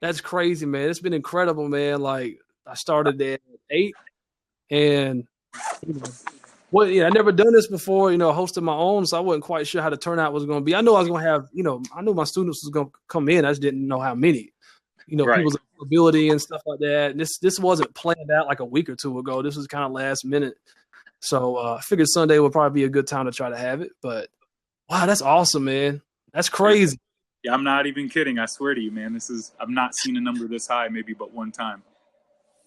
That's crazy, man. It's been incredible, man. Like, I started at 8, and I never done this before, hosting my own, so I wasn't quite sure how the turnout was going to be. I knew I was going to have, I knew my students was going to come in. I just didn't know how many, right. People's ability and stuff like that. And this wasn't planned out like a week or two ago. This was kind of last minute. So I figured Sunday would probably be a good time to try to have it. But wow, that's awesome, man. That's crazy. Yeah, I'm not even kidding. I swear to you, man. I've not seen a number this high maybe but one time.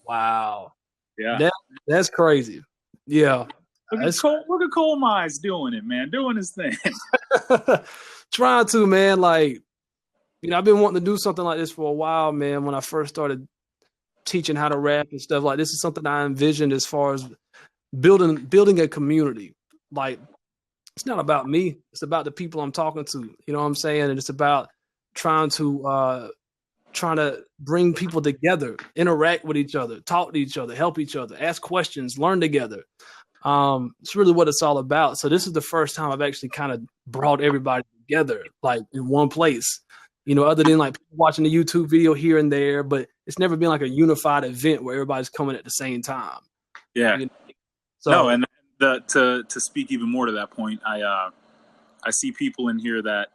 Wow. Yeah. That's crazy. Yeah. Look at Cole Mize doing it, man. Doing his thing. Trying to, man. Like, I've been wanting to do something like this for a while, man. When I first started teaching how to rap and stuff, like this is something I envisioned as far as building a community. Like, it's not about me. It's about the people I'm talking to. You know what I'm saying? And it's about trying to bring people together, interact with each other, talk to each other, help each other, ask questions, learn together. It's really what it's all about. So this is the first time I've actually kind of brought everybody together, like in one place, other than like watching the YouTube video here and there, but it's never been like a unified event where everybody's coming at the same time. Yeah. So no, and to speak even more to that point, I see people in here that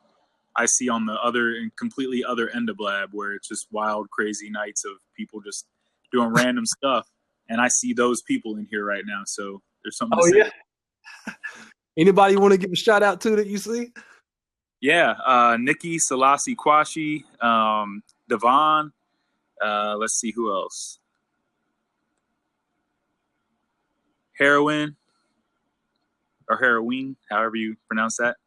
I see on the other and completely other end of Blab where it's just wild, crazy nights of people just doing random stuff. And I see those people in here right now. So there's something to say. Yeah. Anybody you want to give a shout out to that you see? Yeah. Nikki, Selassie Kwashi, Devon. Let's see who else. Heroin or Heroine, however you pronounce that.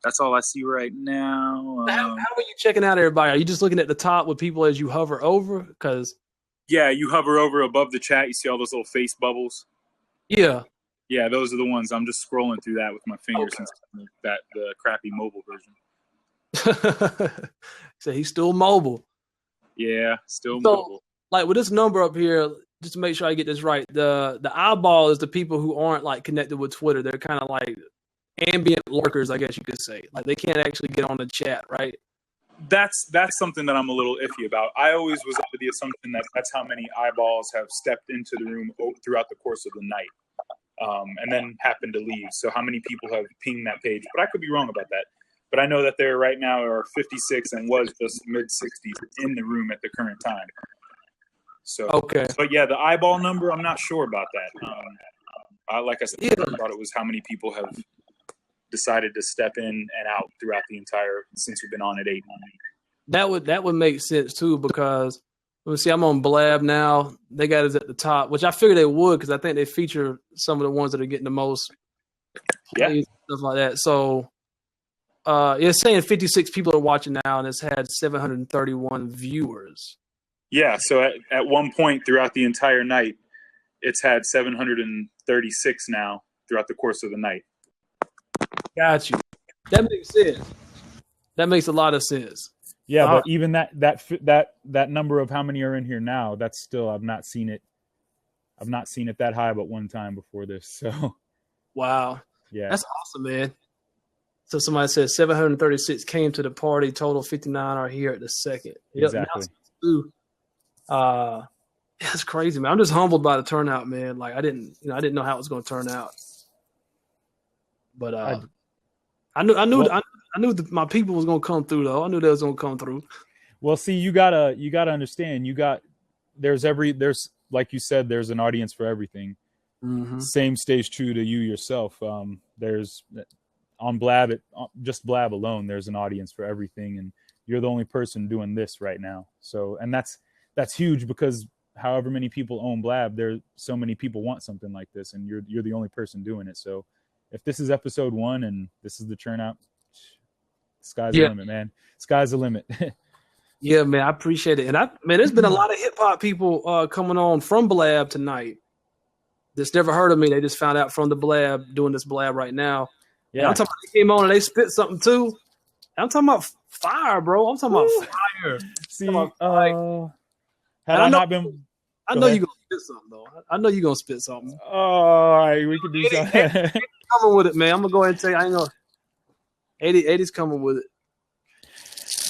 That's all I see right now. How are you checking out everybody? Are you just looking at the top with people as you hover over? Yeah, you hover over above the chat. You see all those little face bubbles. Yeah. Yeah, those are the ones. I'm just scrolling through that with my finger since the crappy mobile version. So he's still mobile. Yeah, still mobile. Like with this number up here, just to make sure I get this right, the eyeball is the people who aren't like connected with Twitter. They're kind of like ambient lurkers, I guess you could say. Like they can't actually get on the chat, right? That's something that I'm a little iffy about. I always was under the assumption that that's how many eyeballs have stepped into the room throughout the course of the night, and then happened to leave. So how many people have pinged that page? But I could be wrong about that. But I know that there right now are 56 and was just mid-60s in the room at the current time. So okay. But yeah, the eyeball number, I'm not sure about that. Like I said, I thought it was how many people have decided to step in and out throughout the entire since we've been on at 8. That would make sense too, because let's see, I'm on Blab now. They got us at the top, which I figured they would because I think they feature some of the ones that are getting the most plays, stuff like that. So it's saying 56 people are watching now, and it's had 731 viewers. Yeah, so at one point throughout the entire night, it's had 736 now throughout the course of the night. Got you. That makes sense. That makes a lot of sense. Yeah, but even that number of how many are in here now, that's still I've not seen it that high but one time before this. So wow. Yeah. That's awesome, man. So somebody said 736 came to the party, total 59 are here at the second. Exactly. That's crazy, man. I'm just humbled by the turnout, man. Like I didn't know how it was going to turn out. But I knew my people was going to come through though. I knew they was going to come through. Well, see, you gotta understand. There's like you said, there's an audience for everything. Mm-hmm. Same stays true to you yourself. There's on Blab, just Blab alone, there's an audience for everything, and you're the only person doing this right now. So, and that's huge because however many people own Blab, there so many people want something like this, and you're the only person doing it. So, if this is episode 1 and this is the turnout, sky's the limit, man. Sky's the limit. Yeah, man, I appreciate it. And there's been a lot of hip hop people coming on from Blab tonight that's never heard of me. They just found out from the Blab, doing this Blab right now. Yeah, I'm talking about they came on and they spit something too. I'm talking about fire, bro. I'm talking about fire. See, had I not been, I know you're gonna spit something though. I know you're gonna spit something. All right, we can do something. 80's coming with it, man. I'm gonna go ahead and tell you, I ain't gonna. 80's coming with it.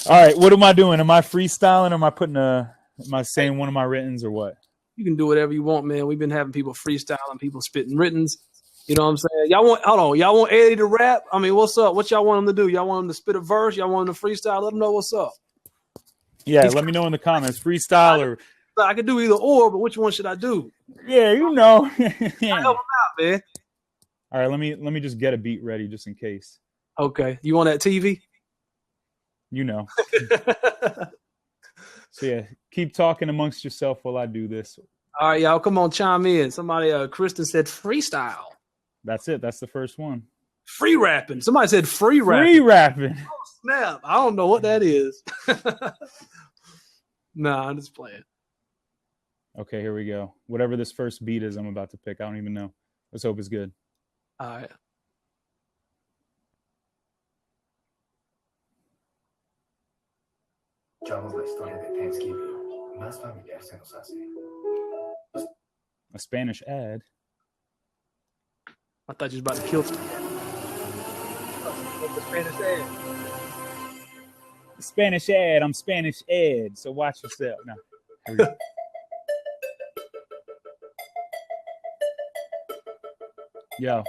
All right, what am I doing? Am I freestyling or am I saying one of my writtens or what? You can do whatever you want, man. We've been having people freestyling, people spitting writtens. You know what I'm saying? Y'all want 80 to rap? I mean, what's up? What y'all want him to do? Y'all want him to spit a verse? Y'all want him to freestyle? Let him know what's up. Yeah, let me know in the comments. Freestyle or I could do either or, but which one should I do? Yeah, you know. Yeah. Help him out, man. All right, let me just get a beat ready just in case. Okay. You on that TV? You know. So yeah, keep talking amongst yourself while I do this. All right, y'all, come on, chime in. Somebody, Kristen said freestyle. That's it. That's the first one. Free rapping. Somebody said free rapping. Free rapping. Oh, snap. I don't know what that is. Nah, I'm just playing. Okay, here we go. Whatever this first beat is I'm about to pick, I don't even know. Let's hope it's good. All right. A Spanish ad. I thought you was about to kill somebody. Spanish ad. I'm Spanish Ed. So watch yourself. Now, here we go. Yo.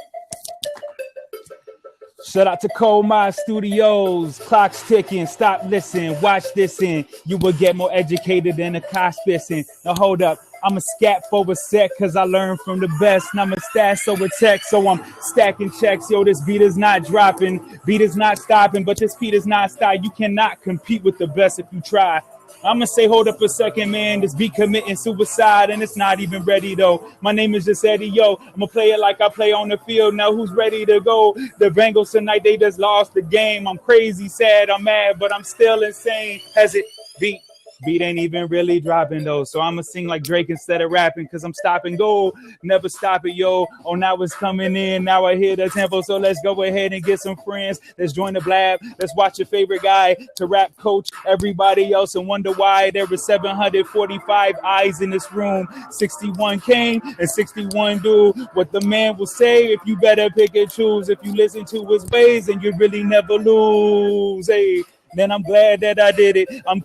Shout out to Cold Mize Studios. Clock's ticking. Stop, listen. Watch this in. You will get more educated than a cock spissing. Now hold up. I'm a scat for a sec because I learned from the best. And I'm a stash over tech, so I'm stacking checks. Yo, this beat is not dropping. Beat is not stopping, but this beat is not style. You cannot compete with the best if you try. I'm going to say, hold up a second, man. This beat committing suicide, and it's not even ready, though. My name is just Eddie, yo. I'm going to play it like I play on the field. Now, who's ready to go? The Bengals tonight, they just lost the game. I'm crazy, sad, I'm mad, but I'm still insane. Has it beat? Beat ain't even really dropping, though. So I'm going to sing like Drake instead of rapping because I'm stop and go. Never stop it, yo. Oh, now it's coming in. Now I hear the tempo. So let's go ahead and get some friends. Let's join the Blab. Let's watch your favorite guy to rap coach everybody else and wonder why there were 745 eyes in this room. 61 came and 61 do. What the man will say, if you better pick and choose. If you listen to his ways and you really never lose. Hey. Then I'm glad that I did it. I'm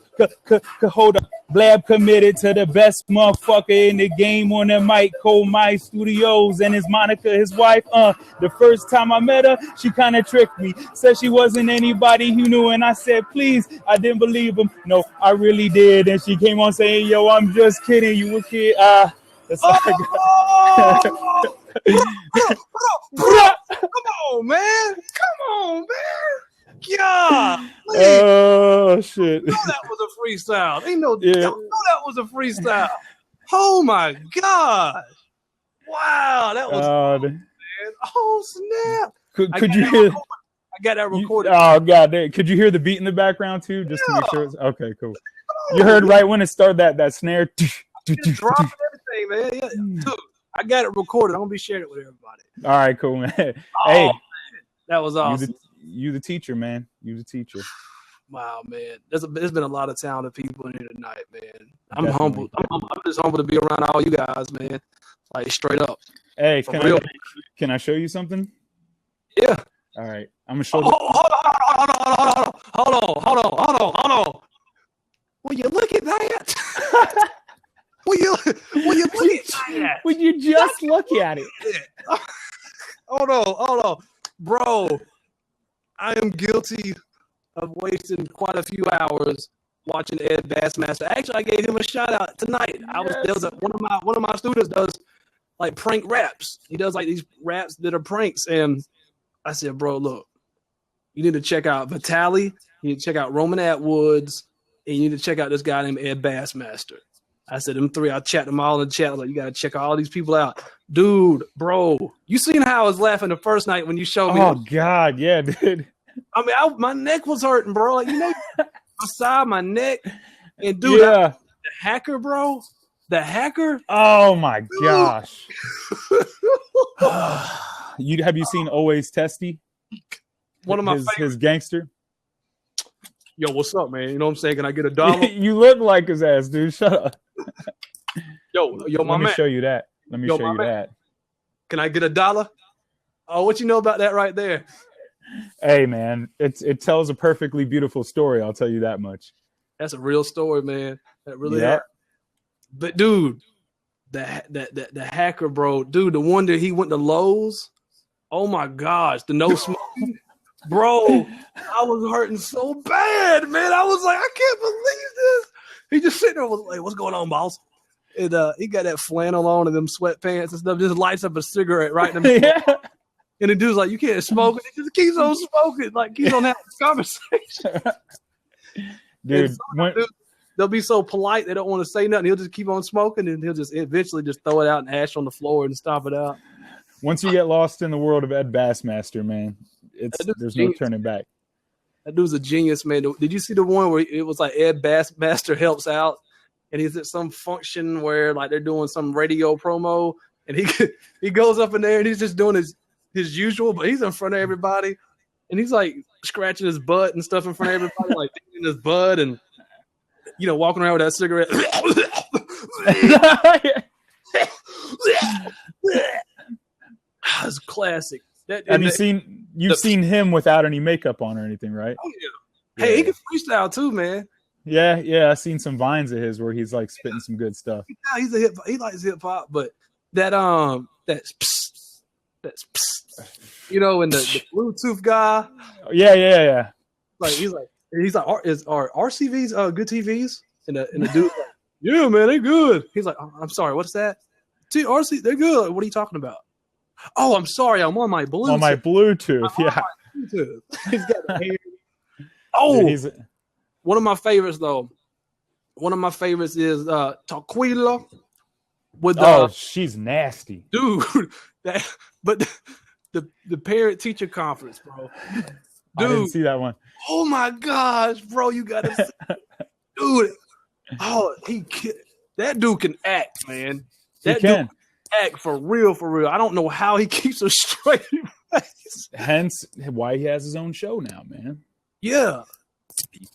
hold up. Blab committed to the best motherfucker in the game on the mic. Cold Mize Studios and his Monica, his wife. The first time I met her, she kind of tricked me. Said she wasn't anybody who knew, and I said, please. I didn't believe him. No, I really did. And she came on saying, yo, I'm just kidding. You a kid. That's all I got. Come on, man. Come on, man. God. Oh shit. No, that was a freestyle. Ain't no. Yeah. Y'all know that was a freestyle. Oh my God. Wow, that was. Man. Oh snap. Could you hear? I got that recorded. Oh god, could you hear the beat in the background too? Just to make sure. Okay, cool. You heard right when it started that snare. Dropping everything, man. Yeah. Dude, I got it recorded. I'm gonna be sharing it with everybody. All right, cool, man. Hey, man. That was awesome. You the teacher, man. You the teacher. Wow, man. There's been a lot of talented people in here tonight, man. I'm Definitely. humble. I'm just humble to be around all you guys, man. Like straight up. Hey, For real. can I show you something? Yeah. All right, I'm gonna show. Hold on. Will you look at that? Will you look at that? Would you just look at it? Hold on. Bro, I am guilty of wasting quite a few hours watching Ed Bassmaster. Actually, I gave him a shout out tonight. One of my students does like prank raps. He does like these raps that are pranks, and I said, bro, look, you need to check out Vitaly, you need to check out Roman Atwoods, and you need to check out this guy named Ed Bassmaster. I said, them three, I chat them all in the chat. I was like, you got to check all these people out. Dude, bro, you seen how I was laughing the first night when you showed me. Oh, God, yeah, dude. I mean, my neck was hurting, bro. Like, my side, my neck. And, dude, yeah. The hacker, bro. The hacker. Oh, my gosh. Have you seen Always Testy? One of my favorites. His gangster. Yo, what's up, man? You know what I'm saying? Can I get $1? You look like his ass, dude. Shut up. Yo, my man. Let me show you that. Can I get $1? Oh, what you know about that right there? Hey, man, it tells a perfectly beautiful story. I'll tell you that much. That's a real story, man. That really yeah. is. But dude, the hacker, bro, dude, the one that he went to Lowe's. Oh my gosh, the no smoking. Bro, I was hurting so bad, man. I was like, I can't believe this. He just sitting there was like, what's going on, boss? And he got that flannel on and them sweatpants and stuff, just lights up a cigarette right in the yeah. And the dude's like, you can't smoke it. He just keeps on smoking. Like, keeps on having a conversation. Dude, they'll be so polite, they don't want to say nothing. He'll just keep on smoking and he'll just eventually just throw it out and ash on the floor and stomp it out. Once you get lost in the world of Ed Bassmaster, man, there's no turning back. That dude's a genius, man. Did you see the one where it was like Ed Bassmaster helps out and he's at some function where like they're doing some radio promo and he goes up in there and he's just doing his usual, but he's in front of everybody and he's like scratching his butt and stuff in front of everybody, like in his butt and walking around with that cigarette. It's classic. You've seen him without any makeup on or anything, right? Oh yeah. Hey, he can freestyle too, man. Yeah. I've seen some vines of his where he's like spitting some good stuff. Yeah, he likes hip hop, but that's and the Bluetooth guy. Yeah. Like he's like, are RCVs good TVs? And the dude's like, yeah, man, they're good. He's like, oh, I'm sorry, what's that? RC, they're good. Like, what are you talking about? Oh, I'm sorry, I'm on my Bluetooth. On my Bluetooth, yeah. Bluetooth. He's got the hair. Oh, dude, one of my favorites though. One of my favorites is Taquila. She's nasty, dude. But the parent teacher conference, bro. Dude, I didn't see that one. Oh my gosh, bro, you gotta see. Dude. Oh, that dude can act, man. That dude can act for real. I don't know how he keeps a straight face. Hence why he has his own show now, man. Yeah.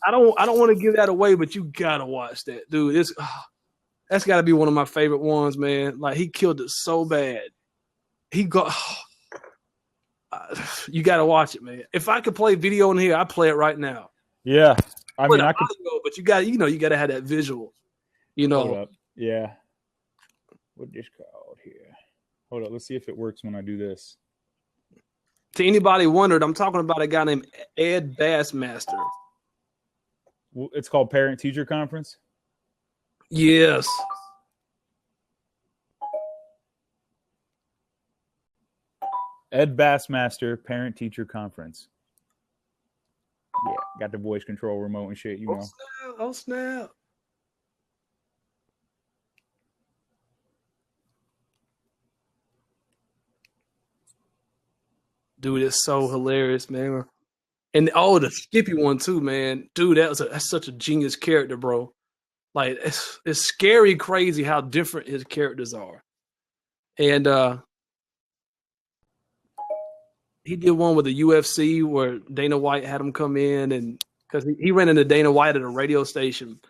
I don't want to give that away, but you gotta watch that, dude. That's gotta be one of my favorite ones, man. Like he killed it so bad. You gotta watch it, man. If I could play video in here, I'd play it right now. Yeah. I mean, but you gotta have that visual, Hold up. Yeah. What is called here? Hold up. Let's see if it works when I do this. To anybody wondered, I'm talking about a guy named Ed Bassmaster. It's called Parent Teacher Conference. Yes. Ed Bassmaster Parent Teacher Conference. Yeah, got the voice control remote and shit, you know. Snap. Oh snap. Dude, it's so hilarious, man. And the Skippy one too, man. Dude, that's such a genius character, bro. Like it's scary, crazy how different his characters are. And he did one with the UFC where Dana White had him come in, and because he ran into Dana White at a radio station,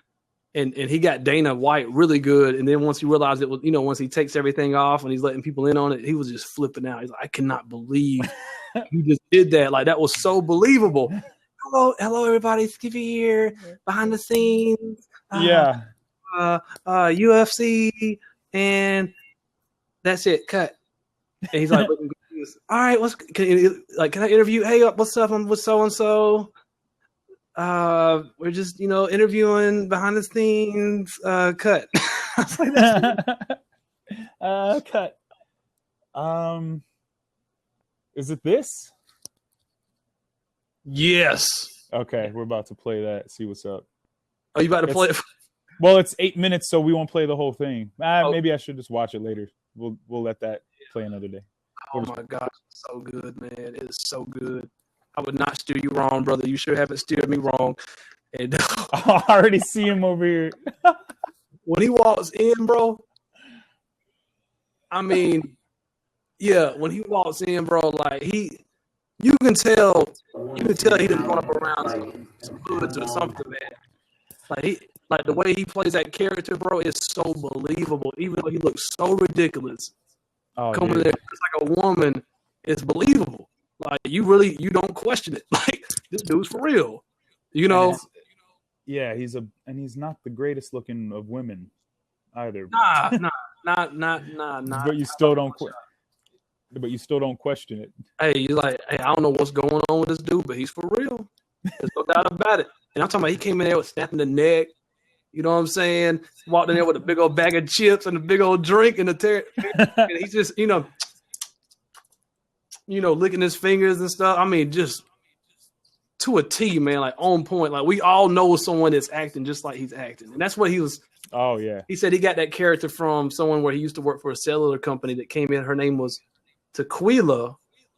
and he got Dana White really good. And then once he realized it was, once he takes everything off and he's letting people in on it, he was just flipping out. He's like, I cannot believe you just did that. Like that was so believable. Hello, everybody. Skippy here, behind the scenes. Yeah. UFC, and that's it. Cut. And he's like, all right, can I interview? Hey, what's up? I'm with so and so. We're just interviewing behind the scenes. Cut. Cut. Is it this? Yes. Okay, we're about to play that. See what's up. Are you about to play it? Well, it's 8 minutes, so we won't play the whole thing. Maybe I should just watch it later. We'll let that play another day. Oh my gosh, so good, man! It is so good. I would not steer you wrong, brother. You sure haven't steered me wrong. And I already see him over here. When he walks in, bro. I mean, yeah, when he walks in, bro, like you can tell he didn't run up around some hoods or something, man. Like the way he plays that character, bro, is so believable. Even though he looks so ridiculous, coming there just like a woman, it's believable. Like you don't question it. Like this dude's for real, Yeah, he's not the greatest looking of women either. Nah. But you still don't. But you still don't question it. Hey, you're like, I don't know what's going on with this dude, but he's for real. There's no doubt about it. And I'm talking about he came in there with snapping the neck. You know what I'm saying? Walked in there with a big old bag of chips and a big old drink and and he's just, licking his fingers and stuff. I mean, just to a T, man, like on point. Like we all know someone that's acting just like he's acting. And that's what he was. Oh, yeah. He said he got that character from someone where he used to work for a cellular company that came in. Her name was Tequila.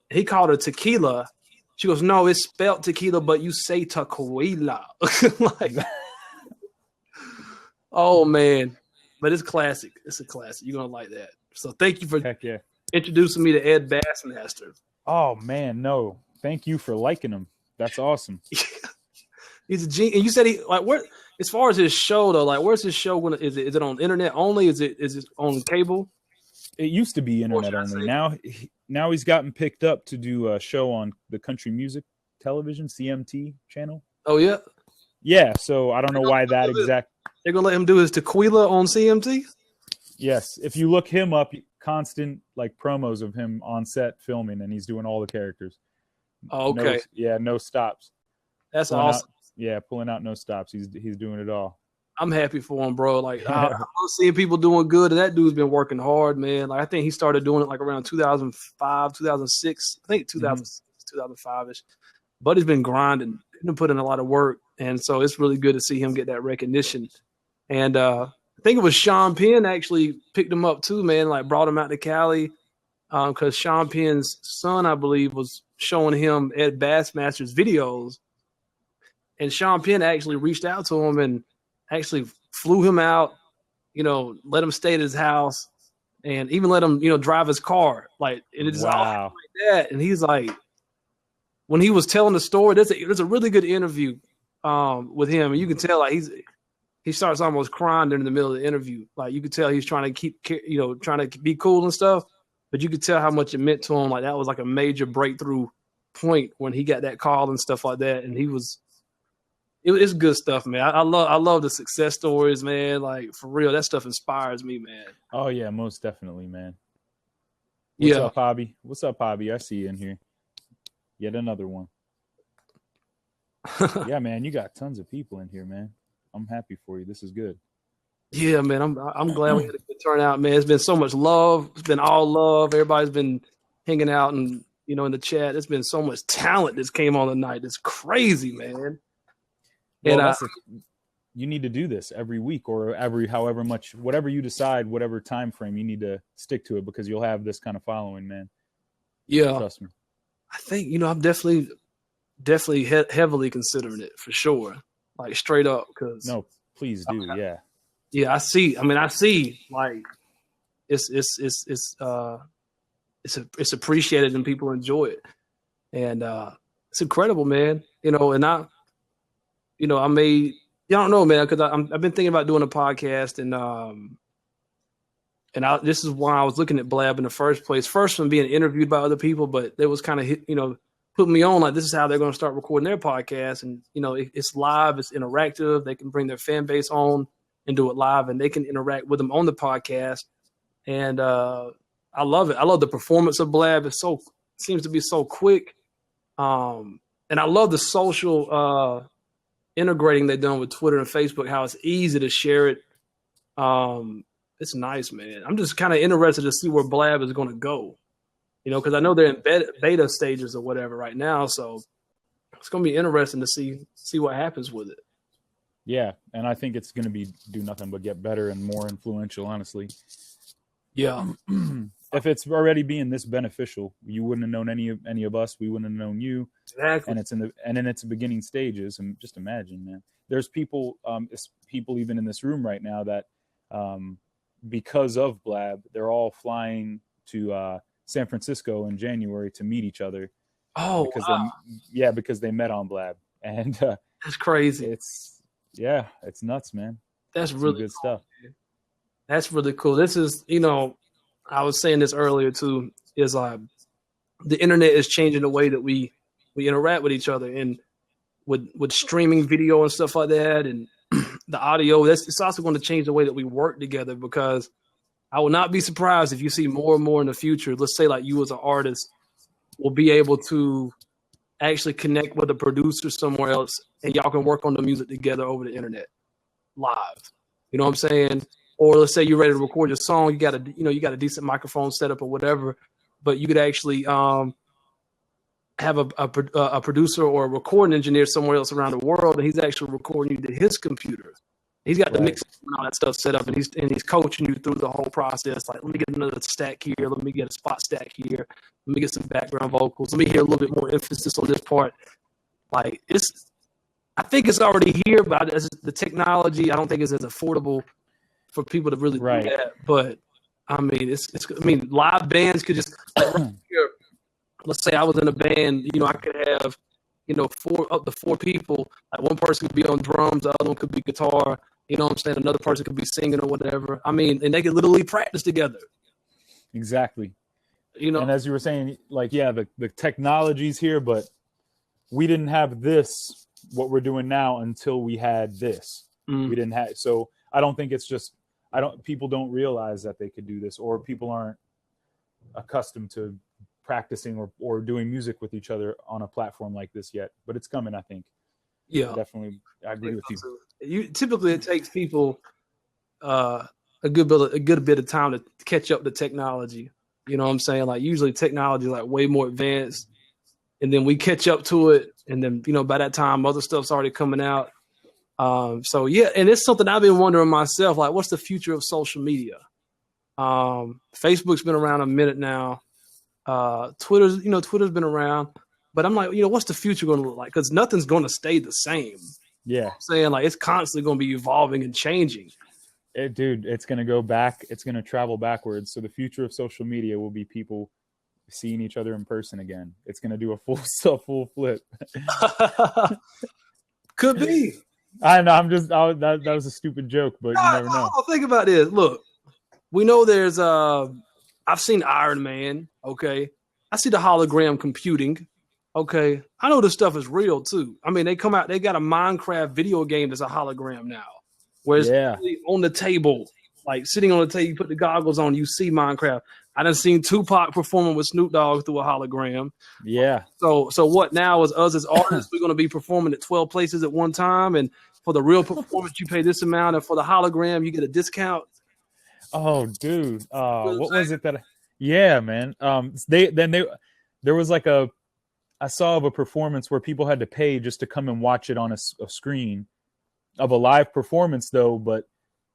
He called her Tequila. She goes, no, it's spelled tequila, but you say Tequila. Oh, man. But it's classic. It's a classic. You're going to like that. So thank you for introducing me to Ed Bassmaster. Oh, man, no. Thank you for liking him. That's awesome. He's a genius. And you said where, as far as his show, though, like, where's his show? Is it on internet only? Is it on cable? It used to be internet only. Now he's gotten picked up to do a show on the Country Music Television, CMT channel. Oh, yeah? Yeah, so I don't know why that exact... They're going to let him do his Tequila on CMT? Yes. If you look him up, constant promos of him on set filming, and he's doing all the characters. Oh, okay. No stops. That's awesome. Pulling out no stops. He's doing it all. I'm happy for him, bro. Like I love seeing people doing good, and that dude's been working hard, man. Like I think he started doing it around 2005, 2006. I think 2005ish. But he's been grinding. He's been putting in a lot of work, and so it's really good to see him get that recognition. And I think it was Sean Penn actually picked him up too, man. Like brought him out to Cali because Sean Penn's son, I believe, was showing him Ed Bassmaster's videos, and Sean Penn actually reached out to him and actually flew him out, let him stay at his house and even let him, drive his car. Like, and it's all like that. And he's like, when he was telling the story, there's a really good interview with him. And you can tell like he starts almost crying during the middle of the interview. Like you could tell he's trying to be cool and stuff, but you could tell how much it meant to him. Like that was like a major breakthrough point when he got that call and stuff like that. And it's good stuff, man. I love the success stories, man. Like for real, that stuff inspires me, man. Oh yeah, most definitely, man. What's up, Hobby? What's up, Hobby? I see you in here. Yet another one. Yeah, man, you got tons of people in here, man. I'm happy for you. This is good. Yeah, man. I'm glad we had a good turnout, man. It's been so much love. It's been all love. Everybody's been hanging out and in the chat. There's been so much talent that's came on tonight. It's crazy, man. Well, And you need to do this every week or every however much, whatever you decide, whatever time frame, you need to stick to it because you'll have this kind of following, man. Yeah, Trust me. I think I'm definitely heavily considering it for sure, like straight up. Because no, please do, yeah. Yeah, I see. I see like it's appreciated and people enjoy it, and it's incredible, man. And I don't know, man, because I've been thinking about doing a podcast, and this is why I was looking at Blab in the first place. First, from being interviewed by other people, but it was kind of putting me on like this is how they're going to start recording their podcast, and it's live, it's interactive. They can bring their fan base on and do it live, and they can interact with them on the podcast. And I love it. I love the performance of Blab. It seems to be so quick, and I love the social integrating they've done with Twitter and Facebook. How it's easy to share it. It's nice, man. I'm just kind of interested to see where Blab is going to go, because I know they're in beta stages or whatever right now. So it's going to be interesting to see what happens with it. Yeah, and I think it's going to do nothing but get better and more influential, honestly. Yeah. If it's already being this beneficial, you wouldn't have known any of us. We wouldn't have known you. Exactly. And it's in its beginning stages. And just imagine, man. There's people even in this room right now that, because of Blab, they're all flying to San Francisco in January to meet each other. Oh, because they met on Blab, and that's crazy. It's nuts, man. That's really good stuff. Man. That's really cool. This is, I was saying this earlier too, is the internet is changing the way that we interact with each other, and with streaming video and stuff like that, and the audio. It's also going to change the way that we work together, because I will not be surprised if you see more and more in the future. Let's say like you as an artist will be able to actually connect with a producer somewhere else, and y'all can work on the music together over the internet live. You know what I'm saying? Or let's say you're ready to record your song, you got a decent microphone setup or whatever, but you could actually have a producer or a recording engineer somewhere else around the world, and he's actually recording you to his computer. He's got the mix and all that stuff set up, and he's coaching you through the whole process. Like, let me get another stack here, let me get a spot stack here, let me get some background vocals, let me hear a little bit more emphasis on this part. Like, I think it's already here, but the technology I don't think is as affordable for people to really do that. But I mean, live bands could just like right here, let's say I was in a band, I could have, up to four people. Like, one person could be on drums, the other one could be guitar. You know what I'm saying? Another person could be singing or whatever. I mean, and they could literally practice together. Exactly. And as you were saying, like, yeah, the technology's here, but we didn't have this, what we're doing now, until we had this. We didn't have, so I don't think it's just, people don't realize that they could do this, or people aren't accustomed to practicing or doing music with each other on a platform like this yet, but it's coming, I think. Yeah, definitely. I agree with you. Typically, it takes people a good bit of time to catch up to technology. You know what I'm saying? Like, usually technology is like way more advanced, and then we catch up to it, and then by that time other stuff's already coming out. So yeah, and it's something I've been wondering myself, like, what's the future of social media? Facebook's been around a minute now. Twitter's been around, but I'm like, what's the future going to look like? Because nothing's going to stay the same. Yeah. I'm saying, like, it's constantly going to be evolving and changing. Dude, it's going to go back. It's going to travel backwards. So the future of social media will be people seeing each other in person again. It's going to do a full flip. Could be. I know. That was a stupid joke, but you never know. Think about this. Look, we know there's I've seen Iron Man. Okay, I see the hologram computing. Okay, I know this stuff is real too. I mean, they got a Minecraft video game that's a hologram now, where it's really on the table, like sitting on the table. You put the goggles on, you see Minecraft. I done seen Tupac performing with Snoop Dogg through a hologram. Yeah. So what now is us as artists? We're going to be performing at 12 places at one time, and for the real performance, you pay this amount, and for the hologram, you get a discount. Oh, dude. What was it that? Yeah, man. The there was like I saw of a performance where people had to pay just to come and watch it on a screen of a live performance though, but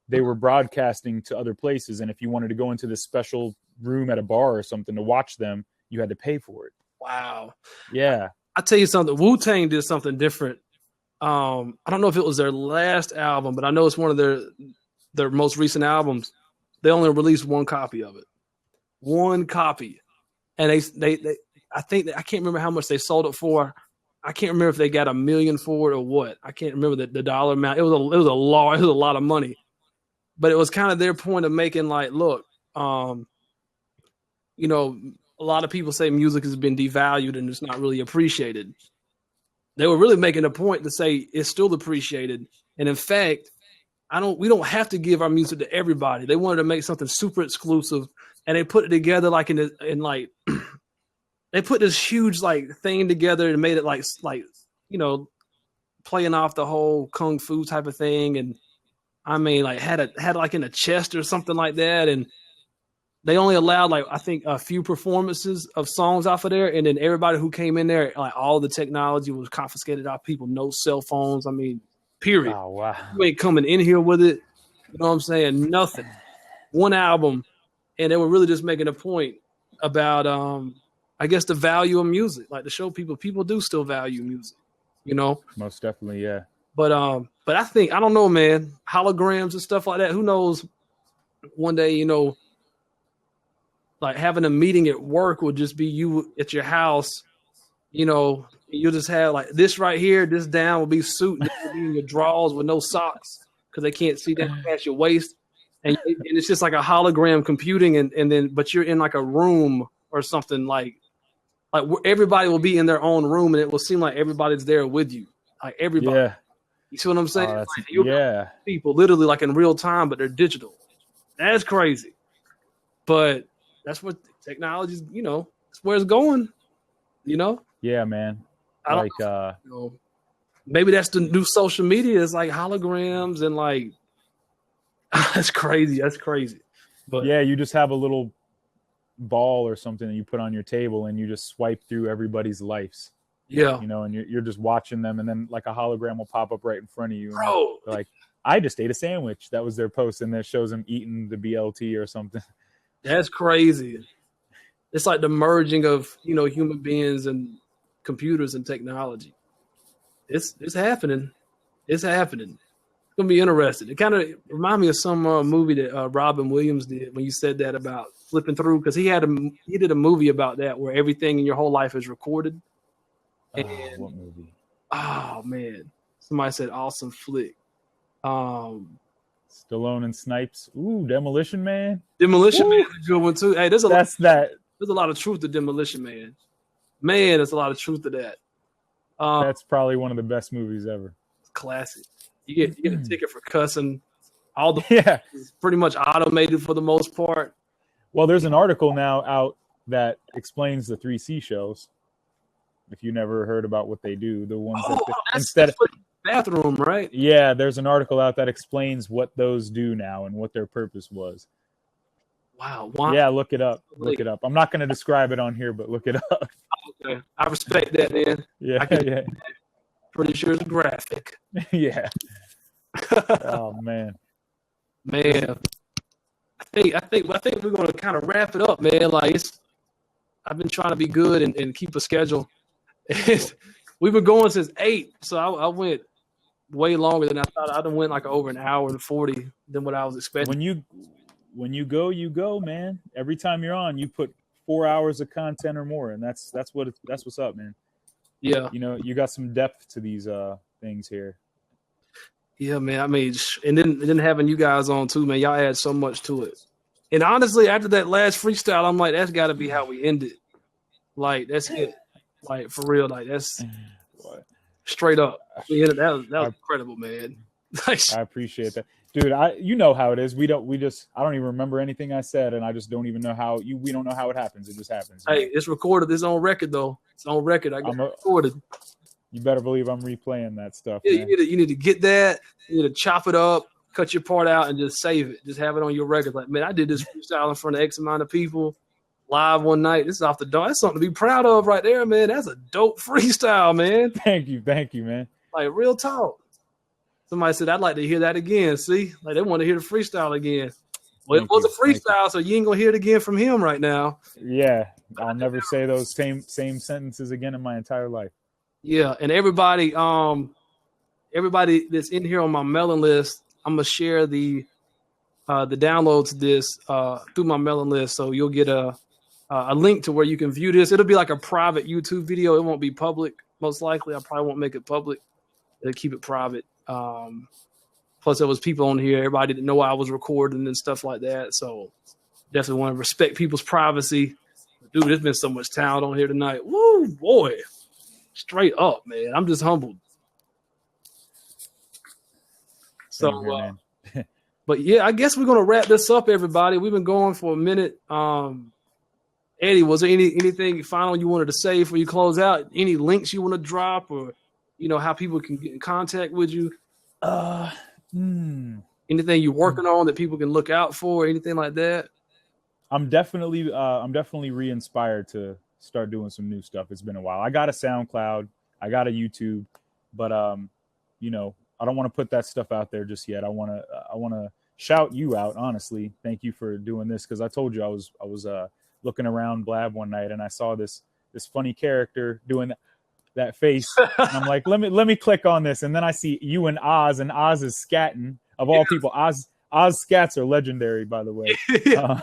they were broadcasting to other places. And if you wanted to go into this special room at a bar or something to watch them, you had to pay for it. Wow. Yeah. I tell you something, Wu-Tang did something different. I don't know if it was their last album, but I know it's one of their most recent albums. They only released one copy of it. One copy. And they I think I can't remember how much they sold it for. I can't remember if they got $1 million for it or what. I can't remember the dollar amount. It was a lot of money. But it was kind of their point of making like, look, you know, a lot of people say music has been devalued and it's not really appreciated. They were really making a point to say it's still appreciated. And in fact, we don't have to give our music to everybody. They wanted to make something super exclusive, and they put it together like they put this huge like thing together and made it like you know, playing off the whole kung fu type of thing. And I mean, like had like in a chest or something like that. And they only allowed like, I think a few performances of songs off of there. And then everybody who came in there, like all the technology was confiscated off people, no cell phones. I mean, period. Oh, wow. You ain't coming in here with it. You know what I'm saying? Nothing. One album. And they were really just making a point about, I guess, the value of music, like to show people do still value music, you know? Most definitely. Yeah. But I think, I don't know, man, holograms and stuff like that. Who knows? One day, you know, like having a meeting at work will just be you at your house, you know, you'll just have like this right here, this down will be suit, and this will be in your drawers with no socks because they can't see down past your waist. And it's just like a hologram computing, and then, but you're in like a room or something like everybody will be in their own room, and it will seem like everybody's there with you. Like everybody. Yeah. You see what I'm saying? Oh, like you're people literally like in real time, but they're digital. That's crazy. But that's what technology's, you know, that's where it's going, you know? Yeah, man. I don't know, you know, maybe that's the new social media. It's like holograms and like, that's crazy. That's crazy. But yeah, you just have a little ball or something that you put on your table and you just swipe through everybody's lives. Yeah. You know, and you're just watching them, and then like a hologram will pop up right in front of you. Bro. Like, I just ate a sandwich. That was their post, and that shows them eating the BLT or something. That's crazy. It's like the merging of, you know, human beings and computers and technology. It's happening. It's happening. It's gonna be interesting. It kind of remind me of some movie that Robin Williams did when you said that about flipping through, because he did a movie about that where everything in your whole life is recorded. And, what movie? Oh man, somebody said awesome flick. Stallone and Snipes. Ooh, Demolition Man. Demolition Man is a good one too. Hey, there's a lot of truth to Demolition Man. Man, there's a lot of truth to that. That's probably one of the best movies ever. Classic. You get a ticket for cussing. All the is pretty much automated for the most part. Well, there's an article now out that explains the 3C shows. If you never heard about what they do, the ones instead of bathroom, right? Yeah, there's an article out that explains what those do now and what their purpose was. Wow. Yeah, look it up. Look it up. I'm not going to describe it on here, but look it up. Okay. I respect that, man. Yeah, yeah. Pretty sure it's graphic. Yeah. Oh man. Man. I think we're going to kind of wrap it up, man. Like I've been trying to be good and keep a schedule. We've been going since 8, so I went way longer than I thought. I done went like over an hour and 40 than what I was expecting. When you go, man. Every time you're on, you put 4 hours of content or more, and that's what's up, man. Yeah, you know, you got some depth to these things here. Yeah, man. I mean, and then having you guys on too, man. Y'all add so much to it. And honestly, after that last freestyle, I'm like, that's got to be how we end it. Like that's it. Like for real, like that's straight up. That was incredible, man. I appreciate that, dude. You know how it is. I don't even remember anything I said, and I just don't even know how we don't know how it happens. It just happens. Hey, it's recorded. It's on record though. It's on record. I got it recorded. You better believe I'm replaying that stuff. Yeah, you need to get that. You need to chop it up, cut your part out, and just save it. Just have it on your record. Like, man, I did this freestyle in front of X amount of people live one night. This is off the dome. That's something to be proud of right there, man. That's a dope freestyle, man. Thank you, man. Like real talk. Somebody said I'd like to hear that again. See, like they want to hear the freestyle again. Well, it was a freestyle, so you ain't gonna hear it again from him right now. Yeah, I'll never say those same sentences again in my entire life. Yeah, and everybody that's in here on my mailing list, I'm gonna share the downloads to this through my mailing list, so you'll get a link to where you can view this. It'll be like a private YouTube video. It won't be public, most likely. I probably won't make it public. It'll keep it private. Plus, there was people on here. Everybody didn't know I was recording and stuff like that. So definitely want to respect people's privacy. Dude, there's been so much talent on here tonight. Woo, boy. Straight up, man. I'm just humbled. So, but yeah, I guess we're going to wrap this up, everybody. We've been going for a minute. Eddie, was there anything final you wanted to say before you close out? Any links you want to drop, or, how people can get in contact with you? Anything you're working on that people can look out for, anything like that? I'm definitely re-inspired to start doing some new stuff. It's been a while. I got a SoundCloud, I got a YouTube, but I don't want to put that stuff out there just yet. I want to shout you out, honestly. Thank you for doing this, because I told you I was looking around Blab one night and I saw this funny character doing that face. And I'm like, let me click on this, and then I see you and Oz is scatting. Of all people, Oz scats are legendary, by the way. Yeah.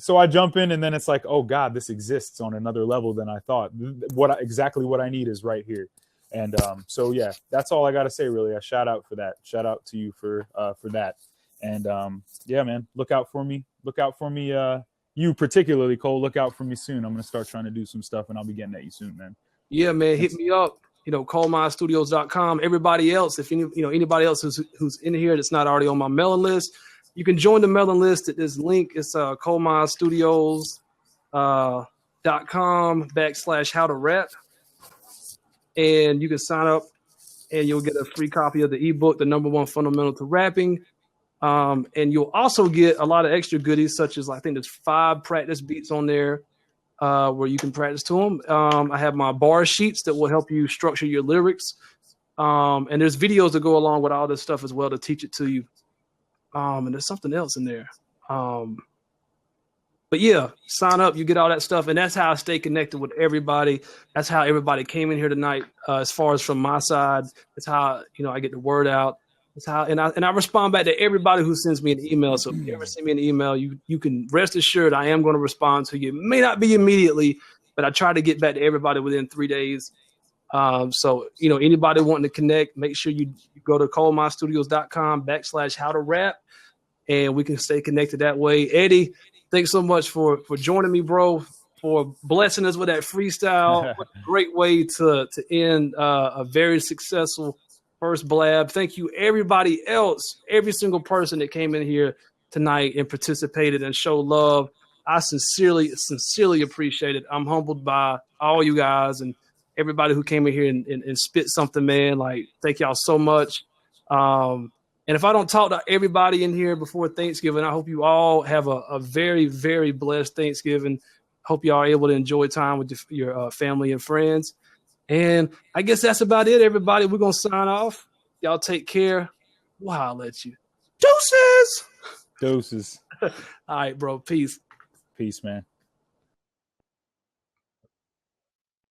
So I jump in, and then it's like, oh God, this exists on another level than I thought. Exactly what I need is right here. And so yeah, that's all I got to say, really. A shout out for that. Shout out to you for that. And yeah, man, look out for me. You particularly, Cole, look out for me soon. I'm going to start trying to do some stuff, and I'll be getting at you soon, man. Yeah, man, hit me up. ColeMizeStudios.com. Everybody else, if anybody else who's in here that's not already on my mailing list, you can join the mailing list at this link. It's ColeMizeStudios.com/how-to-rap. And you can sign up and you'll get a free copy of the ebook, The #1 Fundamental to Rapping. And you'll also get a lot of extra goodies, such as I think there's 5 practice beats on there where you can practice to them. I have my bar sheets that will help you structure your lyrics. And there's videos that go along with all this stuff as well to teach it to you. And there's something else in there. But yeah, sign up, you get all that stuff. And that's how I stay connected with everybody. That's how everybody came in here tonight. As far as from my side, it's how, I get the word out. It's how, and I respond back to everybody who sends me an email. So if you ever send me an email, you can rest assured I am going to respond to you. It may not be immediately, but I try to get back to everybody within 3 days. So, anybody wanting to connect, make sure you go to ColeMizeStudios.com/how-to-rap, and we can stay connected that way. Eddie, thanks so much for joining me, bro, for blessing us with that freestyle. What a great way to end a very successful first Blab. Thank you, everybody else, every single person that came in here tonight and participated and showed love. I sincerely appreciate it. I'm humbled by all you guys and everybody who came in here and spit something, man. Like, thank y'all so much. And if I don't talk to everybody in here before Thanksgiving, I hope you all have a very, very blessed Thanksgiving. Hope you all are able to enjoy time with your family and friends. And I guess that's about it, everybody. We're going to sign off. Y'all take care. We'll holler at you. Deuces. Doses. All right, bro. Peace. Peace, man.